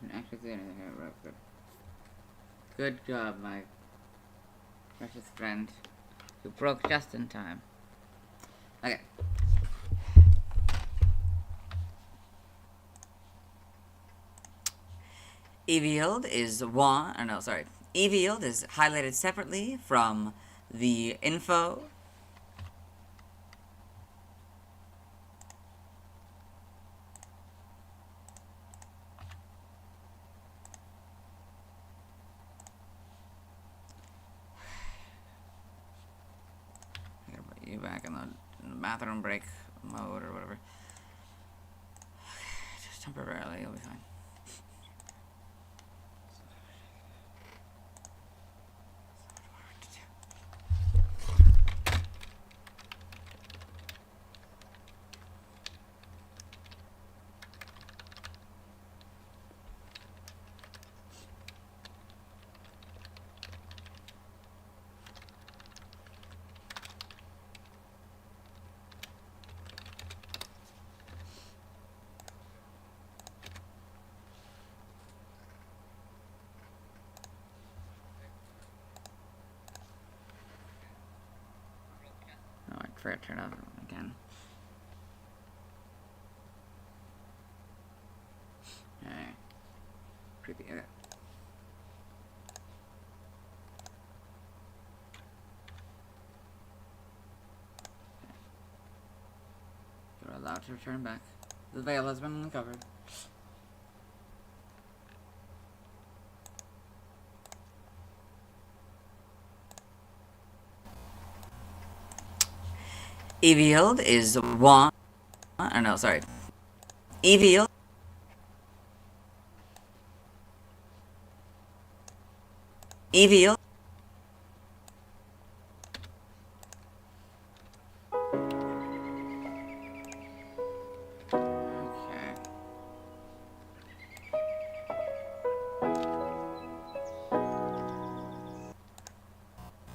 Didn't actually see anything here, right? Good. Good job, my precious friend. You broke just in time. Okay. Evield is one, or no, sorry. Evield is highlighted separately from the info. I gotta put you back in the bathroom break mode or whatever. Just temporarily, you'll be fine. Oh, I forgot to turn it off again. Alright. Creepy. Okay. You're allowed to return back. The veil has been uncovered. Evield is one, or no, sorry. Evield. Evield. Okay.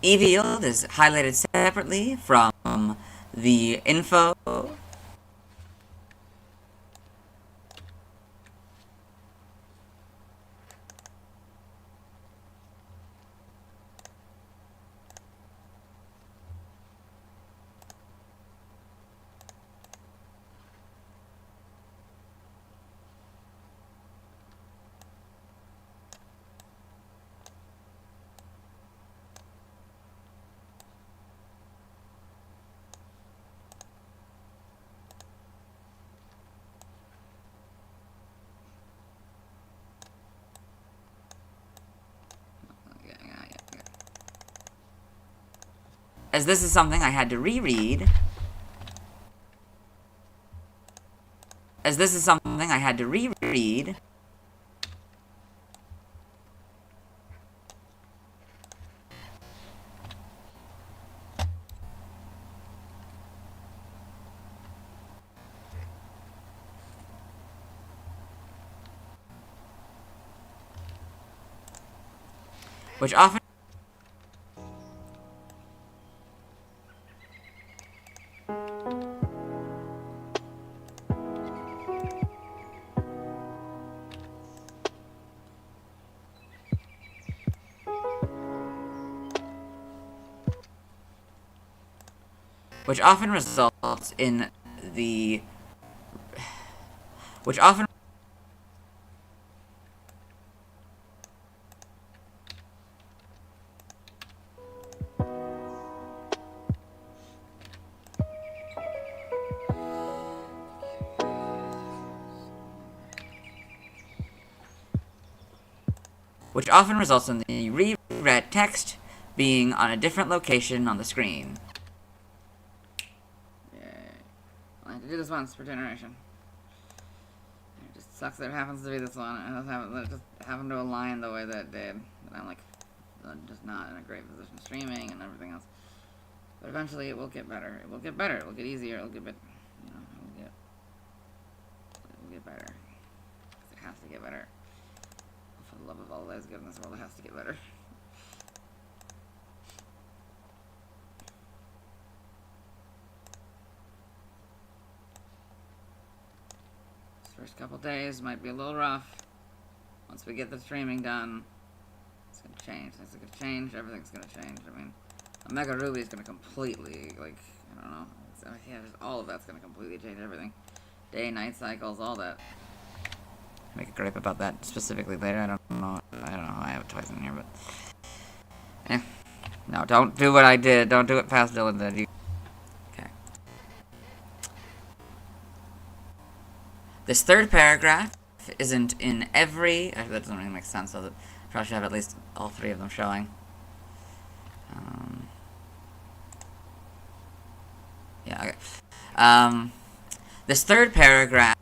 Evield is highlighted separately from the info. Yeah. As this is something I had to reread. As this is something I had to reread. which often results in the which often results in the reread text being on a different location on the screen. Yay. I have to do this once per generation. It just sucks that it happens to be this one. It just happened to align the way that it did. And I'm like, just not in a great position streaming and everything else. But eventually it will get better. It will get better. It will get easier. It will get better. You know, it will get better. 'Cause it has to get better. For the love of all that is good in this world, it has to get better. This first couple days might be a little rough. Once we get the streaming done, it's gonna change. Things are gonna change. Everything's gonna change. I mean, Omega Ruby is gonna completely, like, I don't know. Yeah, just all of that's gonna completely change everything. Day-night cycles, all that. Make a gripe about that specifically later. I don't know. I have it twice in here, but no, don't do what I did. Don't do it past Dylan did. Okay. This third paragraph isn't in every. That doesn't really make sense, does it? Probably should have at least all three of them showing. Yeah. Okay. This third paragraph.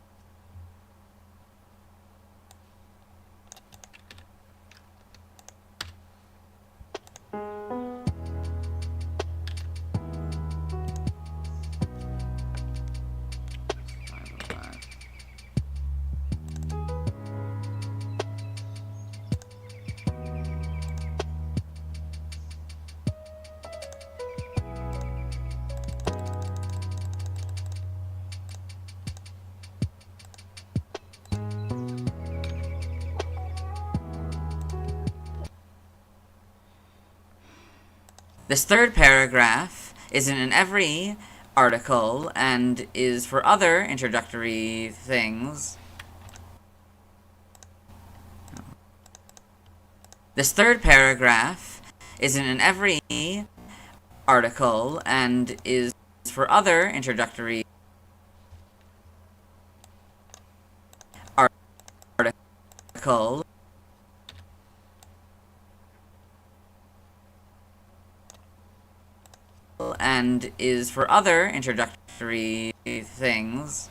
This third paragraph isn't in every article and is for other introductory things. This third paragraph isn't in every article and is for other introductory article and is for other introductory things,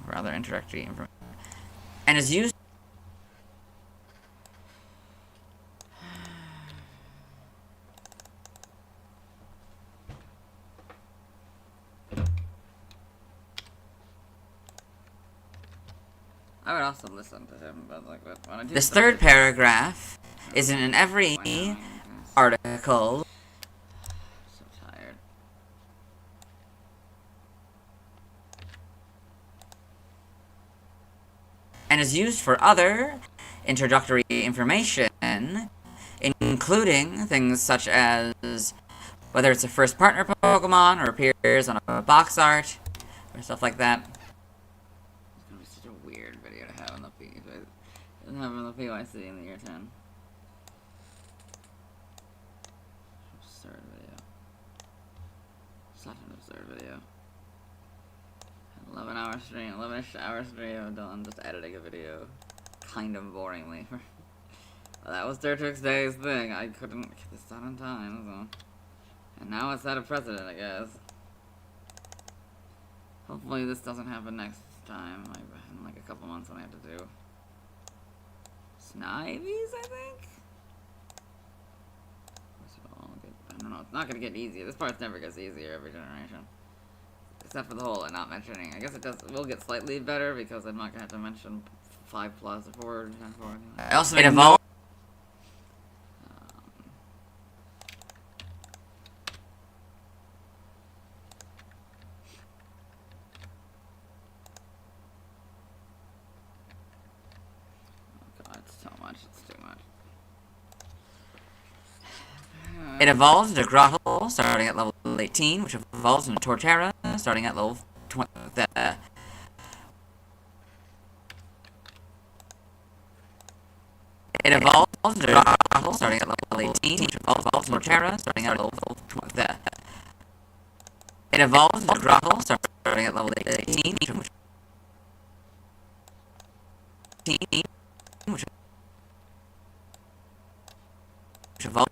for other introductory information, and is used I would also listen to him, but like, when I do this stuff third like- paragraph isn't in every Why not, I guess. article So tired. and is used for other introductory information, including things such as whether it's a first partner Pokemon or appears on a box art or stuff like that. It's gonna be such a weird video to have in the PYC in the year 10. Absurd video. Such an absurd video. 11-hour stream, 11-hour stream of Dylan just editing a video. Kind of boringly. Well, that was Turtwig's day's thing. I couldn't get this done in time, so. And now it's out of precedent, I guess. Hopefully this doesn't happen next time, like, in like a couple months when I have to do Snivies, I think? I don't know, it's not gonna get easier. This part never gets easier every generation. Except for the whole not mentioning. I guess it will get slightly better because I'm not gonna have to mention 5 plus or 4 Gen 4. I also made a note It evolves into Grottle, starting at level 18, which evolves into Torterra, starting at level 20. It evolves into Grottle, starting at level 18, which evolves into Torterra, starting at level 20. It evolves into Grottle, starting at level 18, which evolves.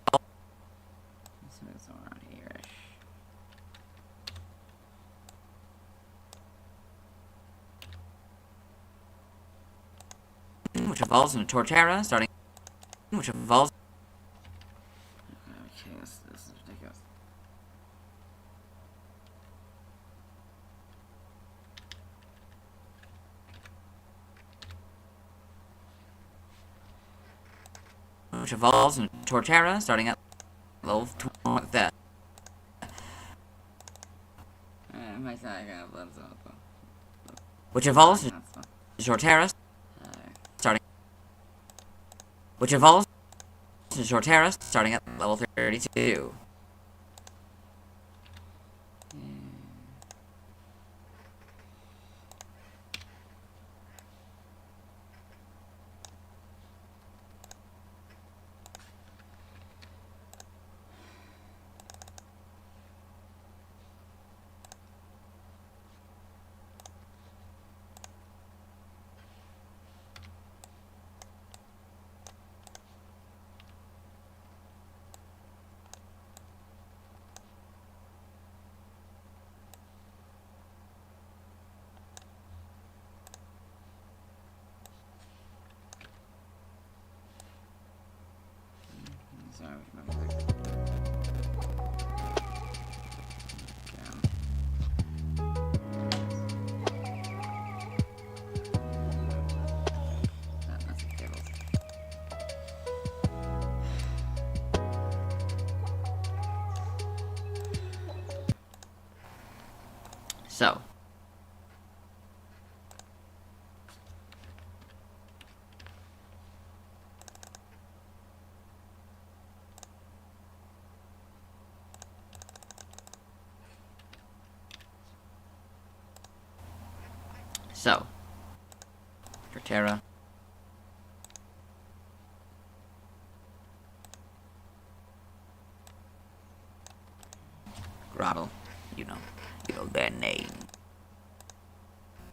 Let's move somewhere around here-ish. Which evolves into Torterra, starting. Which evolves. Okay, this is ridiculous. Which evolves into Torterra, starting at level 20. My side got blood so. Which evolves into That's fine. Torterra, Alright. starting. Which evolves into Torterra, starting at level 32. Sorry, my music. That's the cables. So. So. Torterra. Grottle. You know their name.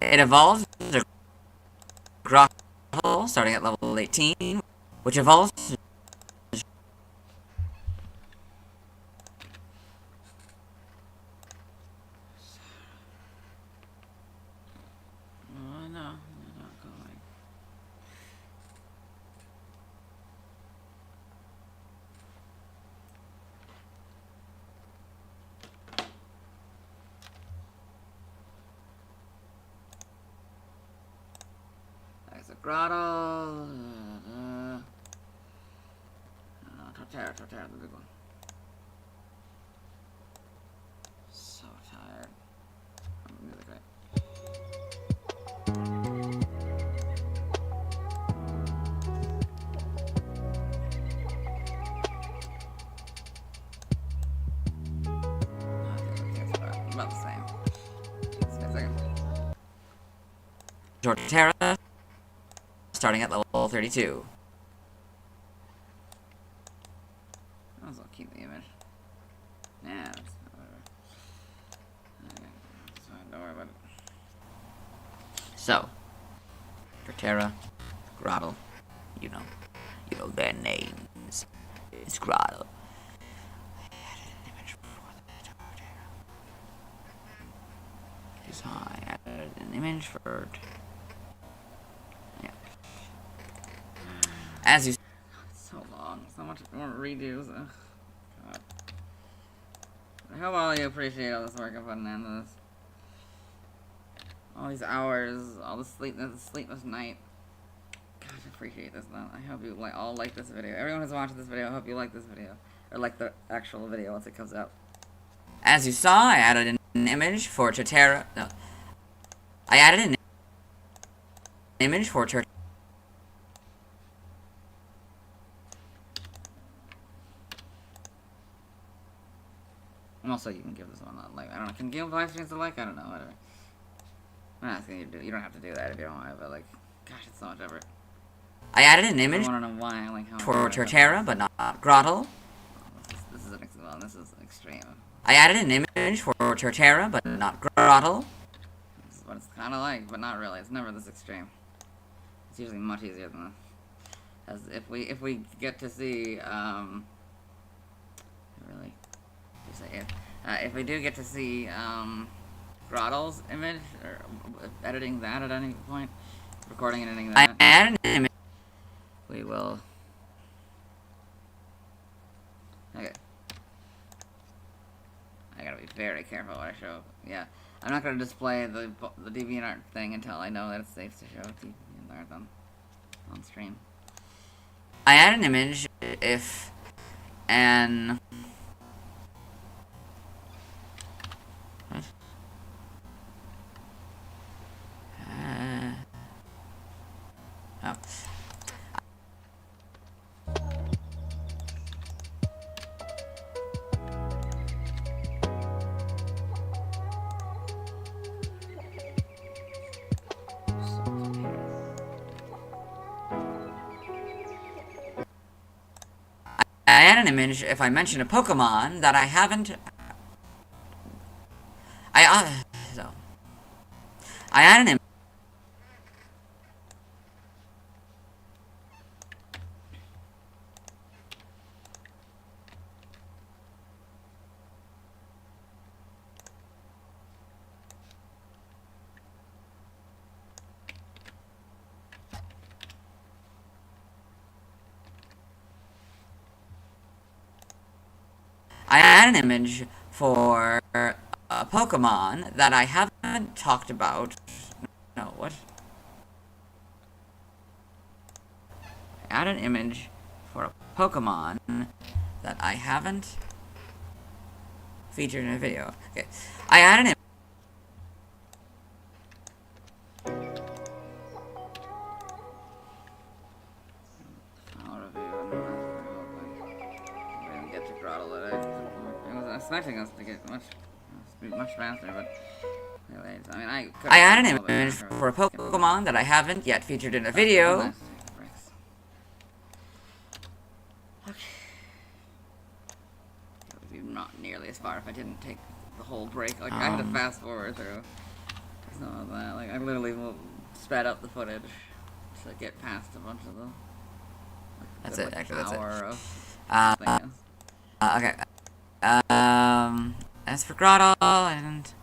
It evolves into Grottle, starting at level 18, which evolves to Oh, no, they're not going. There's a grotto. Torterra, the big one. So tired. I'm music right. About the same. Just a second. Torterra, starting at level 32. Might as well keep the image. Nah, that's whatever. Okay, that's fine, don't worry about it. So, Torterra, Grottle, you know their names. It's Grottle. I added an image for. Yeah. As you. It's so long, so much more redos. Ugh. God. I hope all you appreciate all this work I'm putting into this. All these hours, all the sleepless night. God, I appreciate this though. I hope you all like this video. Everyone who's watching this video, I hope you like this video. Or like the actual video once it comes out. As you saw, I added an image for Torterra. No. I added an image for Torterra. And also, you can give this one a like. I don't know. Can you give live streams a like? I don't know. Whatever. I'm not asking you to do. You don't have to do that if you don't want to. But like, gosh, it's so much effort. I added an I image want to know why. Like how. for Torterra, but not Grottle. This is extreme. I added an image for Torterra, but not Grottle. This is what it's kind of like, but not really. It's never this extreme. It's usually much easier than this. As if we get to see really, just say it. If we do get to see Grottle's image or editing that at any point, recording and editing that, I added an image. we will. Okay. I gotta be very careful what I show. Yeah, I'm not gonna display the DeviantArt thing until I know that it's safe to show DeviantArt on stream. I add an image if an what? Oh. I add an image if I mention a Pokemon that I haven't. I add an image. I add an image for a Pokemon that I haven't talked about. No, what? I add an image for a Pokemon that I haven't featured in a video. Okay. I add an image. Expecting us to get much faster, but anyways, I mean, I add an image for a Pokemon that I haven't yet featured in a video. Okay. It would be not nearly as far if I didn't take the whole break. Like I had to fast forward through some of that. Like I literally sped up the footage to get past a bunch of the. That's it. Actually, that's it. Okay. As for Grottle, and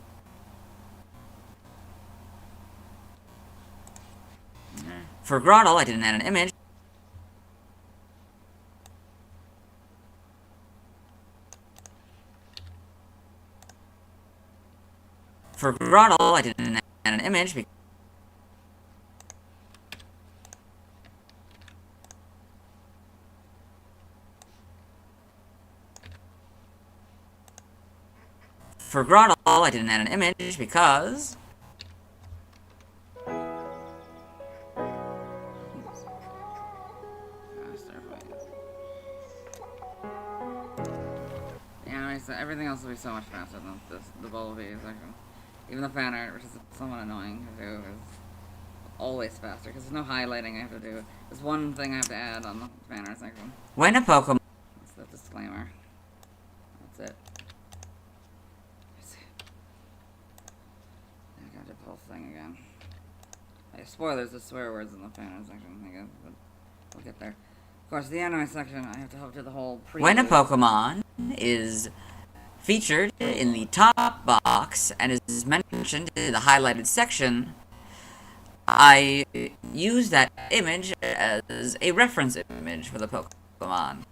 for Grottle, I didn't add an image. For Grottle, I didn't add an image because for Grottle, I didn't add an image because So everything else will be so much faster than the Bulbapedia section. Even the fan art, which is somewhat annoying to do, is always faster because there's no highlighting I have to do. There's one thing I have to add on the fan art section. when a Pokemon. That's the disclaimer. That's it. I gotta do the whole thing again. Hey, spoilers, there's swear words in the fan art section, I guess, but we'll get there. Of course, the anime section, I have to help do the whole preview. When a Pokemon is featured in the top box and is mentioned in the highlighted section, I use that image as a reference image for the Pokemon.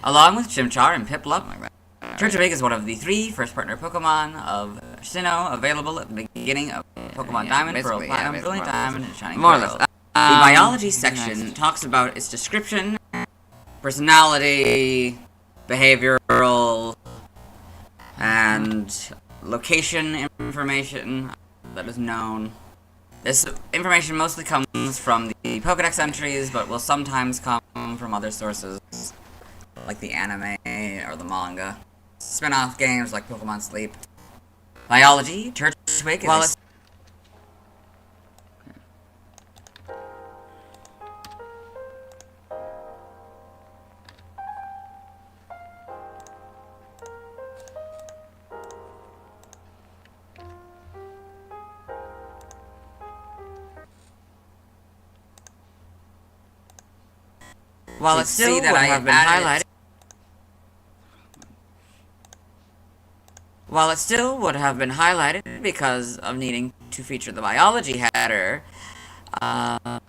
Along with Chimchar and Piplup, Turtwig is one of the 3 first partner Pokemon of Sinnoh available at the beginning of Pokemon Yeah, Diamond, Pearl, basically, Platinum, yeah, Brilliant basically, Diamond, and Shining more or Pearl. less. The biology section talks about its description, personality, behavioral, and location information that is known. This information mostly comes from the Pokedex entries, but will sometimes come from other sources, like the anime or the manga. Spin-off games like Pokemon Sleep. Biology, Turtwig is while it still would have been highlighted. While it still would have been highlighted because of needing to feature the biology header, I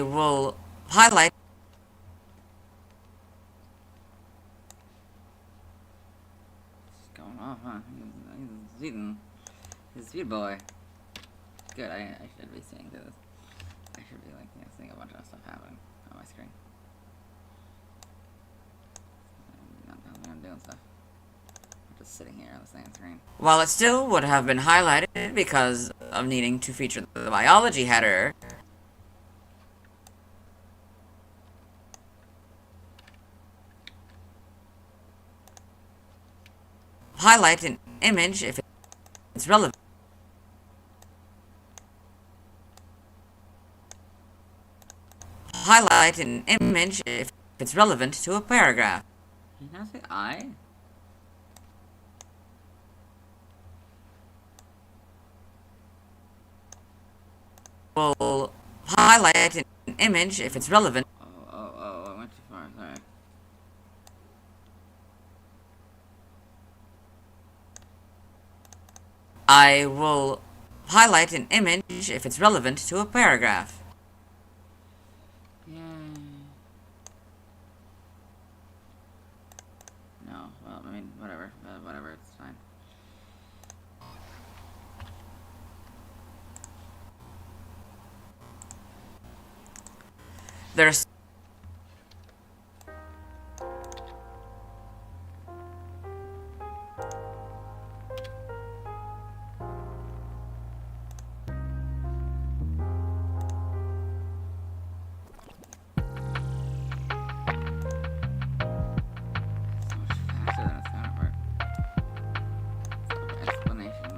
will highlight. What's going off, huh? He's eating his sweet boy. Good, I should be seeing this. I should be like, seeing a bunch of stuff happening on my screen. I'm doing stuff. I'm just sitting here on the same screen. While it still would have been highlighted because of needing to feature the biology header, highlight an image if it's relevant. Highlight an image if it's relevant to a paragraph. Did you not say I? Will highlight an image if it's relevant. Oh, I went too far, sorry. I will highlight an image if it's relevant to a paragraph. Yay. No, well, I mean, whatever, it's fine. There's So much faster than its counterpart. Explanation.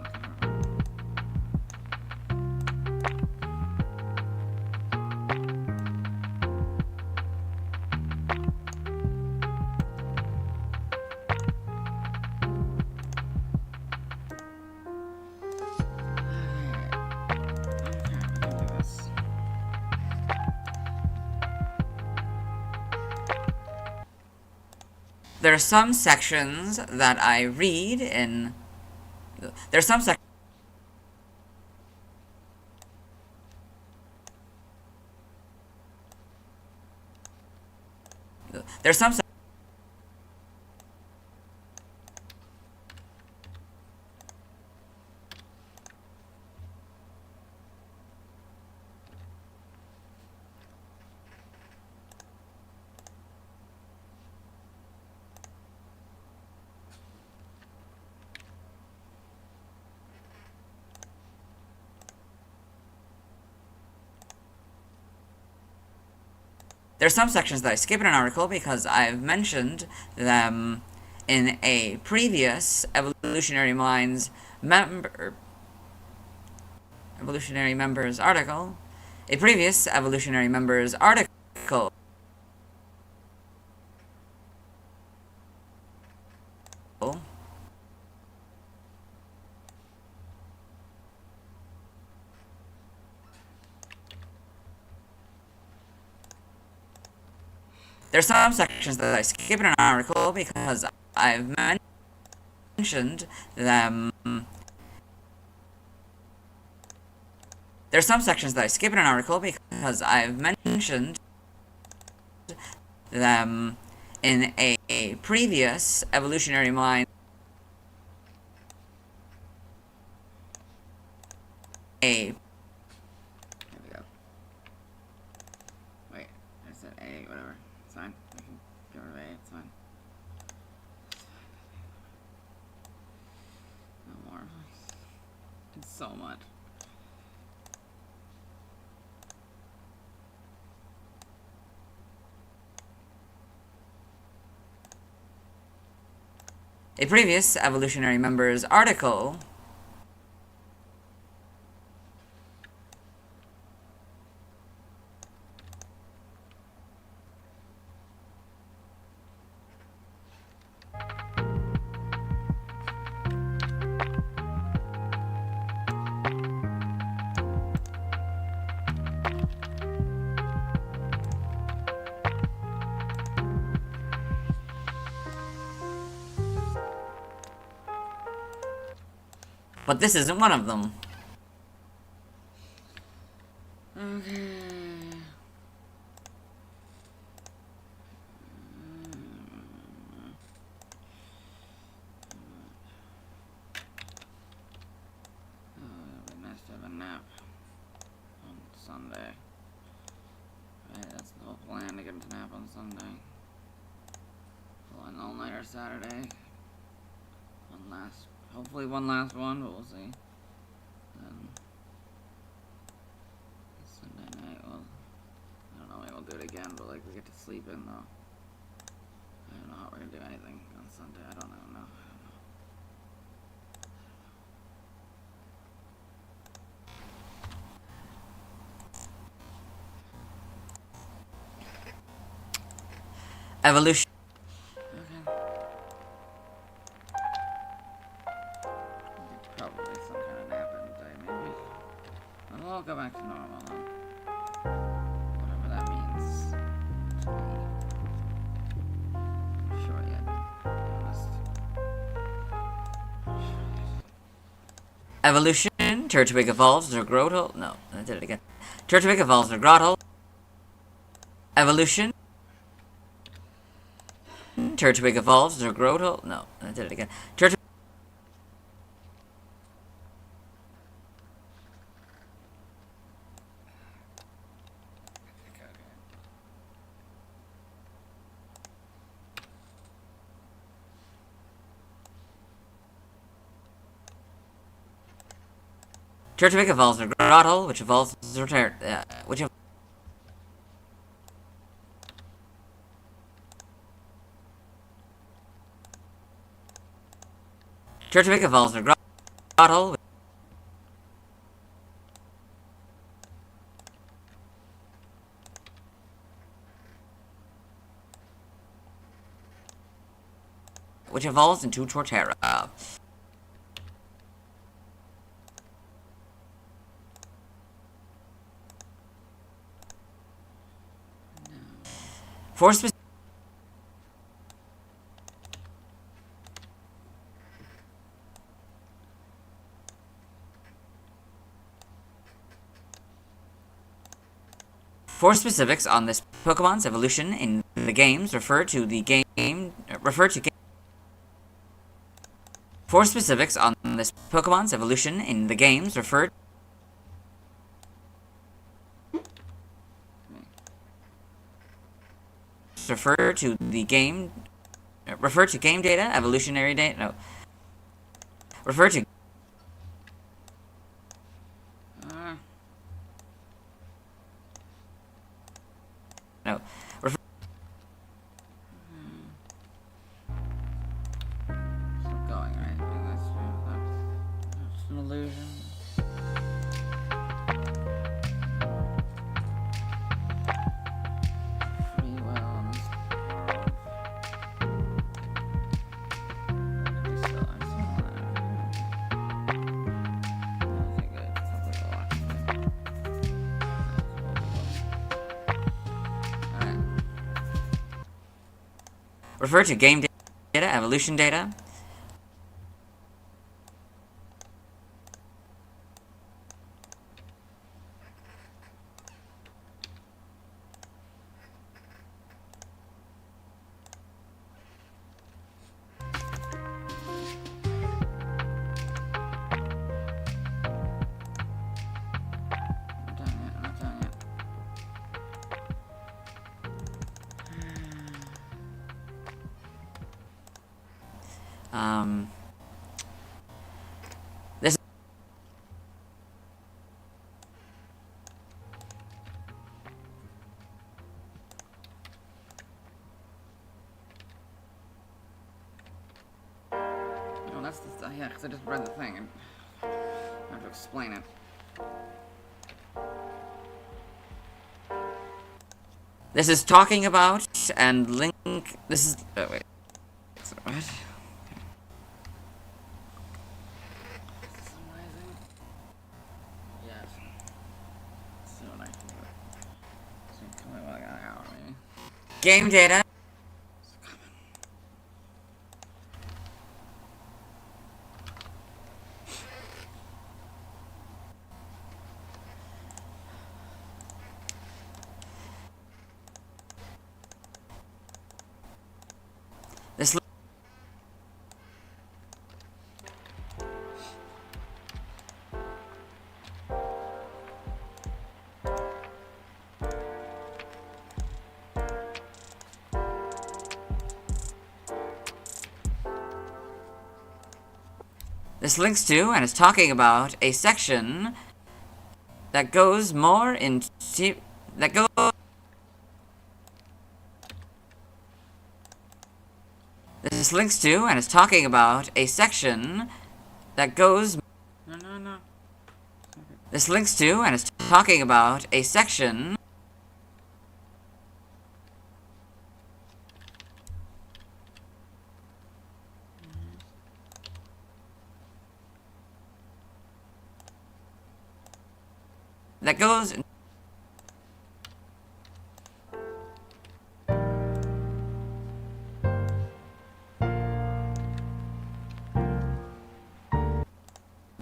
there are some sections that I read in. There's some sections. There's some. There's some sections that I skip in an article because I've mentioned them in a previous Evolutionary Members article. A previous Evolutionary Members article. There's some sections that I skip in an article because I've mentioned them There are some sections that I skip in an article because I've mentioned them in a previous evolutionary mind. Here we go. Wait, I said A, whatever. It's fine. I can get rid of A, it's fine. No more. It's so much. A previous evolutionary member's article but this isn't one of them. Okay. It'd be nice to have a nap on Sunday. Right, that's the whole plan, to get a nap on Sunday. Pull an all-nighter Saturday. Hopefully one last one, but we'll see. Then Sunday night, well, I don't know, maybe we'll do it again, but like we get to sleep in though. I don't know how we're gonna do anything on Sunday. I don't know. Evolution. Okay. Probably some kind of nap in the day, maybe. Well, I'll go back to normal then. Whatever that means to me. I'm sure yet, to be honest. Evolution. Turtwig evolves their grotto. No, I did it again. Turtwig evolves their grotto. Evolution. Turtwig evolves their grotto. No, I did it again. Turtwig. Turtwig evolves their grotto, which evolves their Turtwig evolves their grotto, which evolves into Torterra. For specifics on this Pokemon's evolution in the games, refer to For specifics on this Pokemon's evolution in the games, refer to game data, evolutionary data. No. Refer to No. Refer Still going, right? That's an illusion. Pretty well in this world. I'm still okay, good. Hopefully we'll watch it. Alright. Refer to game data, evolution data. This No, that's the stuff. Yeah, because I just read the thing and I have to explain it. This is talking about and link. This is. Oh, wait. What? Summarizing. Yes. So I can do it. So tell me what I got out of me. Game data. This. This links to and is talking about a section that goes more into that goes. This links to and is talking about a section that goes. No. This links to and is talking about a section that goes.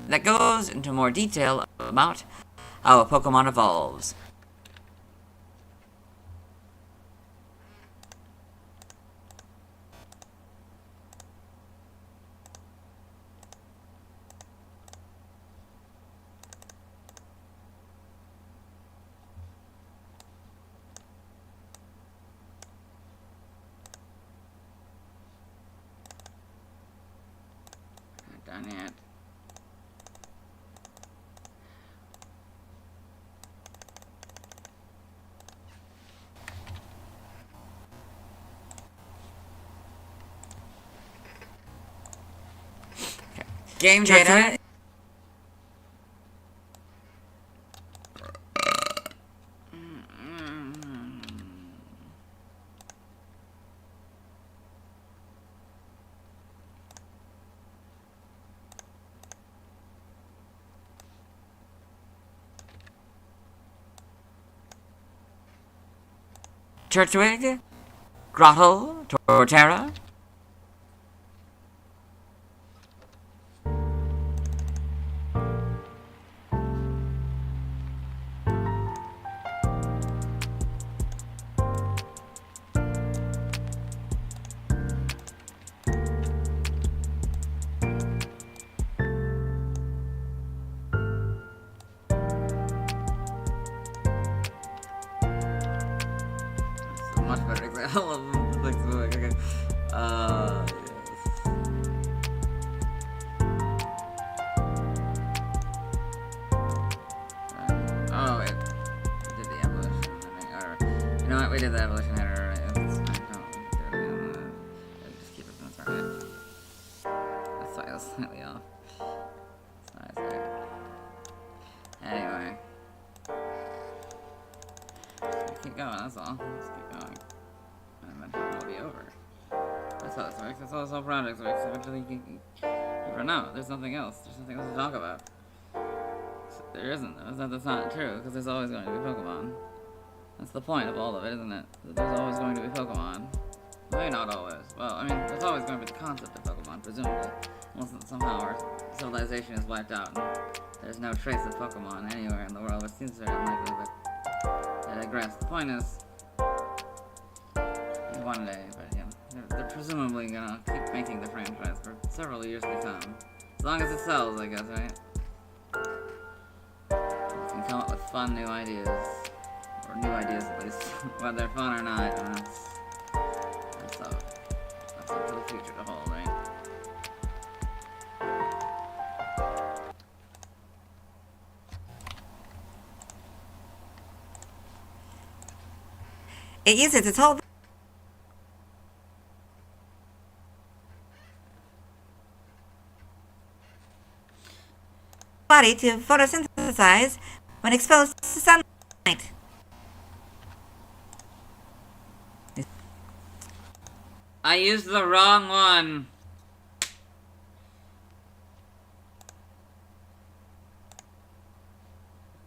That goes into more detail about how a Pokemon evolves. Not done yet. Game data. Turtwig, Grottle, Torterra. That's a much better example of things moving. Okay. Yes. Oh, it did the evolution. Or, you know what? We did the evolution header. It's fine. Don't do it again. Just keep it from the start. That's why I was slightly off. Sorry. Anyway. Just keep going, that's all. Just keep going. And eventually it'll be over. That's how this works. That's how this whole project works. Eventually you never know. There's nothing else. There's nothing else to talk about. There isn't, though. That's not true, because there's always going to be Pokemon. That's the point of all of it, isn't it? That there's always going to be Pokemon. Maybe not always. Well, I mean, there's always going to be the concept of Pokemon, presumably. Unless somehow our civilization is wiped out and there's no trace of Pokemon anywhere in the world, which seems very unlikely, but I digress. The point is, one day, but yeah, they're presumably gonna keep making the franchise for several years to come. As long as it sells, I guess, right? You can come up with fun new ideas. Or new ideas, at least. Whether they're fun or not, that's up to the future to hold, right? It uses its whole body to photosynthesize when exposed to sunlight. I used the wrong one.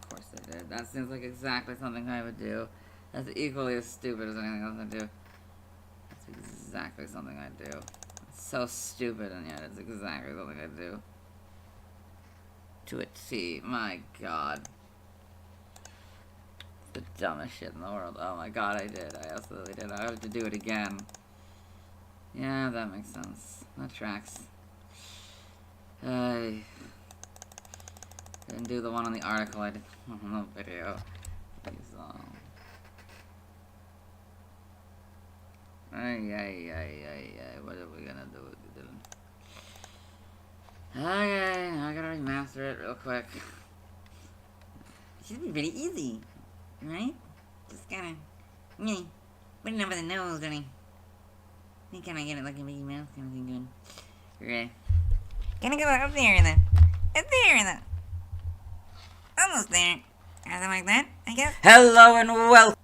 Of course I did. That seems like exactly something I would do. That's equally as stupid as anything else I do. That's exactly something I do. It's so stupid, and yet it's exactly something I do. To a T. My god. The dumbest shit in the world. Oh my god, I did. I absolutely did. I have to do it again. Yeah, that makes sense. That tracks. I didn't do the one on the article. I did on the video. What are we gonna do with it? Okay, now I gotta remaster it real quick. It should be pretty easy, right? Just kinda, put it over the nose, don't you kinda get it like a Mickey Mouse kind of thing going. Okay. Gonna go up there then. Up there then. Almost there. Something like that, I guess. Hello and welcome.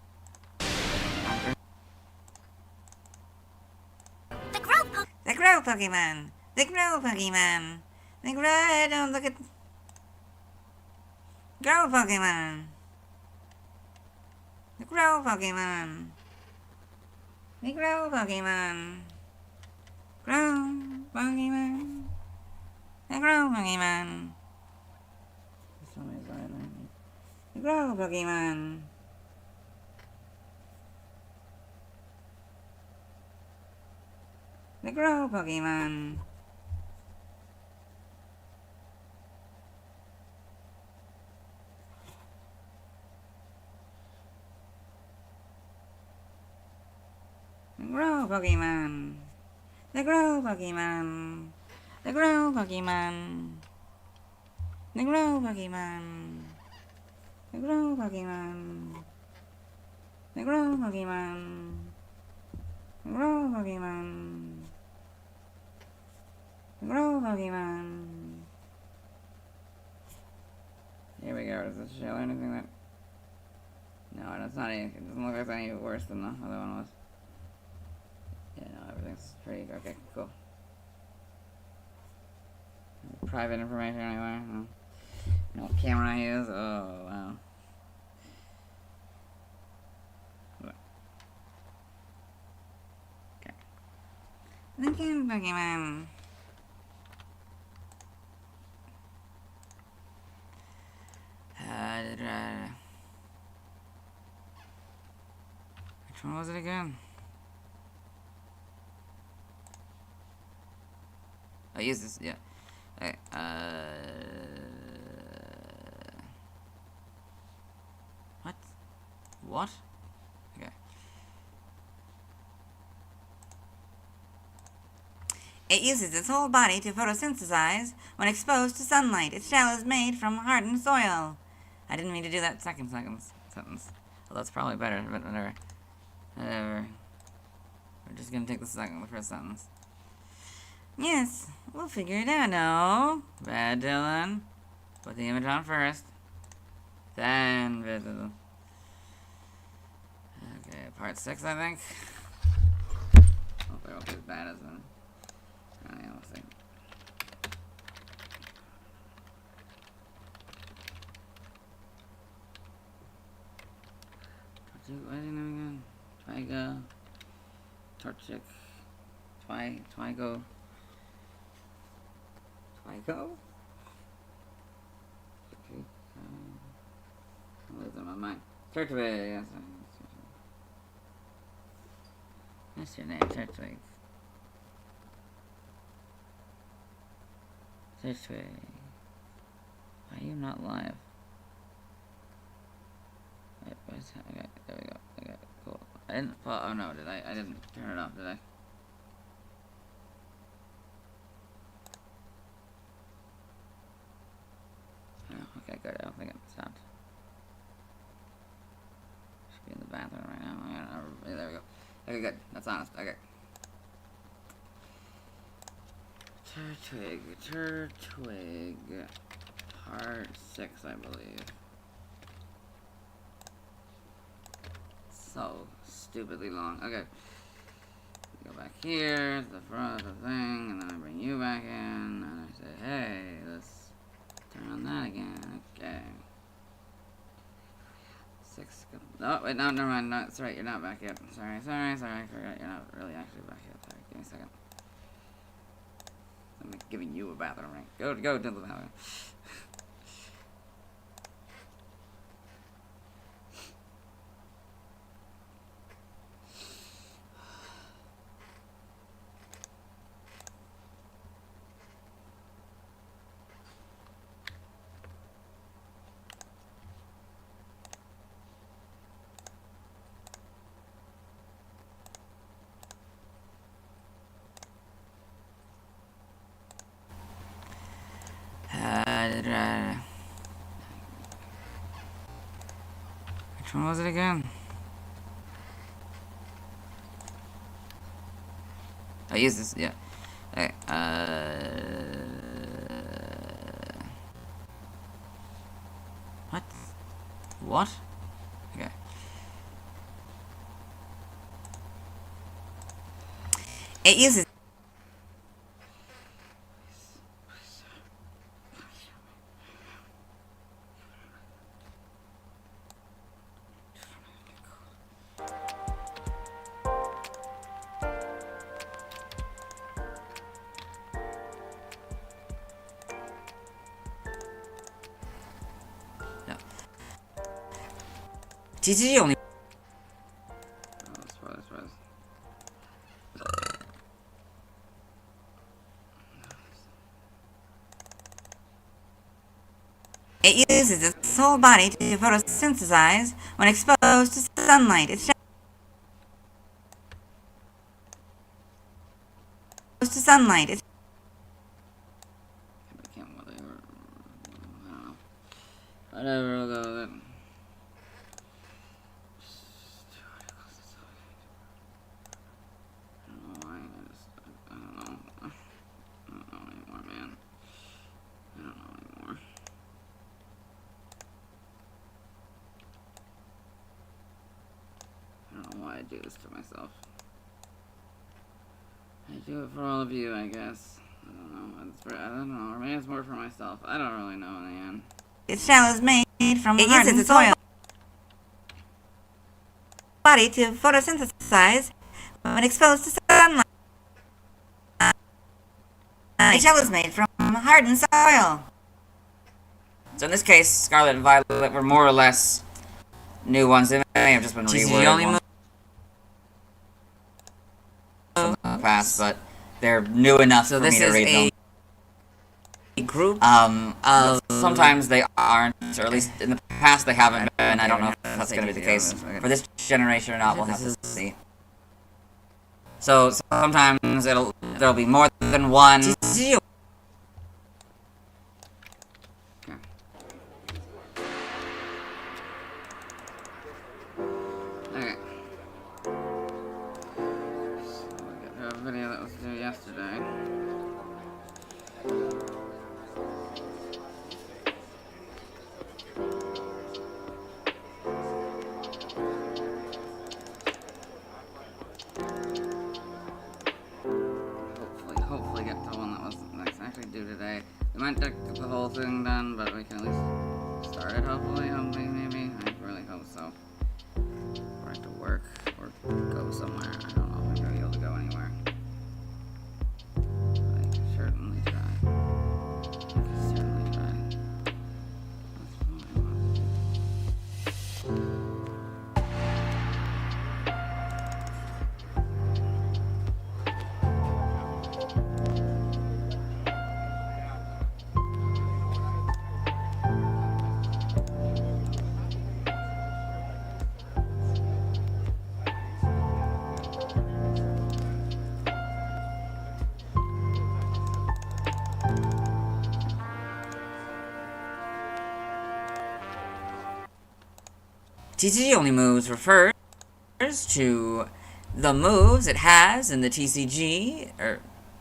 The grow Pokemon. The grow Pokemon. The grow. Don't look at. Grow Pokemon. The grow Pokemon. The grow Pokemon. Grow Pokemon. The grow Pokemon. The grow Pokemon. The grow Pokemon. The grow Pokemon. The grow Pokemon. The grow Pokemon. The grow Pokemon. The grow Pokemon. The grow Pokemon. The grow Pokemon. The grow Pokemon. Here we go. Does it show anything that? No, it's not any. It doesn't look like it's any worse than the other one was. Yeah, no, everything's pretty okay. Cool. Private information anywhere. No. No camera I use. Oh wow. Okay. Lincoln Pokemon. Which one was it again? I use this, yeah. Okay, what? What? Okay. It uses its whole body to photosynthesize when exposed to sunlight. Its shell is made from hardened soil. I didn't mean to do that second sentence. Well, that's probably better, but whatever. Whatever. We're just gonna take the first sentence. Yes, we'll figure it out. No. Bad Dylan. Put the image on first. Then visit. Okay, part 6, I think. Hopefully it won't be as bad as one. Oh, yeah, we'll see. What is his name again? Turtwig. Twigo. I'm losing my mind. Turtwig, yes. What's your name, Turtwig? Turtwig. Why are you not live? Wait, what's that? Okay, there we go. Okay, cool. I didn't. Oh no, did I? I didn't turn it off, did I? Oh, okay, good. I don't think it stopped. Should be in the bathroom right now. Okay, good. That's honest. Okay. Turtwig. Part 6, I believe. So stupidly long. Okay. Go back here, to the front of the thing, and then I bring you back in, and I say, hey, let's turn on that again. Okay. 6. Oh, wait, no, never mind. No, that's right. You're not back yet. Sorry. I forgot you're not really actually back yet. Sorry. Give me a second. I'm giving you a bathroom ring. Go to the bathroom. Which one was it again? I use this, yeah. Okay, what? What? Okay. It uses... TCG only. Surprise. It uses its whole body to photosynthesize when exposed to sunlight. It's exposed to sunlight. It's I can't bother. I don't know. Whatever, we'll go with it. I don't know why. I don't know. I don't know anymore, man. I don't know anymore. I don't know why I do this to myself. I do it for all of you, I guess. I don't know. I don't know. Or maybe it's more for myself. I don't really know in the end. its shell is made from hardened soil. Body to photosynthesize when exposed to sunlight. Its shell is made from hardened soil. So in this case, Scarlet and Violet were more or less new ones. They may have just been TCG only reworded from the past, but they're new enough So for this me to is read them. a group But sometimes they aren't, or at least in the past they haven't been. I don't know if that's going to be the case for this generation or not. We'll have to see. So sometimes there'll be more than one. TCG. Okay. So we got a video that was due yesterday. Hopefully get to one that's actually due today. We might not get the whole thing done, but we can at least start it hopefully, maybe. I really hope so. Or I have to work or go somewhere. I don't know if I'm gonna be able to go anywhere. I can certainly try. That's all I want. TCG only moves refers to the moves it has in the TCG, or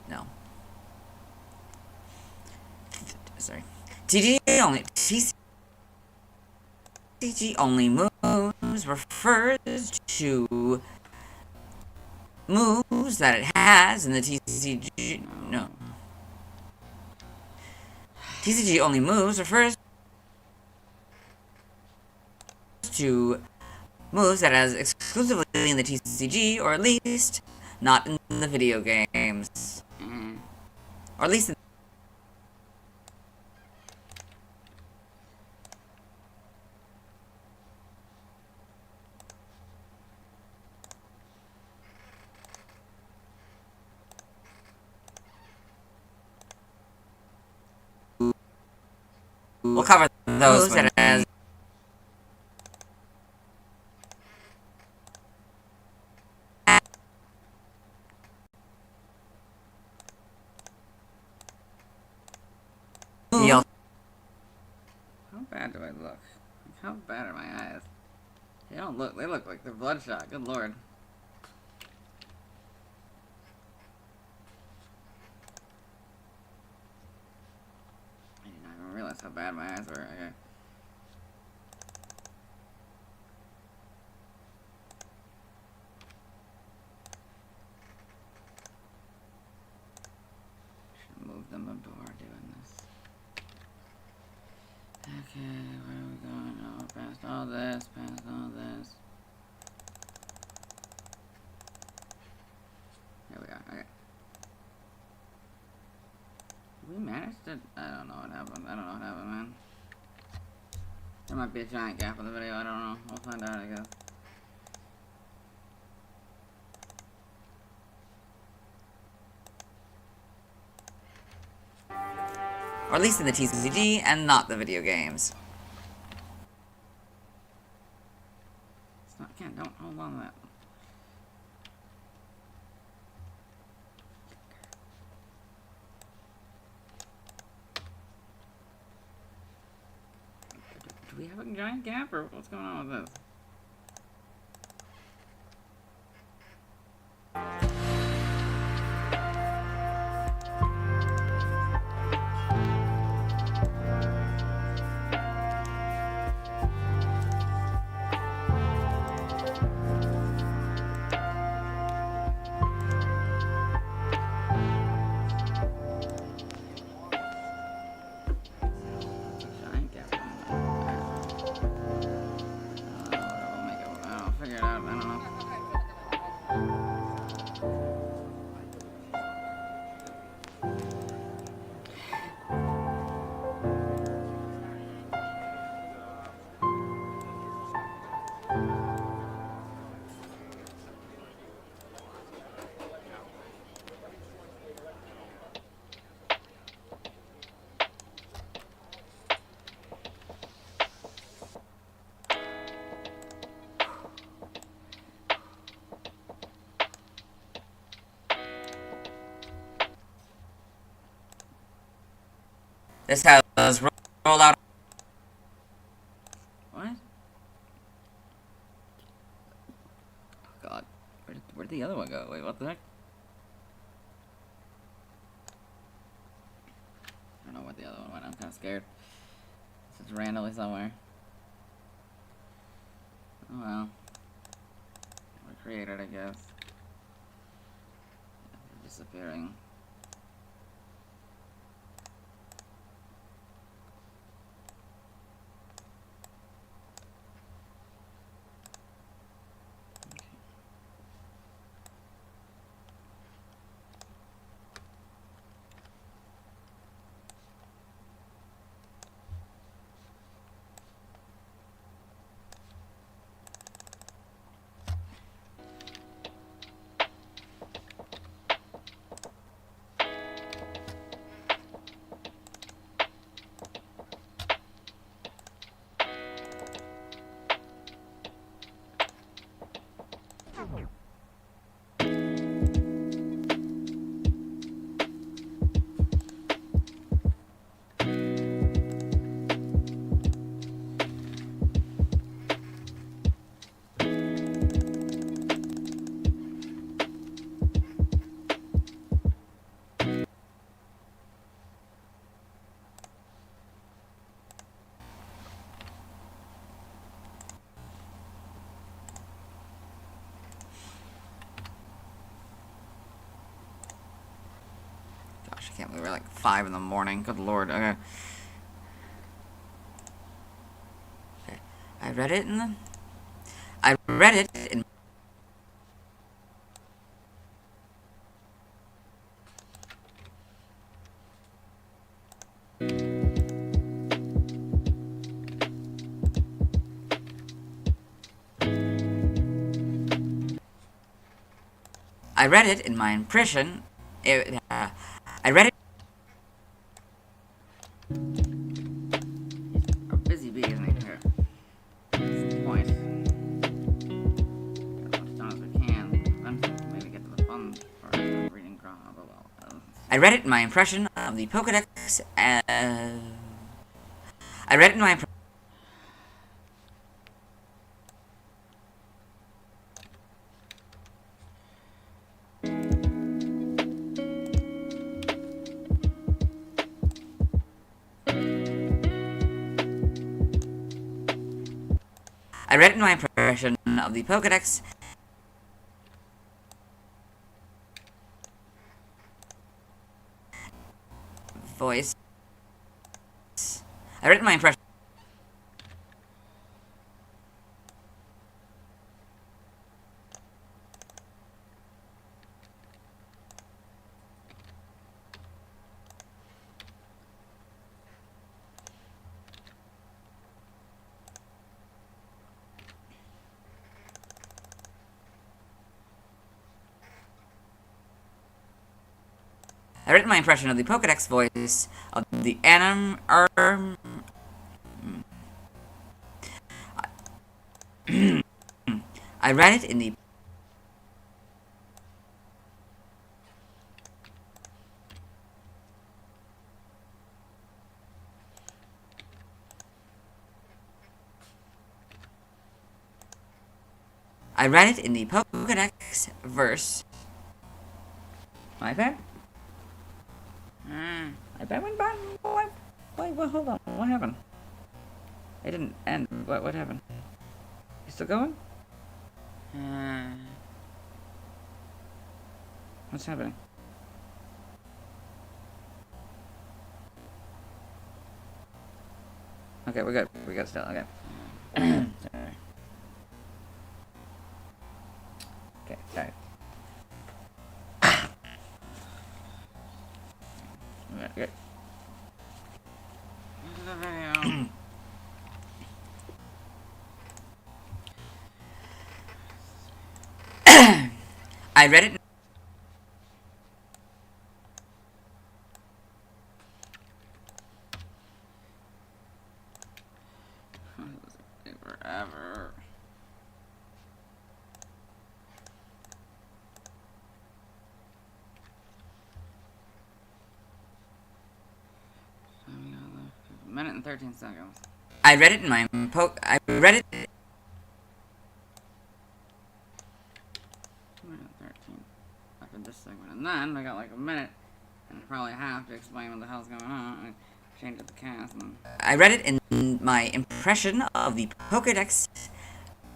no, sorry, TCG only moves refers to moves that it has in the TCG. No, TCG only moves refers to moves that it has exclusively in the TCG, or at least not in the video games. Or at least in we'll cover those that it has. How bad do I look? How bad are my eyes? They don't look. They look like they're bloodshot. Good lord. I did not even realize how bad my eyes were. Okay. Should move them before doing this. Okay, where are we going? Oh, past all this, past all this. Here we are, okay. We managed to... I don't know what happened. I don't know what happened, man. There might be a giant gap in the video, I don't know. We'll find out, I guess. Or at least in the TCG, and not the video games. It's not... Can't... Don't hold on to that. Do we have a giant gap, or what's going on with this? Giant gap. We'll make it. I'll figure it out. I don't know. This has rolled out. What? Oh God. Where'd the other one go? Wait, what the heck? I don't know where the other one went. I'm kind of scared. It's just randomly somewhere. Oh well. We're created, I guess. They're disappearing. Gosh, I can't believe we're like 5 in the morning. Good lord. Okay. Okay. I read it in the... I read it in... I read it in my impression. I read it... A busy bee, isn't he? Here. That's the point. Get as much done as we can. Eventually, maybe get to the fun part of reading Grah, but well. I read it in my impression of the Pokedex. I read it in my impression. I read it in my impression of the Pokedex. Voice. I read it in my impression. I read my impression of the Pokedex voice of the I read it in the... I read it in the Pokedex verse. My bad? I bet went by. Wait, hold on. What happened? It didn't end. What happened? You still going? What's happening? Okay, we're good. We got still. Okay. Sorry. Okay, sorry. Okay. The video. I read it. Forever. A minute and 13 seconds. I read it in my I read it. Minute and 13. After this segment, and then I got like a minute and probably half to explain what the hell's going on. I changed the cast and. I read it in my impression of the Pokedex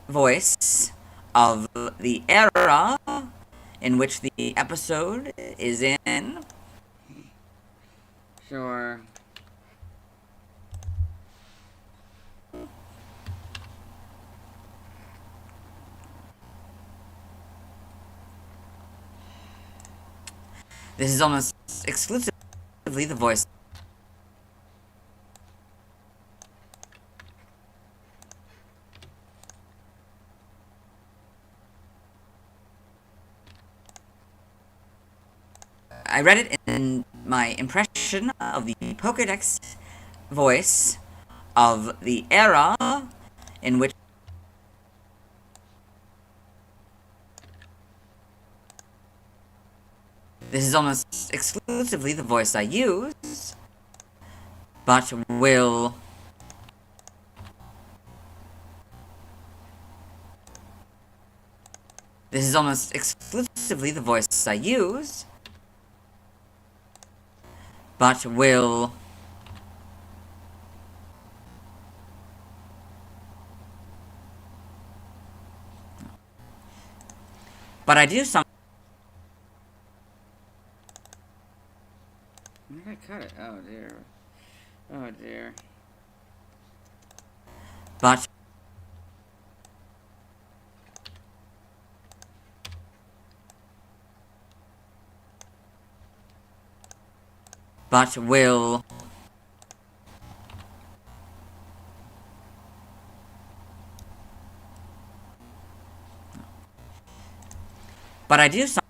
voice of the era in which the episode is in. Sure. This is almost exclusively the voice. I read it in my impression of the Pokedex voice of the era in which this is almost exclusively the voice I use, but will this is almost exclusively the voice I use, but will but I do some cut it. Oh dear. Oh dear. But will I do some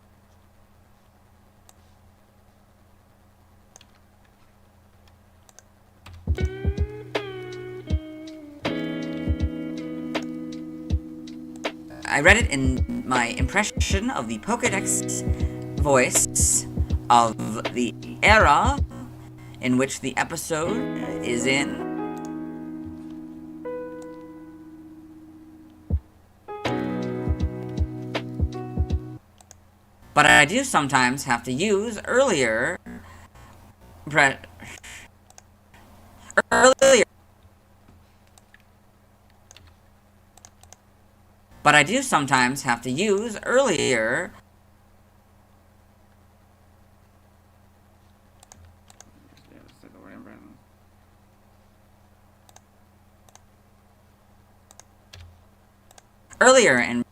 I read it in my impression of the Pokédex voice of the era in which the episode is in. But I do sometimes have to use earlier But I do sometimes have to use earlier in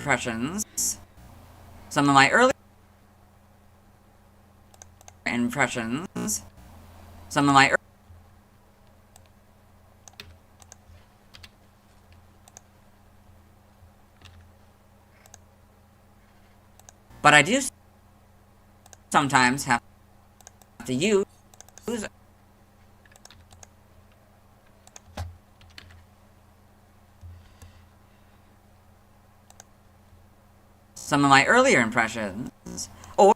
impressions. Some of my early impressions. Some of my But I do sometimes have to use some of my earlier impressions, or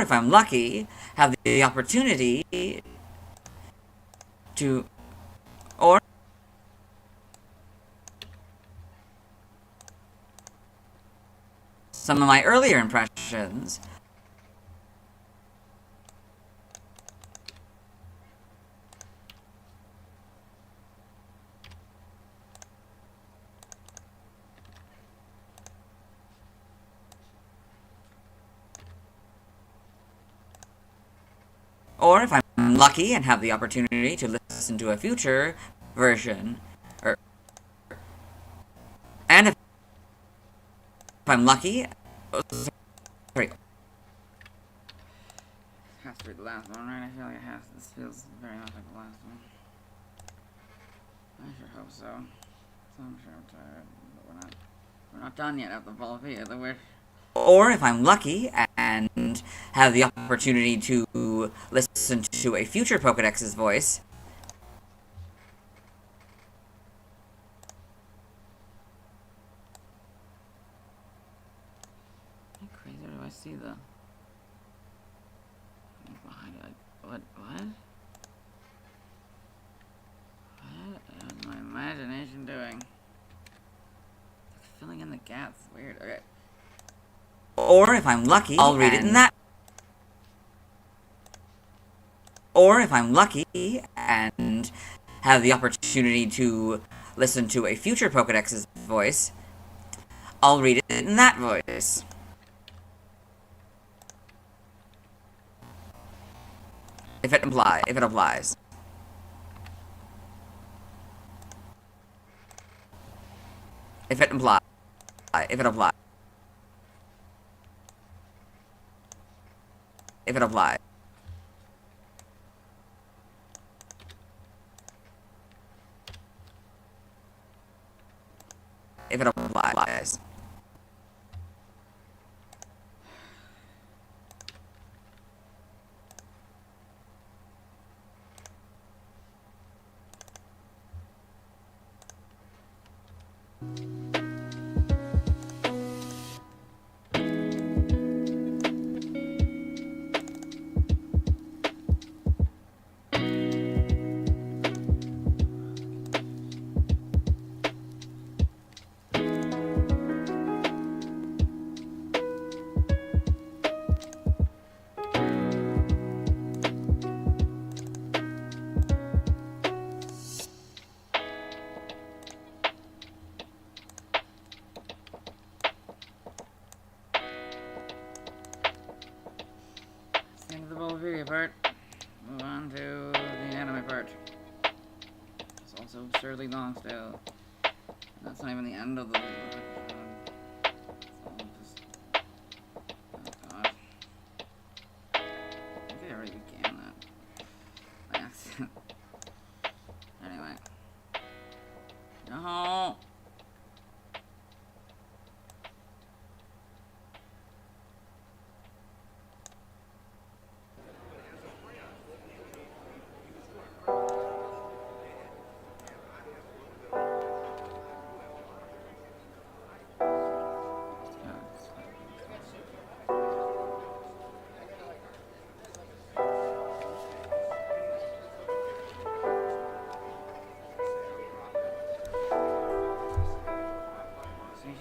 if I'm lucky, have the opportunity to, or some of my earlier impressions, or if I'm lucky and have the opportunity to listen to a future version, and if I'm lucky, sorry. It has to be the last one, right? I feel like it has. This feels very much like the last one. I sure hope so. So I'm sure I'm tired, but we're not done yet after Polyphia. Or if I'm lucky and have the opportunity to listen to a future Pokédex's voice. How crazy do I see the behind it? What? What is my imagination doing? It's filling in the gaps. Weird. Okay. Or if I'm lucky, I'll read it in that. Or if I'm lucky and have the opportunity to listen to a future Pokédex's voice, I'll read it in that voice. If it applies. If it applies. If it applies. If it applies. If it applies. If it applies. so absurdly long still. That's not even the end of the video. It's all just... Oh god. I think I already began that. By accident. Anyway. No!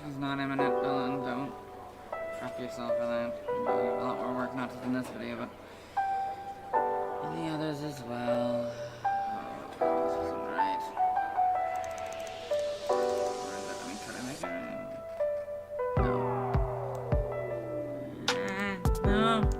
She's not imminent, Dylan. Don't trap yourself for that. You have a lot more work, not just in this video, but in the others as well. Oh, this isn't right. Where is it? I mean, could I make it? No. No.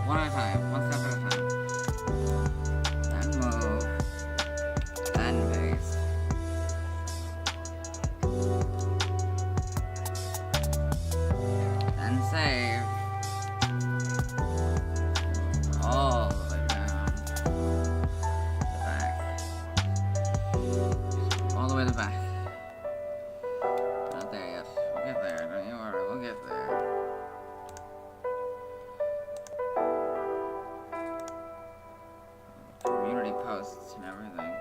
One at a time, one step at a time. Then move. Then paste. Then save. All the way down. The back. All the way to the back. Not there yet. We'll get there, don't you worry, we'll get there. Community posts and everything.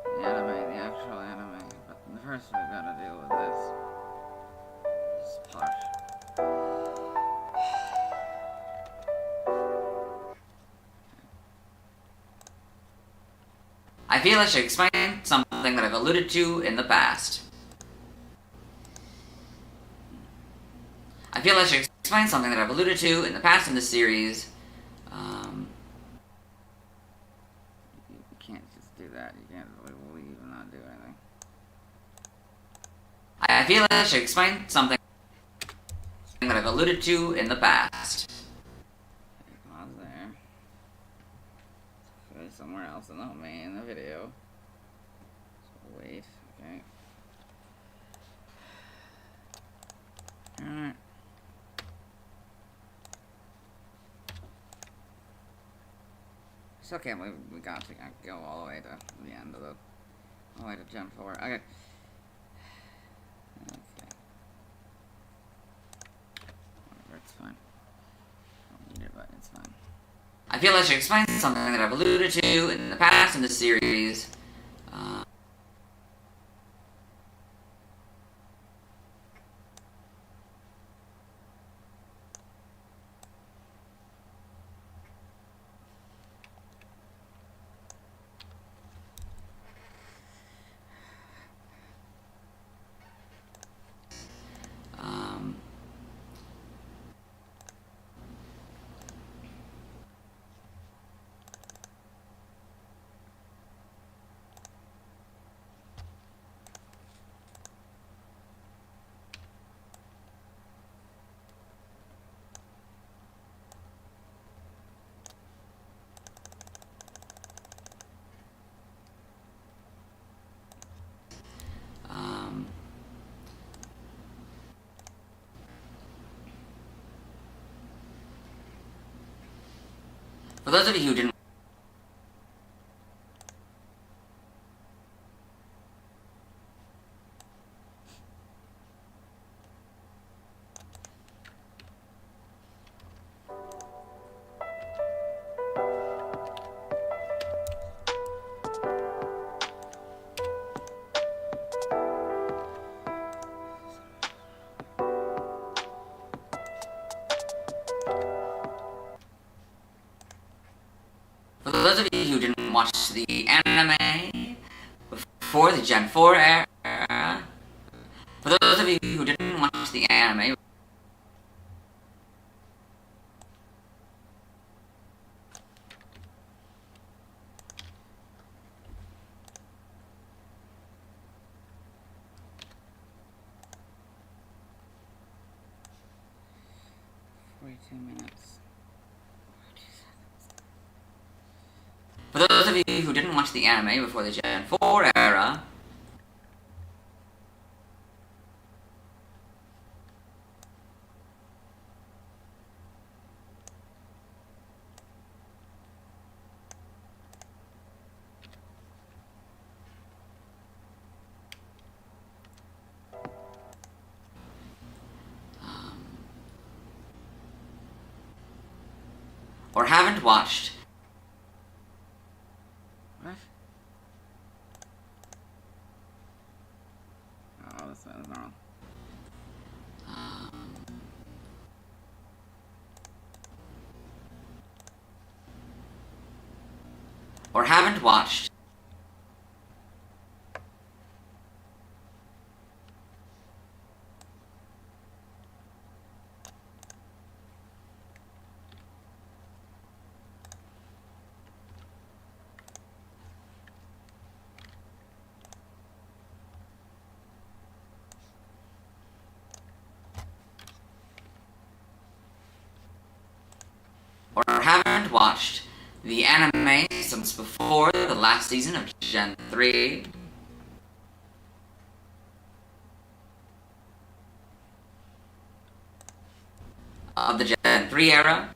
The anime, the actual anime. But first we've got to deal with this. This part. I feel I should explain something that I've alluded to in the past. I feel I should explain something that I've alluded to in the past in this series. You can't just do that. You can't leave and not do anything. I feel I should explain something that I've alluded to in the past. Okay, pause there. Go somewhere else in the video. So wait, okay. Alright. It's okay, we got to go all the way to the end of all the way to Gen 4. Okay. Okay. Whatever, it's fine. I don't need it, but it's fine. I feel I should explain something that I've alluded to in the past in this series. For those of you who didn't the anime before the Gen 4 era, for those of you who didn't watch the anime, for those of you who didn't watch the anime before the Gen 4 era, or haven't watched, What? Oh, that's wrong. or haven't watched or haven't watched the anime since before the last season of Gen 3, of the Gen 3 era,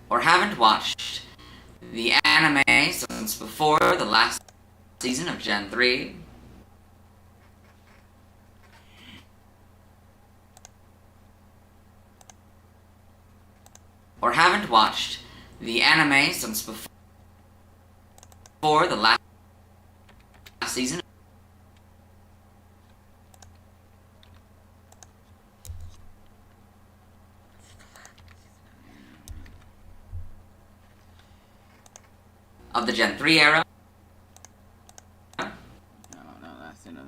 or haven't watched the anime since before the last season of Gen 3, or haven't watched the anime since before the last season of the Gen 3 era, No, that's enough.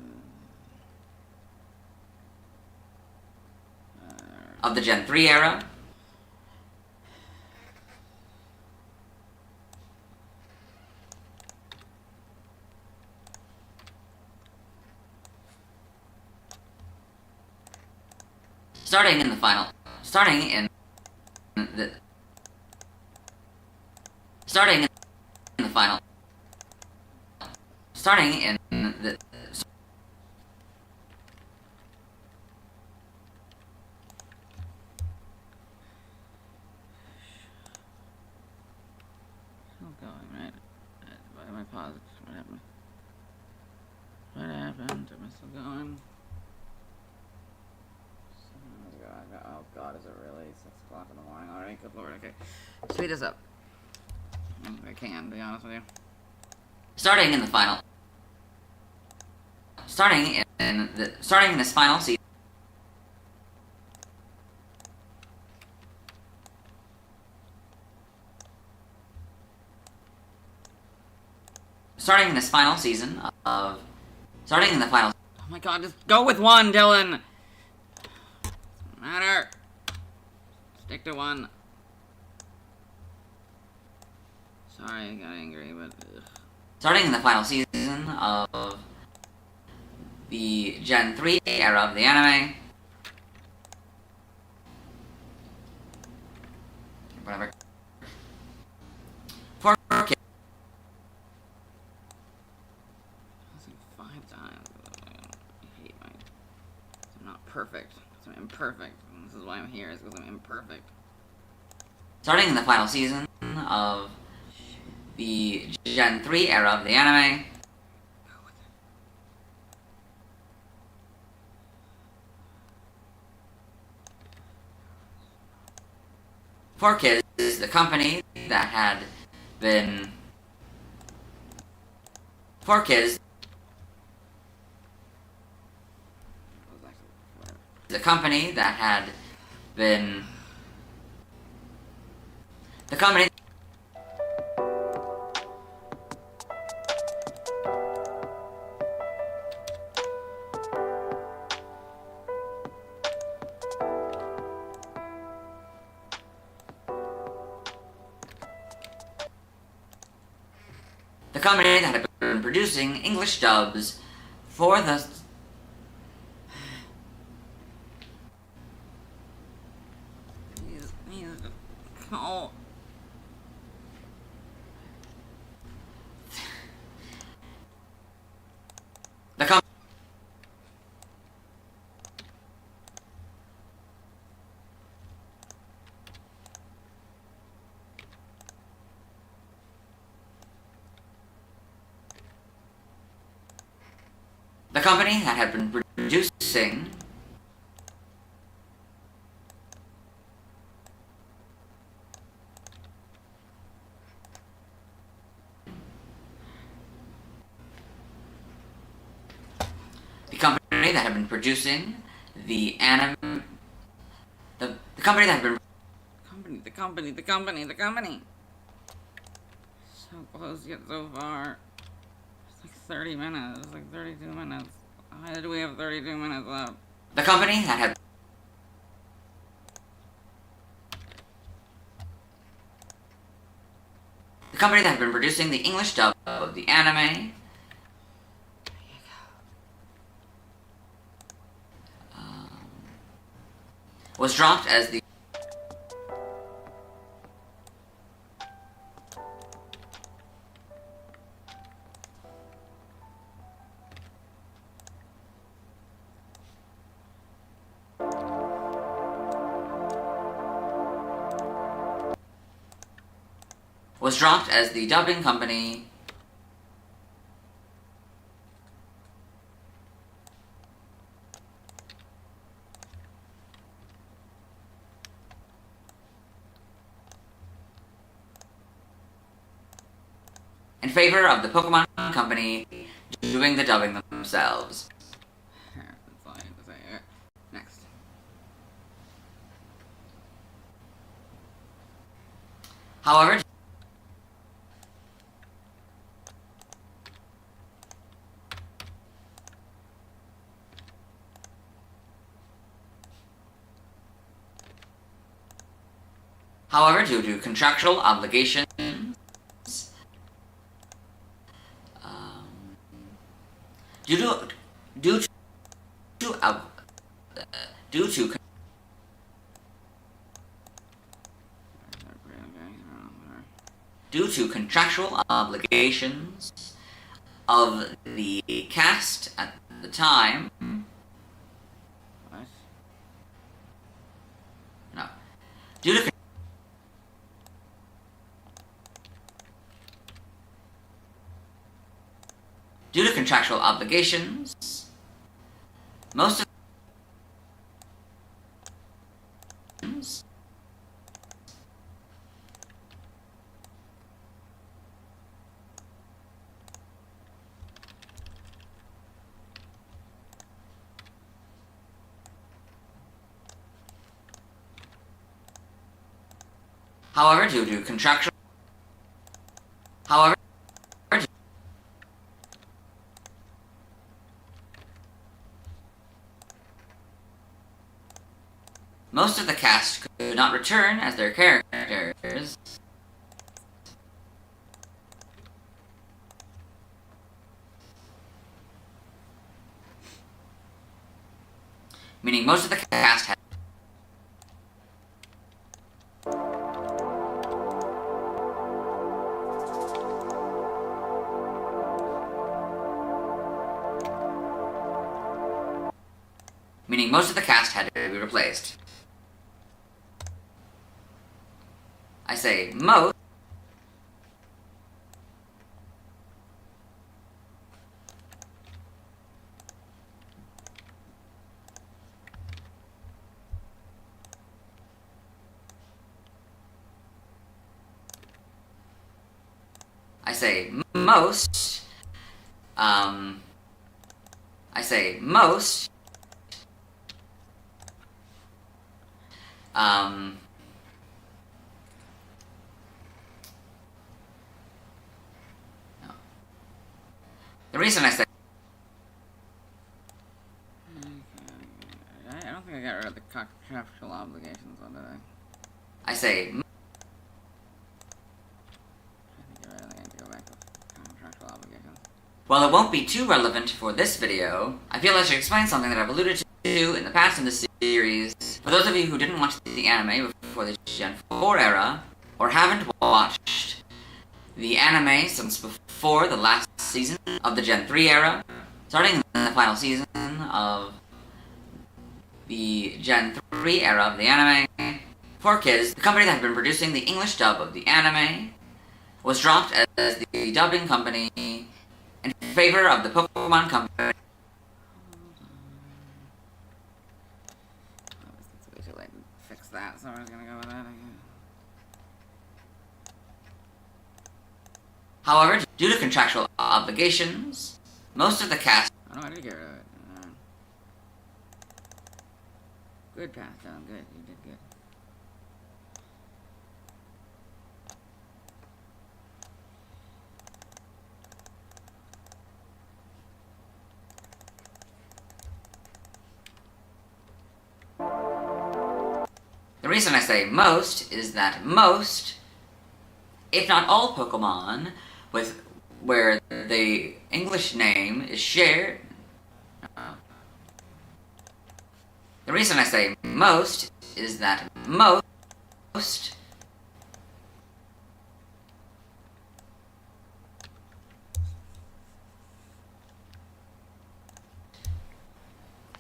of the Gen 3 era, starting in the final Still going, right? Why am I paused? What happened? What happened? Am I still going? Oh god, is it really 6 o'clock in the morning already? Good lord, okay. Speed us up. I can, to be honest with you. starting in this final season Oh my god, just go with one, Dylan! Doesn't matter. Stick to one. Sorry, I got angry, but... Ugh. starting in the final season of the Gen 3 era of the anime. Whatever. For kids. That's like 5 times. I hate my... I'm not perfect. I'm imperfect. And this is why I'm here, is because I'm imperfect. Starting in the final season of the Gen 3 era of the anime. For Kids, the company that had been for kids. The company that had been the company that had been producing English dubs for the Oh. the com the company that had been producing the company that had been producing the anime the company that had been The company. So close yet so far. It's like 30 minutes. It's like 32 minutes. Why do we have 32 minutes left? the company that had been producing the English dub of the anime was dropped as the dubbing company in favor of the Pokemon company doing the dubbing themselves. Here, that's all I have to say. Okay, next. However, due to contractual obligations, due to contractual obligations of the cast at the time. What? No. Due to contractual obligations, most of However, due to contractual most of the cast could not return as their characters, meaning most of the cast had to be replaced. I say most. I say most. I say most. No. The reason I say I don't think I got rid of the contractual obligations one, did I? I say I think you're right. I think I need to go back to contractual obligations. while it won't be too relevant for this video, I feel I should explain something that I've alluded to in the past in this series. For those of you who didn't watch the anime before the Gen 4 era, or haven't watched the anime since before the last season of the Gen 3 era, starting in the final season of the Gen 3 era of the anime, 4Kids, the company that had been producing the English dub of the anime, was dropped as the dubbing company in favor of the Pokémon company. It's way too late to fix that, so I was gonna go with that again. However, due to contractual obligations, most of the cast Oh no, I did get rid of it. Good pass, John. Good. You did good. The reason I say most is that most, if not all Pokemon, with where the English name is shared. The reason I say most is that most,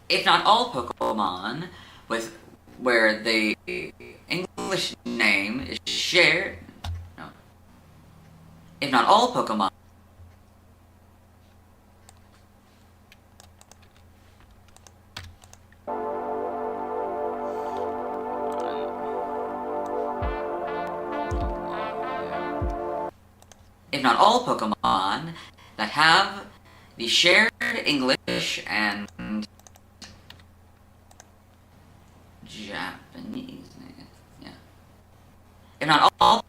if not all Pokemon, with where the English name is shared. No. If not all Pokemon. If not all Pokemon that have the shared English and Japanese name. Yeah. If not all.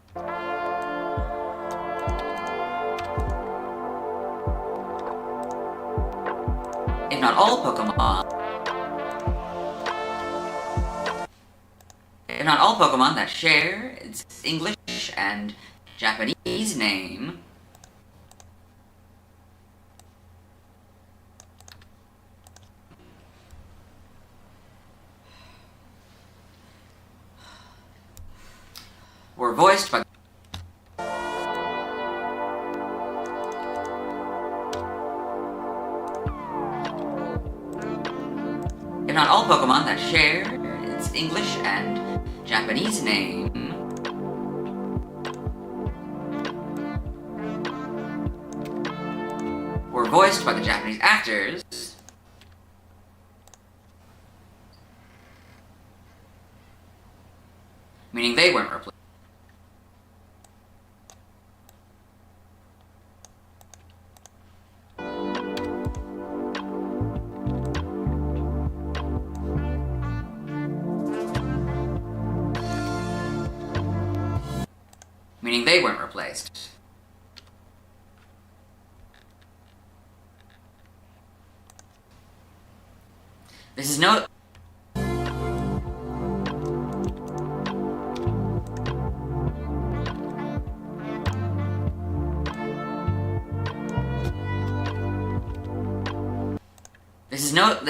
If not all Pokemon. If not all Pokemon that share its English and Japanese name. Were voiced by if not all Pokemon that share its English and Japanese name. Were voiced by the Japanese actors. Meaning they weren't replaced. Meaning they weren't replaced. This is no.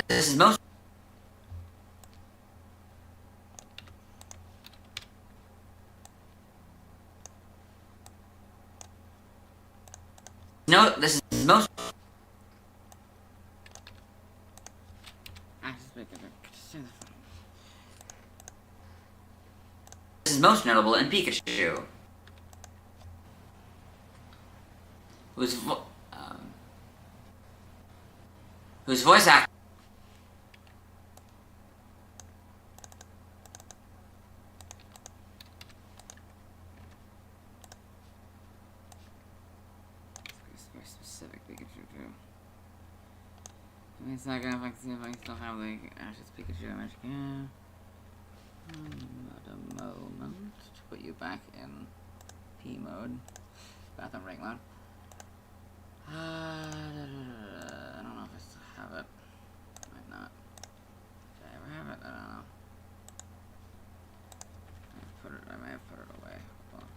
This is most. No, this is most. This is most notable in Pikachu, whose voice actor. specific Pikachu too. Give me a second if I can see if I can still have the Ash's Pikachu image. Yeah. Not a moment to put you back in P mode. Bathroom break mode. I don't know if I still have it. Might not. Did I ever have it? I don't know. I may have put it away. Well,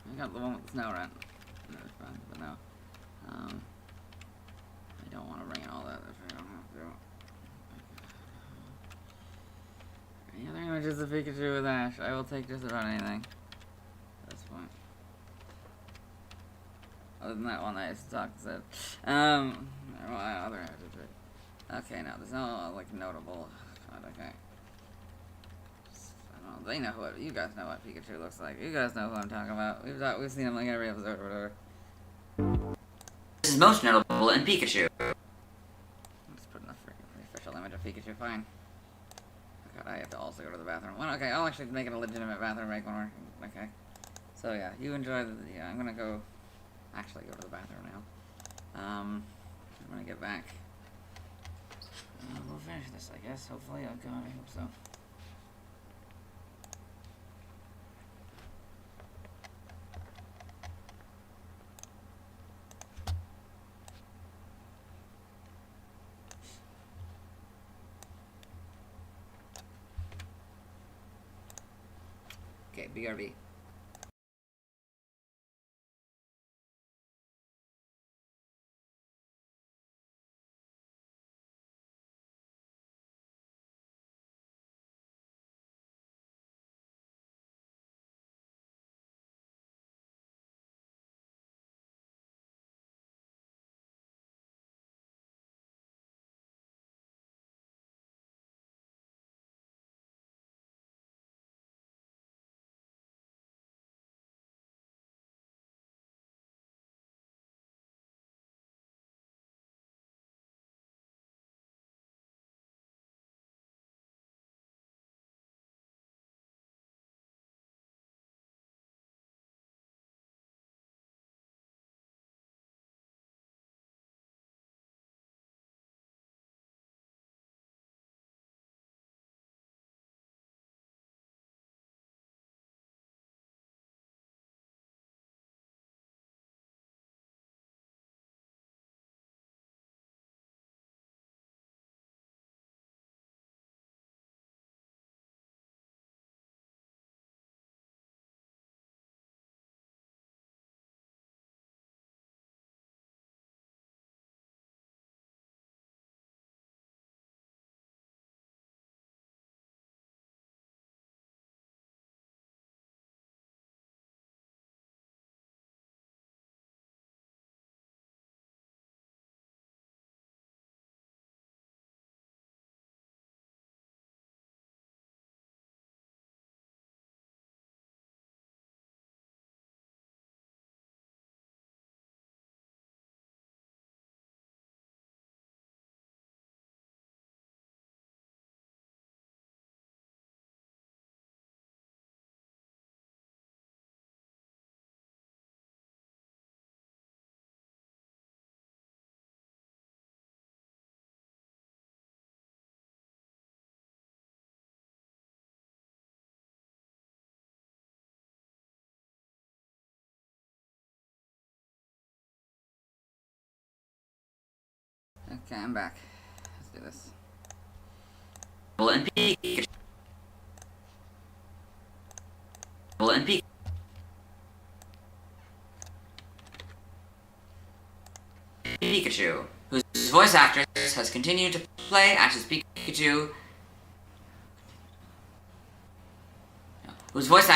I got the one with the snow rent. But no. I don't want to bring in all that if I don't have to. Any other images of Pikachu with Ash? I will take just about anything at this point. Other than that one I just talked said. Other images. Okay, now there's no like notable. God, okay. I don't know. They know what you guys know what Pikachu looks like. You guys know who I'm talking about. We've seen him like every episode or whatever. This is most notable in Pikachu. Let's put in a freaking official image of Pikachu. Fine. Oh God, I have to also go to the bathroom. Well, okay, I'll actually make it a legitimate bathroom break when we're okay. So yeah, you enjoy the. Yeah, I'm gonna go. Actually, go to the bathroom now. I'm gonna get back. We'll finish this, I guess. Hopefully, oh God, I hope so. Okay, BRB. Okay, I'm back. Let's do this. And Pikachu. And Pikachu. Pikachu, whose voice actress has continued to play Ash's Pikachu, whose voice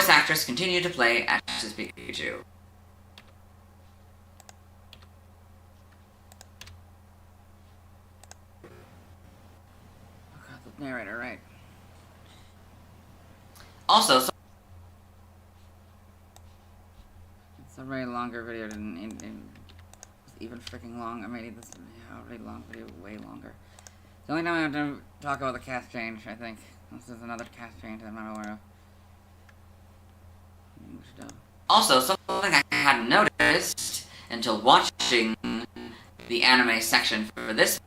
actress continued to play Ash's Pikachu. Oh God, the narrator, right? Also, It's a very longer video than it's even freaking long. I made this already long video way longer. The only time I have to talk about the cast change, I think. This is another cast change I'm not aware of. Also, something I hadn't noticed until watching the anime section for this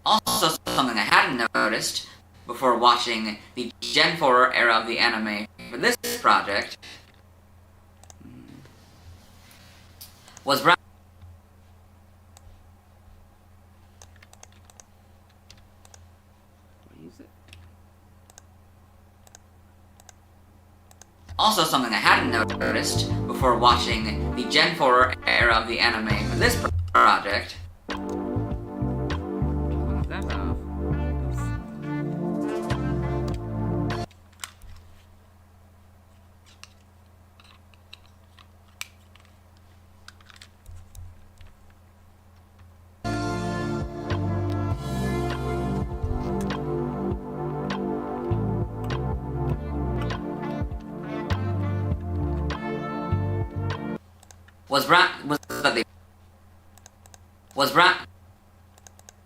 Also, something I hadn't noticed before watching the Gen 4 era of the anime for this project was What is it? Also, something I hadn't noticed before watching the Gen 4 era of the anime for this project What's that off?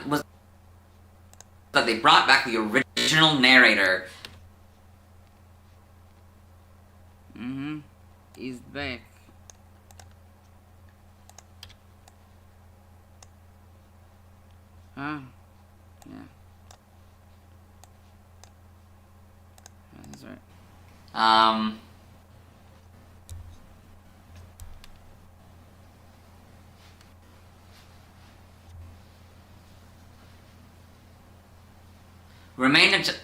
was that they brought back the original narrator. He's back. Huh? Yeah. That's right. Remained until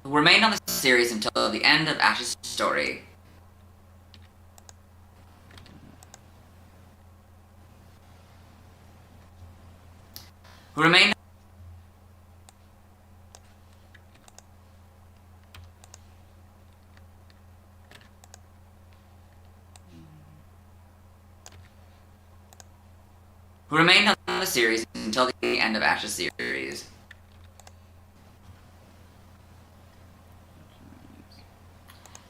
remained on the series until the end of Ash's story. Who remained on the series until the end of Ash's series.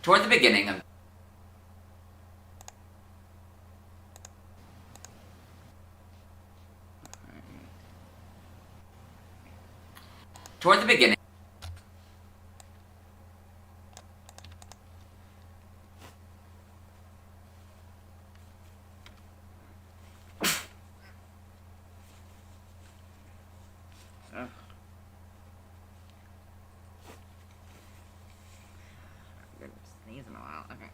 Toward the beginning of Toward the beginning Sneeze in a while. Okay.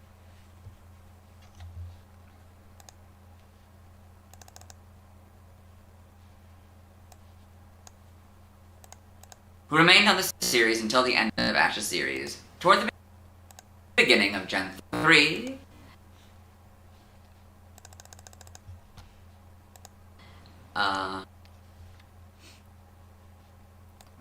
who remained on the series until the end of Ash's series. Toward the beginning of Gen 3, I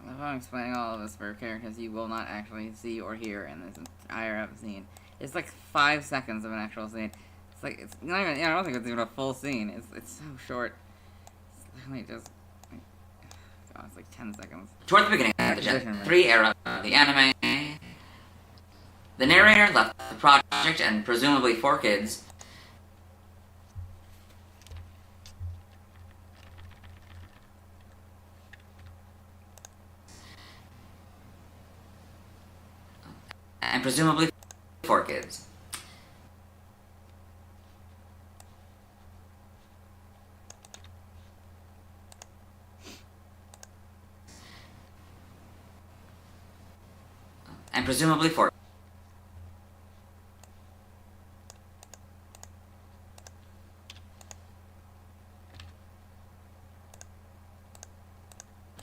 love how I'm explaining all of this for characters you will not actually see or hear in this entire scene. It's like 5 seconds of an actual scene. It's like, it's not even, I don't think it's even a full scene. It's so short. It's literally just, like, God, it's like 10 seconds. Toward the beginning of the Gen 3 era of the anime, the narrator left the project and presumably 4Kids and presumably four.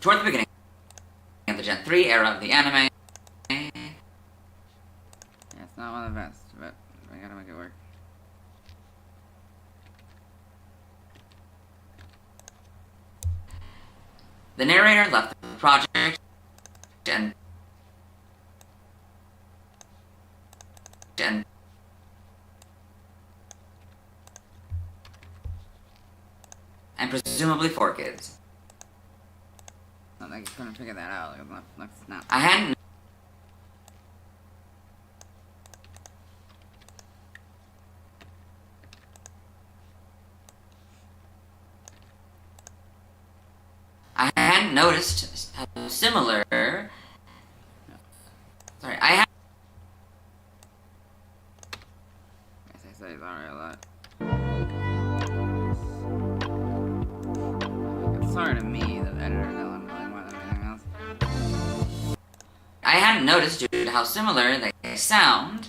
Toward the beginning of the Gen 3 era of the anime. Yeah, it's not one of the best, but we gotta make it work. The narrator left the project and presumably 4 kids. I think you couldn't figure that out. Like, not. I hadn't noticed how similar. Sorry, I had. Guess I say sorry a lot. It's sorry to me, the editor, Dylan, really more than anything else. I hadn't noticed due to how similar they sound.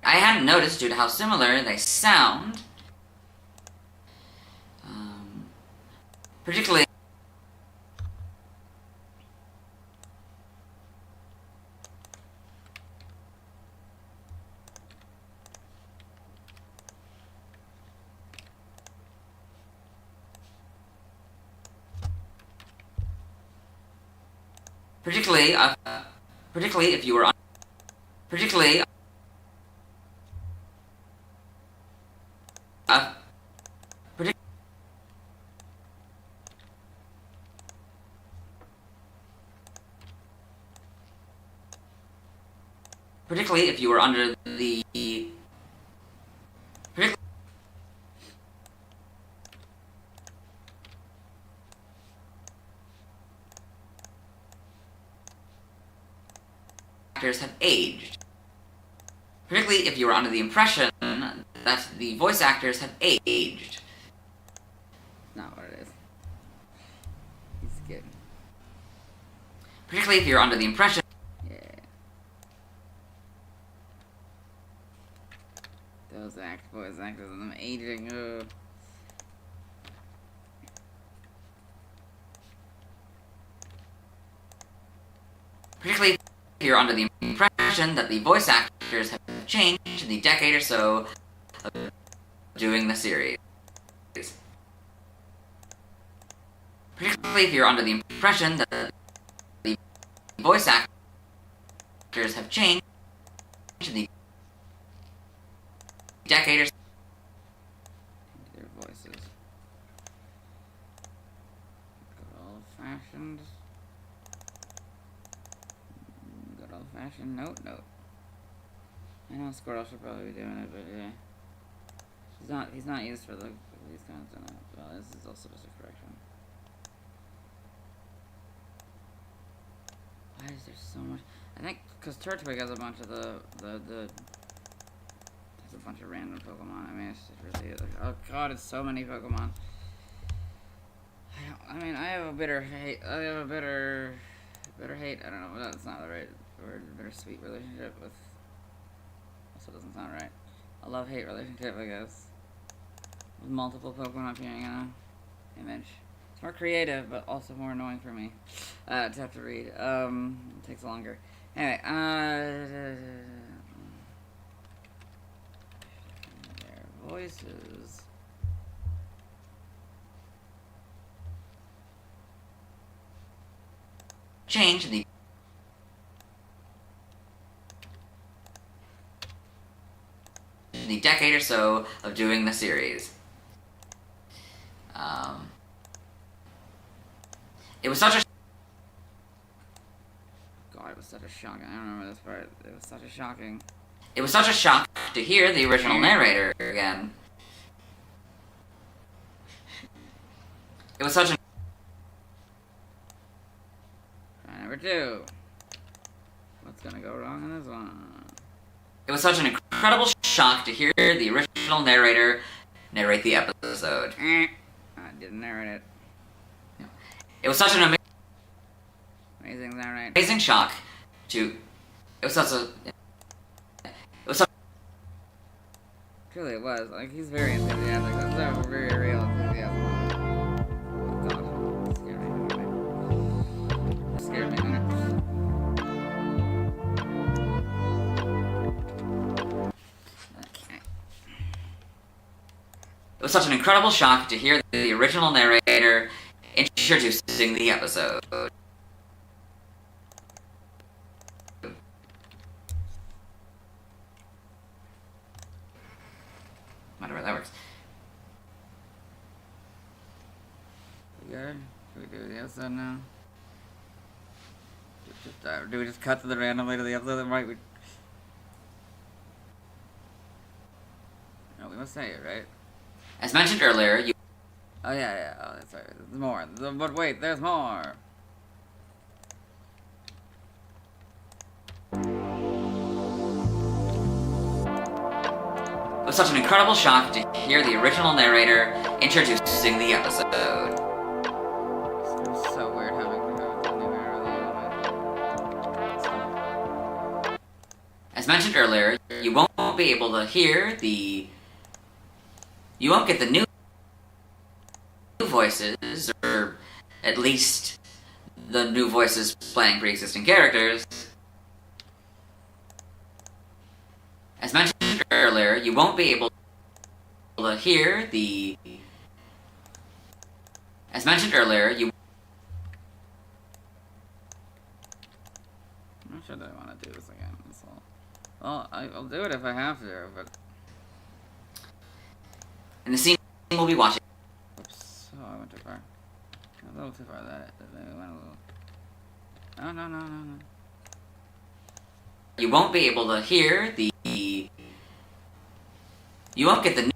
I hadn't noticed due to how similar they sound. Particularly. Particularly if you were on, particularly if you were under the actors have aged. Particularly if you were under the impression that the voice actors have aged. Not what it is. He's kidding. Particularly if you're under the impression. Yeah. Those voice actors and them aging. Ugh. Particularly if you're under the impression that the voice actors have changed in the decade or so of doing the series. Particularly if you're under the impression that the voice actors have changed in the decade or so. Their voices. Good old-fashioned. Good old-fashioned note. I know Squirtle should probably be doing it, but yeah. He's not used for these kinds of stuff. Well, this is also just a correction. Why is there so much? I think because Turtwig has a bunch of there's a bunch of random Pokemon. I mean, it's just really like, oh god, it's so many Pokemon. I have a bitter hate. I have a bitter hate. I don't know. That's not the right word. Bittersweet relationship with. Also doesn't sound right. A love-hate relationship, I guess. With multiple Pokemon appearing in an image. It's more creative, but also more annoying for me to have to read. It takes longer. Anyway, their voices. Change the decade or so of doing the series. It was such a God, it was such a shock. I don't remember this part. It was such a shocking. It was such a shock to hear the original narrator again. It was such a Try number 2. What's gonna go wrong in this one? It was such an incredible shock to hear the original narrator narrate the episode. I didn't narrate it. It was such an Amazing, is that right? amazing shock to. It was such a. It was such. Truly, it was. Like, he's very enthusiastic. That's a very real enthusiasm. Oh god, it's scary. Anyway. was such an incredible shock to hear the original narrator introducing the episode. Whatever, that works. We good? Should we do the episode now? Do we just cut to the randomly to the episode that might we... No, we must say it, right? As mentioned earlier, you... Oh, yeah. Oh, that's right. There's more. But wait, there's more. It was such an incredible shock to hear the original narrator introducing the episode. It was so weird having to have the new arrow the end. As mentioned earlier, you won't be able to hear the... You won't get the new voices, or at least the new voices playing pre-existing characters. As mentioned earlier, you won't be able to hear the... As mentioned earlier, you... I'm not sure that I want to do this again. That's all. Well, I'll do it if I have to, but... In the scene we'll be watching... Oops. Oh, I went too far. A little too far. That went a little... No. You won't be able to hear the... You won't get the new...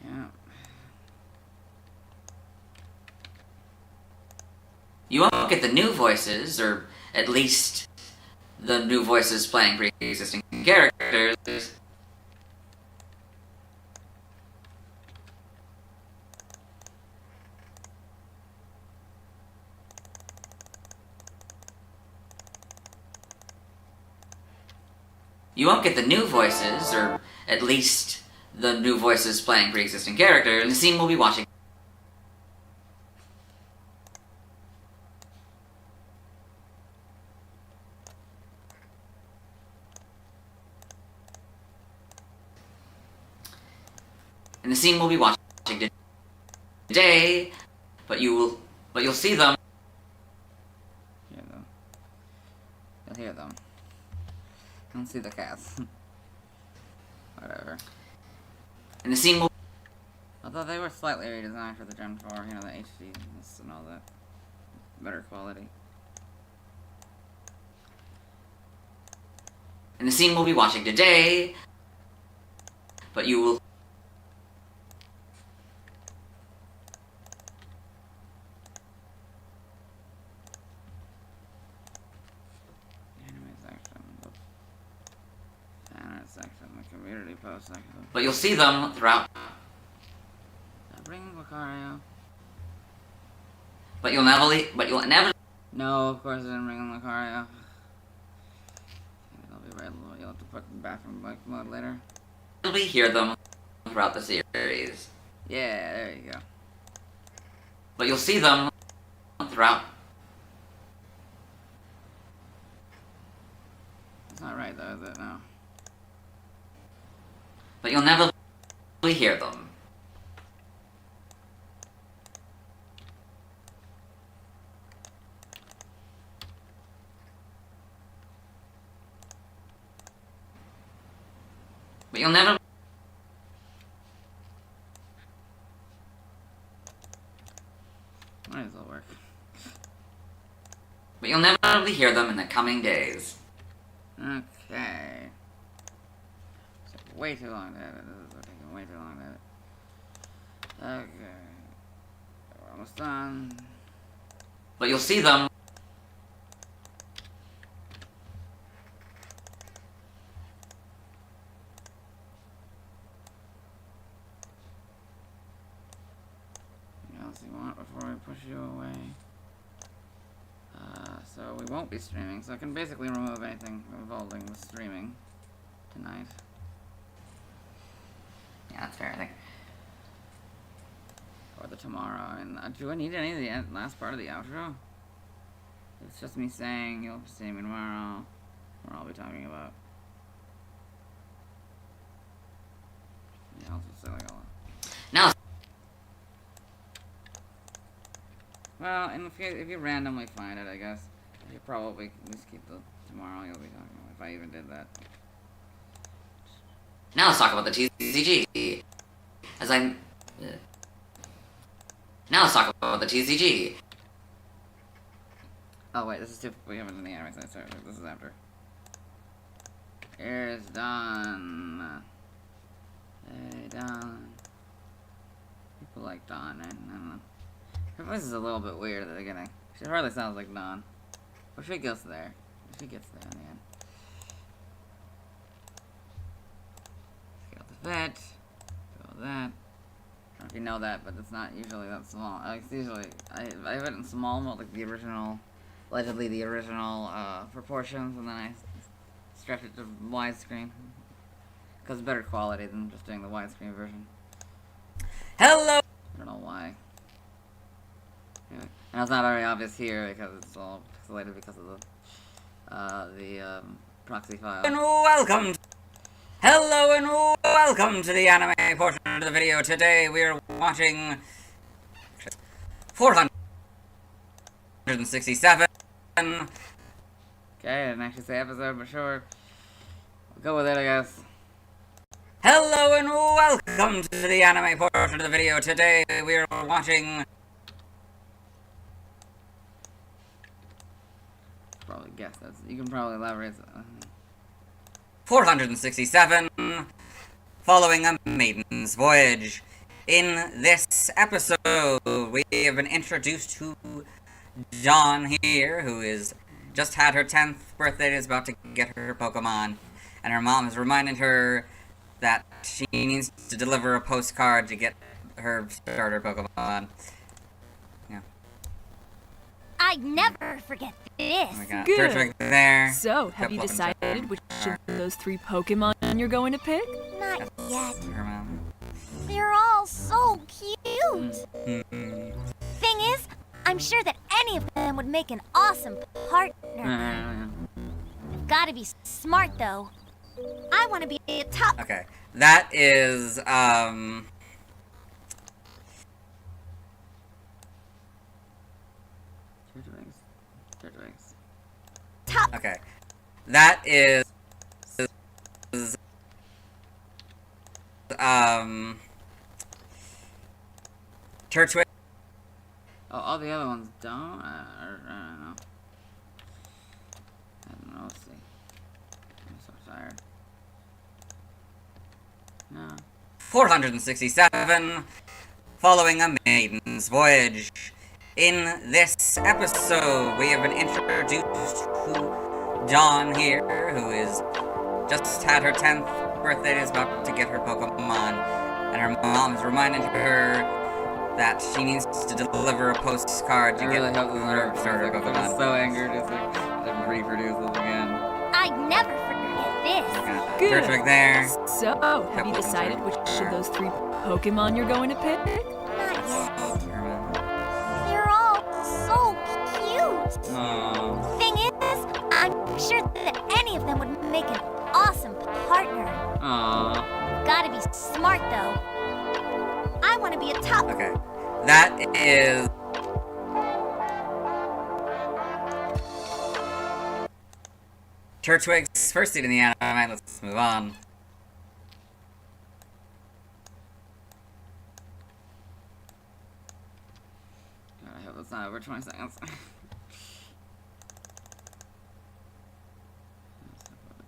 Yeah. You won't get the new voices, or at least the new voices playing pre-existing characters. You won't get the new voices, or at least the new voices playing pre-existing characters. In the scene we'll be watching. In the scene we'll be watching today, but you'll see them. Hear them. You'll hear them. Don't see the cats. Whatever. In the scene we'll... Although they were slightly redesigned for the Gen 4, you know, the HDness and all that. Better quality. In the scene we'll be watching today, but you will... Anime section. Fan art section. The community post section. But you'll see them throughout. Bring Lucario. But you'll never... No, of course I didn't bring in Lucario. It'll be right. You'll have to put them back from bike mode later. You'll hear them throughout the series. Yeah, there you go. But you'll see them throughout. It's not right though, is it? No. But you'll never hear them. But you'll never... Might as well work. But you'll never hear them in the coming days. Okay. It's like way too long to edit. This is taking way too long to edit. Okay. We're almost done. But you'll see them. Anything else you want before we push you away? So we won't be streaming, so I can basically remove anything involving with streaming tonight. Yeah, that's fair, I think. or the tomorrow. And do I need any of the last part of the outro? It's just me saying you'll see me tomorrow. What I'll be talking about. Yeah, I'll just say like a lot. Now, Well, and if you randomly find it, I guess you probably just keep the tomorrow you'll be talking about. If I even did that. now let's talk about the TCG. Now let's talk about the TCG. Oh wait, this is too. We haven't done the anime side. Sorry, this is after. Here's Dawn. Hey, Dawn. People like Dawn, and I don't know. Her voice is a little bit weird at the beginning. She hardly sounds like Dawn. But she gets there. She gets there in the end. Scale the vet. Go with that. I don't know if you know that, but it's not usually that small. It's usually I have it in small mode, like the original, allegedly the original proportions, and then I stretch it to widescreen because it's better quality than just doing the widescreen version. Hello! I don't know why. Anyway, and it's not very obvious here because it's all pixelated because of the proxy file. And welcome! Hello and welcome to the anime portion of the video. Today we are watching 467. Okay, I didn't actually say episode, but sure. We'll go with it, I guess. Hello and welcome to the anime portion of the video. Today we are watching Probably guess that. You can probably elaborate. 467, Following a Maiden's Voyage. In this episode, we have been introduced to Dawn here, who is just had her 10th birthday and is about to get her Pokemon. And her mom has reminded her that she needs to deliver a postcard to get her starter Pokemon. I never forget this. We got Good. Turtwig there. So, have you decided which of those 3 Pokemon you're going to pick? Not yet. Her mom. They're all so cute. Mm-hmm. Thing is, I'm sure that any of them would make an awesome partner. I've got to be smart though. I want to be a top. Okay, that is, Turtwigs. okay. That is, Turtwig. Oh, all the other ones don't? I don't know. I don't know, let's see. I'm so tired. No. 467, Following a Maiden's Voyage. In this episode, we have been introduced to Dawn here, who is just had her 10th birthday and is about to get her Pokemon. And her mom has reminded her that she needs to deliver a postcard to I get really hope this is her starter I'm Pokemon. so angry to reproduce this again. I never forget this. Got Good. Turtwig there. So, have you decided which of those 3 Pokemon you're going to pick? Not yet. Her mom. They're all so cute. Aww. Thing is, I'm sure that any of them would make an awesome partner. Aww. Got to be smart though. I want to be a top. Okay. That is... Turtwig's first seed in the anime. Let's move on. God, I hope it's not over 20 seconds.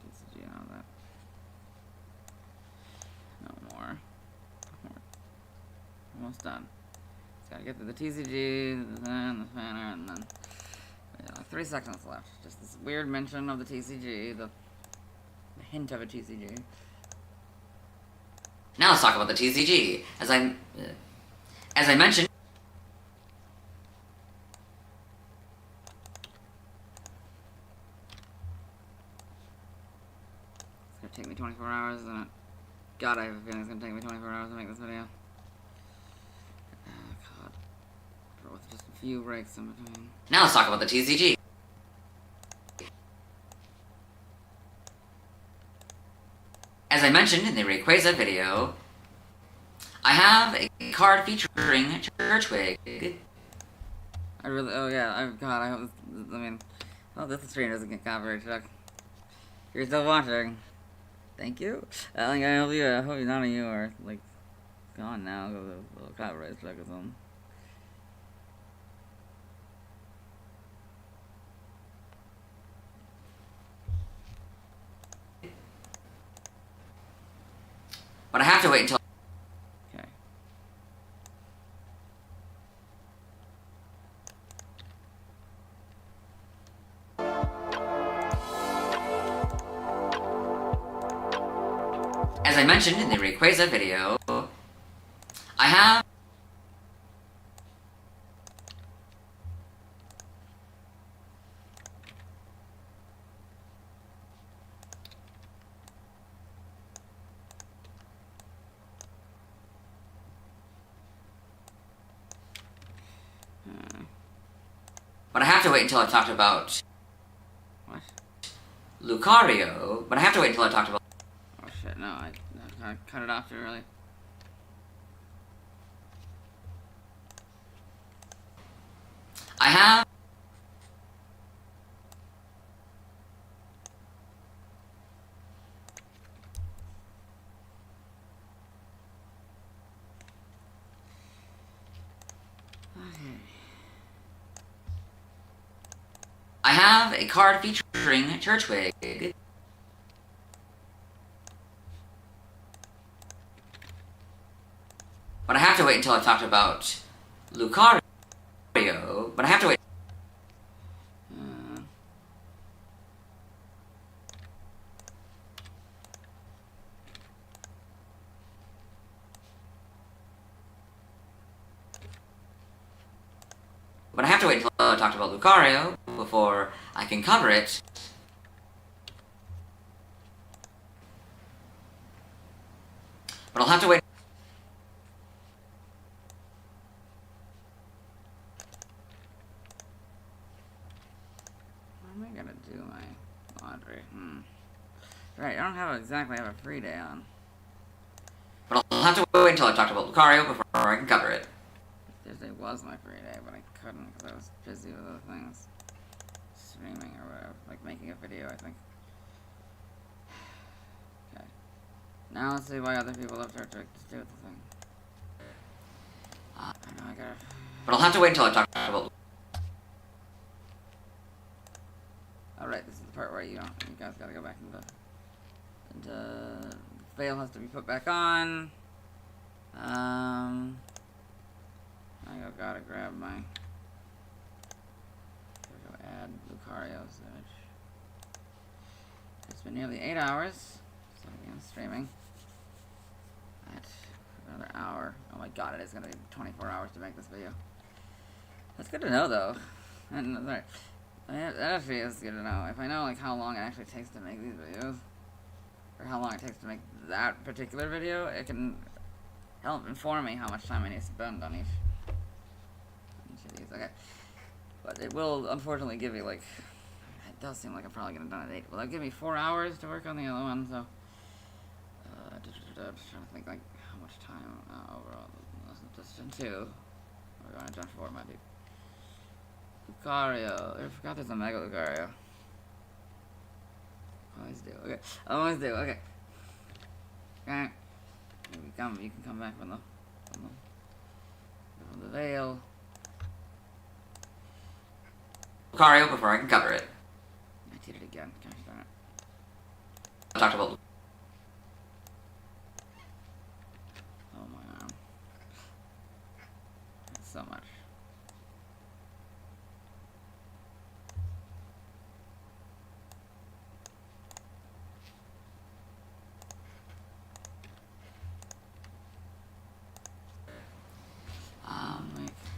TCG and all that. No more. Almost done. Just gotta get to the TCG, then the banner, and then yeah, like 3 seconds left. Just this weird mention of the TCG, the hint of a TCG. Now let's talk about the TCG. As I mentioned... It's gonna take me 24 hours, isn't it? God, I have a feeling it's gonna take me 24 hours to make this video. few breaks in between. Now let's talk about the TCG. As I mentioned in the Rayquaza video, I have a card featuring Turtwig. I really, oh yeah, God, I hope this, I mean, oh, this stream doesn't get copyright struck. You're still watching. Thank you. I hope none of you are, like, gone now, because of the copyright struck or something. But I have to wait until... Okay. As I mentioned in the Rayquaza video, I have... But I have to wait until I talked about What? Lucario. But I have to wait until I talked about... Oh shit, no, I cut it off too early. I have... Okay. I have a card featuring Turtwig. But I have to wait until I talked about Lucario. But I have to wait... But I have to wait until I talked about Lucario before I can cover it. But I'll have to wait. How am I gonna do my laundry? Right, I don't exactly have a free day on. But I'll have to wait until I talked about Lucario before I can cover it. Thursday was my free day, but I couldn't because I was busy with other things. Streaming or whatever. Like making a video, I think. Okay. Now let's see why other people love Turtwig to do with the thing. I know I gotta... But I'll have to wait until I talk about... Alright, this is the part where you guys gotta go back into veil has to be put back on. I gotta grab my... Gotta go add Lucario's image. It's been nearly 8 hours, so again, streaming. At another hour. Oh my god, it is gonna be 24 hours to make this video. That's good to know, though. Sorry. That actually is good to know. If I know like how long it actually takes to make these videos, or how long it takes to make that particular video, it can help inform me how much time I need to spend on each of these. Okay, but it will unfortunately give you like, it does seem like I'm probably gonna done at 8. Will that give me 4 hours to work on the other one? So, just trying to think like how much time overall. Just in 2. We're going to Gen 4, my dude. Lucario. I forgot there's a Mega Lucario. Always do. Okay. Always do. Okay. Okay. You can come back from the veil. Lucario before I can cover it. I did it again. Gosh darn it. I talked about... Oh my arm. That's so much.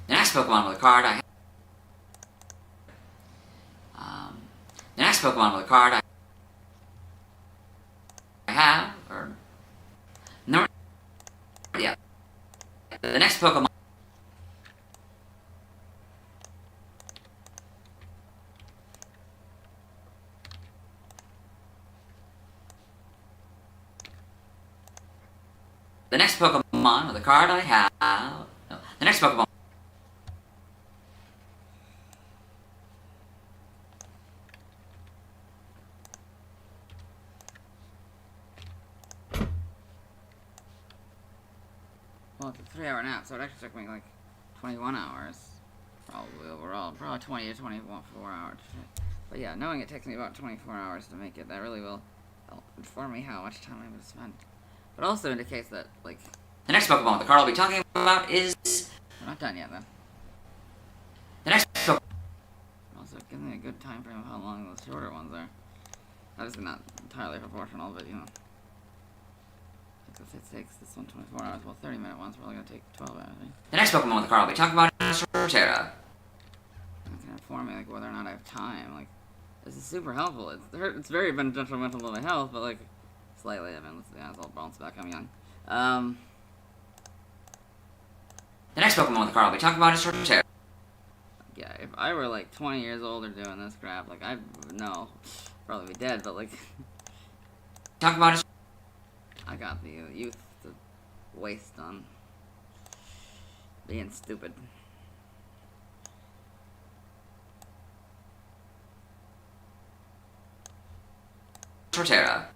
The next Pokemon with a card I... The next Pokemon with a card I have, or... No... Yeah. The next Pokemon... The next Pokemon, or the card I have... No, the next Pokemon... Well, it's a 3-hour nap, so it actually took me like 21 hours. Probably overall. Probably 20 to 24 hours. But yeah, knowing it takes me about 24 hours to make it, that really will help inform me how much time I'm going to spend. But also indicates that, like... The next Pokemon, the card I'll be talking about is... We're not done yet, though. The next Pokemon... Also, gives me a good time frame of how long the shorter ones are. Obviously not entirely proportional, but, you know. If it takes this one 24 hours, well, 30-minute one's probably going to take 12 hours, right? The next Pokemon, the card I'll be talking about is Torterra. It can inform me, like, whether or not I have time. Like, this is super helpful. It's very detrimental to my health, but, like, slightly. I mean, let's be honest, I'll bounce back. I'm young. The next Pokemon, the card I'll be talking about is Torterra. Yeah, if I were, like, 20 years older doing this crap, like, I'd, no, probably be dead, but, like... Talking about is... I got the youth to waste on being stupid. Torterra.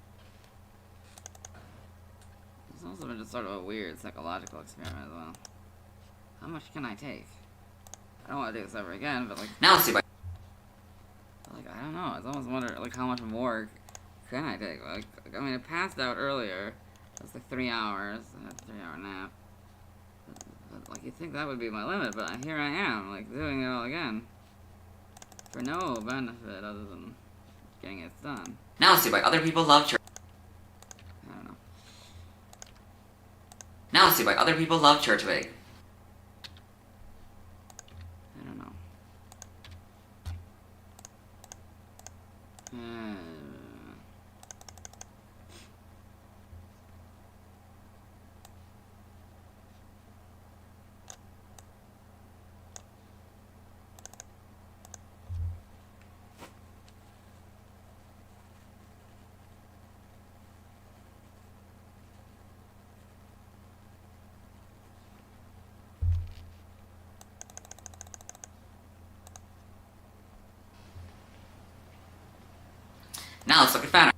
It's also been just sort of a weird psychological experiment as well. How much can I take? I don't want to do this ever again, but like... Now let's see if I don't know. I almost wonder, like, how much more can I take? Like, I mean, I passed out earlier. That's like 3 hours. I had a 3-hour nap. But, like, you'd think that would be my limit, but here I am, like, doing it all again. For no benefit other than getting it done. Now let's see why other people love I don't know. Now let's see why other people love Turtwig. I don't know. Now let's look at fan art.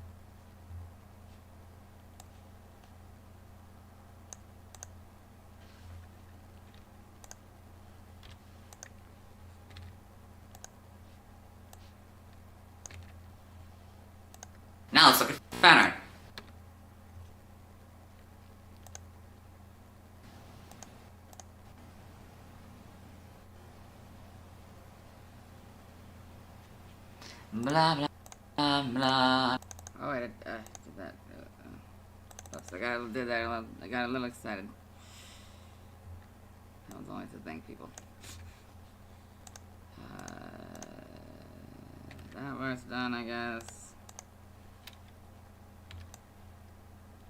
Now let's look at fan art. Blah blah blah blah. Oh, I did that. Oops, I did that. I got a little excited. That was only to thank people. That work's done, I guess.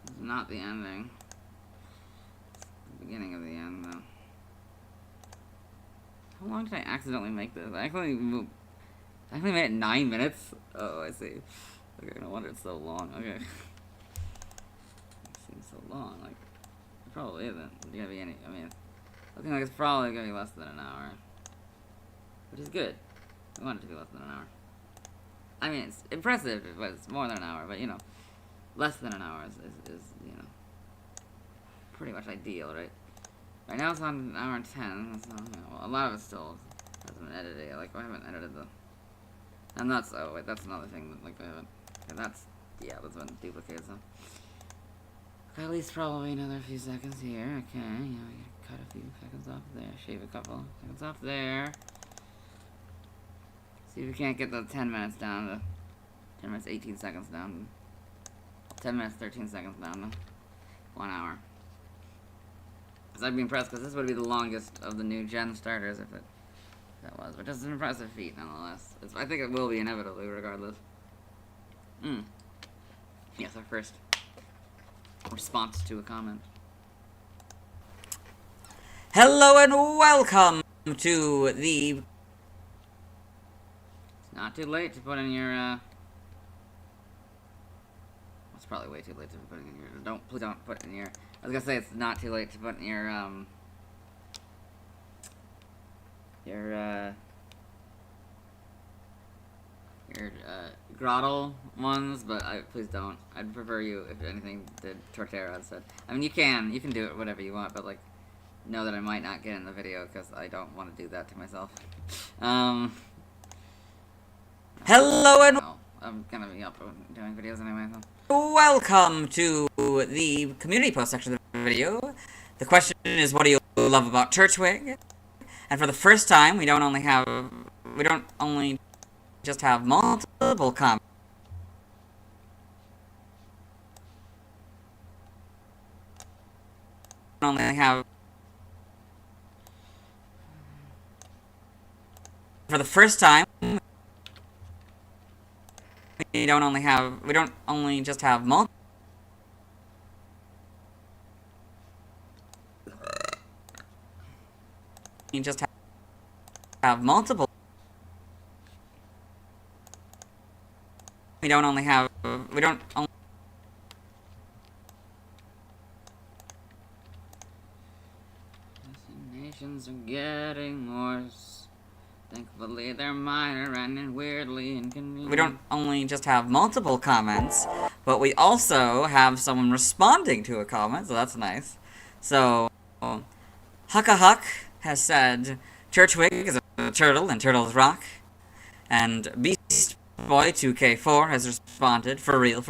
It's not the ending. It's the beginning of the end, though. How long did I accidentally make this? I actually made it 9 minutes? Oh, I see. Okay, no wonder it's so long. Okay. It seems so long. Like, it probably isn't. It's gonna be any. I mean, looking like it's probably gonna be less than an hour. Which is good. I want it to be less than an hour. I mean, it's impressive if it's more than an hour, but you know, less than an hour is you know, pretty much ideal, right? Right now it's on an hour and 10, so, you know, well, a lot of it still hasn't been edited yet. Like, I haven't edited the... And that's... Oh, wait, that's another thing that, like, I haven't... And that's... Yeah, that's been duplicated, so... Okay, at least probably another few seconds here. Okay, yeah, we gotta cut a few seconds off there. Shave a couple seconds off there. See if we can't get the 10 minutes down to... 10 minutes, 18 seconds down. 10 minutes, 13 seconds down to 1 hour. Because I'd be impressed, because this would be the longest of the new gen starters if that was. But it's an impressive feat, nonetheless. I think it will be inevitably, regardless. Yes, our first response to a comment. Hello and welcome to the... It's not too late to put in your, It's probably way too late to be putting in your. Please don't put in your. I was gonna say it's not too late to put in your Grottle ones, but please don't. I'd prefer you, if anything, did Torterra instead. I mean, you can do it whatever you want, but like, know that I might not get in the video because I don't want to do that to myself. Hello and I'm gonna be up doing videos anyway. welcome to the community post section of the video. The question is, what do you love about Turtwig? And for the first time, we don't only just have multiple comments. For the first time, we don't only just have multiple. We just have multiple. We don't only. Destinations are getting worse. Thankfully, they're minor and weirdly inconvenient. We don't only just have multiple comments, but we also have someone responding to a comment, so that's nice. So, Huck has said, Turtwig is a turtle and turtles rock. And Beast Boy 2K4 has responded, for real.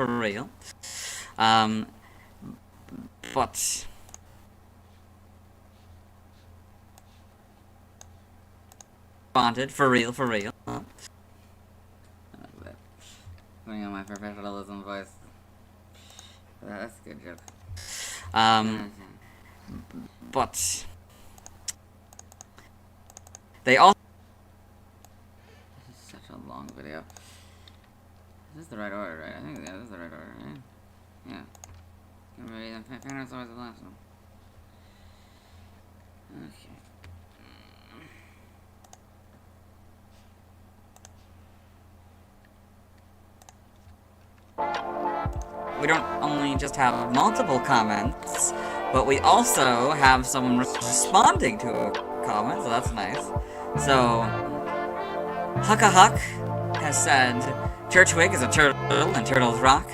But responded, for real. Putting on my professionalism voice. That's a good joke. But they all. This is such a long video. Is this the right order, right? I think this is the right order, right? Yeah. Get ready, then Fanner's always the last one. Okay. We don't only just have multiple comments, but we also have someone responding to a comment, so that's nice. So, Huck has said, Turtwig is a turtle and turtles rock.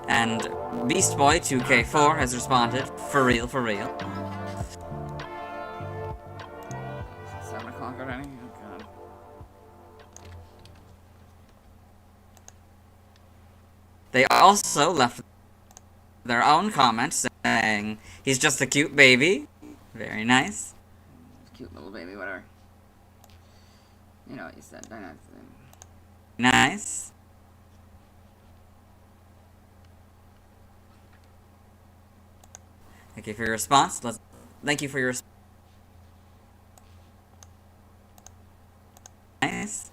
And Beast Boy 2K4 has responded, for real. 7 o'clock already? Oh god. They also left their own comment saying, he's just a cute baby. Very nice. Cute little baby, whatever. You know what you said, I know. Nice. Thank you for your response. Thank you for your response. Nice.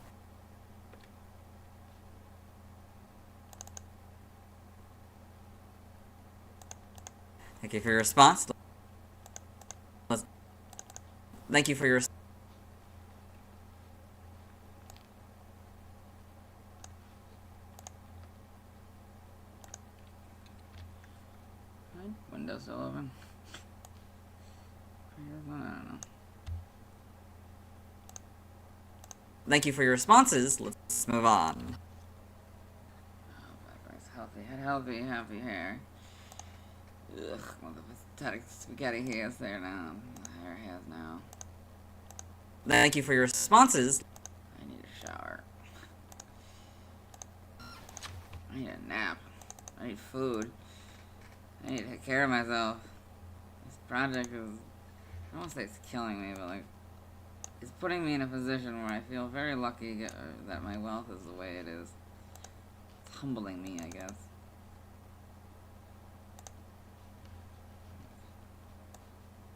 Thank you for your response. Thank you for your. Windows still open. I don't know. Thank you for your responses. Let's move on. Oh, backwards. Healthy head, healthy, happy hair. Ugh, what the pathetic spaghetti he has there now. The hair he has now. Thank you for your responses. I need a shower. I need a nap. I need food. I need to take care of myself. This project is, I don't want to say it's killing me, but like, it's putting me in a position where I feel very lucky that my wealth is the way it is. It's humbling me, I guess.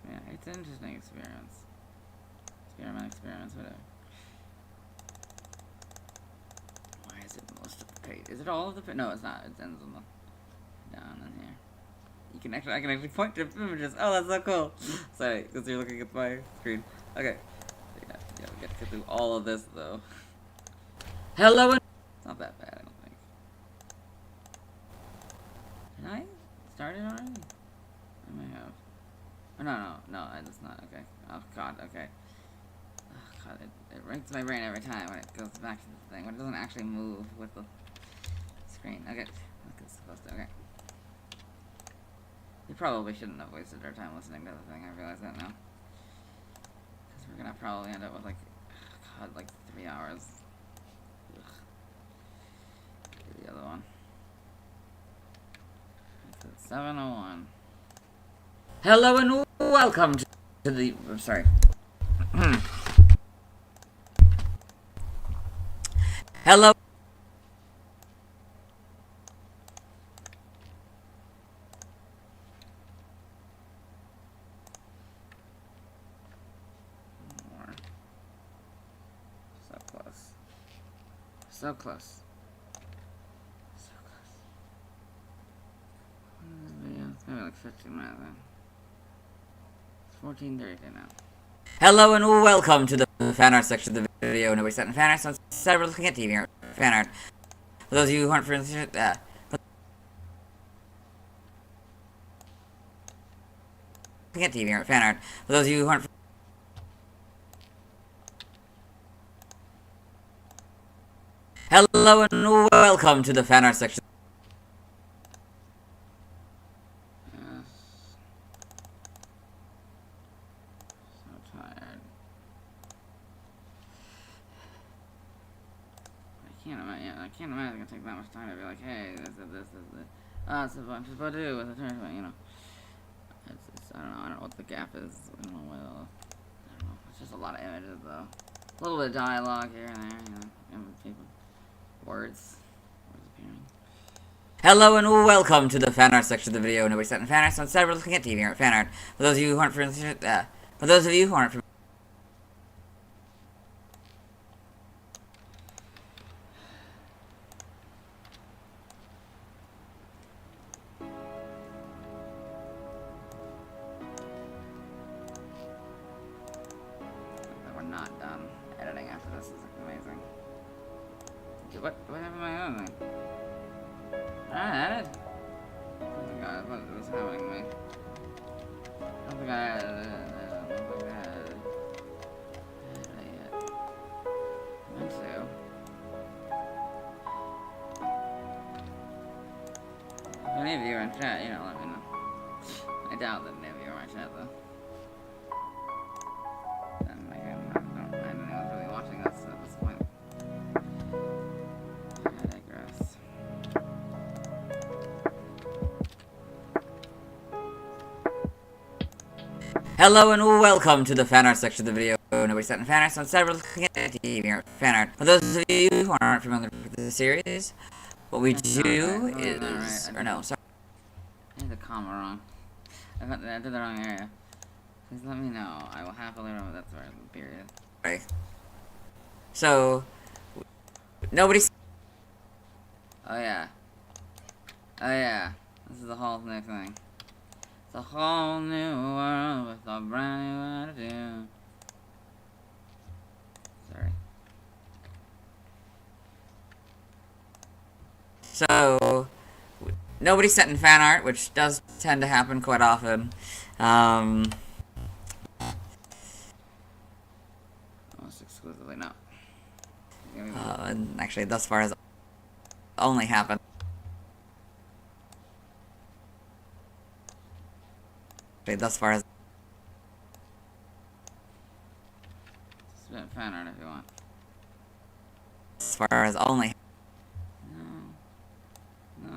Yeah, it's an interesting experience. Experiments, whatever. Why is it most of the page? Is it all of the page? No, it's not. It ends on the down in here. I can actually point to images. Oh, that's so cool. Sorry, because you're looking at my screen. Okay. Yeah, we get to get through all of this though. Hello and It's not that bad, I don't think. started already? I may have. Oh, no, it's not. Okay. Oh god, okay. Oh god, it breaks my brain every time when it goes back to the thing, when it doesn't actually move with the screen. Okay, that's supposed to, okay. We probably shouldn't have wasted our time listening to the thing, I realize that now. Because we're gonna probably end up with, like, god, like 3 hours. Ugh. Do the other one. It's 7:01. Hello and welcome to the... I'm sorry. Hello. More. So close. So close. So close. Yeah, it's gonna be like 15 minutes then. It's 14:30 now. Hello and welcome to the fan art section of the video. Nobody sent in fan art, so instead we're looking at TV art. Fan art. For those of you who aren't looking at TV art, fan art. For those of you who aren't hello and welcome to the fan art section. Yes. So tired. I can't imagine it's gonna take that much time to be like, hey, this. It's a bunch of do with a tournament, you know. I don't know what the gap is. I don't know. It's just a lot of images, though. A little bit of dialogue here and there, you know. People. Words appearing. Hello and welcome to the fan art section of the video. Nobody sent in fan art, so instead we're looking at TV art, fan art. For those of you who aren't we're not done. Editing after this is amazing. What happened to my other thing? I edited. Oh my god, what is happening to me? I don't think I edited it. I don't think I edited it yet. I meant to. If any of you are in chat, you know, let me know. I doubt that any of you are in chat, though. Then again, I don't know who's really watching this at this point. I digress. Hello and welcome to the fan art section of the video. Nobody sent in fan art, so instead we're looking at TV art, fan art. For those of you who aren't familiar with the series, what we do is... Or no, sorry. I did the comma wrong. I did the wrong area. Please let me know. I will happily remember that's where the period. Right. So... Nobody... Oh yeah. Oh yeah. This is a whole new thing. It's a whole new world with a brand new attitude. Sorry. So, nobody sent in fan art, which does tend to happen quite often. Almost exclusively, no. And actually, thus far has only happened. Thus far as spit fan art if you want. As far as only no.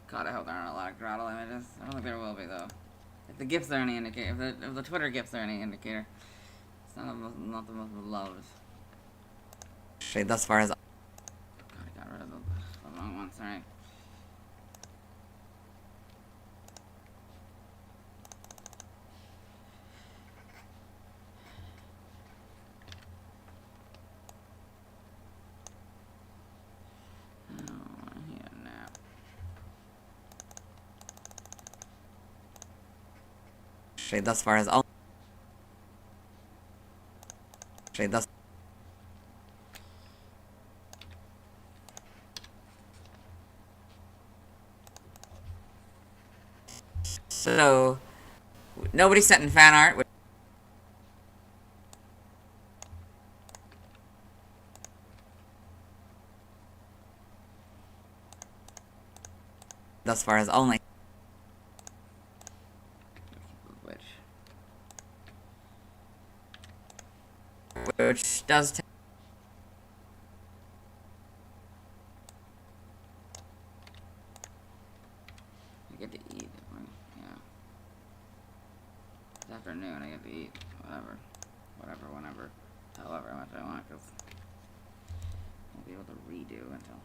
God, I hope there aren't a lot of grotto images. I don't think there will be though. If the gifs are any indicator, if the Twitter gifs are any indicator, it's not the most beloved. Thus far as God, I got rid of the wrong one, sorry. Oh, here now. Thus far as all Actually, thus. So, nobody sent in fan art. Thus far has only. Which does take. I get to eat. Yeah. It's afternoon. I get to eat. Whatever. Whenever. However much I want, because I won't be able to redo until.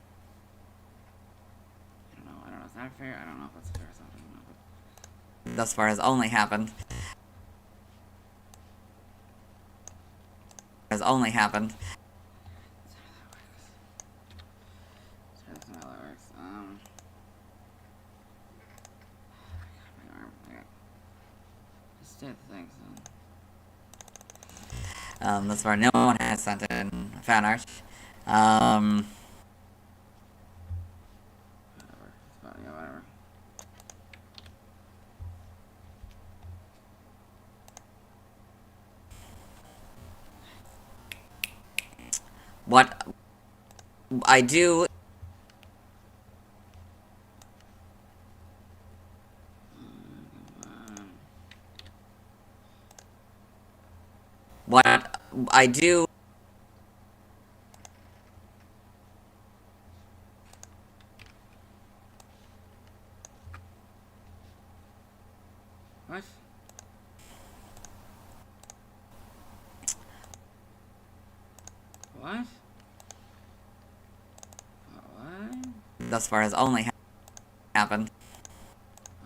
I don't know. Is that fair? I don't know if that's fair or something. Thus far has only happened. Has only happened. That's not how that works. My arm. Okay. Just do the things. Thus far, no one has sent in fan art. Whatever. It's about, yeah, whatever. What I do. What I do. What? What? What? Thus far has only happened.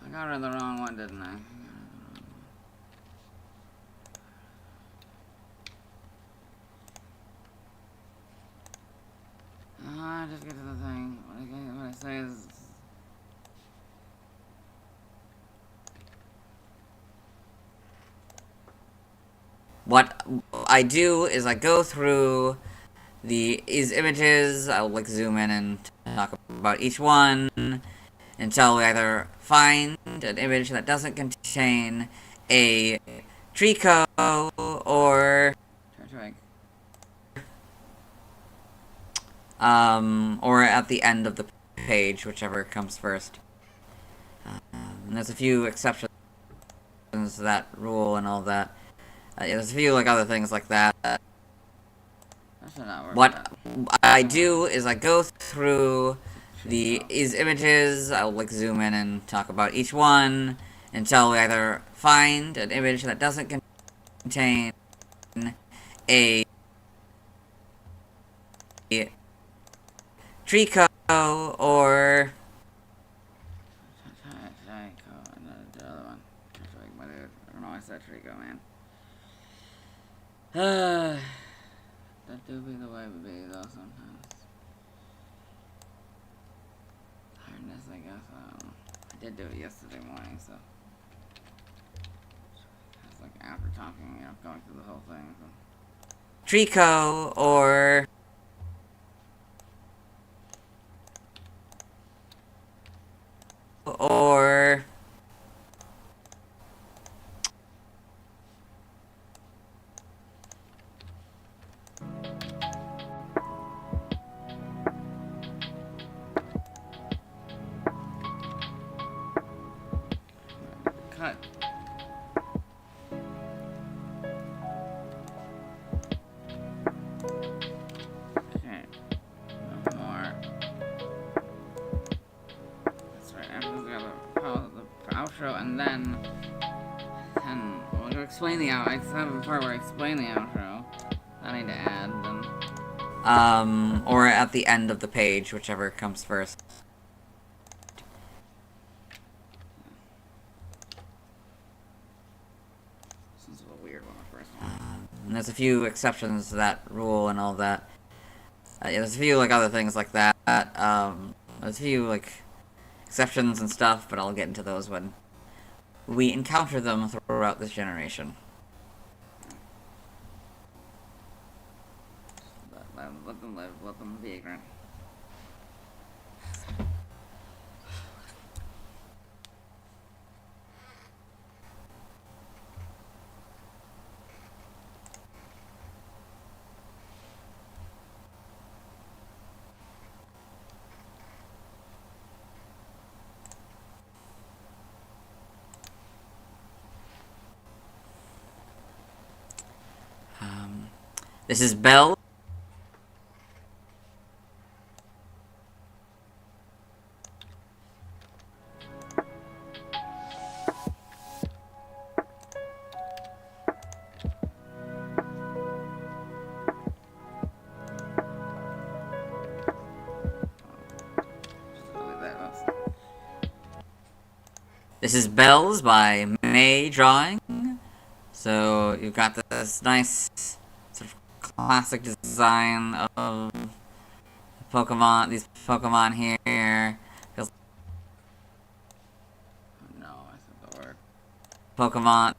I got rid of the wrong one, didn't I? Just get to the thing. What I say is. What I do is I go through these images. I'll like zoom in and talk about each one until we either find an image that doesn't contain a Trico or Turtwig. or at the end of the page, whichever comes first. And there's a few exceptions to that rule and all that. Yeah, there's a few like other things like that. That should not work. What I do is I go through these images. I'll like zoom in and talk about each one until we either find an image that doesn't contain a Trico or Trico, and the other one. Turtwig, my dude. I don't know why I said Trico, man. That do be the way it be, though, sometimes. Tiredness, I guess. I don't know. I did do it yesterday morning, so. It's like after talking, going through the whole thing. So. Trico or Cut. Okay. No more. That's right. After this, we have the outro, and then we're gonna explain the outro. I have a part where I explain the outro. I need to add then. or at the end of the page, whichever comes first. This is a weird one, the first one. And there's a few exceptions to that rule and all that. Yeah, there's a few like other things like that. There's a few like exceptions and stuff, but I'll get into those when we encounter them throughout this generation. let them live. Let them be ignorant. This is Belle. This is Bells by May Drawing. So you've got this nice sort of classic design of Pokemon. These Pokemon here. Feels No, I said the word. Pokemon.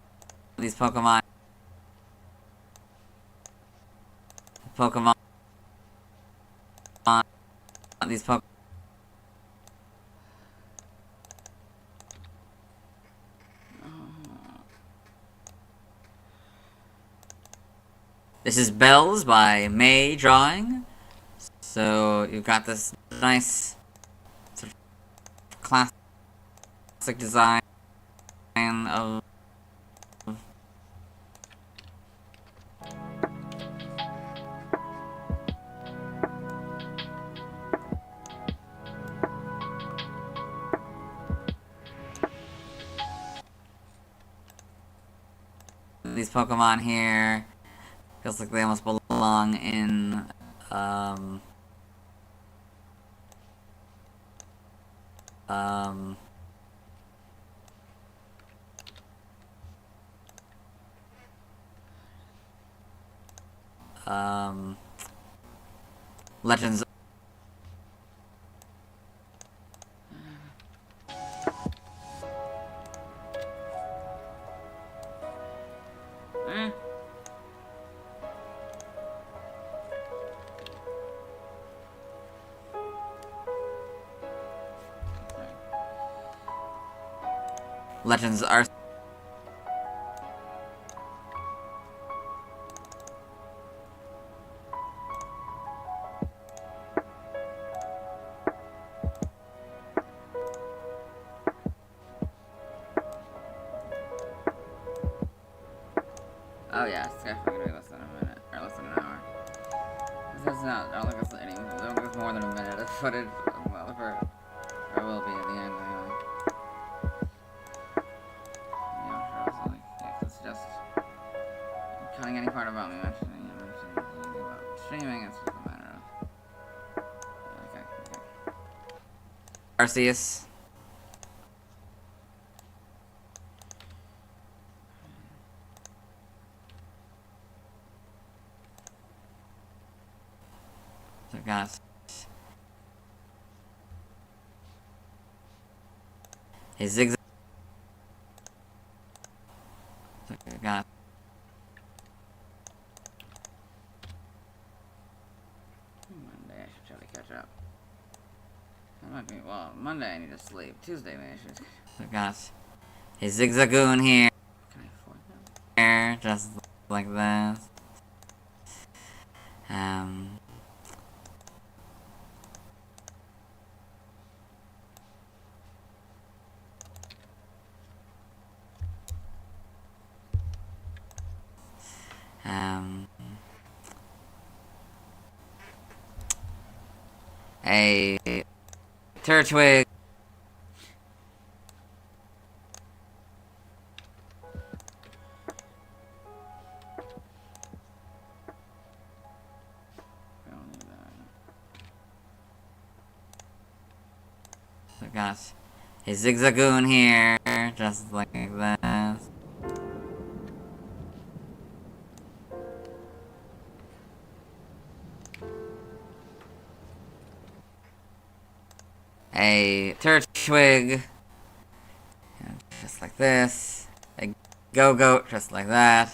These Pokemon. Pokemon. These Pokemon. This is Bells by May Drawing. So you've got this nice sort of classic design of these Pokemon here. Feels like they almost belong in, Legends. Legends are Oh yeah, it's definitely gonna be less than a minute, or less than an hour. That's not, I don't think it's any, I don't think it's more than a minute of footage, well, or will be at the end anyway. Yeah, I'm sure it's only, yeah, 'cause it's just, cutting any part about me mentioning anything about streaming, it's just a matter of, okay. Arceus. So got a zigzag. So got Monday, I should try to catch up. That might be, well, Monday I need to sleep. Tuesday maybe I should. so got a Zigzagoon here, Can I afford them? just like this. A Turtwig. I don't need that. So got a Zigzagoon here, just like this. A Turtwig, just like this. A Go-Goat, just like that.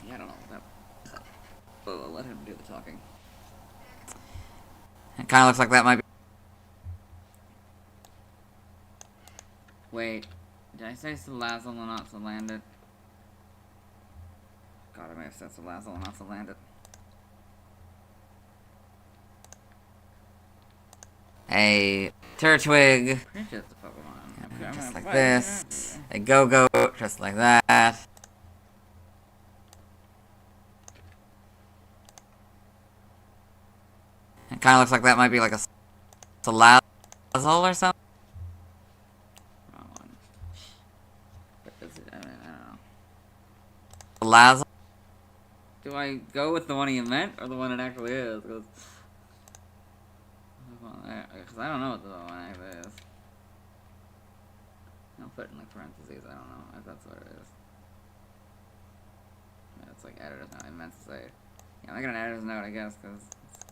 Yeah, I don't know. I'll let him do the talking. It kind of looks like that might be. Wait, did I say Salazzle and not to land it? God, I may have said Salazzle and not to land it. A Turtwig. Pretty sure it's a Pokemon. Okay, I'm Just gonna like play it. this. A Go-Go, just like that. It kind of looks like that might be like a Salazzle or something. Wrong one. What is it? I don't know. Salazzle. Do I go with the one he meant or the one it actually is? Because I don't know what the one actually is. I'll put it in like parentheses. I don't know if that's what it is. Yeah, it's like editor's note. I meant to say. Yeah, I'm making an editor's note, I guess, because it's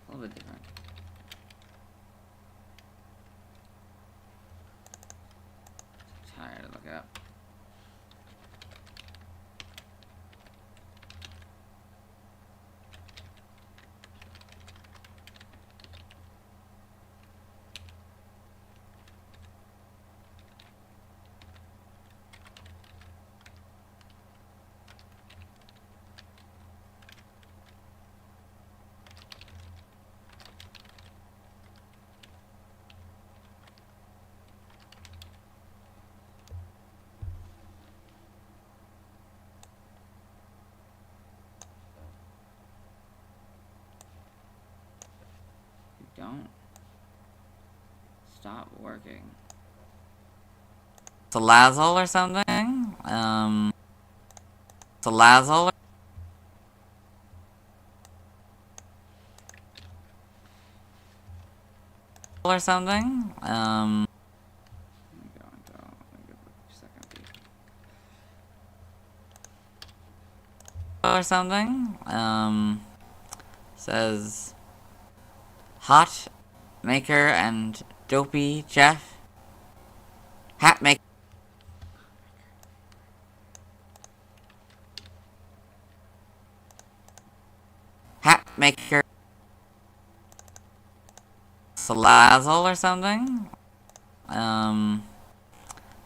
a little bit different. Tired to look it up. Don't stop working. Salazzle or something. Salazzle or something. Let me go into. Let me give it a second peek. Or something. Says hot maker and dopey chef. Hat maker. Hat maker. Salazzle or something.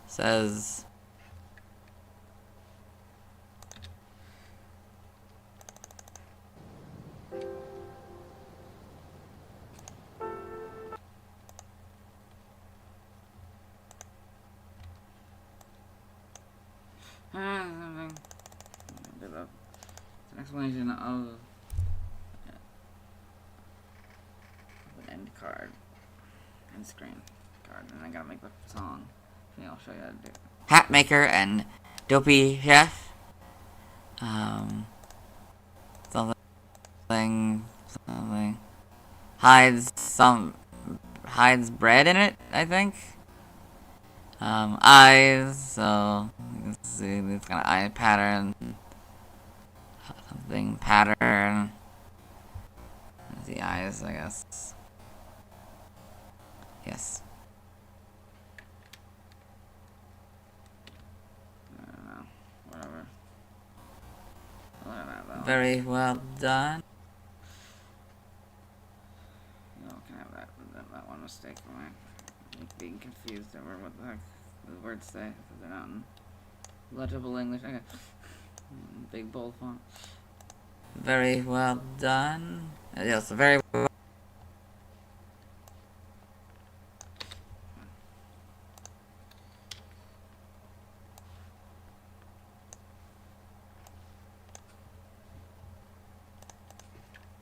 Says Something. It's an explanation of an end card. End screen card. And I gotta make the song. Okay, I'll show you how to do it. hat maker and dopey chef. Something hides bread in it, I think. Eyes, so you can see this kind of eye pattern. Something pattern. The eyes, I guess. Yes. I don't know. Whatever. Whatever. Very well done. No, can I have that one mistake for my being confused over what the heck the words say, because they're not in legible English. Okay. Big bold font. Very well done. Yes, very well.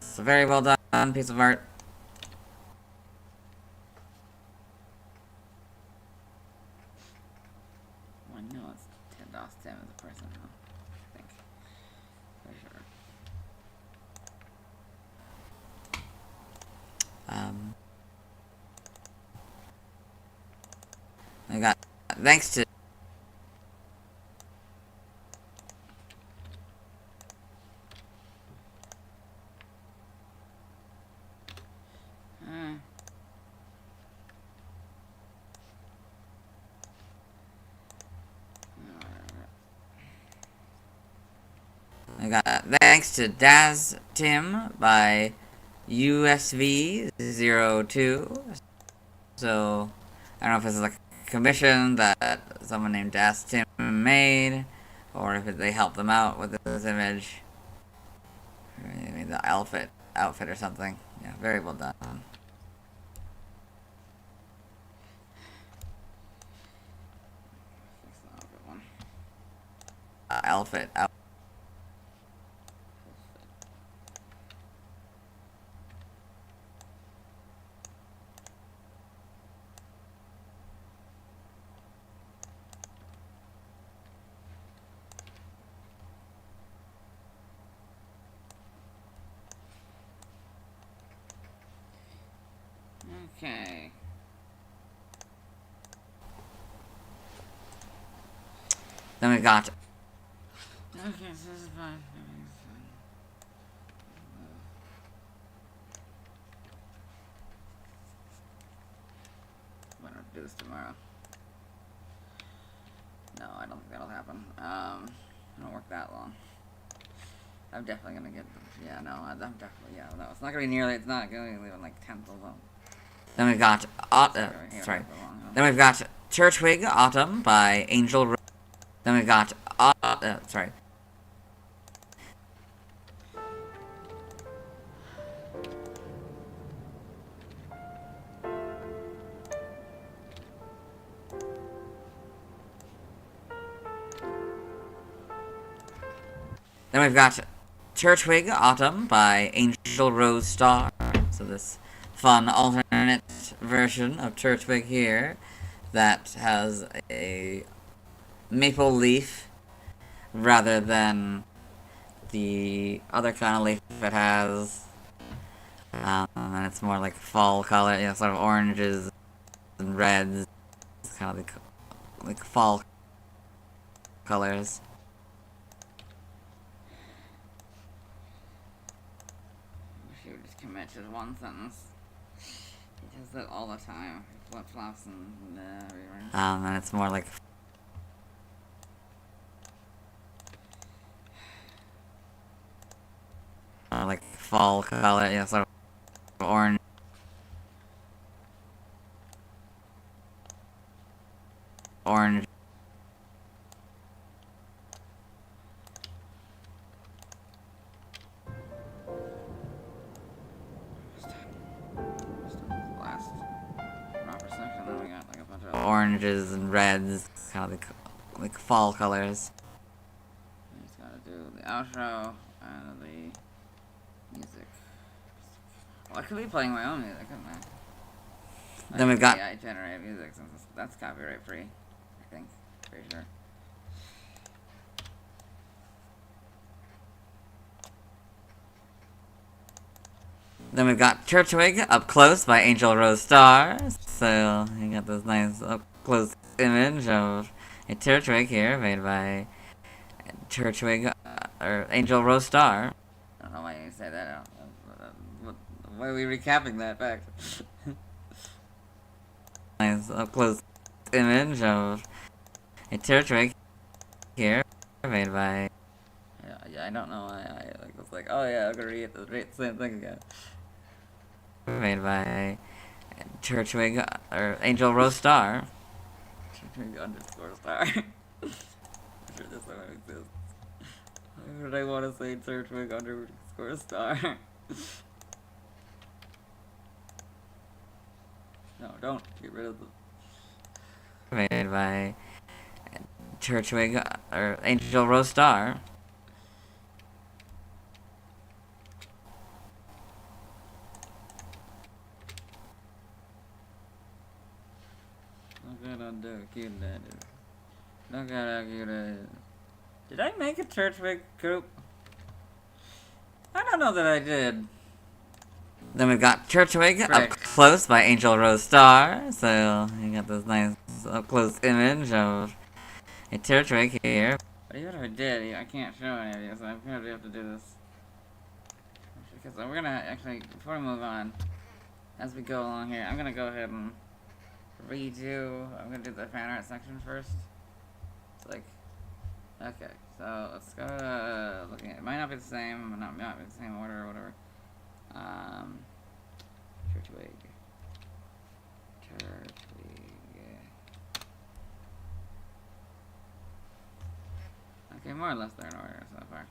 It's a very well done piece of art. Well, I know it's Ted Dostem as a person, huh? I think. For sure. I got thanks to We got thanks to Daz Tim by USV02. So I don't know if this is like a commission that someone named Daz Tim made, or if they helped them out with this image. Maybe the outfit or something. Yeah, very well done. Outfit. Okay. Then we got Okay, so this is fine. Why not do this tomorrow? No, I don't think that'll happen. It won't work that long. I'm definitely gonna get them. Yeah, no, I'm definitely, yeah, no, it's not gonna be nearly, it's not gonna be even like 10th of them. Then we've got sorry. Then we've got Turtwig Autumn by Angel Rose. Then we've got sorry. Then we've got Turtwig Autumn by Angel Rose Star. So this fun alternate version of Turtwig here that has a maple leaf rather than the other kind of leaf it has. And it's more like fall color, you know, sort of oranges and reds. It's kind of like fall colors. She would just commit to one sentence. He does that all the time. Flip flops and reruns. And it's more like fall color, you know, sort of orange. Orange. Last proper section, then we got like a bunch of Oranges and reds, kind of like fall colors. We just gotta do the outro and the music. Well, I could be playing my own music, couldn't I? Then we've got AI generated music, since that's copyright free, I think. Pretty sure. Then we've got Turtwig Up Close by Angel Rose Star. So you got this nice up close image of a Turtwig here made by Turtwig or Angel Rose Star. I don't know why you say that. Why are we recapping that fact? Nice up close image of a Turtwig here made by Yeah, I don't know why I was like, oh yeah, I'm gonna read the same thing again. made by Turtwig or Angel Rose Star. Turtwig _ star. I'm sure this one exists. Why would I want to say Turtwig _ star? No, don't get rid of the. Made by Turtwig or Angel Rose Star. Look at how cute that is. Look at how cute that is. Did I make a Turtwig coop? I don't know that I did. Then we've got Turtwig Up Frick. Close by Angel Rose Star. So you got this nice up close image of a Turtwig here. But even if I did, I can't show any of you, so I'm gonna have to do this. Because we're gonna actually, before we move on, as we go along here, I'm gonna go ahead and I'm gonna do the fan art section first. It's like, okay, so let's go to looking at it. Might not be the same, might not be the same order or whatever. Turtwig. Okay, more or less they're in order so far.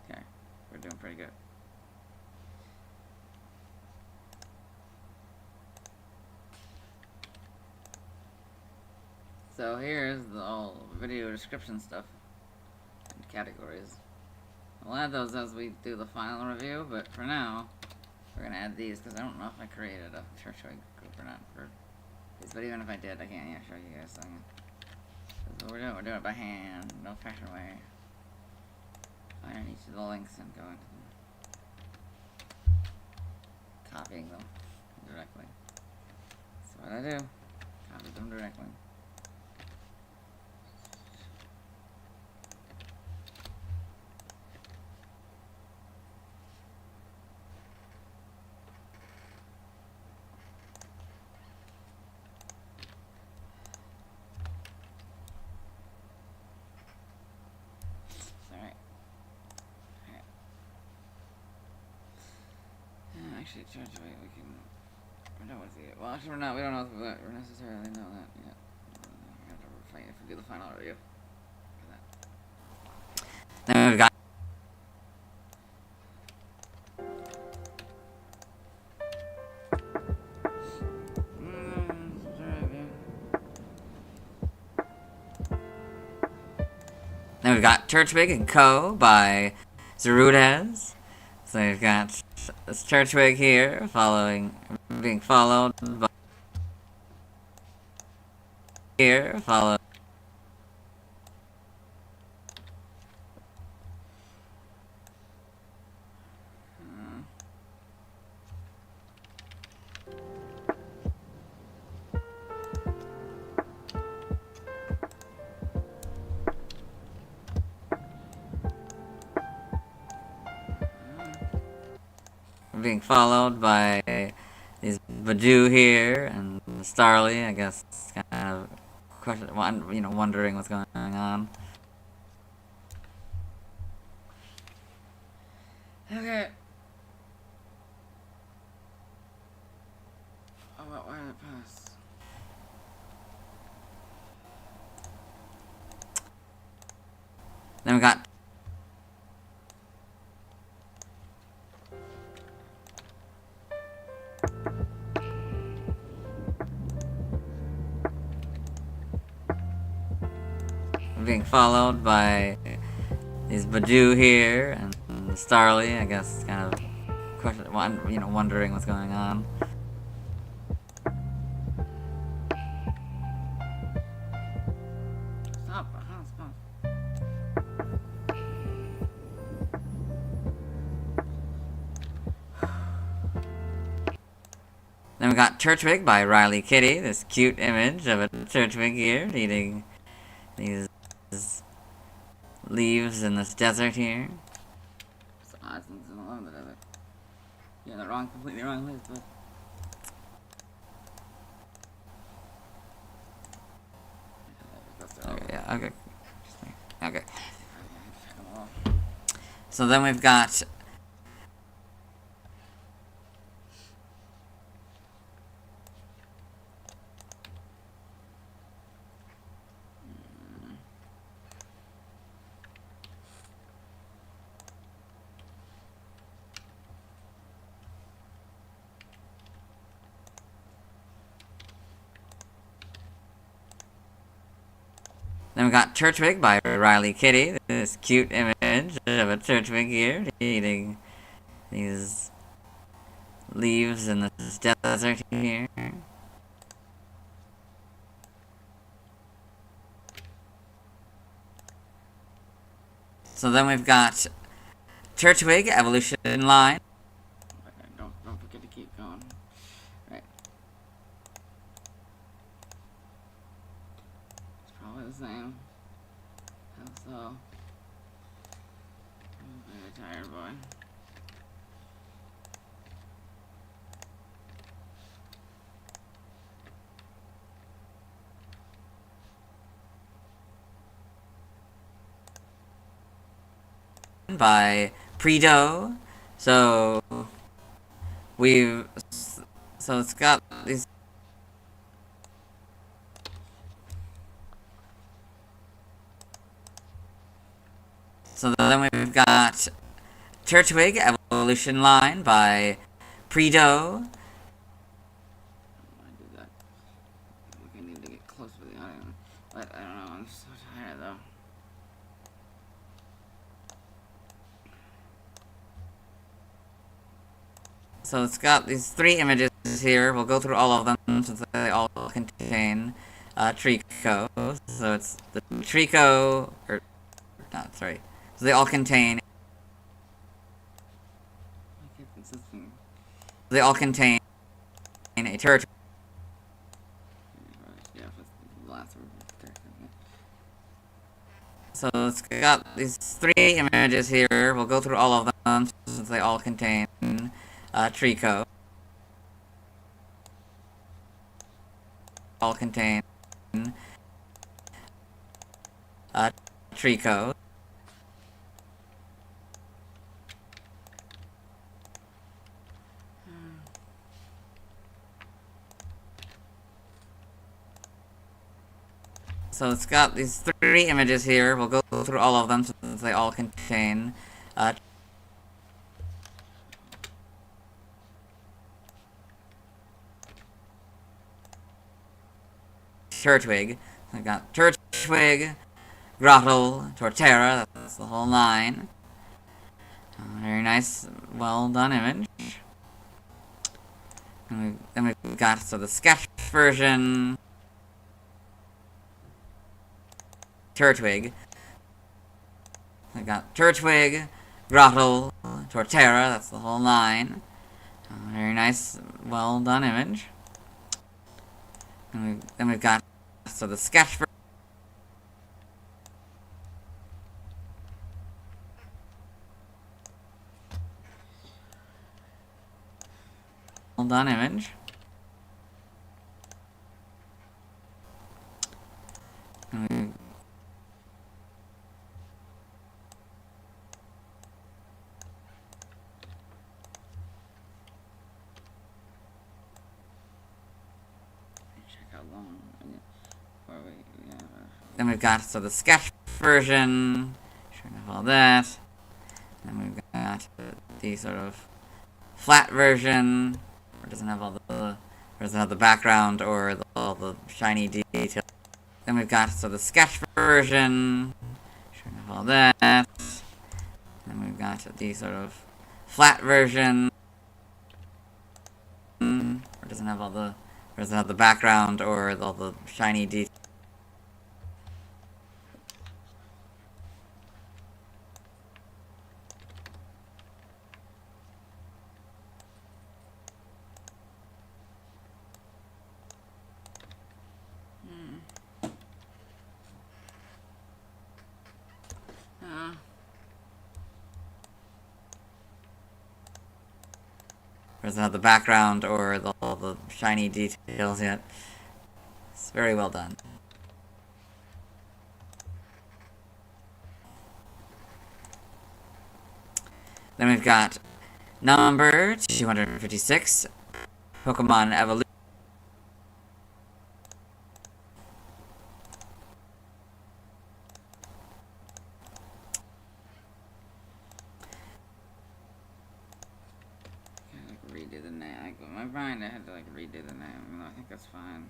Okay, we're doing pretty good. So here's the whole video description stuff and categories. We'll add those as we do the final review, but for now, we're gonna add these because I don't know if I created a Turtwig group or not for these. But even if I did, I can't show you guys. So that's what we're doing. We're doing it by hand, no fashion way. Find each of the links and go into them. Copying them directly. That's what I do. Copy them directly. Actually, Turtwig, we can. We're done with it. Well, actually, we're not. We don't know if we necessarily know that yet. We have to fight if we do the final review. Then we've got Turtwig and Co. by Zerudez. So we've got this Turtwig here, being followed by these Badoo here and Starly, I guess, kind of wondering what's going on. Okay. Oh, why did it pass? Then we got being followed by these Badoo here and Starly, I guess, kind of wondering what's going on. Stop. Then we got Turtwig by Riley Kitty, this cute image of a Turtwig here eating these leaves in this desert here. It's odd things in the desert. Yeah, the completely wrong place, but. Okay, yeah, okay. Okay. So then we've got Turtwig by Riley Kitty, this cute image of a Turtwig here eating these leaves in this desert here. So then we've got Turtwig Evolution Line. Don't forget to keep going. Right. It's probably the same. So, I'm very tired, boy. line by Predo. So it's got these. So then we've got Turtwig Evolution Line by Predo. I do that. I need to get close with the audio. But I don't know, I'm so tired though. So it's got these 3 images here. We'll go through all of them since they all contain Trico. So it's the Trico, or no, sorry. So they all contain. I keep insisting. They all contain a turtle. Yeah, that's the last word. So it's got these 3 images here. We'll go through all of them since they all contain Trico. All contain Trico. So it's got these 3 images here. We'll go through all of them since they all contain Turtwig. I got Turtwig, Grottle, Torterra. That's the whole 9. Very nice, well done image. And then we've got the sketch version. Turtwig. I got Turtwig, Grottle, Torterra. That's the whole 9. Very nice, well done image. And then we've got the sketch version. Well done image. And Check how long. then we've got the sketch version. Sure enough, all that. Then we've got the sort of flat version, where it doesn't have the background or all the shiny detail. Then we've got the sketch version. Sure enough, all that. Then we've got the sort of flat version, where it doesn't have the background or all the shiny detail. Doesn't have the background or all the shiny details yet. It's very well done. Then we've got number 256, Pokemon Evolution. Redo the name. In my mind, I had to redo the name. I think that's fine.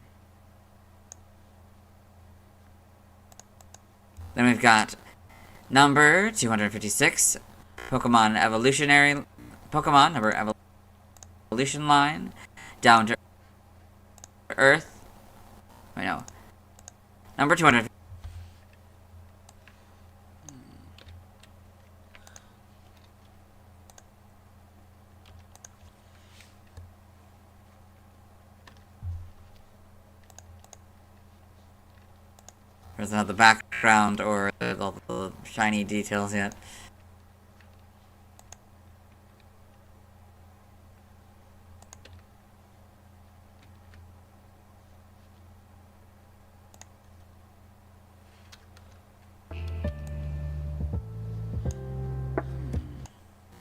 Then we've got number 256, Pokemon Evolution Line, Down to Earth. Wait, no. Number 200. Doesn't have the background or all the shiny details yet.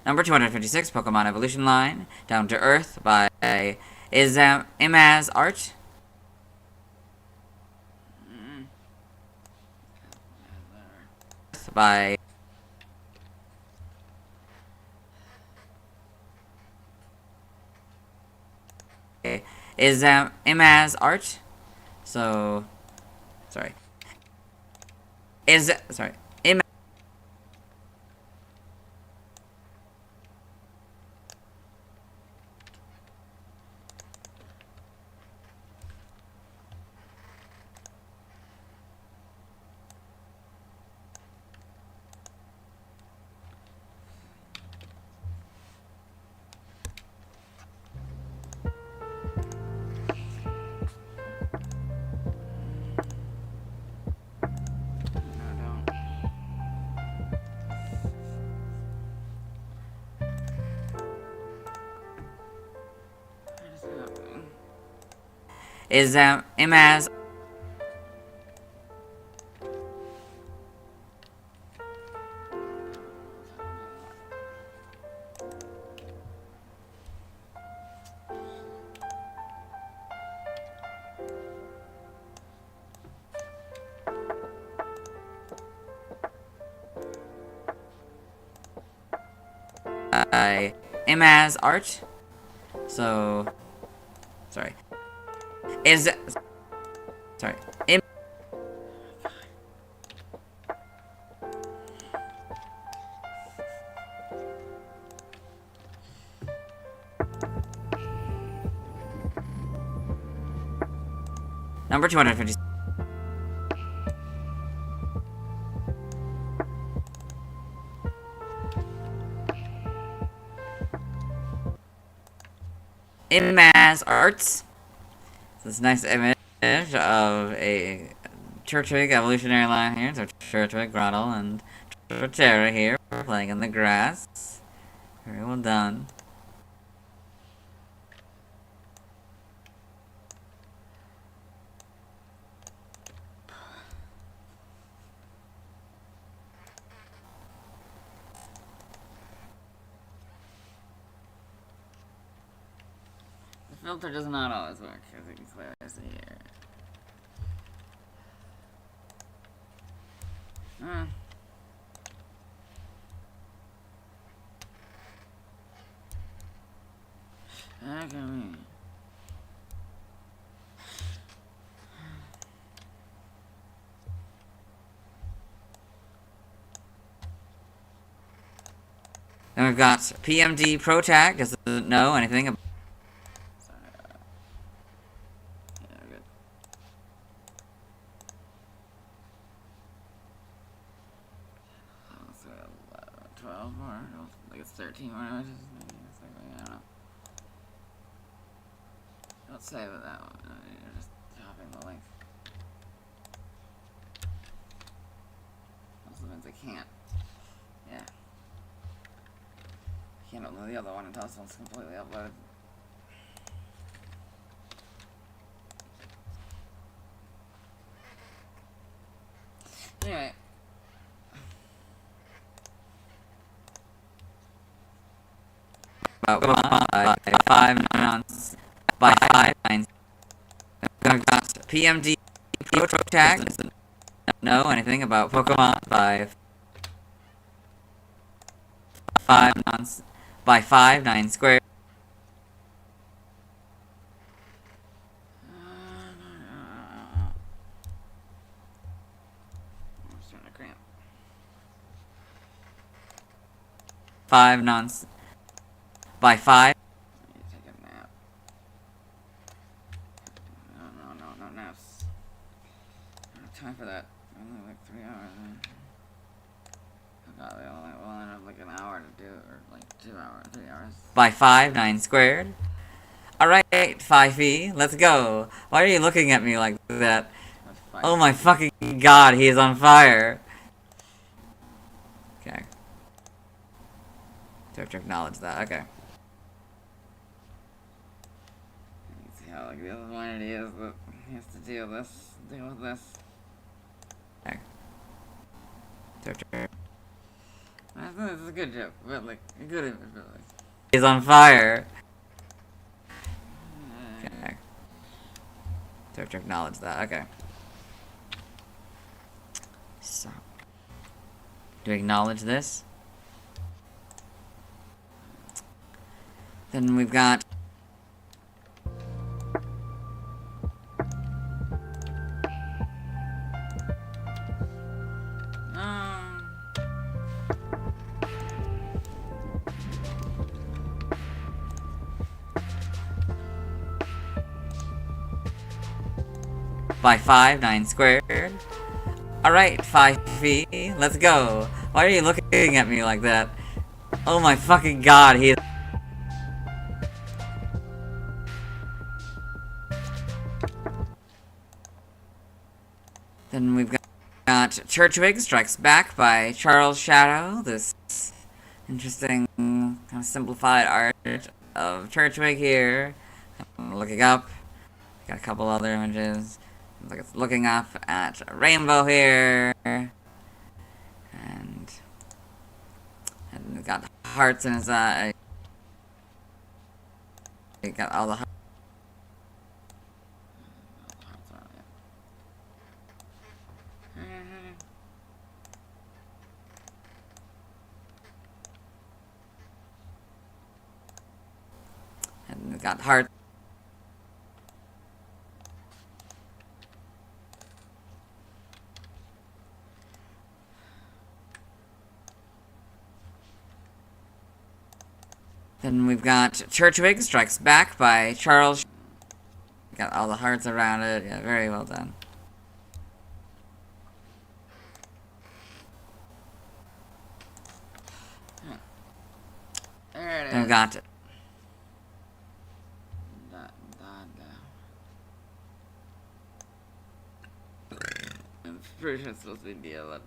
Number 256, Pokemon Evolution Line, Down to Earth by Imaz Art. By Imaz Art. So, sorry. Imaz Imaz Art. So, sorry. Number 250. Imaz Arts. This nice image of a Turtwig evolutionary line here. So Turtwig, Grottle, and Torterra here playing in the grass. Very well done. The filter does not always work, as you can clearly see here. Look at me. Then we've got PMD Pro Tag, doesn't know anything about. Yeah, good. Let's see, 12 more. I think it's 13 more. I don't know. Don't save it that one. You're just copying the link. Also means I can't. Yeah. Can't upload the other one until this one's completely uploaded. Anyway. By 5 9 by 5 9. We've got PMD Pro Tag, doesn't know anything about Pokemon by 5 by 5 9 squared. I'm starting to cramp. 5 nonce by 5. I need to take a nap. No naps. I don't have time for that. Only like 3 hours. Oh god, we'll end up like an hour to do, or like 2 hours, 3 hours. By 5 9 squared. Alright, 5e, let's go. Why are you looking at me like that? That's fine. Oh my fucking god, he is on fire. Okay. Do have to acknowledge that, okay. You see how like disappointed he is that he has to deal with this. Okay. Do have to This is a good joke, but like a good image, but like. He's on fire. Okay. So I have to acknowledge that. Okay. So, do we acknowledge this? Then we've got. By 5, 9 squared. Alright, 5 let's go. Why are you looking at me like that? Oh my fucking god, he is. Then we've got Turtwig Strikes Back by Charles Shadow. This interesting, kind of simplified art of Turtwig here. I'm looking up. Got a couple other images. Like it's looking up at a rainbow here, and it got hearts in his eye. It got all the hearts. And it got hearts. Then we've got Turtwig Strikes Back by Charles. Got all the hearts around it. Yeah, very well done. There it is. Then we've got I'm pretty sure it's supposed to be the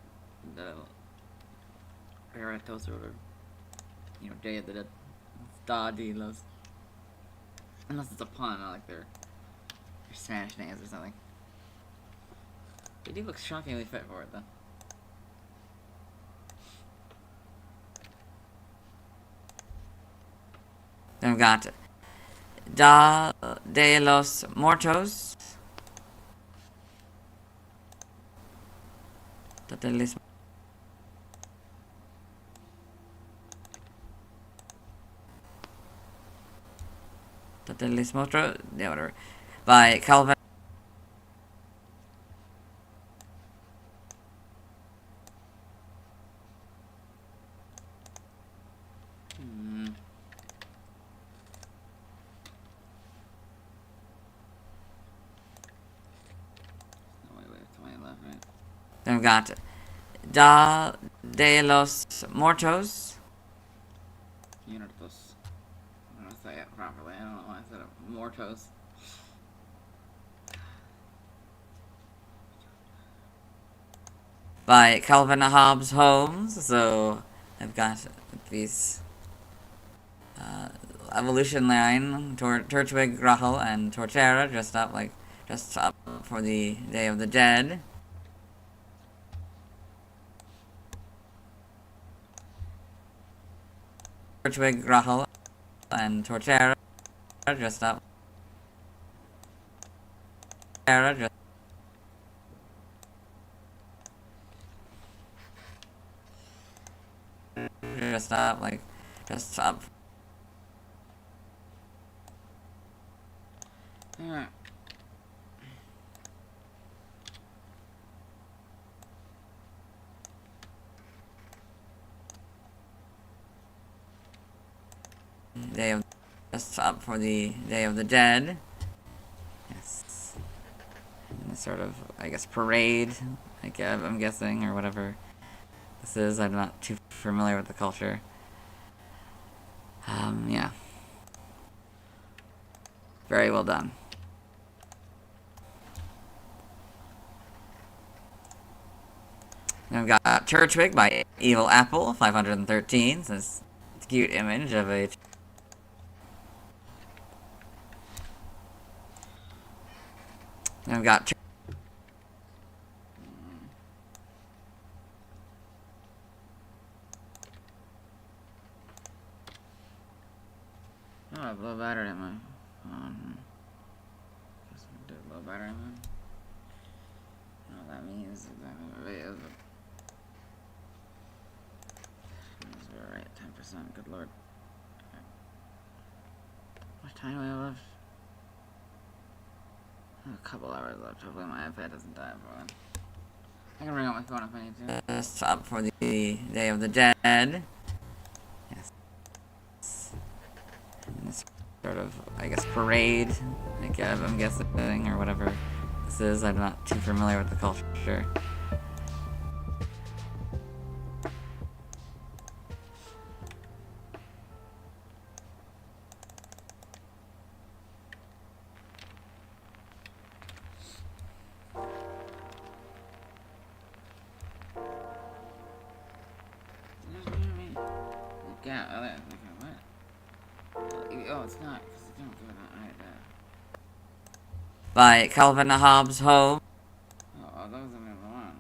Paratos or Day of the Dead. It's Da de los. Unless it's a pun, I like their Spanish names or something. They do look shockingly fit for it though. Then we've got Da de los Muertos. Da de los Muertos. Yeah, whatever. By Calvin. Then we've got Da de los Muertos. Muertos. I don't know say it properly. I don't know why I said it. Mortos. By Calvin Hobbes Holmes. So I've got these evolution line, Turtwig, Grottle, and Torterra dressed up for the Day of the Dead. Turtwig, Grottle, and Torterra dressed up. Dressed up. Alright. Dressed up for the Day of the Dead. Yes. And sort of, I guess, parade, I'm guessing, or whatever this is. I'm not too familiar with the culture. Yeah. Very well done. Then we've got Turtwig by Evil Apple, 513. This cute image of a. Then we've got Oh, I have low battery in my phone. Guess I can do low battery mode. I don't know what that means exactly what it is, but we're right at 10%. Good lord. Okay. How much time do we have left? A couple hours left. Hopefully my iPad doesn't die before then. I can bring out my phone if I need to. Just up for the Day of the Dead. Yes. This sort of, I guess, parade, I'm guessing, or whatever this is. I'm not too familiar with the culture. Oh, it's not, because it don't go that right there. By Calvin Hobbes Home. Oh, those are the one.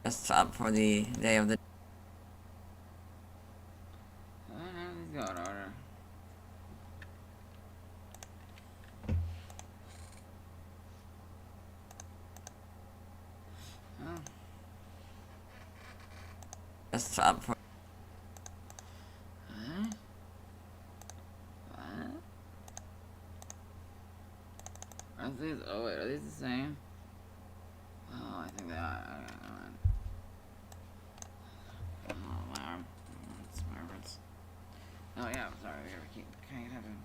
Just up for the Day of the These go in order. Oh. Just up for Are these? Oh wait, are these the same? Oh, I think they are. Okay, never mind. Oh, my arm. It's my armpits. Oh yeah, I'm sorry. We gotta keep. Can't happen.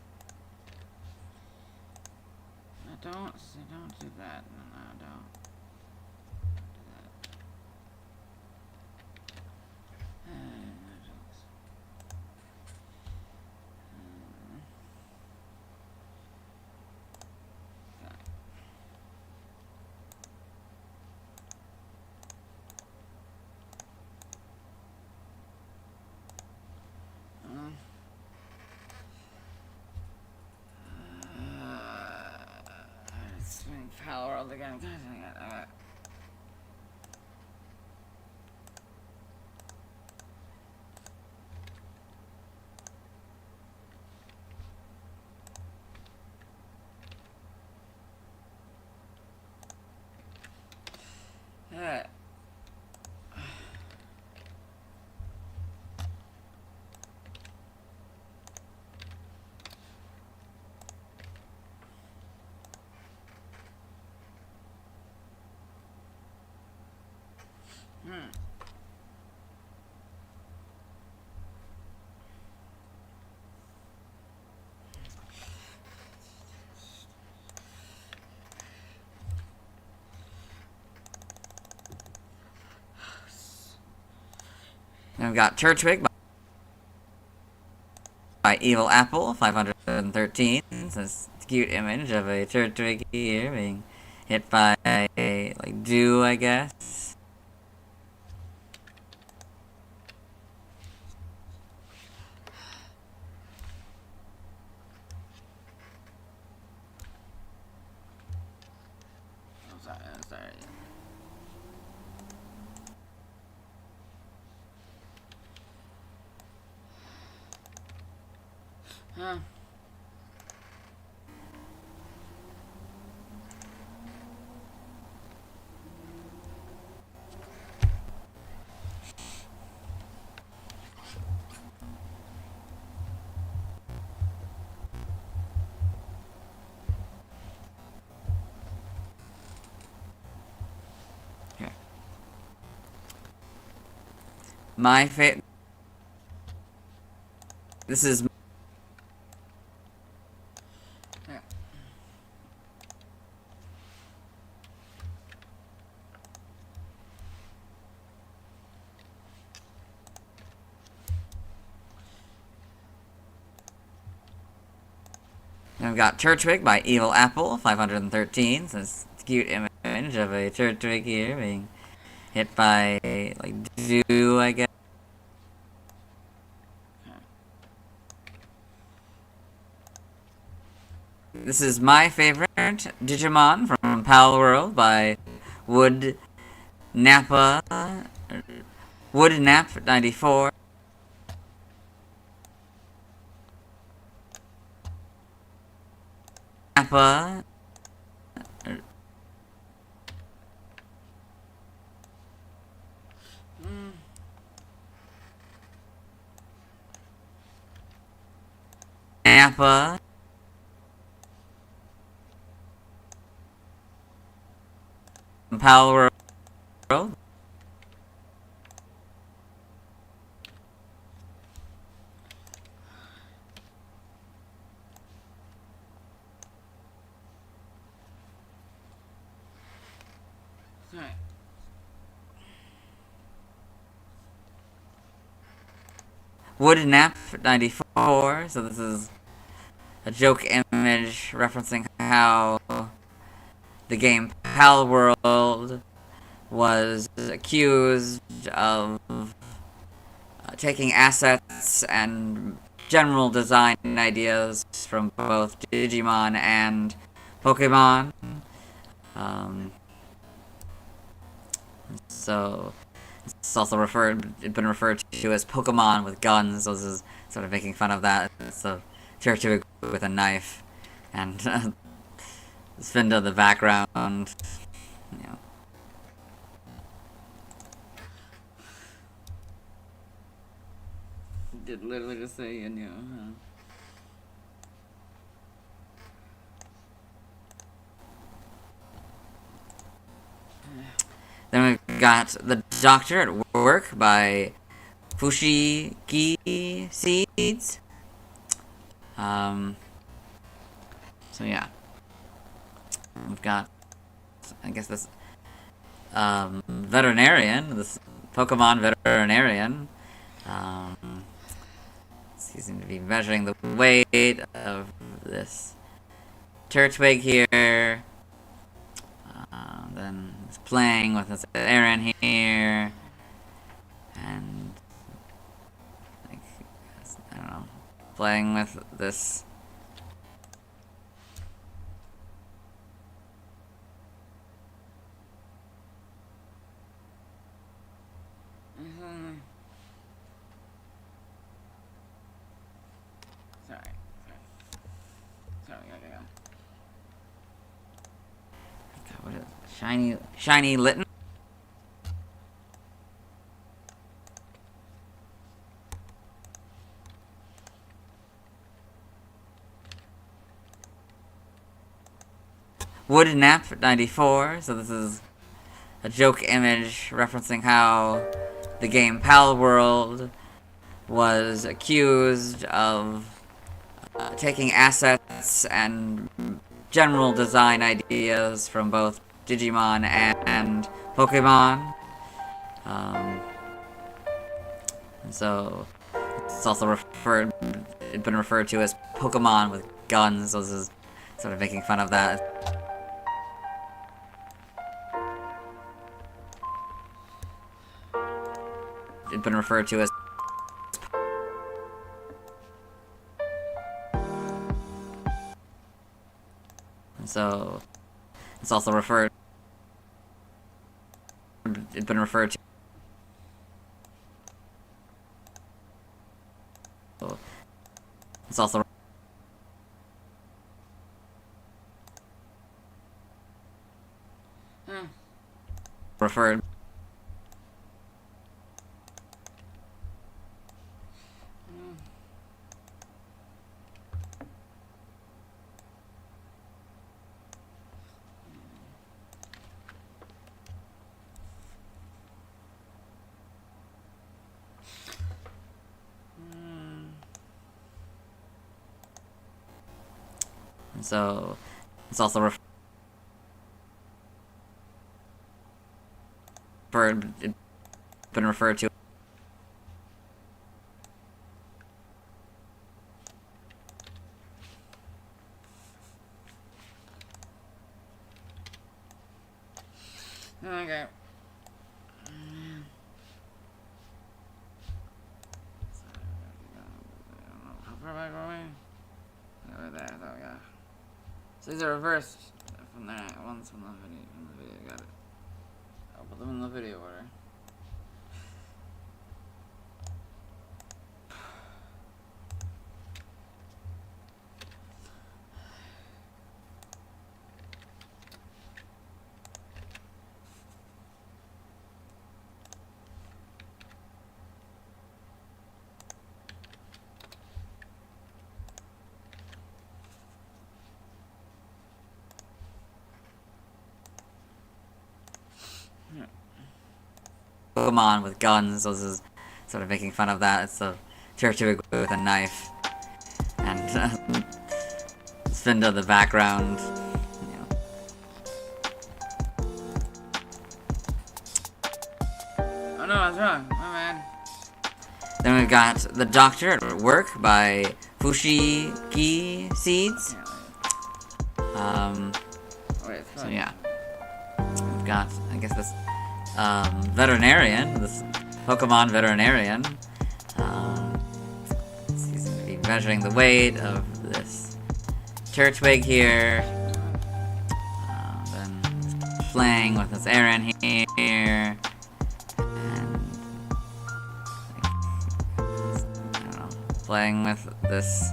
Don't do that. No, don't. Do that. No jokes. Swing Power World again. God dang it. Alright. Alright. Then we've got Turtwig by Evil Apple, 513. It's this cute image of a Turtwig here being hit by a, like, dew, I guess. I'm sorry. Huh. Okay. My favorite. This is. Then we've got Turtwig by Evil Apple, 513. So this cute image of a Turtwig here being hit by, like, dew, I guess. This is my favorite Digimon from Pal World by Wood Nap 94. Nappa. Nappa. Power World. Alright. Wood Nap 94. So this is a joke image referencing how the game Pal World was accused of taking assets and general design ideas from both Digimon and Pokemon. So it's also been referred to as Pokemon with guns. So this is sort of making fun of that. So Turtwig with a knife, and Svinda in the background. You know. Did literally just say, and Then we've got The Doctor at Work by Fushigi Seeds. So yeah. We've got, I guess, this veterinarian, this Pokemon veterinarian. He seems to be measuring the weight of this Turtwig here. Then he's playing with this Aaron here. And, like, I don't know, playing with this. Sorry, yeah. God, what is it? Shiny Litten? Wood Nap 94. So this is a joke image referencing how the game Pal World was accused of taking assets and general design ideas from both Digimon and Pokemon. So it's also been referred to as Pokemon with guns. So this is sort of making fun of that. It's been referred to as so it's also it's been referred to it's also referred so it's also been referred to Okay. How far back are we? Over there, there we go. So these are reversed from there ones from the video, got it. I'll put them in the video order. Pokemon with guns. So this is sort of making fun of that. It's a Turtwig with a knife. And spin to the background. Oh no, I was wrong. My bad. Then we've got The Doctor at Work by Fushigi Seeds. Wait, So yeah. We've got, I guess, this veterinarian, this Pokemon veterinarian. He's going to be measuring the weight of this Turtwig here. Then playing with this Aaron here. And I don't know, playing with this.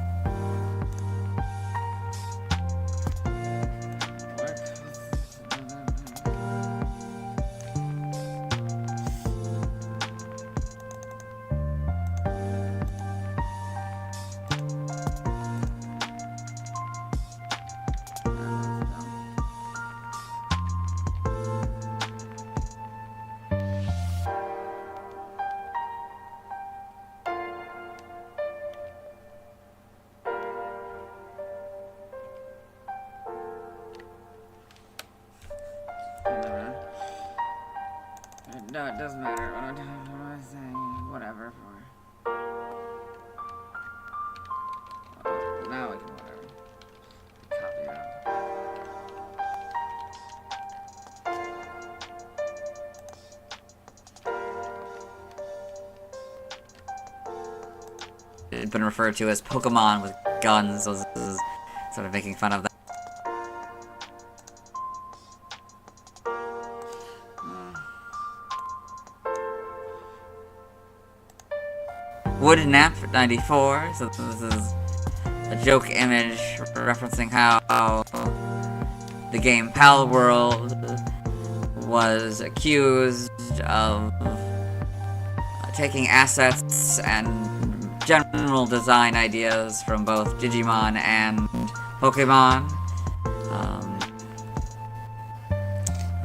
No, it doesn't matter. What am I saying? Whatever. Now we can whatever. Copy it out. It's been referred to as Pokemon with guns. So this is sort of making fun of that. Woodnap 94. So this is a joke image referencing how the game Pal World was accused of taking assets and general design ideas from both Digimon and Pokemon.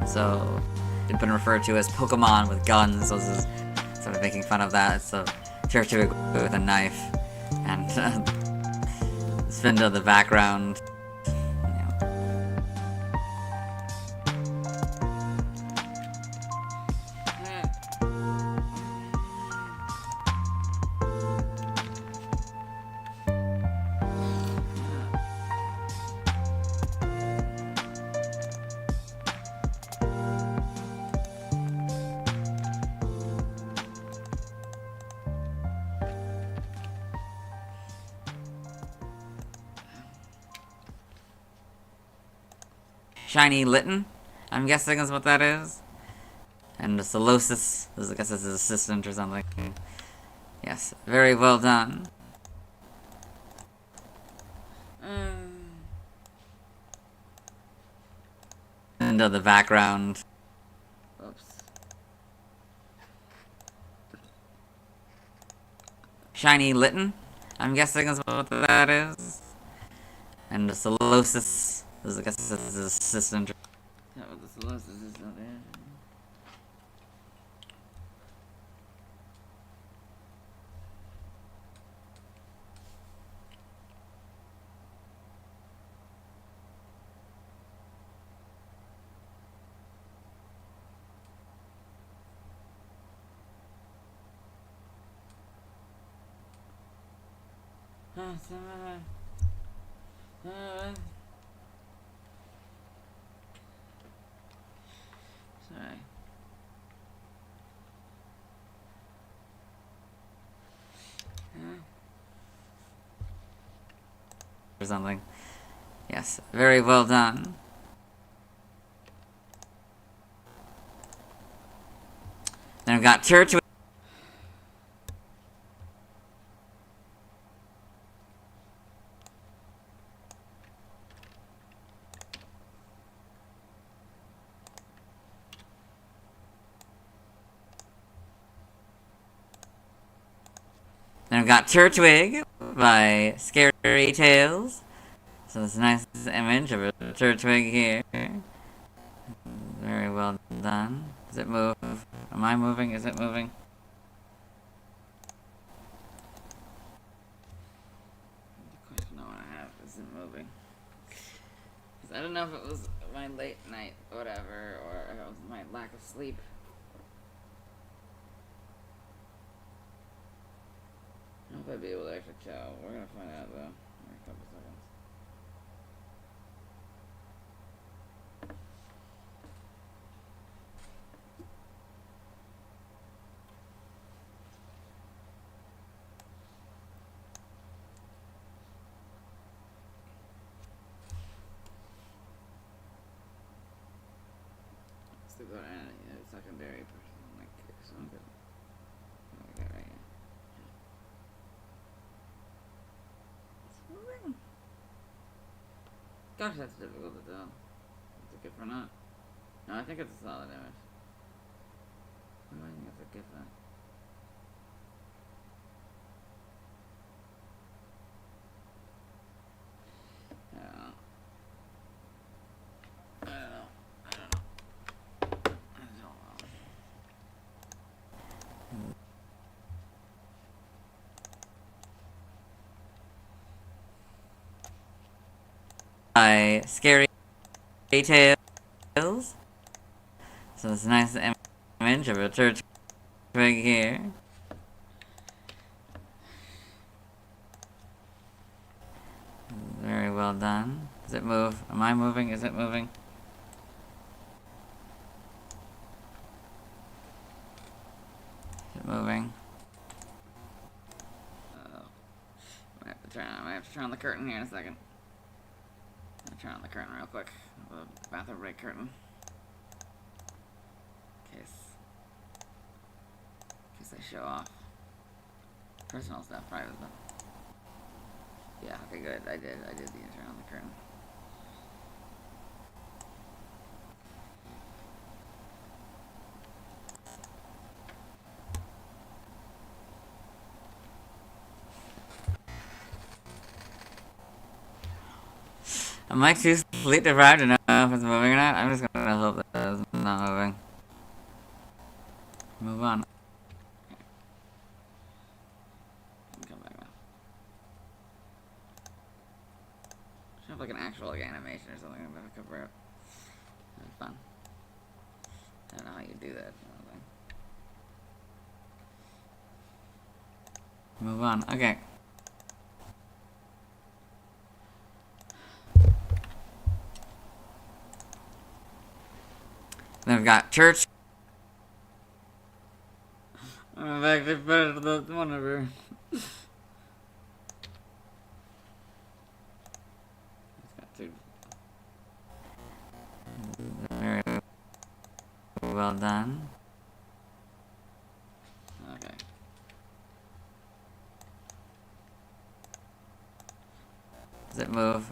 So it's been referred to as Pokemon with guns. So this is sort of making fun of that. It's a Turtwig with a knife. And spin to the background. Shiny Litten, I'm guessing is what that is. And the Solosis, I guess is his assistant or something. Yes, very well done. Into the background. Oops. Shiny Litten, I'm guessing is what that is. And the Solosis, I guess is his assistant. That was the Solosis is not there. Sorry. Or something. Yes, very well done. Then we've got Turtwig. Then we've got Turtwig by Scary Tales. So this nice image of a Turtwig here. Very well done. Does it move? Am I moving? Is it moving? The question I want to have is it moving? Because I don't know if it was my late night, whatever, or if it was my lack of sleep. I hope I'd be able to actually tell. We're gonna find out though in a couple seconds. Still got a secondary person like so I'm good. What we got right here? It's moving. Gosh, that's difficult to tell. Is it GIF or not? No, I think it's a solid image. Why do I think it's a GIF then? I don't know. I don't know. I don't know. I don't know. Scary Tales. So it's a nice image of a Turtwig here. Very well done. Does it move? Am I moving? Is it moving? Is it moving? I have to turn on the curtain here in a second. I'll turn on the curtain real quick. The bathroom break curtain. In case I show off personal stuff, private stuff. Yeah, okay, good. I did need to turn on the curtain. Am I too sleep deprived to know if it's moving or not? I'm just gonna hope that it's not moving. Move on. Come back now. Should have like an actual like animation or something to cover it. That'd be fun. I don't know how you do that. Move on. Okay. Then we've got church. I'm actually better than the one over. It's got two. Very well done. Okay. Does it move?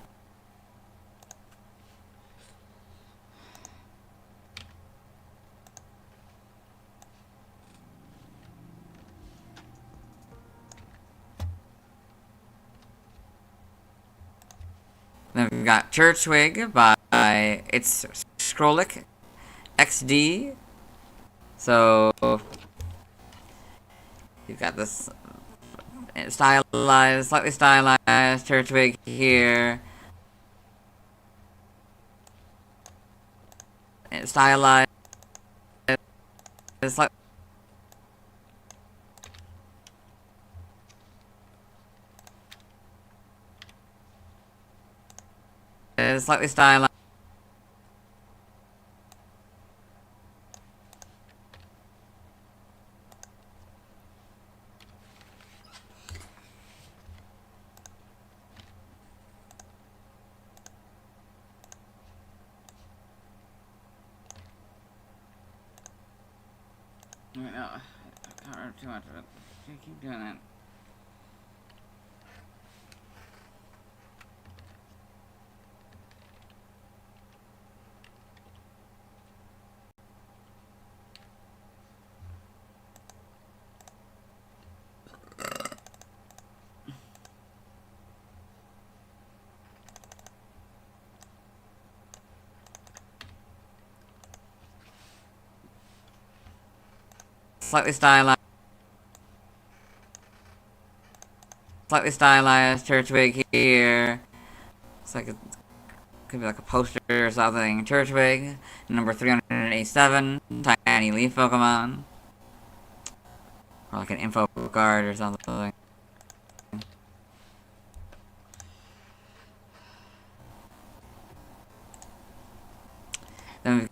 Then we've got Turtwig by it's Scrollic XD. So you've got this stylized, slightly stylized Turtwig here. Stylized, slightly. Slightly stylized. Wait, no, I can't remember too much of it. I keep doing that. slightly stylized Turtwig here. Looks like it could be like a poster or something. Turtwig, number 387, tiny leaf Pokemon. Or like an info card or something. Then we've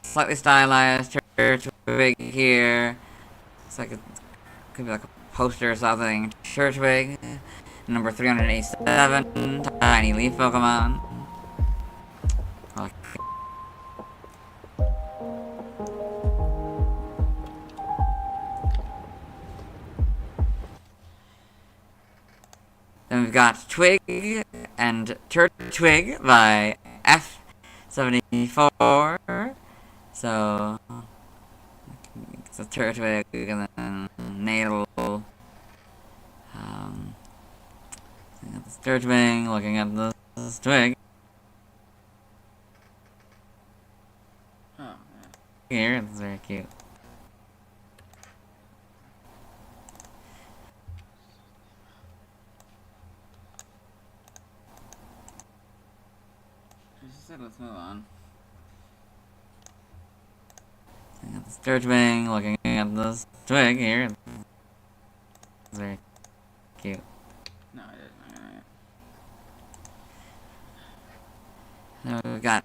slightly stylized Turtwig here. Looks like it could be like a poster or something. Turtwig, number 387, tiny leaf Pokemon. Or like then we've got Twig and Turtwig by F74. So it's a Turtwig and then Natal. Looking at this Turtwig, looking at this Twig. Oh, yeah. Here, it's very cute. She said let's move on. Looking at this Turtwig, looking at this Twig here. It's very cute. No, I didn't. Then we've got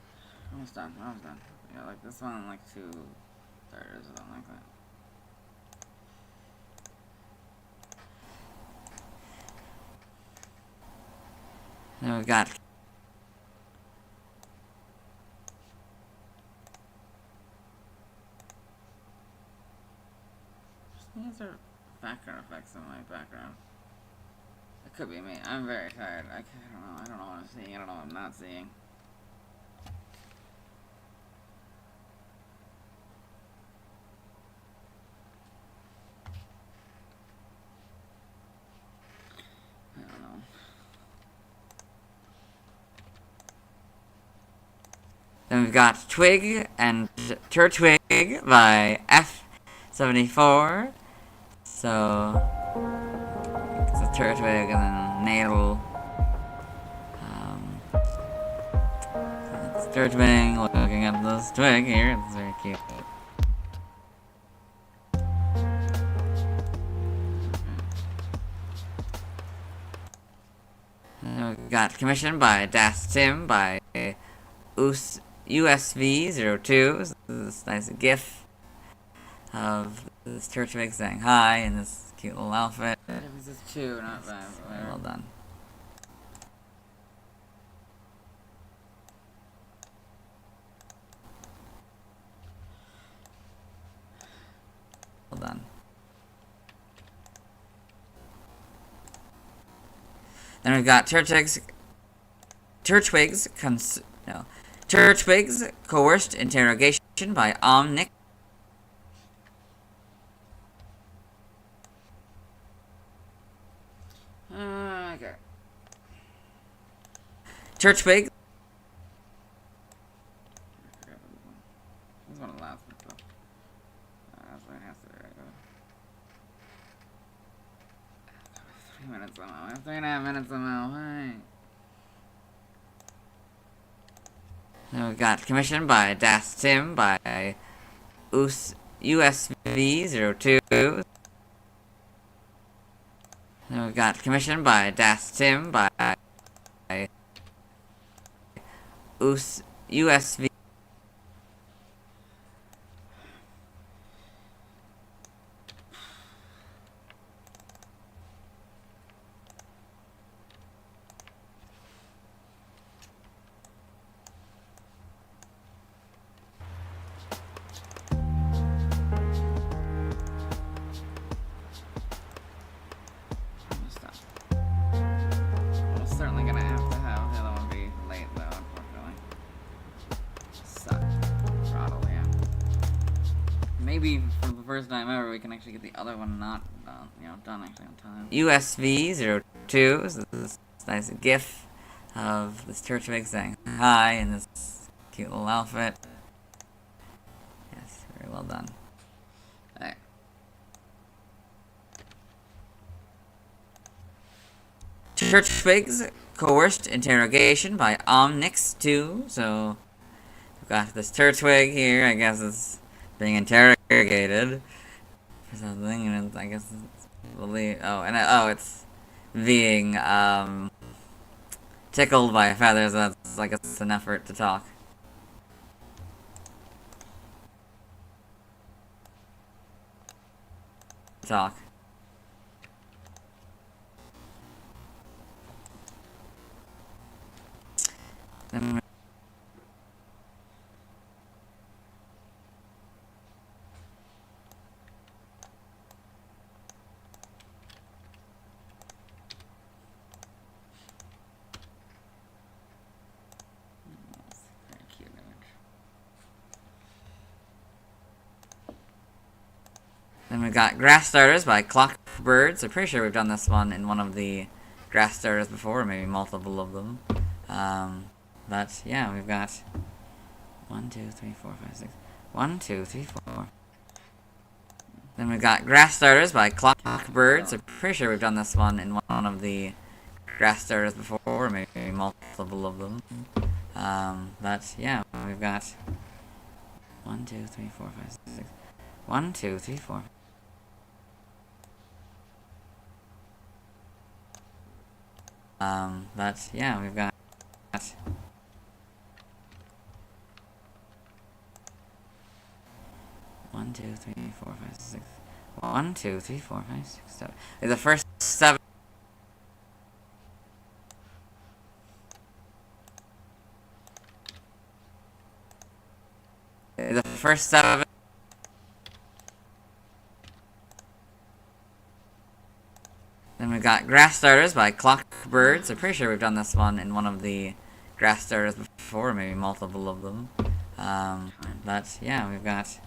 Almost done. Almost done. Yeah, like this one, like 2 starters or something like that. then we've got These are background effects in my background. It could be me. I'm very tired. I don't know. I don't know what I'm seeing. I don't know what I'm not seeing. I don't know. Then we've got Twig and Turtwig by F74. So it's a Turtwig and then Natal. It's Turtwig looking at this Twig here. It's very cute. Then we've got commissioned by Das Tim by USV02. This nice GIF of this Turtwig saying hi in this cute little outfit. This is 2, not 5. Well done. Well done. Then we've got Turtwig's coerced interrogation by Omnic. Okay. Turtwig. This is one of the last ones, though. That's what it has to be, right? 3 minutes somehow. I have 3.5 minutes somehow. Hi. Then we've got commissioned by Das Tim by USV02. Then we've got commissioned by Das Tim by USV. Certainly gonna have to have the other one be late though, unfortunately. Suck. Throttle, yeah. Maybe for the first time ever we can actually get the other one not done. done actually on time. USV02. So this is a nice gif of this Turtwig saying hi in this cute little outfit. Yes, very well done. Alright. Turtwig's coerced interrogation by Omnix2. So we've got this Turtwig here. I guess it's being interrogated for something, and it's, I guess it's it's being tickled by feathers. That's like it's an effort to talk. Then Very cute image. Then we got Grass Starters by Clockbirds. I'm pretty sure we've done this one in one of the Grass Starters before, maybe multiple of them. But yeah, we've got 1, 2, 3, 4, 5, 6. 1, 2, 3, 4. Then we've got Grass Starters by Clockbirds. I'm pretty sure we've done this one in one of the Grass Starters before, maybe multiple of them. But yeah, we've got 1, 2, 3, 4, 5, 6. 1, 2, 3, 4. But yeah, we've got 1, 2, 3, 4, 5, 6. 1, 2, 3, 4, 5, 6, 7. The first 7. The first 7. Then we got Grass Starters by Clockbirds. I'm pretty sure we've done this one in one of the Grass Starters before, maybe multiple of them. But yeah, we've got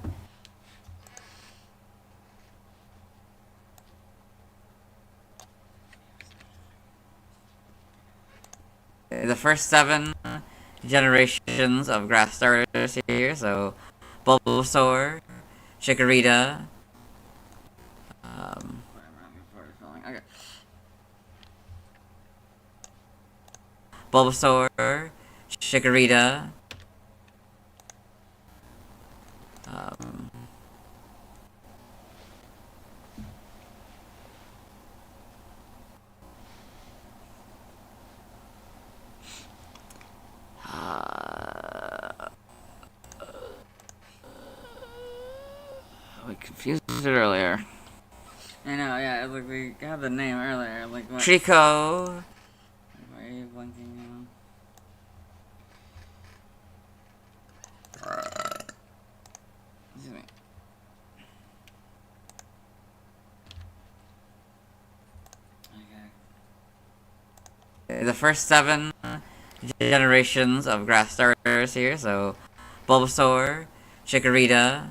the first 7 generations of Grass Starters here. So Bulbasaur, Chikorita, Okay. Bulbasaur, Chikorita, We confused it earlier. I know, yeah, it's like we had the name earlier. Like, what? Trico, Why are you blinking now? Excuse me. Okay. the first 7 generations of Grass Starters here. So Bulbasaur, Chikorita,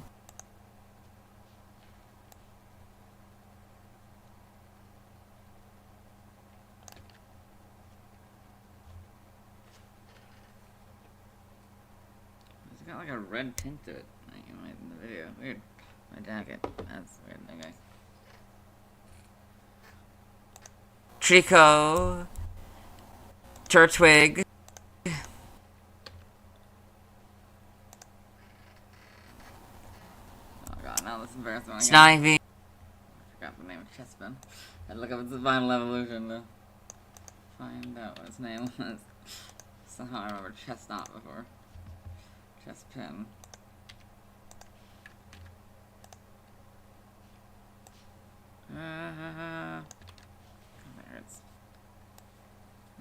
It's got like a red tint to it, like in the video. Weird. My jacket. That's weird. Okay. Trico, Turtwig, Oh god, now this is embarrassing. Again. Snivy, I forgot the name of Chespin. I had to look up its final evolution to find out what its name was. Somehow I remember Chestnut before. Chespin. There it's.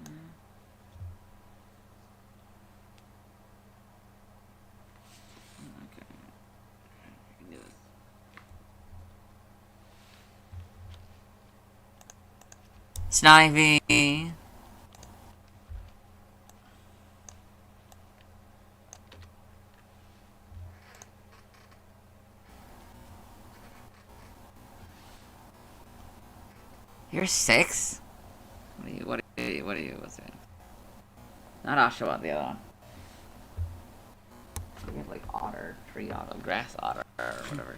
Okay. I can do this. Snivy, You're 6? What are you, what's it? Not Oshawott, the other one. We have like otter, tree otter, grass otter, or whatever.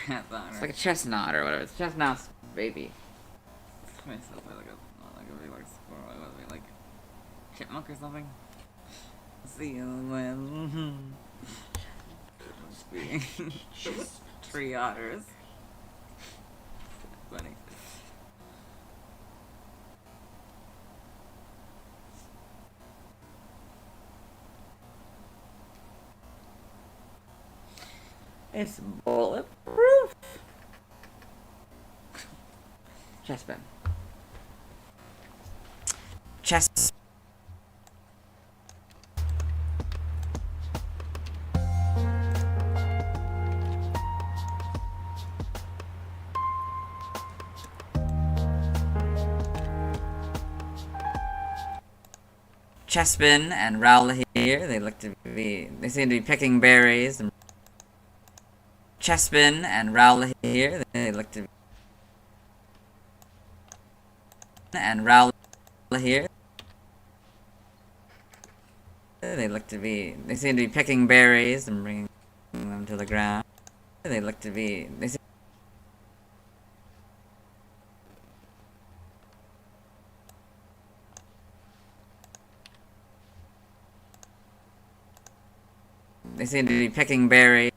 Grass otter. It's like a chestnut or whatever. It's chestnut's baby. Like a big, like, squirrel, what was it, like chipmunk or something? See you when tree otters. Funny. It's bulletproof. Chestbin. Chest. Chespin and Raoul here. They seem to be picking berries. Chespin and Raoul here. And Raoul here. They seem to be picking berries and bringing them to the ground. They seem to be picking berries.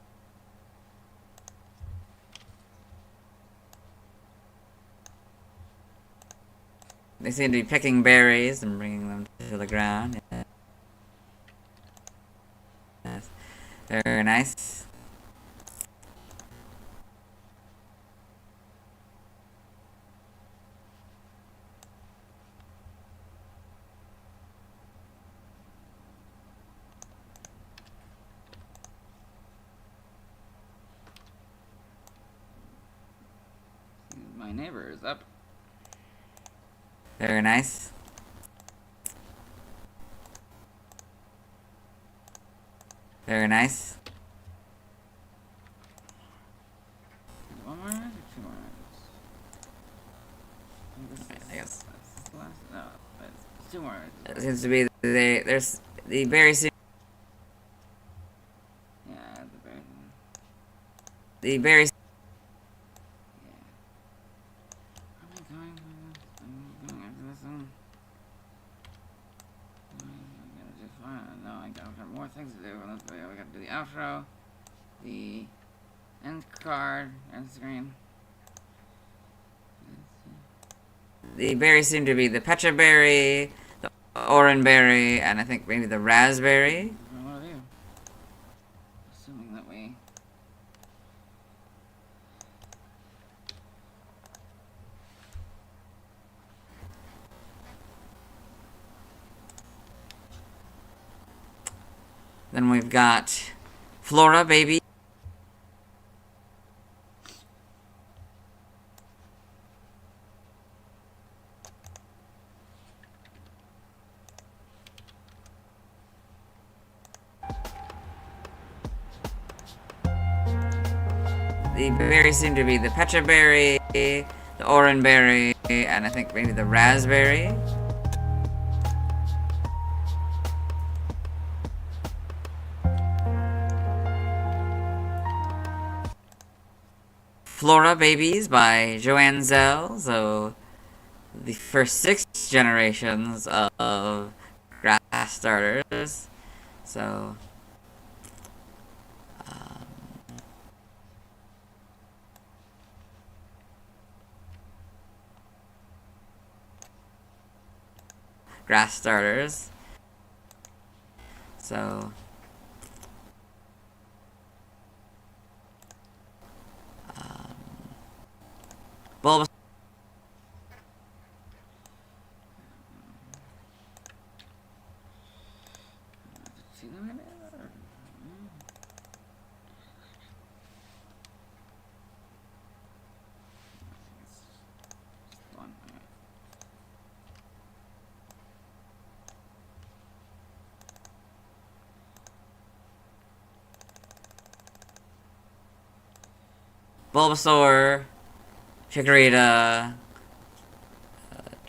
They seem to be picking berries and bringing them to the ground. Yes. Very nice. My neighbor is up. Very nice. Very nice. One more or 2 more I guess. That's the last. No, it's 2 more. It seems to be there's the berry seem Yeah, the bear. the berry Yeah. Where am I going? I'm going after this one. I'm gonna just find. No, I got more things to do on this video. We gotta do the outro, the end card, end screen. The berries seem to be the pecha berry, the orange berry, and I think maybe the raspberry. What are you? Assuming that we. Then we've got Flora baby. The berries seem to be the pecha berry, the orange berry, and I think maybe the raspberry. Flora Babies by Joanne Zell. So, the first 6 generations of grass starters. So, grass starters. So, Bulbasaur. See them in there? One. Bulbasaur, Chikorita,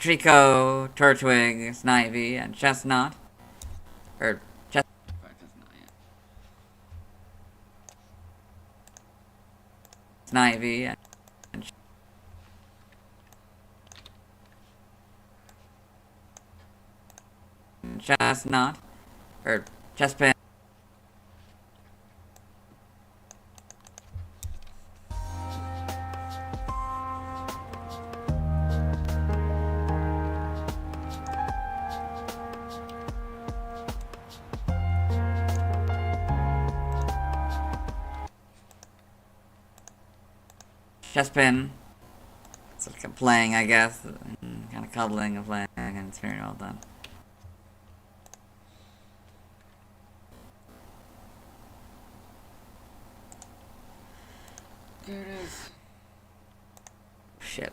Trico, Turtwig, Snivy, and Chestnut. Or Chestnut, yeah. Snivy and Chestnut. Or Chestpin. Chestpin. It's like playing, I guess. Kind of cuddling and playing, and it's very well done. There it is. Shit.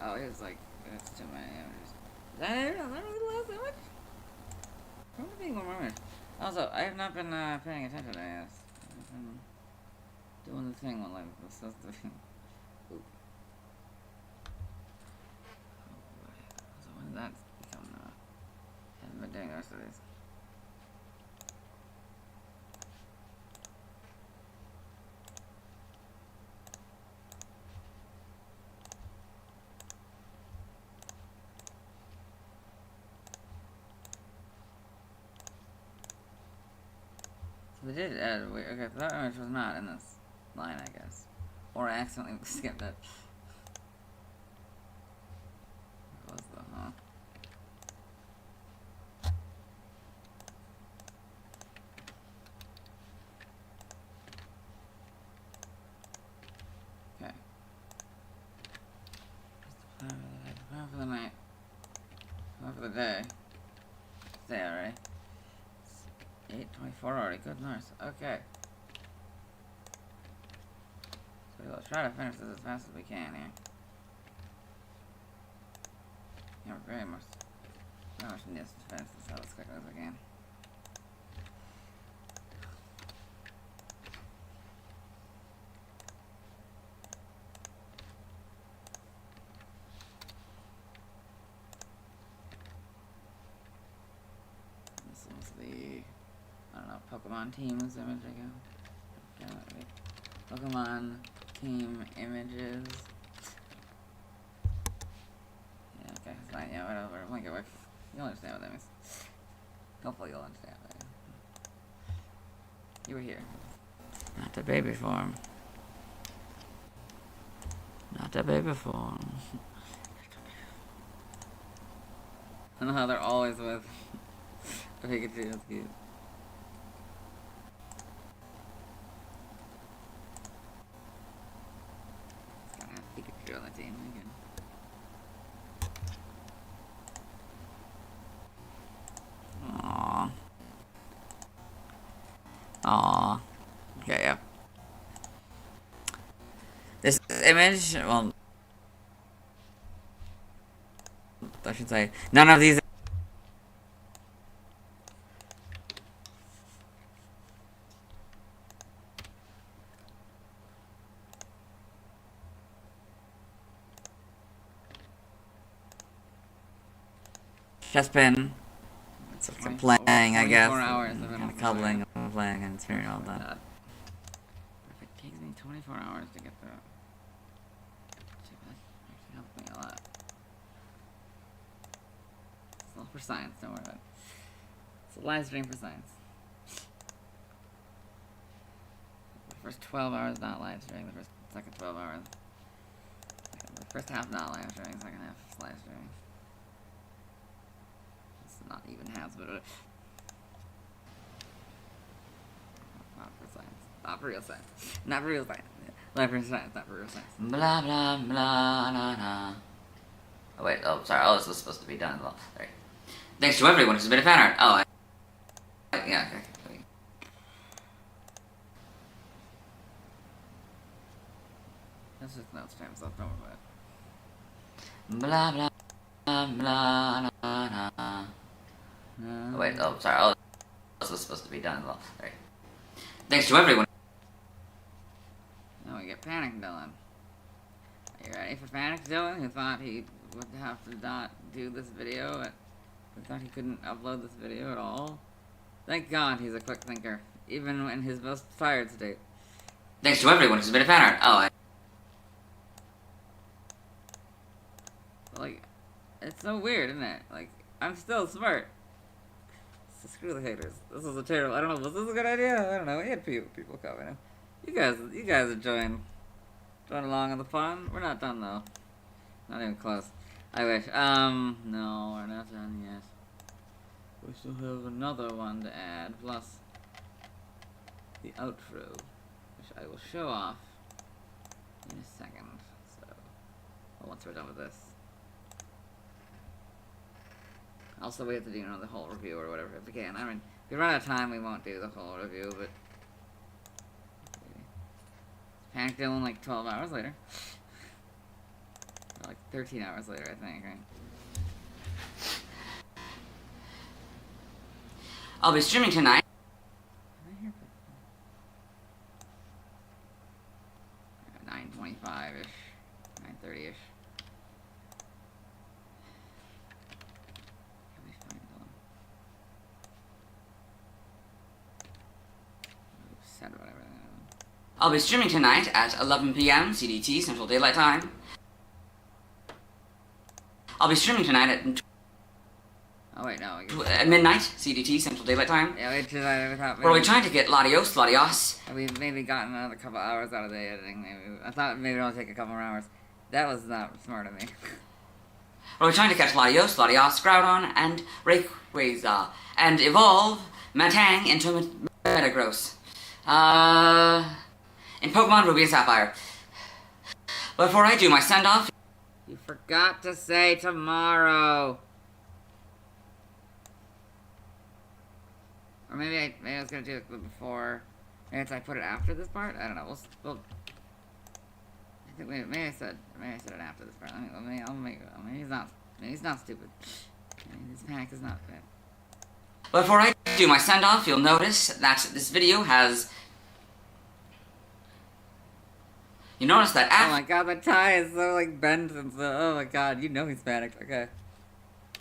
Oh, it's like, that's too many images. Is that it? Is that really the last image? There might be one more image. Also, I have not been paying attention to this. I've been doing the thing while I'm supposed to be. Oop. Oh boy. So when did that become, haven't been doing the rest of these. They did add okay, so that image was not in this line, I guess. Or I accidentally skipped it. What was the, huh? Okay. Plan for the night. Plan for the day. Day already. 8:24 already. Good, nice. Okay. So we'll try to finish this as fast as we can here. Yeah, we're very much need to finish this out as quickly as we can. This was the, I don't know, Pokémon teams image, I guess. Pokémon team images. Yeah, okay, it's fine. Yeah, whatever. Link it. You'll understand what that means. Hopefully you'll understand that. You were here. Not the baby form. Not the baby form. I don't know how they're always with Pikachu. That's cute. It's gotta have Pikachu on the team again. Aww. Aww. Okay, yeah. This image, well, I should say, none of these Chestpin. It's like playing, I guess. 24 hours of Kind of cuddling and playing, and it's very well done. If it takes me 24 hours to get through, that actually helps me a lot. It's all for science, don't worry about it. It's a live stream for science. The first 12 hours not live streaming, the second 12 hours. The first half not live streaming, second half live streaming. It's not even half, but not for science. Not for real science. Not for real science. Live for science, not for real science. Blah blah blah na na. Oh wait, oh sorry, oh this was supposed to be done as well. Sorry. Thanks to everyone who's been a fan art. Oh, yeah, okay. That's just notes time stuff, don't worry about it. Blah blah blah blah na na. Oh wait, oh sorry, oh this was supposed to be done as well. Sorry. Thanks to everyone. Now we get Panic Dylan. You ready for Panic Dylan, who thought he would have to not do this video, who thought he couldn't upload this video at all? Thank God he's a quick thinker, even in his most tired state. Thanks to everyone who's been a fan art. Oh, Like, it's so weird, isn't it? Like, I'm still smart. So screw the haters. This was a terrible. I don't know. Was this a good idea? I don't know. We had people coming in. You guys are join along in the fun. We're not done though. Not even close. I wish. No, we're not done yet. We still have another one to add, plus the outro, which I will show off in a second. So, well, once we're done with this. Also, we have to do the whole review or whatever if we can. I mean, if we run out of time, we won't do the whole review, but Panic Dylan like 12 hours later. Or like 13 hours later, I think, right? I'll be streaming tonight. Did I hear 9:25-ish, 9:30-ish. I'll be streaming tonight at 11 p.m. CDT, Central Daylight Time. I'll be streaming tonight at Oh wait, no. at midnight CDT, Central Daylight Time. Yeah, we decided without. Where we're trying to get Latios. We've maybe gotten another couple hours out of the editing. Maybe I thought maybe it'll take a couple more hours. That was not smart of me. Where we're trying to catch Latios, Groudon, and Rayquaza, and evolve Matang into Metagross. In Pokemon Ruby and Sapphire. Before I do my send-off... You forgot to say tomorrow. Or maybe I was gonna do it before. Maybe I put it after this part. I don't know. We'll I think maybe I said it after this part. Maybe he's not stupid. Maybe his panic is not bad. Before I do my send-off, you'll notice that this video has... You notice that Oh my god, the tie is so like bent and so. Oh my god, you know he's panicked. Okay.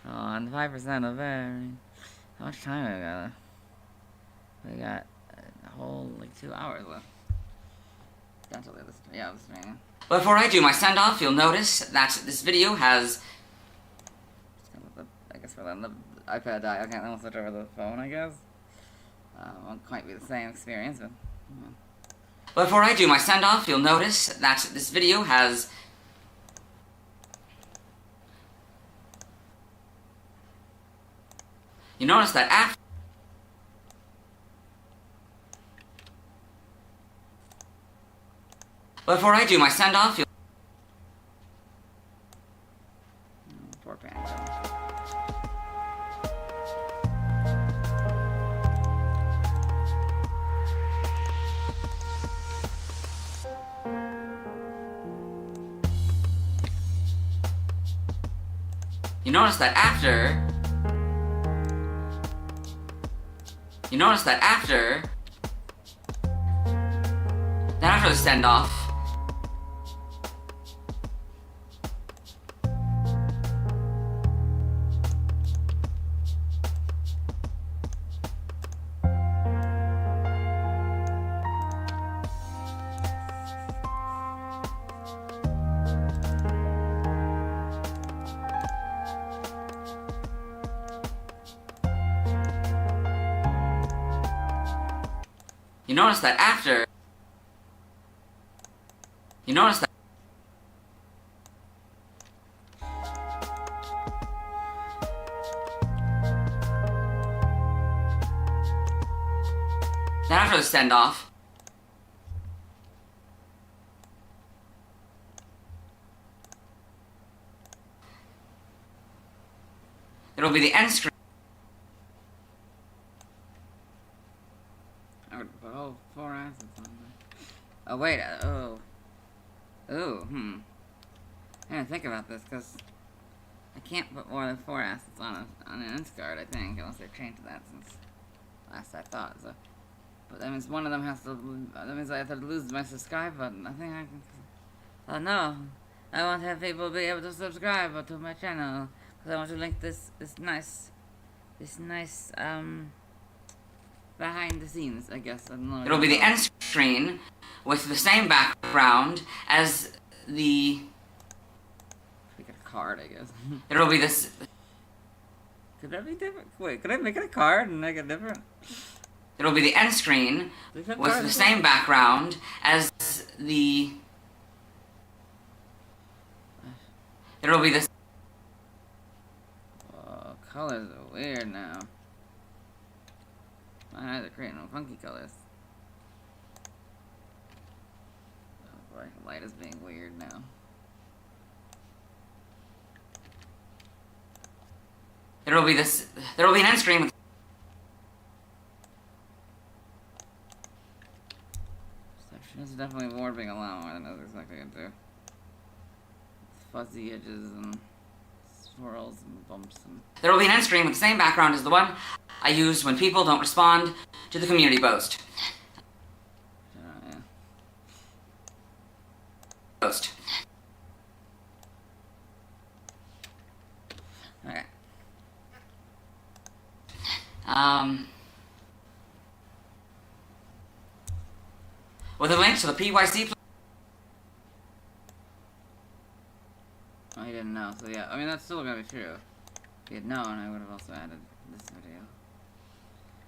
Oh, and 5% of it. How much time do we got? We got a whole like 2 hours left. Potentially this. Yeah, this man. Before I do my send-off, you'll notice that this video has... I guess we're letting the iPad die. Okay, then we'll switch over to the phone, I guess. Won't quite be the same experience, but... Yeah. Before I do my send-off, you'll notice that this video has... You notice that after... Before I do my send-off, you'll... Poor panic. You notice that after... You notice that after... Then after the send-off... You notice that after... You notice that... Then after the send-off... It'll be the end screen. I would put all 4 assets on there. Oh, wait. Oh, I didn't think about this, because I can't put more than 4 assets on an end card, I think, unless they've changed that since last I thought. So, but that means one of them has to... That means I have to lose my subscribe button. I think I can... Oh, no. I want to have people be able to subscribe to my channel because I want to link this nice behind the scenes, I guess. I don't know. It'll be the end screen with the same background as the. Make it a card, I guess. It'll be this. Could that be different? Wait, could I make it a card and make it different? It'll be the end screen Like that with card the is same background as the. It'll be this. Oh, colors are weird now. My eyes are creating funky colors. Oh boy, light is being weird now. It'll be this. There'll be an end screen with. Perception is definitely warping a lot more than I was expecting it to. Fuzzy edges and swirls and bumps and. There'll be an end screen with the same background as the one I use when people don't respond to the community post. Yeah. Post. Okay. With a link to the PYC. Oh, he didn't know, so yeah. I mean, that's still gonna be true. If he had known, I would have also added this video.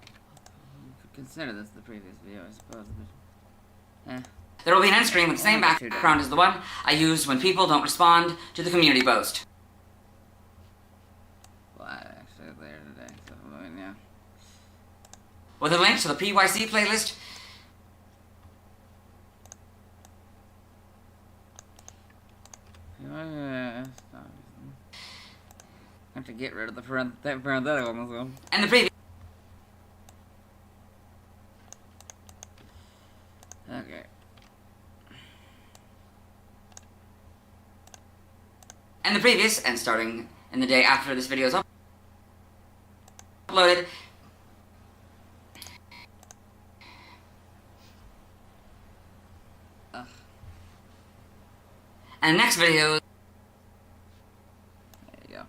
You could consider this the previous video, I suppose, but. Eh. There will be an end screen with the same background as the one I use when people don't respond to the community post. Well, I actually was there today, so I mean, yeah. With a link to the PYC playlist. I have to get rid of the parenthetical myself. And the previous. Okay. And the previous, and starting in the day after this video is uploaded. And next video. There you go.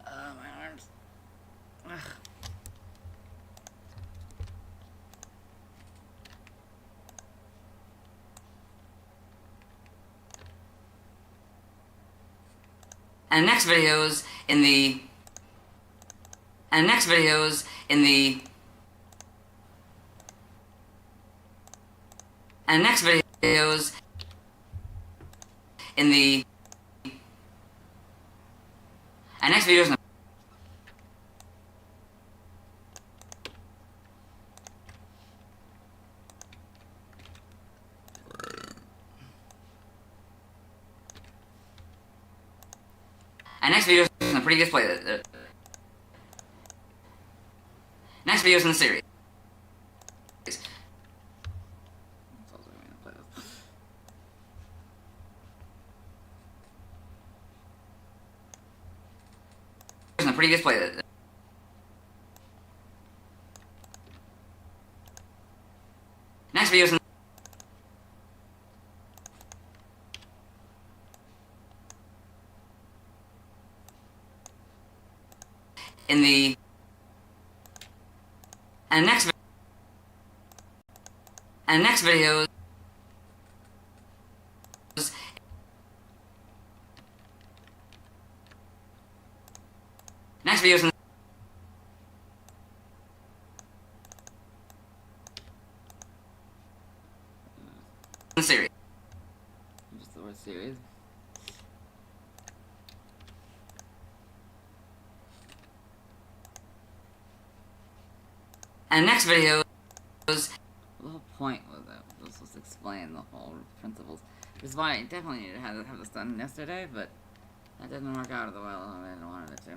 My arms. Ugh. And next videos in the. And next videos in the. And next videos in the. And next videos in the. And next videos in the previous playlist. Next videos in the series. That's also gonna be in the playlist. In the previous playlist. Next videos in the. And next videos next videos in the series. Just the word series. And next videos. The whole point was that this was to explain the whole principles. Which is why I definitely needed to have this done yesterday, but that didn't work out as well as I didn't want it to.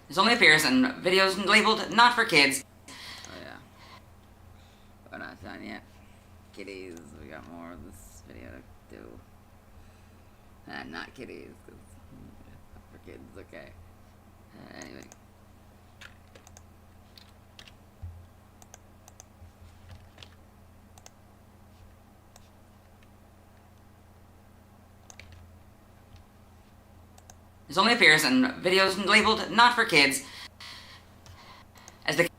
This only appears in videos labeled not for kids. Oh yeah. We're not done yet. Kitties, we got more of this video to do. Not kitties, because for kids, okay. Anyway. This only appears in videos labeled not for kids, as the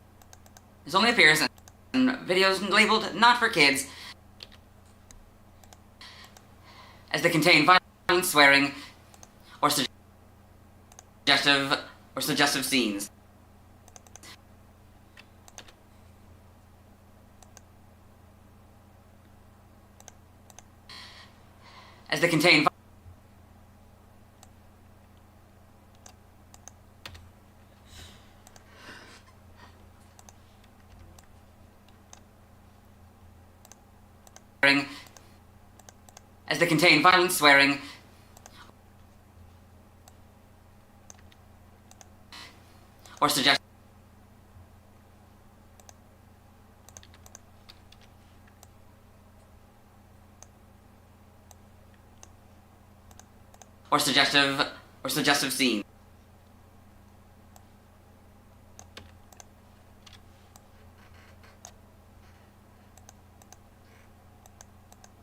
this only appears in videos labeled not for kids, as they contain violent swearing or suggestive scenes. As they contain violent swearing or suggestive scene.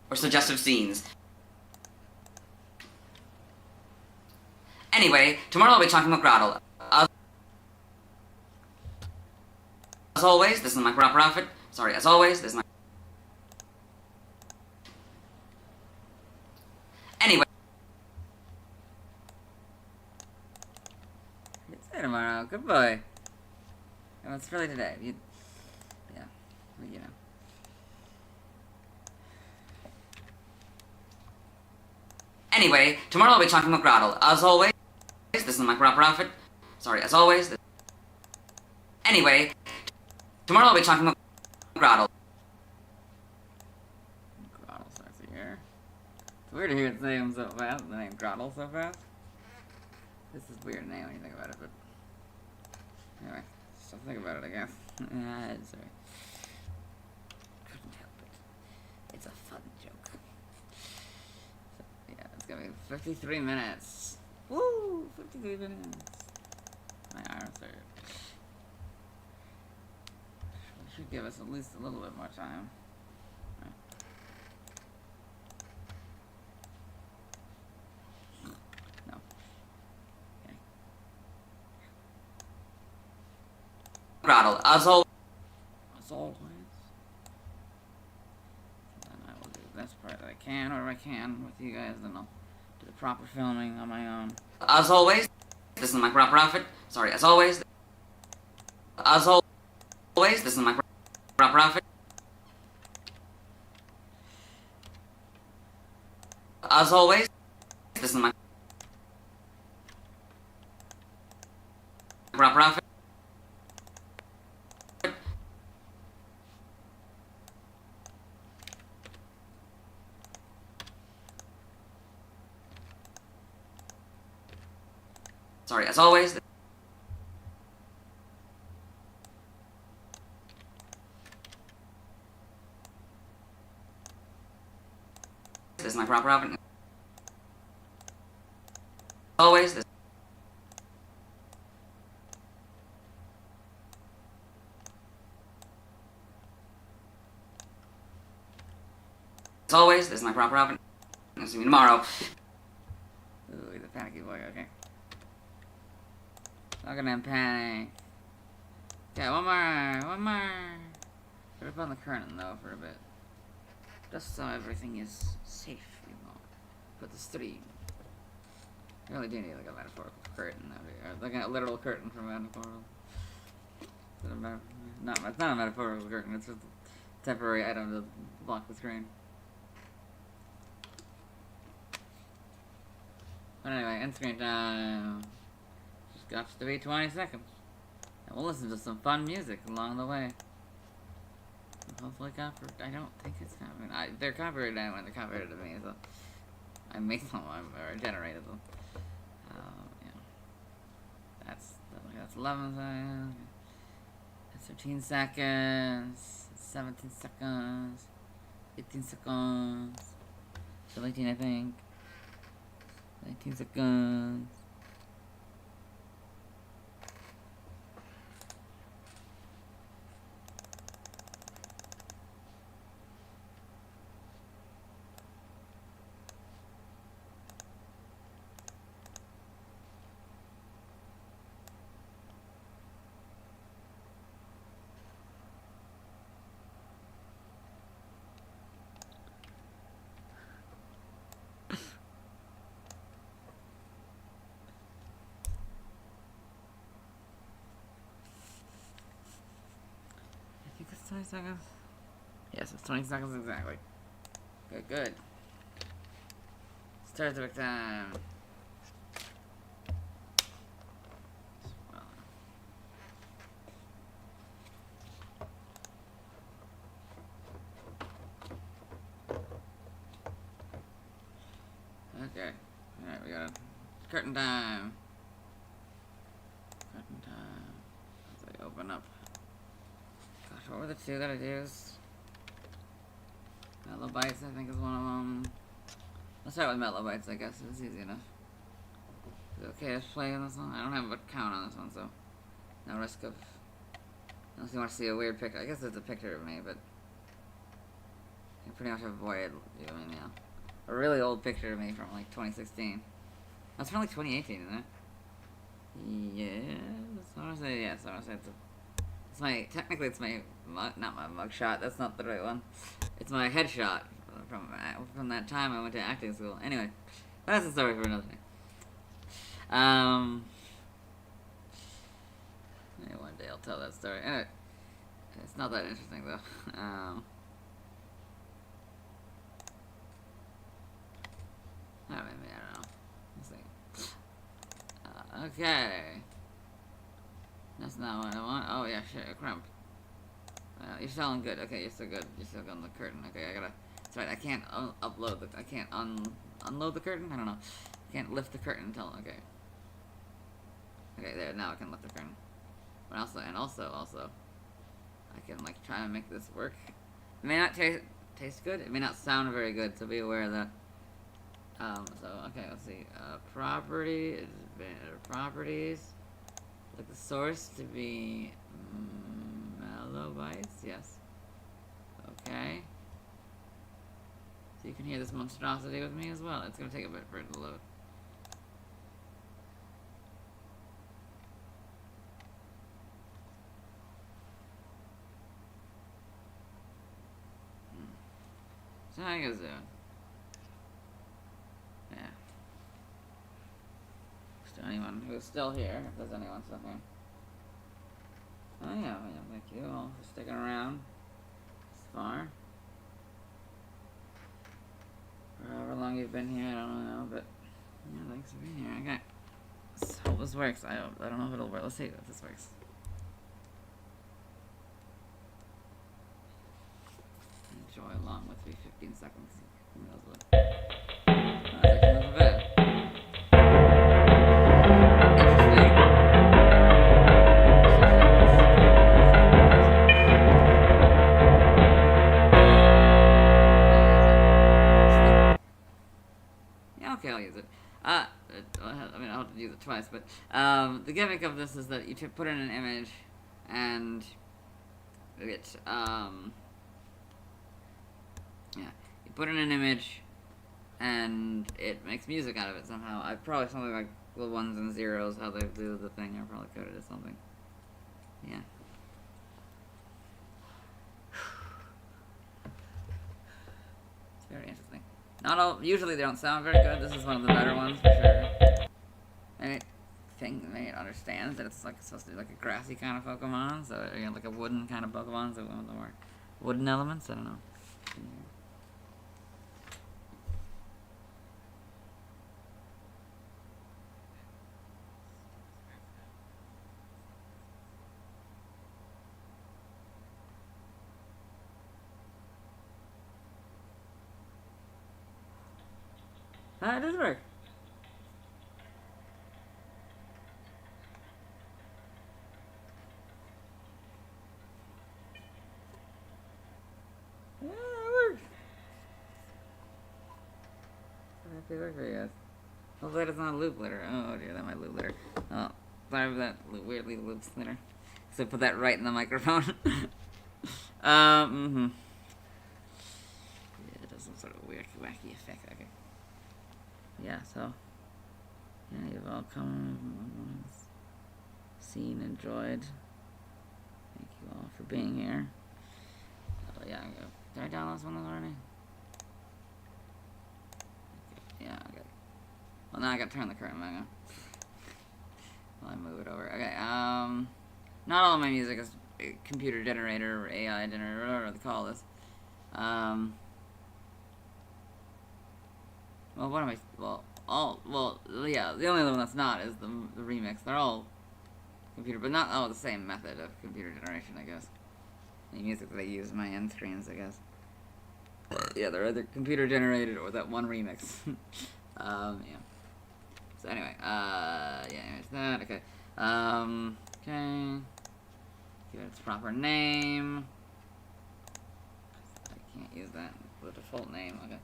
Or suggestive scenes. Anyway, tomorrow I'll be talking about Grottle. As always, this is my proper outfit. Sorry, as always, this is my... Anyway. See you tomorrow. Good boy. Oh, it's really today. Yeah. Well, you know. Anyway, tomorrow I'll be talking about Grottle. As always, this is my proper outfit. Sorry, as always. Anyway, tomorrow I'll be talking about Grottle. Grottle starts here. It's weird to hear it say him so fast, the name Grottle so fast. This is a weird name when you think about it, but... Anyway, still think about it, I guess. Sorry. Couldn't help it. It's a fun joke. So, yeah, it's gonna be 53 minutes. Woo! 53 minutes. My arms are... Should give us at least a little bit more time. Right. No. Okay. Grottle, as always. As always. Then I will do this part that I can, or if I can, with you guys, then I'll do the proper filming on my own. As always, this is my proper outfit. Sorry, as always. As always, this is my proper outfit. As always, this is my proper outfit. Sorry, as always. This is my proper outfit. Always. This. As always, this is my proper outfit. I'll see you tomorrow. Ooh, he's a panicky boy, okay. Look at him panic. Yeah, one more. Put up on the curtain, though, for a bit. Just so everything is safe, you know. Put the stream. You really do need, like, a metaphorical curtain, or like a literal curtain for metaphorical. It's not a metaphorical curtain, it's just a temporary item to block the screen. But anyway, end screen time. Just got to be 20 seconds. And we'll listen to some fun music along the way. Hopefully I don't think it's copyrighted. They're copyrighted now when they're copyrighted to me, so I make them or I generated them. Yeah. That's 11 seconds. That's 13 seconds. 17 seconds. 18 seconds. Still 18, I think. 19 seconds. 20 seconds? Yes, it's 20 seconds exactly. Good, good. Start the big time. Okay. Alright, we got curtain time. Curtain time. As I open up. Gosh, what were the two that I used? Melobites, I think, is one of them. Let's start with Melobites, I guess. It's easy enough. Is it okay to play on this one? I don't have a count on this one, so no risk of... Unless you want to see a weird picture. I guess it's a picture of me, but... You pretty much avoid... a really old picture of me from, like, 2016. That's from, like, 2018, isn't it? Yes. I want to say, yes. I want to say it's my... Technically, it's my... Not my mugshot. That's not the right one. It's my headshot from that time I went to acting school. Anyway, that's a story for another day. Maybe one day I'll tell that story. Anyway, it's not that interesting though. Maybe, I don't know. Let's see. Okay. That's not what I want. Oh yeah, shit, a crump. You're selling good. Okay, you're still good. You're still on the curtain. Okay, I gotta... That's right, I can't upload the... I can't unload the curtain? I don't know. I can't lift the curtain until... Okay. Okay, there, now I can lift the curtain. But also, I can, like, try and make this work. It may not taste good. It may not sound very good, so be aware of that. So, okay, let's see. Properties. Like the source to be... Melobites, yes. Okay. So you can hear this monstrosity with me as well. It's gonna take a bit for it to load. So how you guys doing? Yeah. Still anyone who's still here, if there's anyone still here. Oh yeah, thank you all for sticking around this far. For however long you've been here, I don't know, but yeah, thanks for being here. Okay. Let's hope this works. I don't know if it'll work. Let's see if this works. Enjoy along with me 15 seconds. Who knows what? That's actually not bad. Okay, I'll use it. I mean, I'll have to use it twice, but the gimmick of this is that you put in an image, and it you put in an image, and it makes music out of it somehow. Probably something like the ones and zeros, how they do the thing. I probably coded it something. Yeah. It's very interesting. Not all. Usually they don't sound very good. This is one of the better ones for sure. I think they understand that it's like supposed to be like a grassy kind of Pokemon, so you know, like a wooden kind of Pokemon, so one of the more wooden elements. I don't know. It does work. Yeah, it works. Happy work for you guys. Hopefully it's not a loop litter. Oh dear, that might loop litter. Oh, sorry for that weirdly loops litter. So put that right in the microphone. Yeah, it does some sort of weird, wacky effect. Okay. Yeah, so yeah, you've all come, seen, enjoyed. Thank you all for being here. Oh yeah, did I download this one already? Okay, yeah, okay. Well, now I gotta turn the curtain back on. While I move it over. Okay, not all of my music is computer generator or AI generator, whatever they call this. Well, what am I? Well, yeah. The only other one that's not is the remix. They're all computer, but not all the same method of computer generation, I guess. The music that I use in my end screens, I guess. Yeah, they're either computer generated or that one remix. Yeah. So anyway, yeah, anyways, that, okay. Okay. Give it its proper name. I can't use that, the default name, okay.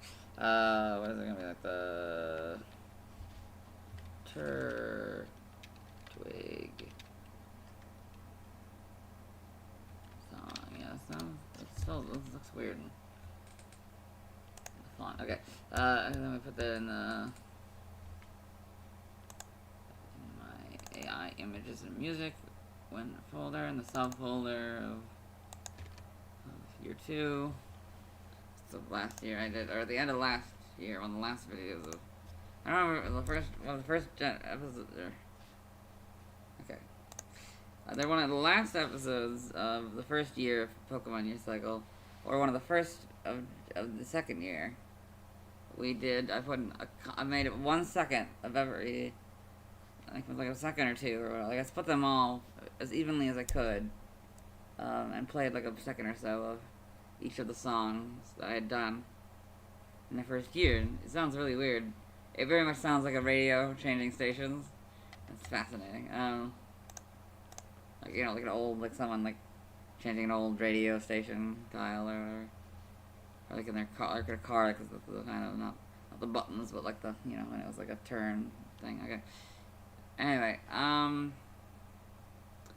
What is it gonna be, like the Turtwig song, yeah, this looks weird. Font, okay. And then we put that in the AI images and music folder, in the subfolder of year 2. So last year I did, or the end of last year, one of the last videos of, I don't remember, one of the first episodes, okay. They're one of the last episodes of the first year of Pokemon Year Cycle, or one of the first of the second year. We did, I made it 1 second of every, I think it was like a second or two, or like I split them all as evenly as I could, and played like a second or so of each of the songs that I had done in the first year. It sounds really weird. It very much sounds like a radio changing stations. It's fascinating. Like, you know, like an old, like someone like changing an old radio station dial or whatever. Or like in their car, like the kind of, not the buttons, but like the, you know, when it was like a turn thing. Okay. Anyway,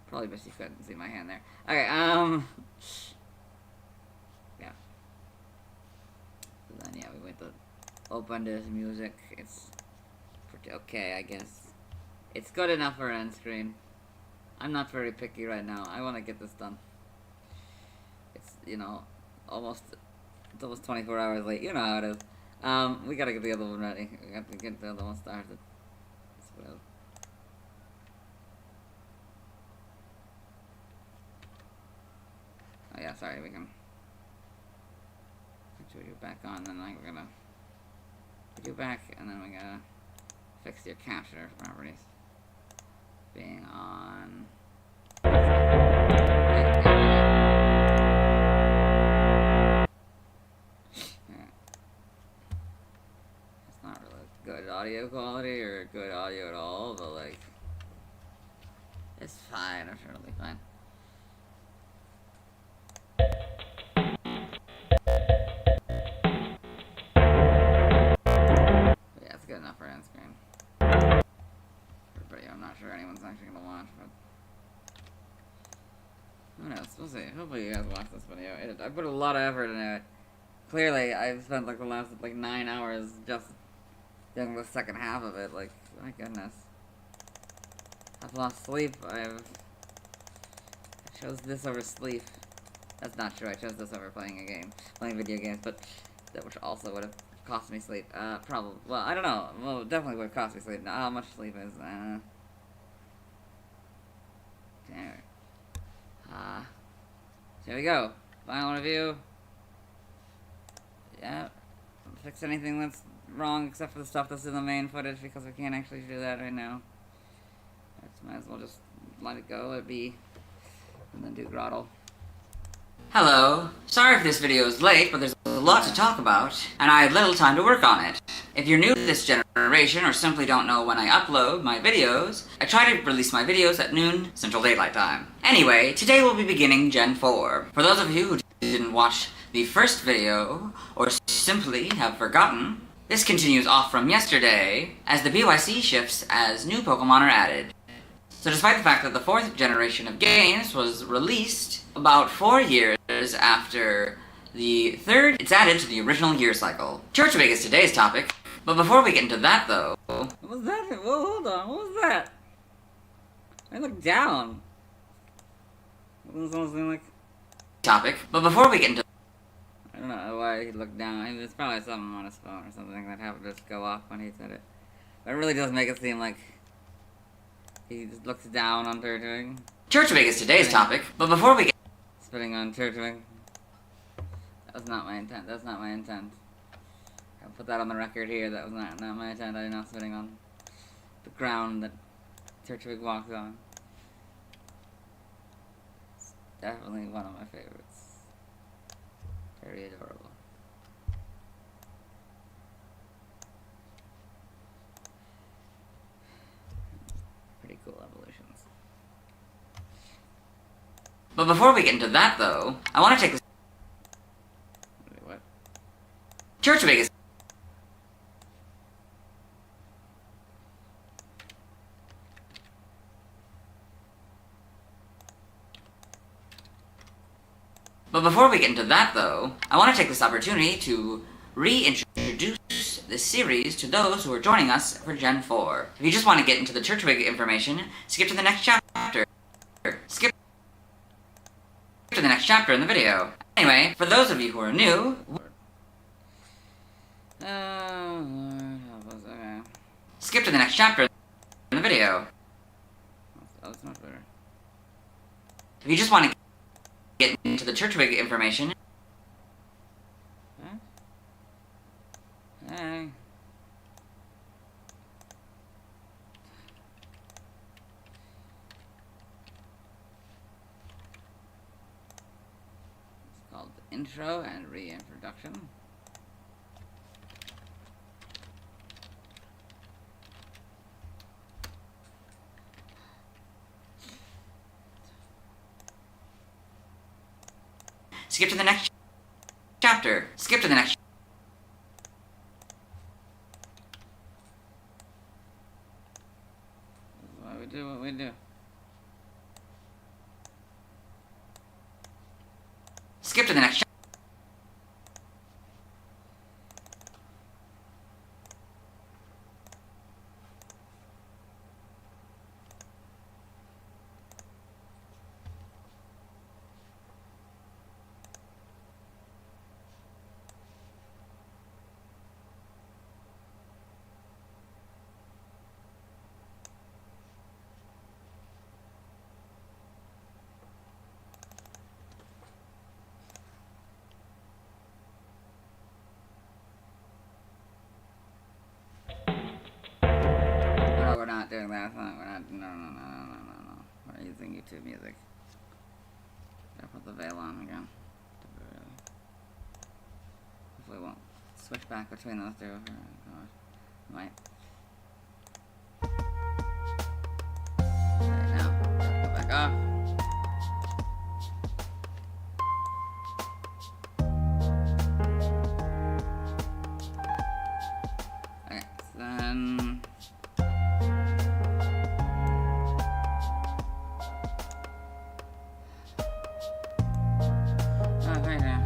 probably best you couldn't see my hand there. Okay, yeah. So then, yeah, we went to open this music. It's pretty okay, I guess. It's good enough for an end screen. I'm not very picky right now. I want to get this done. It's, you know, it's almost 24 hours late. You know how it is. We gotta get the other one ready. We have to get the other one started. So, oh yeah, sorry, we can put you back on, then like we're gonna put you back, and then we gotta fix your capture properties. Being on. It's not really good audio quality or good audio at all, but like, it's fine, I'm sure it'll be fine. Yeah, it's good enough for end screen. Everybody, I'm not sure anyone's actually gonna watch, but who knows? We'll see. Hopefully you guys watch this video. I put a lot of effort into it. Clearly, I've spent like the last like 9 hours just doing the second half of it. Like, my goodness, I've lost sleep. I chose this over sleep. That's not true. I chose this over playing video games, but that which also would have cost me sleep. Probably. Well, I don't know. Well, it definitely would have cost me sleep. Now, how much sleep is? Anyway. So here we go. Final review. Yeah. Fix anything that's wrong except for the stuff that's in the main footage because we can't actually do that right now. Might as well just let it go, it be, and then do Grottle. Hello. Sorry if this video is late, but there's a lot to talk about, and I had little time to work on it. If you're new to this generation or simply don't know when I upload my videos, I try to release my videos at noon Central Daylight Time. Anyway, today we'll be beginning Gen 4. For those of you who didn't watch the first video, or simply have forgotten, this continues off from yesterday, as the BYC shifts as new Pokemon are added. So despite the fact that the 4th generation of games was released about 4 years after the 3rd, it's added to the original year cycle. Turtwig is today's topic, but before we get into that though... What was that? Whoa, hold on, what was that? I looked down. What was something like... Topic, but before we get into... I don't know why he looked down. It's probably something on his phone or something that happened to just go off when he said it. But it really does make it seem like he just looks down on Turtwig. Turtwig is today's topic, but before we get... Spitting on Turtwig. That was not my intent. That's not my intent. I'll put that on the record here. That was not my intent. I'm not spitting on the ground that Turtwig walks on. It's definitely one of my favorites. Very adorable. Pretty cool evolutions. But before we get into that, though, I want to take this... Wait, what? Turtwig is... But before we get into that, though, I want to take this opportunity to reintroduce this series to those who are joining us for Gen 4. If you just want to get into the Turtwig information, skip to the next chapter. Skip to the next chapter in the video. Anyway, for those of you who are new... Oh, Lord, help us. Okay. Skip to the next chapter in the video. That's much better. If you just want to get into the Turtwig information... Huh? Hey. It's called intro and reintroduction. Skip to the next chapter. Skip to the next... This is why we do what we do. Skip to the next... No, we're not doing that. No, we're not. No. We're using YouTube music. Gotta put the veil on again. Hopefully it won't switch back between those two. Might. Okay, now, go back off. Okay, so then... Oh, right now.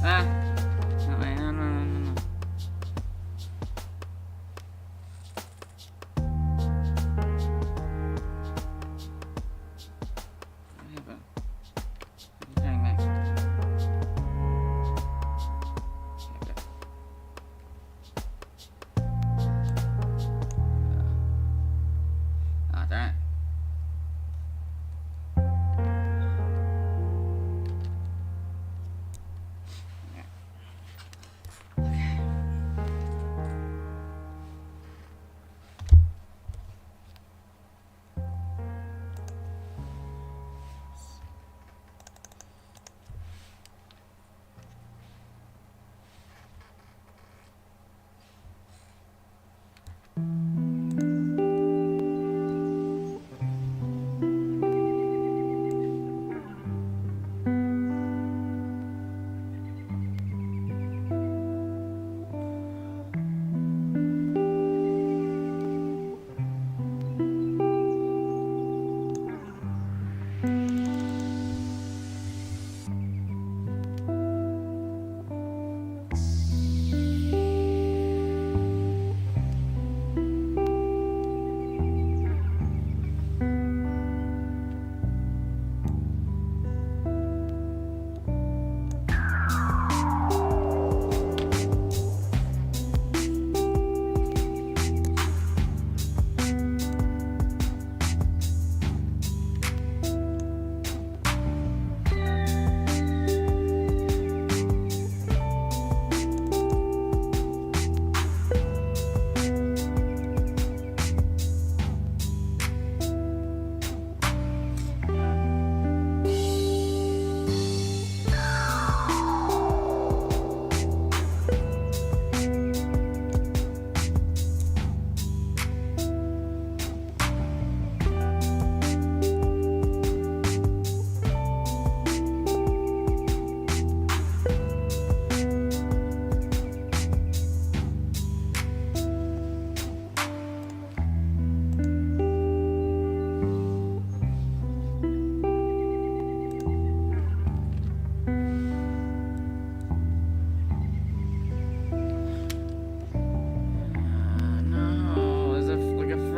Ah.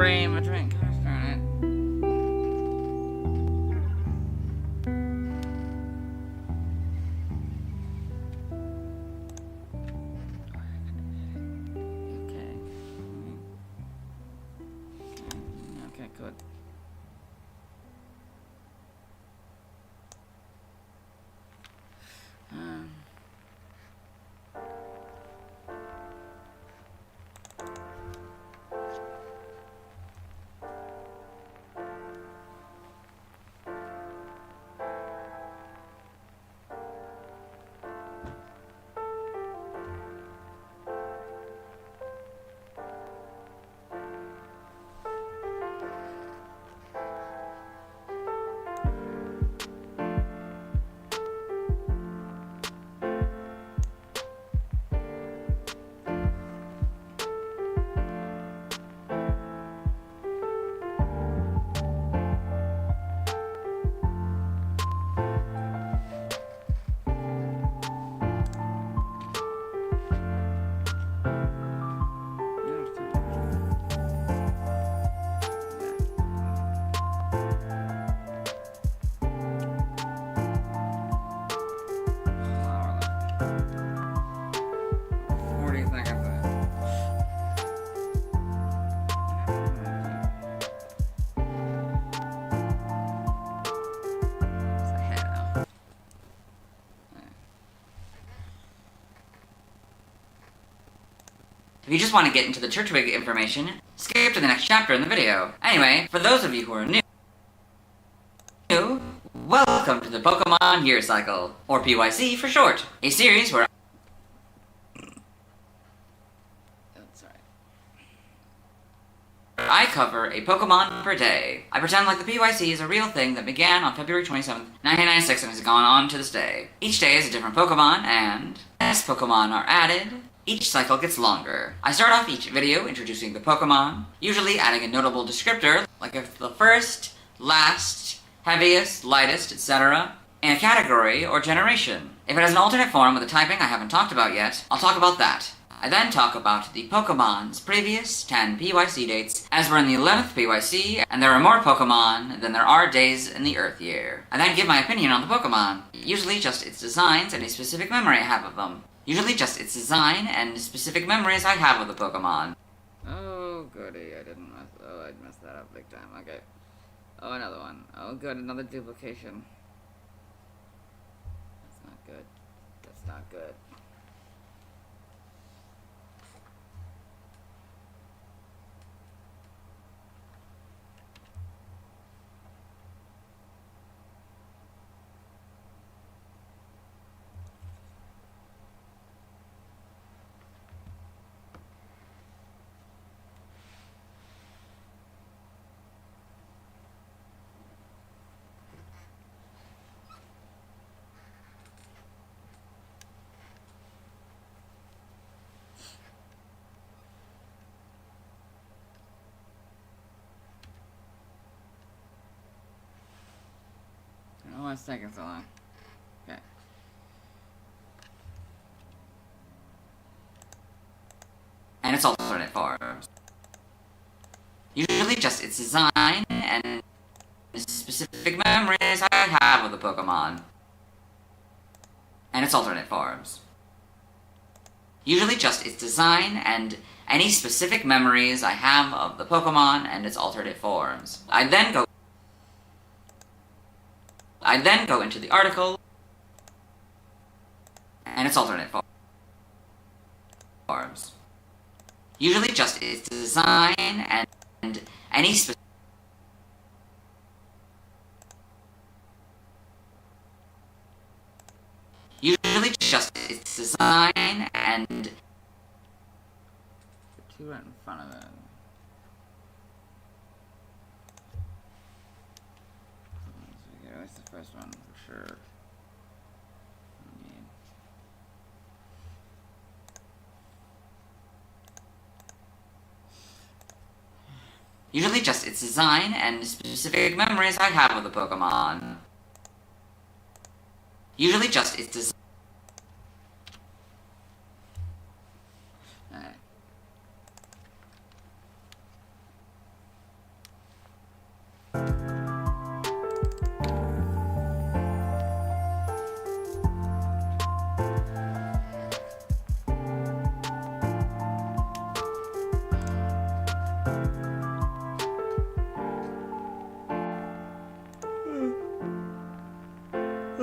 brain between. Gosh darn it. Okay. Okay, good. If you just want to get into the Turtwig information, skip to the next chapter in the video. Anyway, for those of you who are new, welcome to the Pokemon Year Cycle, or PYC for short, a series where I cover a Pokemon per day. I pretend like the PYC is a real thing that began on February 27th, 1996 and has gone on to this day. Each day is a different Pokemon, and as Pokemon are added, each cycle gets longer. I start off each video introducing the Pokemon, usually adding a notable descriptor, like if the first, last, heaviest, lightest, etc., in a category or generation. If it has an alternate form with a typing I haven't talked about yet, I'll talk about that. I then talk about the Pokemon's previous 10 PYC dates, as we're in the 11th PYC, and there are more Pokemon than there are days in the Earth year. I then give my opinion on the Pokemon, usually just its designs and a specific memory I have of them. Usually just its design and specific memories I have of the Pokemon. Oh, goody, I didn't mess... Oh, I messed that up big time, okay. Oh, another one. Oh, good, another duplication. That's not good. That's not good. Oh, it's taking so long. Okay. And its alternate forms. Usually just its design and specific memories I have of the Pokemon. And its alternate forms. Usually just its design and any specific memories I have of the Pokemon and its alternate forms. I then go into the article and its alternate forms. Usually just its design and any specific usually just its design and Two right in front of it. At least the first one, for sure. usually just its design and specific memories I have of the Pokemon. Usually just its design. Alright.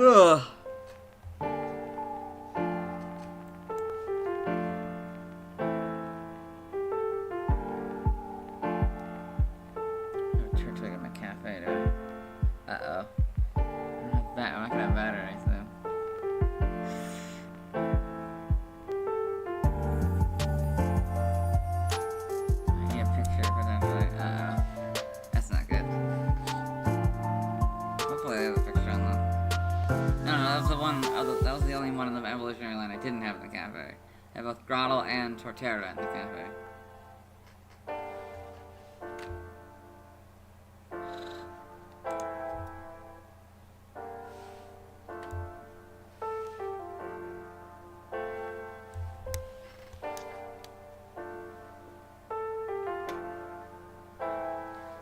Ugh. Turtwig in my cafe, do I? Uh-oh. I'm not gonna have batteries, though. I need a picture, potentially. Uh-oh. That's not good. Hopefully I have a picture on that. No, that was the one, that was the only one in the evolutionary line I didn't have in the cafe. I have both Grottle and Torterra in the cafe.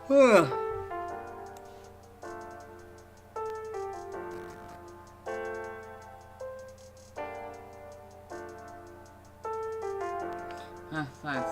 Ugh. Nice.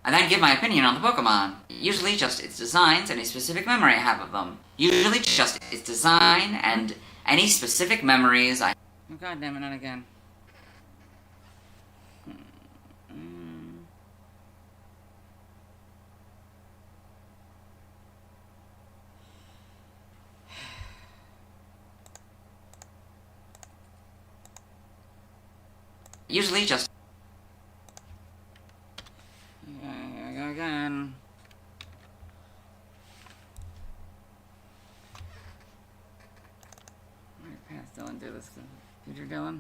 I then give my opinion on the Pokemon. Usually just its designs and a specific memory I have of them. Usually just its design and any specific memories I... Oh, God damn it, not again. Usually just... Here we go again. Alright, pass Dylan, do this. Future Dylan.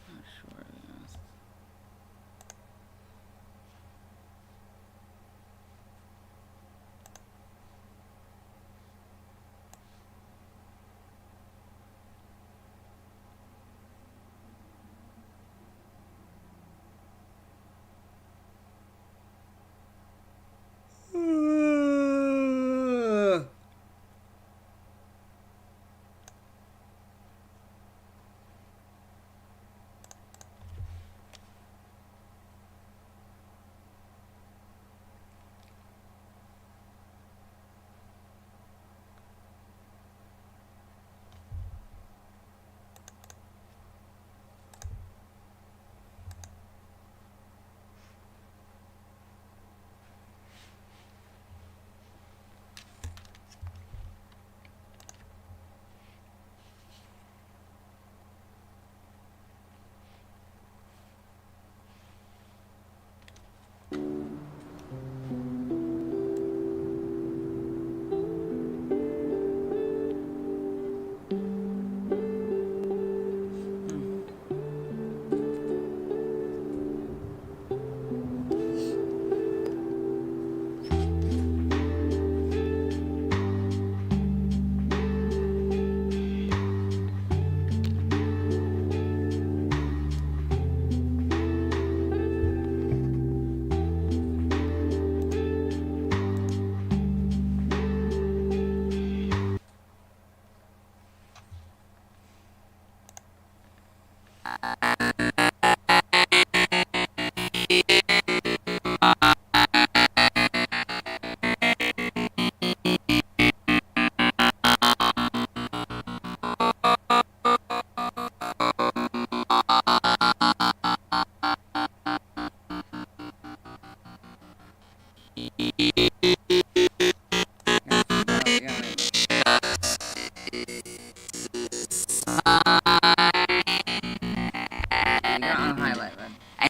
Not sure, to be honest.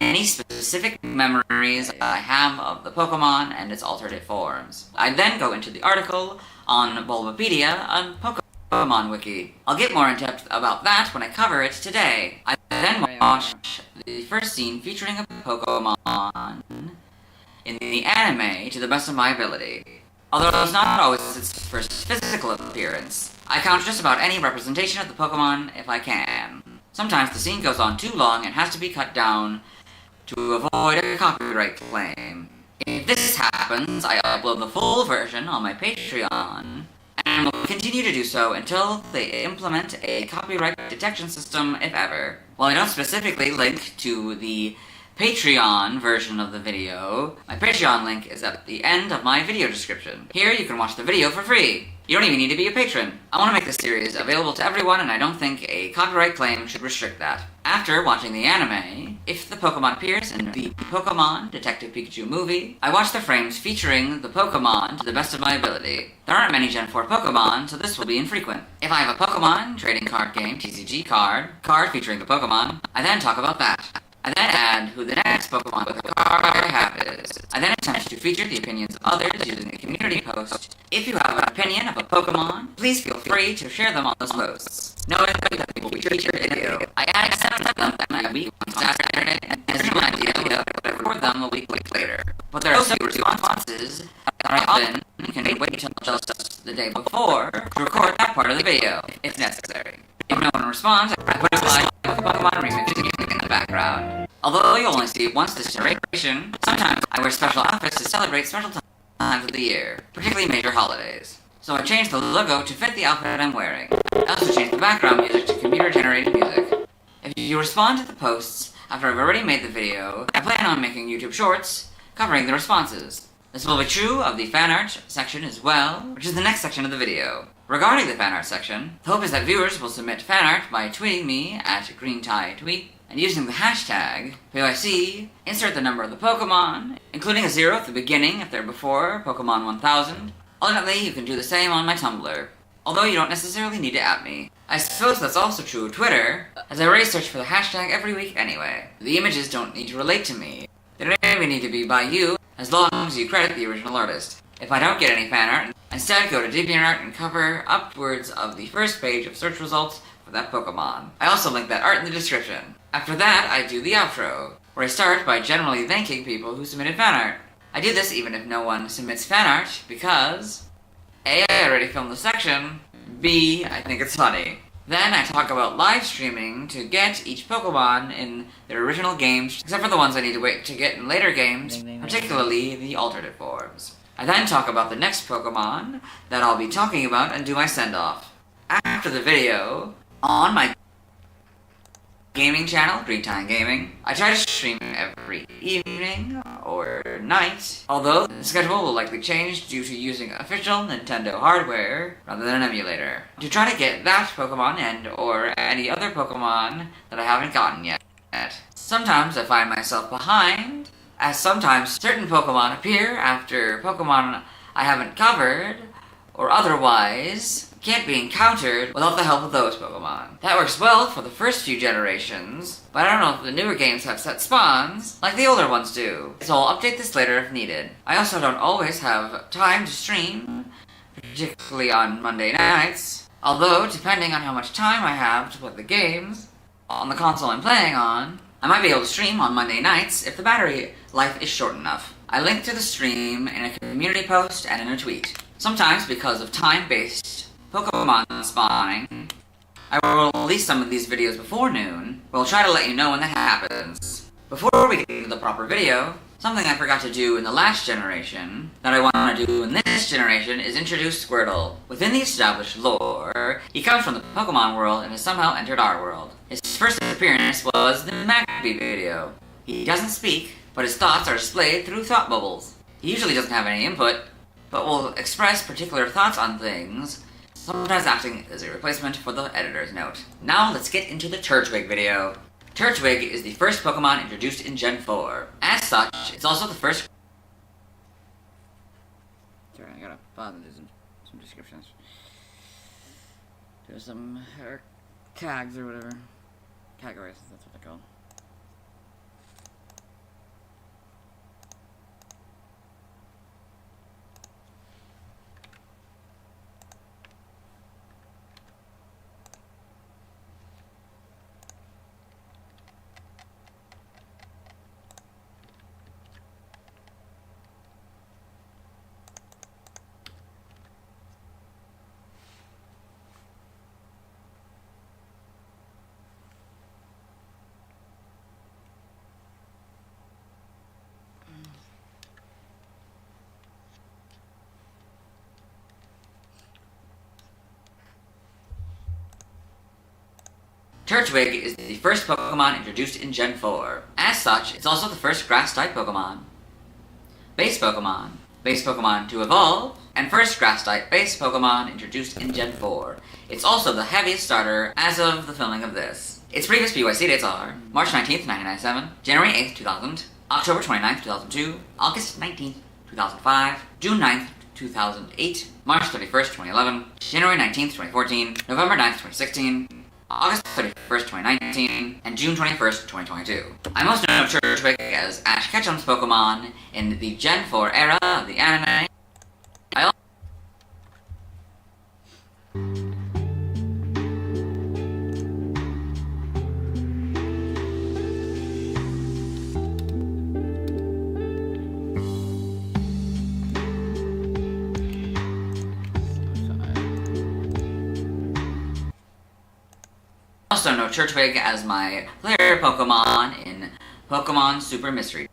any specific memories I have of the Pokemon and its alternate forms. I then go into the article on Bulbapedia on Pokemon Wiki. I'll get more in depth about that when I cover it today. I then watch the first scene featuring a Pokemon in the anime to the best of my ability. Although it's not always its first physical appearance, I count just about any representation of the Pokemon if I can. Sometimes the scene goes on too long and has to be cut down to avoid a copyright claim. If this happens, I upload the full version on my Patreon, and will continue to do so until they implement a copyright detection system, if ever. While I don't specifically link to the Patreon version of the video, my Patreon link is at the end of my video description. Here you can watch the video for free. You don't even need to be a patron. I want to make this series available to everyone, and I don't think a copyright claim should restrict that. After watching the anime, if the Pokemon appears in the Pokemon Detective Pikachu movie, I watch the frames featuring the Pokemon to the best of my ability. There aren't many Gen 4 Pokemon, so this will be infrequent. If I have a Pokemon trading card game TCG card featuring the Pokemon, I then talk about that. I then add who the next Pokemon with a card I have is. I then attempt to feature the opinions of others using a community post. If you have an opinion of a Pokemon, please feel free to share them on those posts. Note that they will be featured in the video. I add 7 of them that week on Saturday, and as an idea, I record them a week later. But there are so few responses that I often can wait until just the day before to record that part of the video, if necessary. If no one responds, I put a slide with the Pokemon remix music in the background. Although you'll only see it once this generation, sometimes I wear special outfits to celebrate special times of the year, particularly major holidays. So I changed the logo to fit the outfit I'm wearing. I also changed the background music to computer-generated music. If you respond to the posts after I've already made the video, I plan on making YouTube shorts covering the responses. This will be true of the fan art section as well, which is the next section of the video. Regarding the fan art section, the hope is that viewers will submit fan art by tweeting me at GreenTieTweet, and using the hashtag POIC, insert the number of the Pokemon, including a 0 at the beginning if they're before Pokemon 1000. Alternately, you can do the same on my Tumblr, although you don't necessarily need to at me. I suppose that's also true of Twitter, as I already search for the hashtag every week anyway. The images don't need to relate to me. They don't even need to be by you, as long as you credit the original artist. If I don't get any fan art, instead go to DeviantArt and cover upwards of the first page of search results for that Pokemon. I also link that art in the description. After that, I do the outro, where I start by generally thanking people who submitted fan art. I do this even if no one submits fan art, because A, I already filmed the section, B, I think it's funny. Then I talk about live streaming to get each Pokemon in their original games, except for the ones I need to wait to get in later games, particularly the alternate forms. I then talk about the next Pokemon that I'll be talking about and do my send-off. After the video, on my gaming channel, GreenTie Gaming, I try to stream every evening or night, although the schedule will likely change due to using official Nintendo hardware rather than an emulator, to try to get that Pokemon and or any other Pokemon that I haven't gotten yet. Sometimes I find myself behind, as sometimes certain Pokemon appear after Pokemon I haven't covered, or otherwise can't be encountered without the help of those Pokemon. That works well for the first few generations, but I don't know if the newer games have set spawns like the older ones do, so I'll update this later if needed. I also don't always have time to stream, particularly on Monday nights, although depending on how much time I have to play the games on the console I'm playing on, I might be able to stream on Monday nights if the battery life is short enough. I link to the stream in a community post and in a tweet. Sometimes, because of time-based Pokemon spawning, I will release some of these videos before noon, but I'll try to let you know when that happens. Before we get into the proper video, something I forgot to do in the last generation that I want to do in this generation is introduce Squirtle. Within the established lore, he comes from the Pokemon world and has somehow entered our world. His first appearance was the Magpie video. He doesn't speak, but his thoughts are displayed through thought bubbles. He usually doesn't have any input, but will express particular thoughts on things, sometimes acting as a replacement for the editor's note. Now let's get into the Turtwig video. Turtwig is the first Pokemon introduced in Gen 4. As such, it's also the first... Sorry, I gotta bother do some descriptions. There's some tags or whatever. Categories, that's what they're called. Turtwig is the first Pokemon introduced in Gen 4. As such, it's also the first Grass-type Pokemon. Base Pokemon. Base Pokemon to evolve, and first Grass-type base Pokemon introduced in Gen 4. It's also the heaviest starter as of the filming of this. Its previous PYC dates are March 19th, 1997, January 8th, 2000, October 29th, 2002, August 19th, 2005, June 9th, 2008, March 31st, 2011, January 19th, 2014, November 9th, 2016, August 31st, 2019, and June 21st, 2022. I most know Turtwig as Ash Ketchum's Pokemon in the Gen 4 era of the anime. I also know Turtwig as my player Pokemon in Pokemon Super Mystery.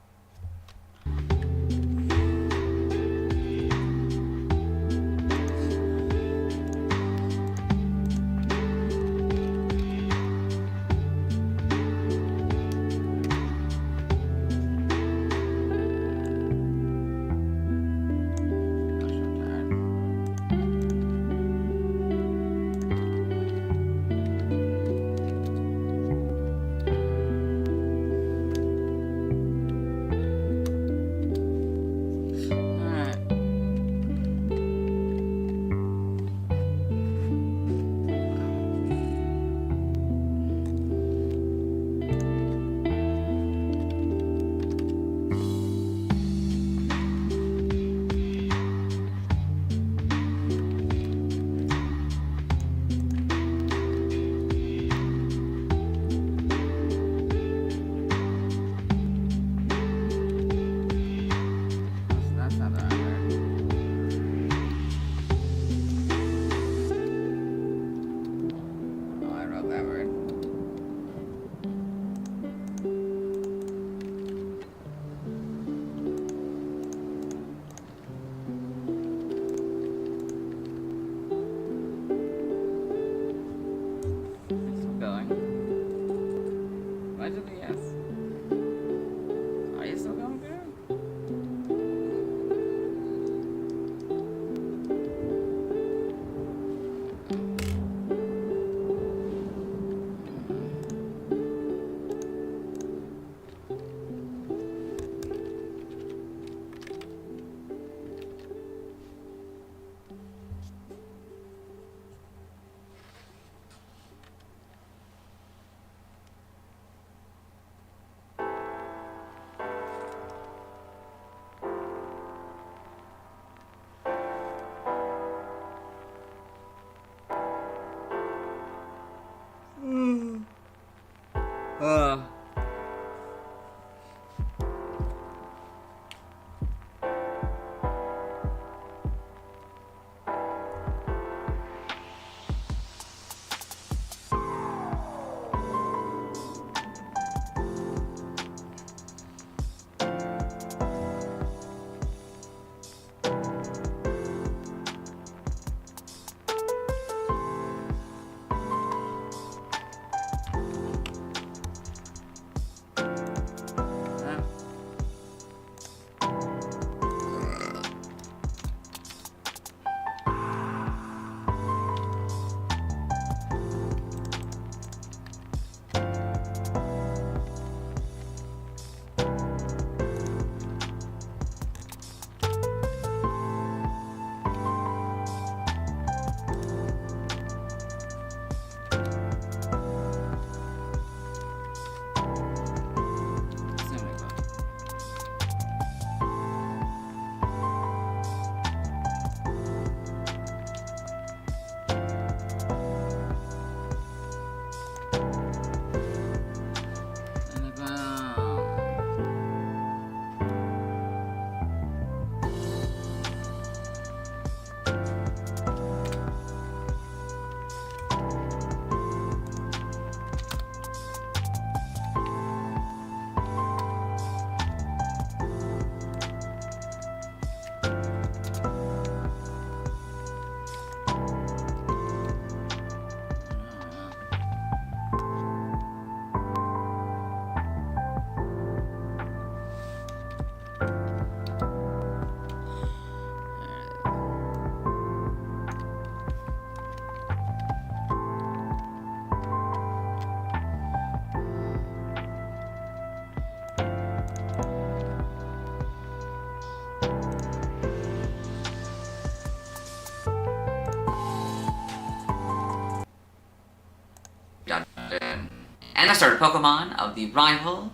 and the starter Pokemon of the rival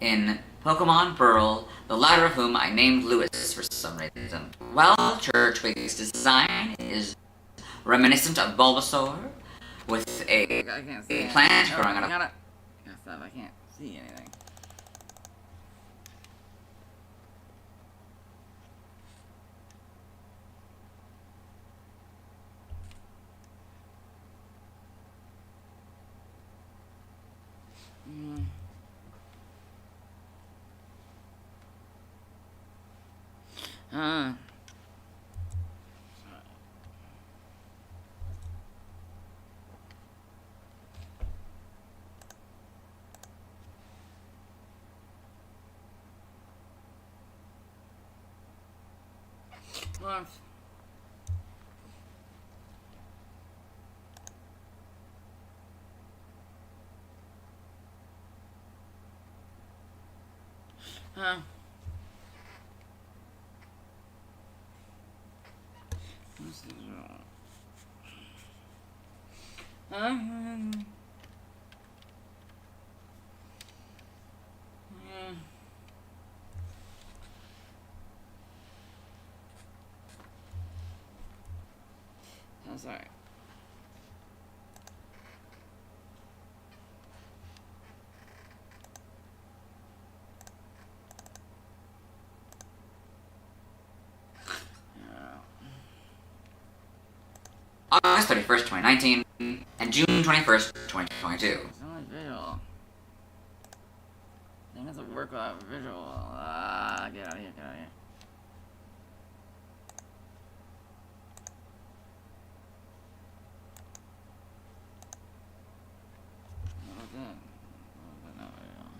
in Pokemon Burl, the latter of whom I named Lewis for some reason. Well, Turtwig's design is reminiscent of Bulbasaur, with I can't see a plant growing I out of... gotta stop. I can't see anything. Uh. Well, what's this wrong? Yeah. I'm sorry. August 31st, 2019, and June 21st, 2022. It's only visual. Thing doesn't work without visual. Get out of here, get out of here. What was that? What was that? Not visual.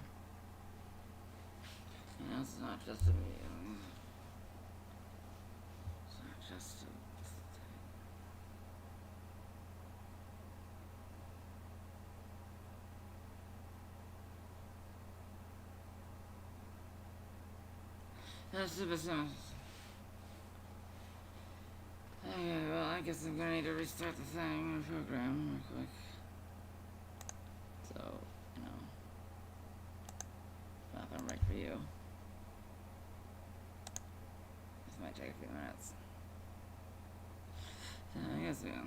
You know, it's not just a video. It's not just a... That's the business. Okay, well, I guess I'm gonna need to restart the thing, the program, real quick. So, you know, bathroom break for you. This might take a few minutes. So, I guess we will.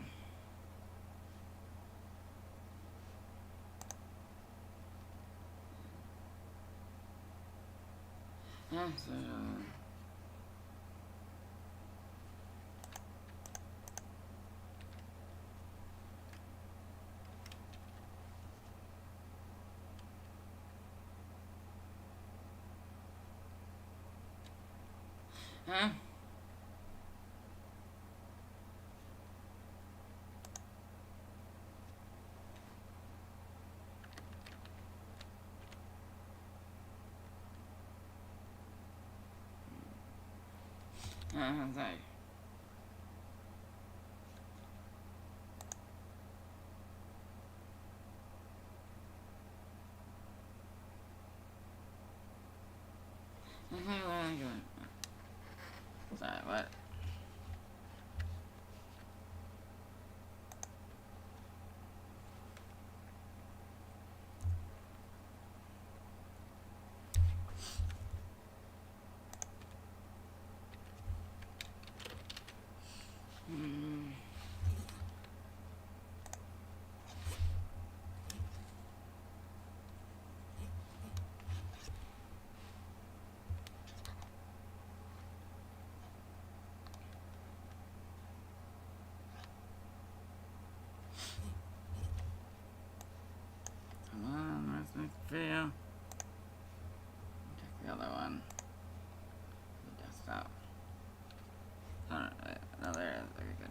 Yeah, so, huh? I'm sorry. Sorry, what? Come on, where's my video? Take the other one. The desktop. Oh, no, there it is. Okay, good.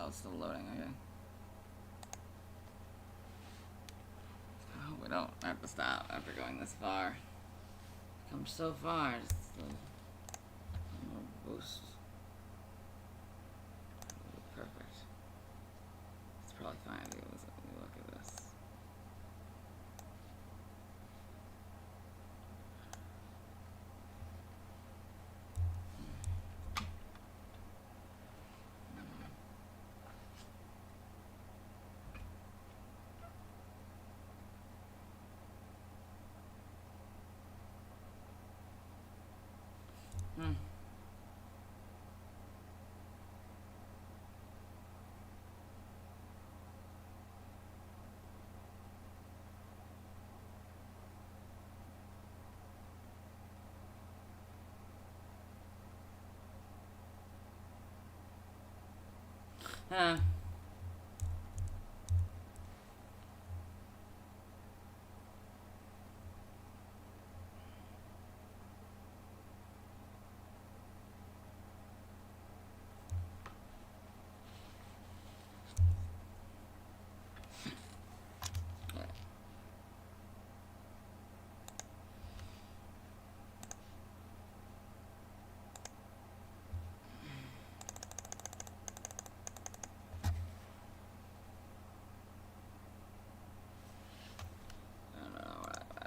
Oh, it's still loading, okay. Oh, we don't have to stop after going this far. Come so far, just a little more boost. Perfect. It's probably fine if you look at this. Huh.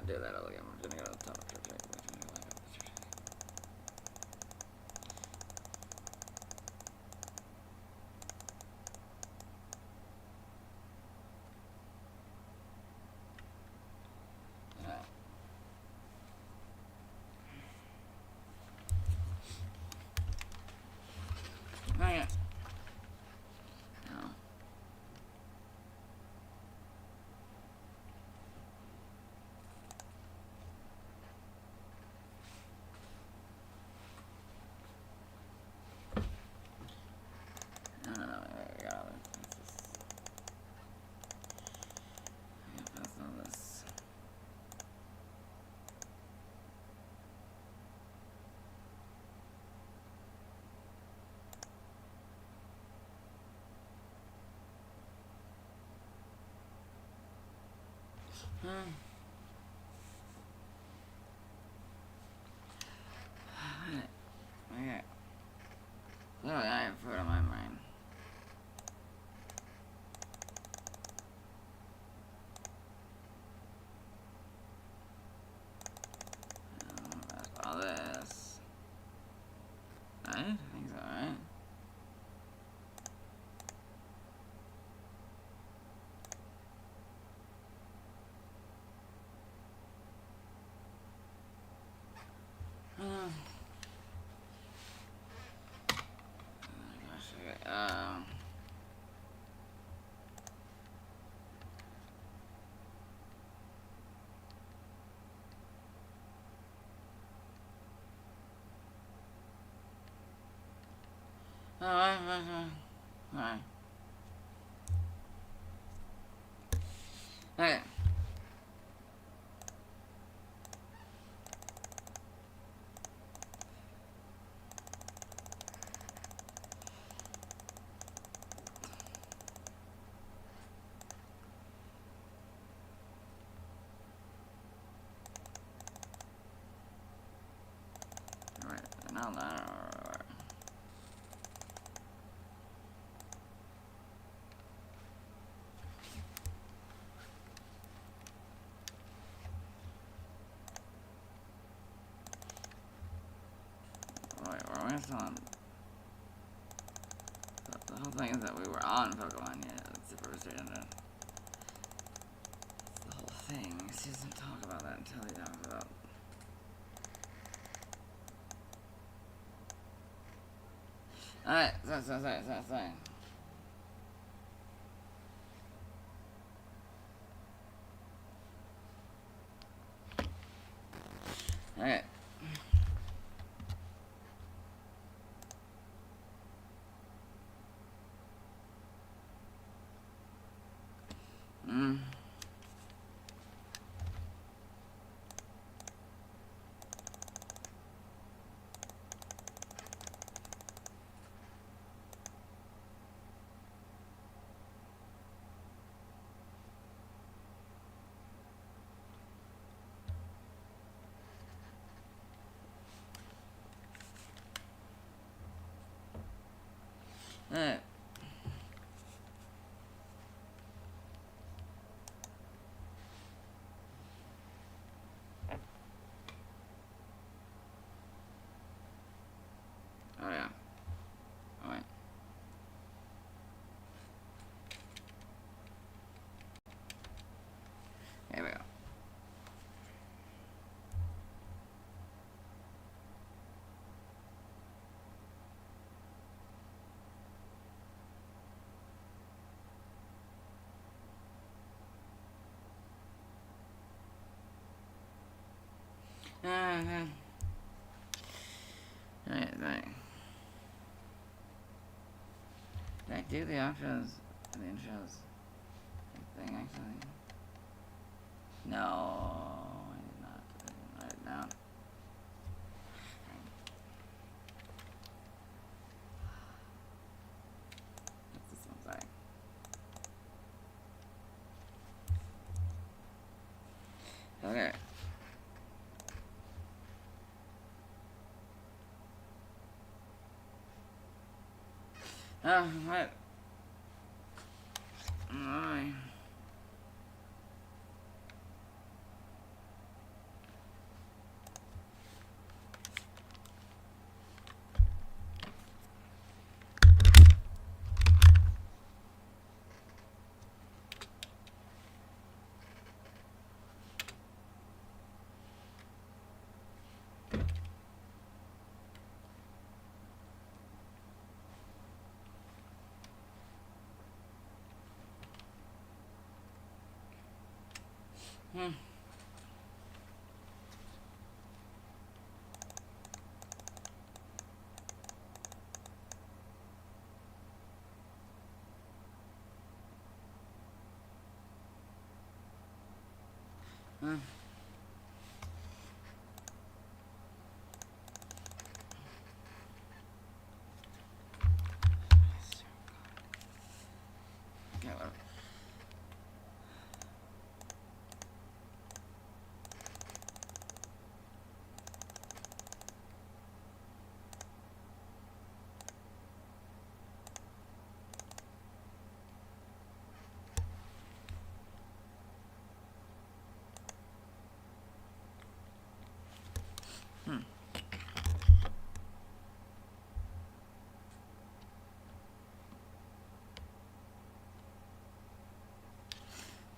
Do that all again. We're gonna go to the top of Turtwig. Oh yeah. No. No, we got all this. Yeah, that's all this. Okay. Clearly I have food on my mind. That's all this. Right? I think so, right? Gosh, okay. Alright. Okay. Alright, now that. Wait, were we still on? The whole thing is that we were on Pokemon, yeah. That's super frustrating. That's the whole thing. She doesn't talk about that until he talks about. Alright, sorry. Okay. Alright. Oh yeah. Alright. Here we go. Right. Did I do the outros? The intros thing actually? No, I did not. I didn't write it down. What's this one say? Okay. Oh, what? Alright. Okay, whatever.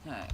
Alright.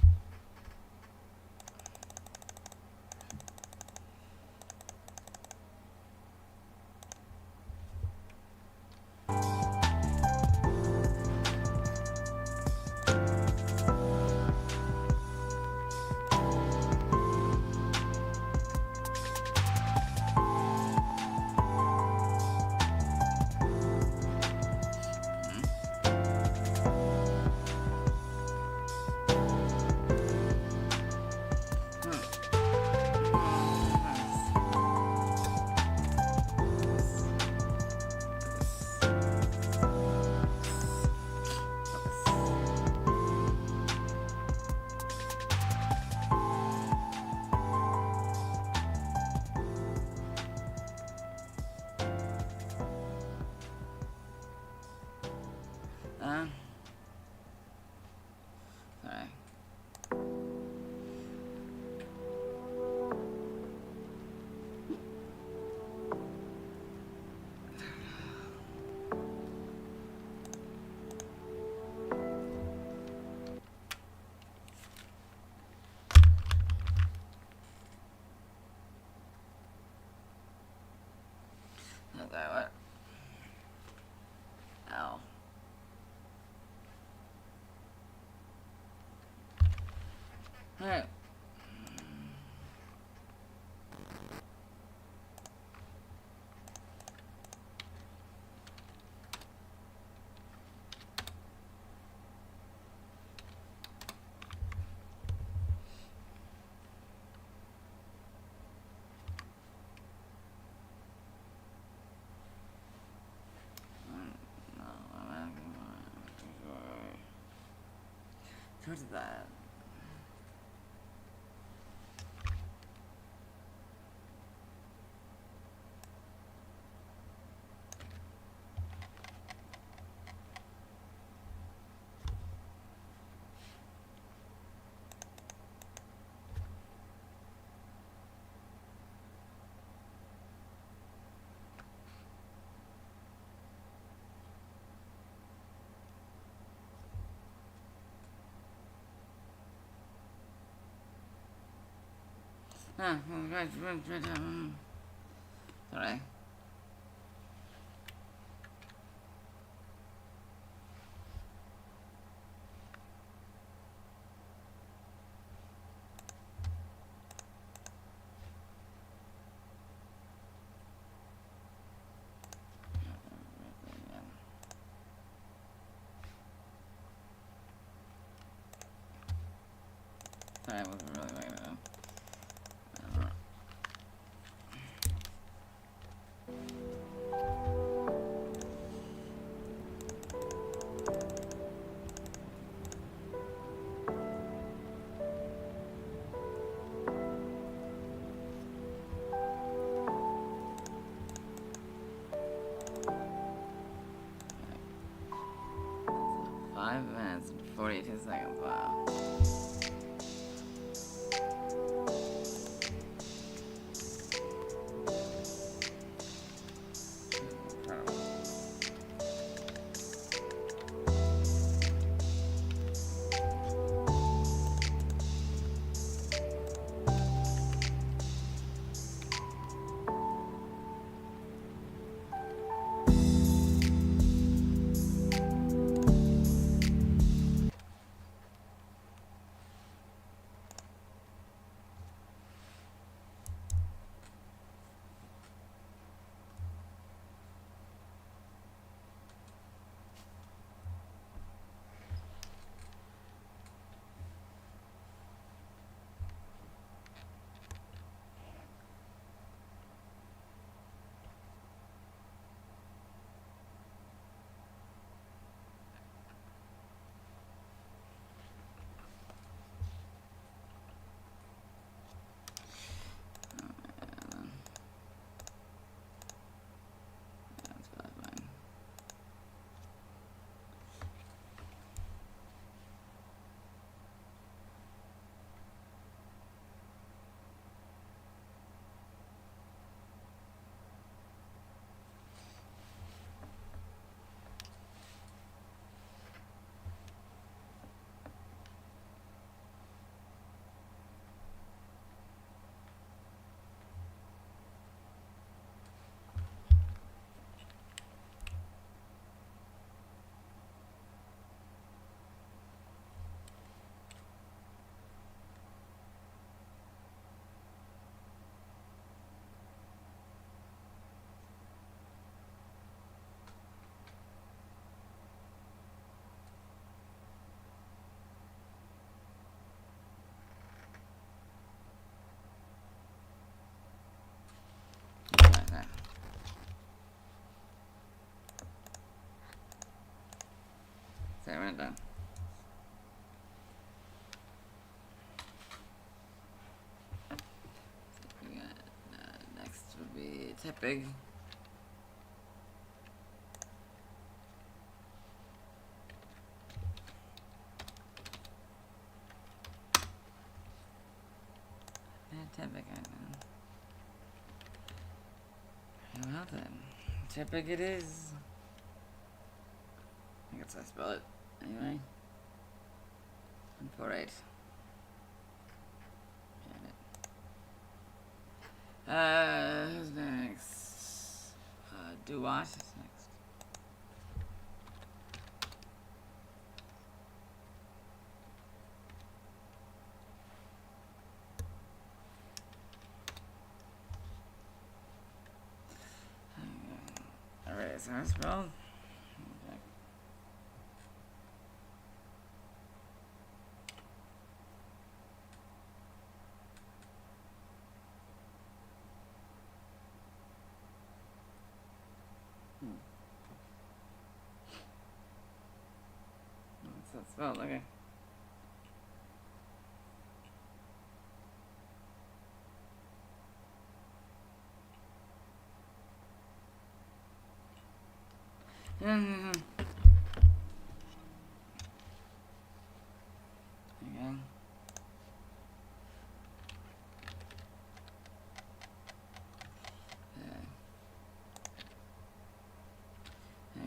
Sorry. Okay, what? Ow. Alright. Towards that. Sorry. Sorry, I wasn't really waiting though. 5 minutes and 42 seconds. Wow. That's probably fine. Like that. So we're done. We got, next would be Turtwig. Turtwig, well then, Turtwig it is. I guess I spell it anyway. 148. Who's next? Do what is next? Alright, so I spelled. Okay. What's that spelled? Okay. Okay.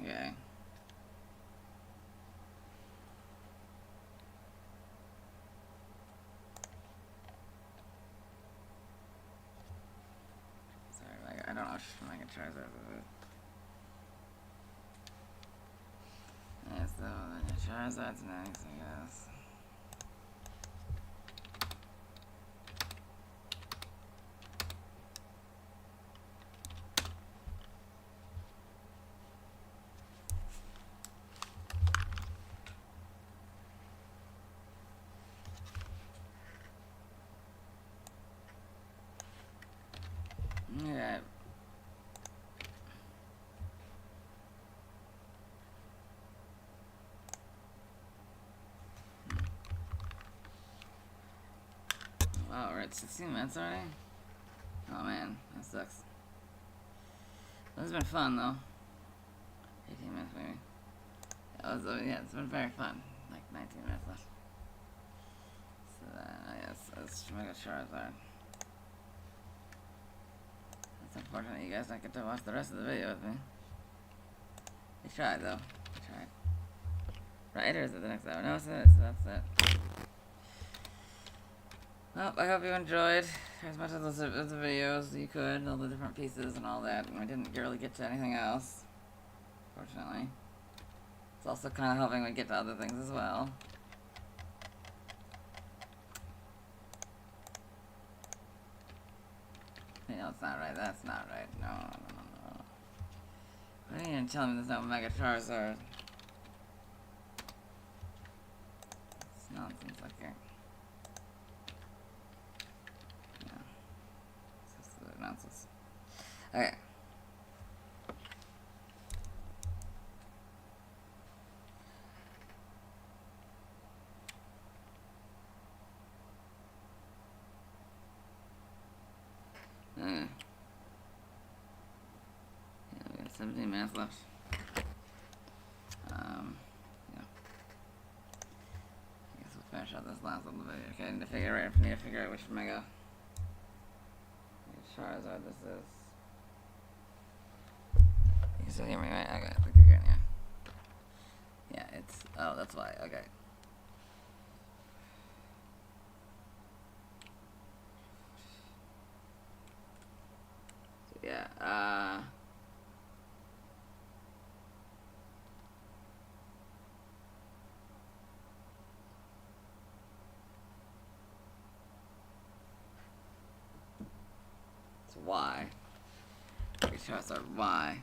Okay. Charizard. Yeah, so Charizard's next, I guess. Yeah. Wow, we're at 16 minutes already? Oh man, that sucks. This has been fun though. 18 minutes maybe. Yeah, it's been very fun. Like 19 minutes left. So yes, let's make a Charizard. It's unfortunate you guys don't get to watch the rest of the video with me. You tried though. You tried. Right, or is it the next hour? No, it's it. So that's it. Well, I hope you enjoyed as much of the videos as you could, all the different pieces and all that. And we didn't really get to anything else, fortunately. It's also kind of helping me get to other things as well. You know, it's not right. That's not right. No, no, no, no. Why are you even telling me there's no Mega Charizard? It's nonsense, like here. Yeah. It's just nonsense. Okay. Yeah, we got 17 minutes left. Yeah. I guess we'll finish out this last little video. Okay, I need to figure out which Mega Charizard this is. You can still hear me, right? Okay, click again, yeah. Yeah, it's, oh, that's why, okay. So, yeah, it's Y. Mega Charizard Y.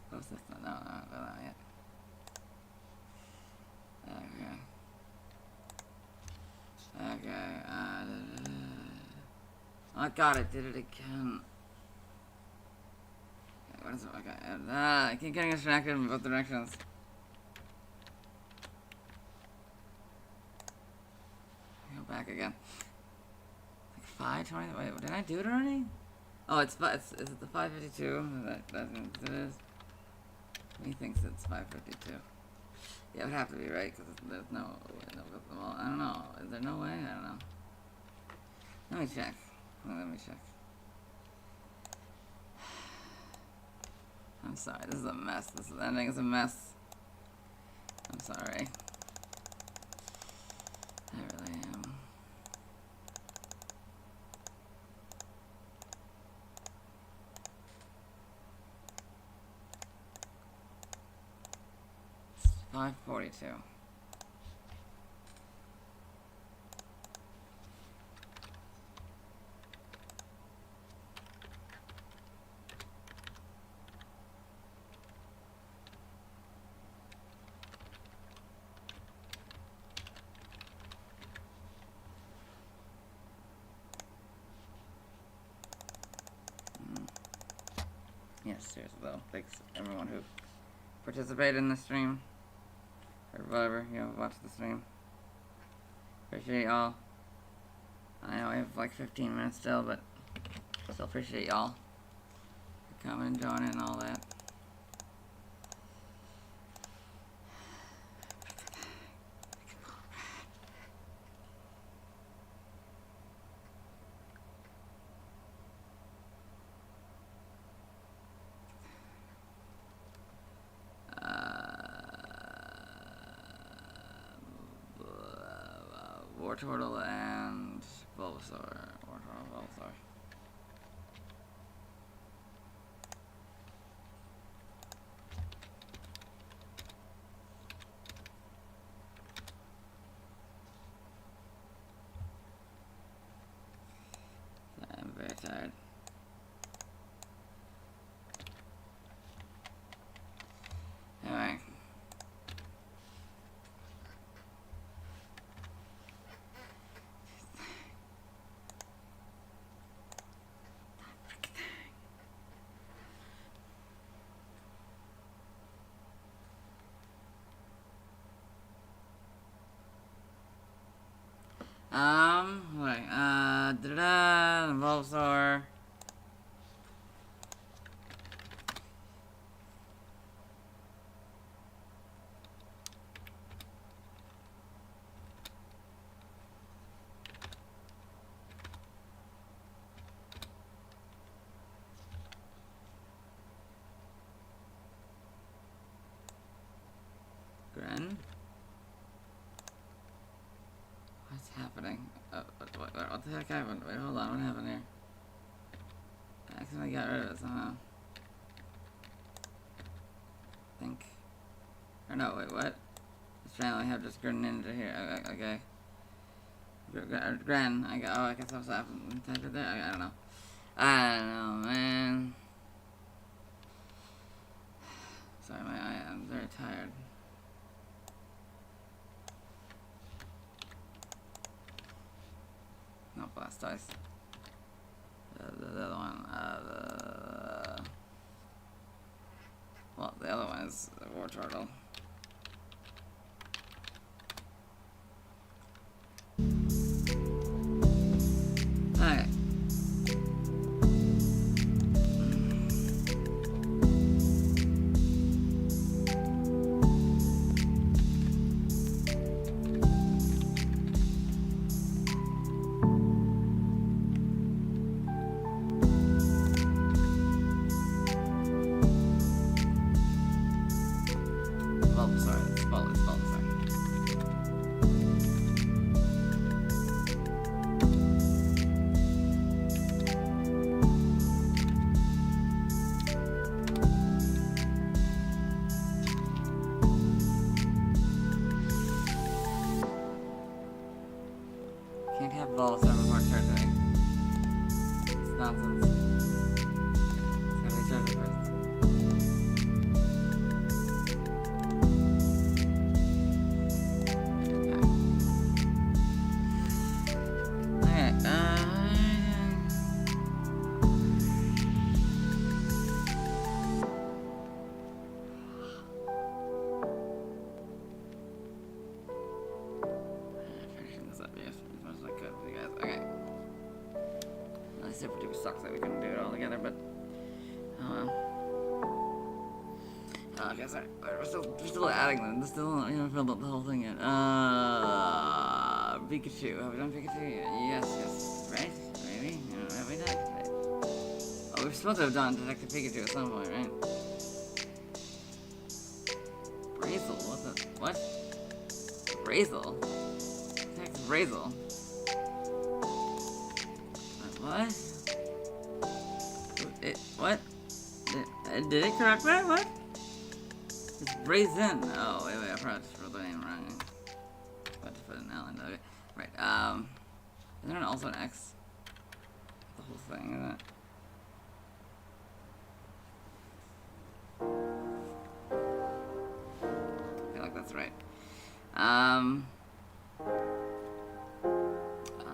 What's this one? No, not yet. Okay, oh god, I did it again. Okay, what is it? Okay, I keep getting distracted in both directions. Go back again. It's like 5:20. Wait, did I do it already? Oh, is it the 5:52? That it is. He thinks it's 5:52. Yeah, it would have to be right because there's no way. I don't know. Is there no way? I don't know. Let me check. Let me check. I'm sorry. This is a mess. This ending is a mess. I'm sorry. I really am. It's 5:42. Yes, seriously though. Thanks everyone who participated in the stream. Or whatever, watched the stream. Appreciate y'all. I know I have like 15 minutes still, but still appreciate y'all for coming and joining and all that. Wartortle and Bulbasaur. Wartortle, Bulbasaur. I'm very tired. Anyway. Wait, Bulbasaur. Gren? What's happening? What the heck happened? Wait, hold on, what happened here? I accidentally got rid of it somehow. I think. Or no, wait, what? It's trying to only have just Greninja here. Okay. Gren, I guess that's what happened. Type it there? I don't know. I don't know, man. Sorry, I'm very tired. No, Blastoise. The other one, well, the other one is the Wartortle. Alright. Can't have Bulbasaur before Turtwig. It's nonsense. It's gotta be Turtwig first. Super duper sucks that we couldn't do it all together, but oh well. Okay, sorry. We're still adding them. We're still, you know, filled up the whole thing yet. Pikachu. Have we done Pikachu yet? Yes. Right? Maybe? No, have we done it? Right. Oh, we're supposed to have done Detective Pikachu at some point, right? Brazel? What? Brazel? Detective Brazel? What? What? Did it correct that? What? It's Brazen. Oh, wait, I probably just wrote the name wrong. About to put an L in. Okay. Right, is there also an X? The whole thing, isn't it? I feel like that's right.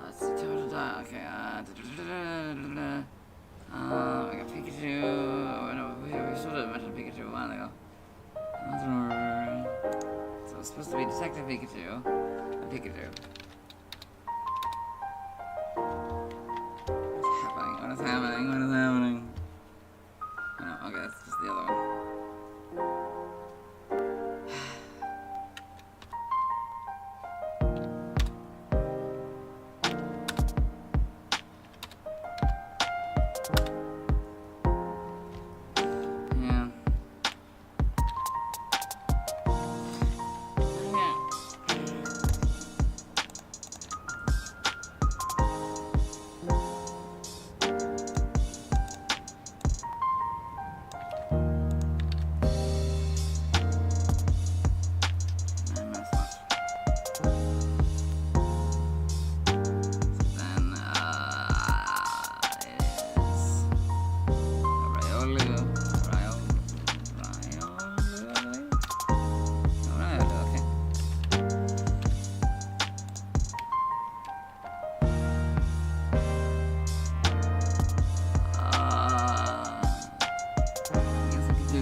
Let's see, okay, I got Pikachu. Oh, no, we should have mentioned Pikachu a while ago. So it's supposed to be Detective Pikachu. Pikachu. What's happening? What is happening? What is happening? Oh, no, okay, that's just the other one.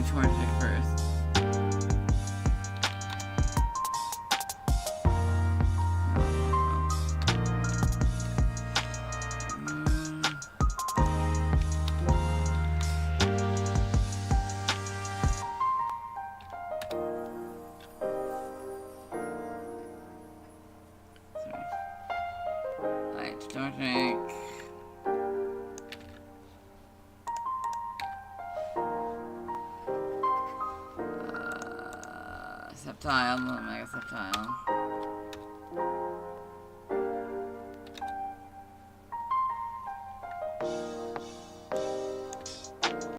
which one to pick first. Alright, Turtwig. Septile, Mega Septile.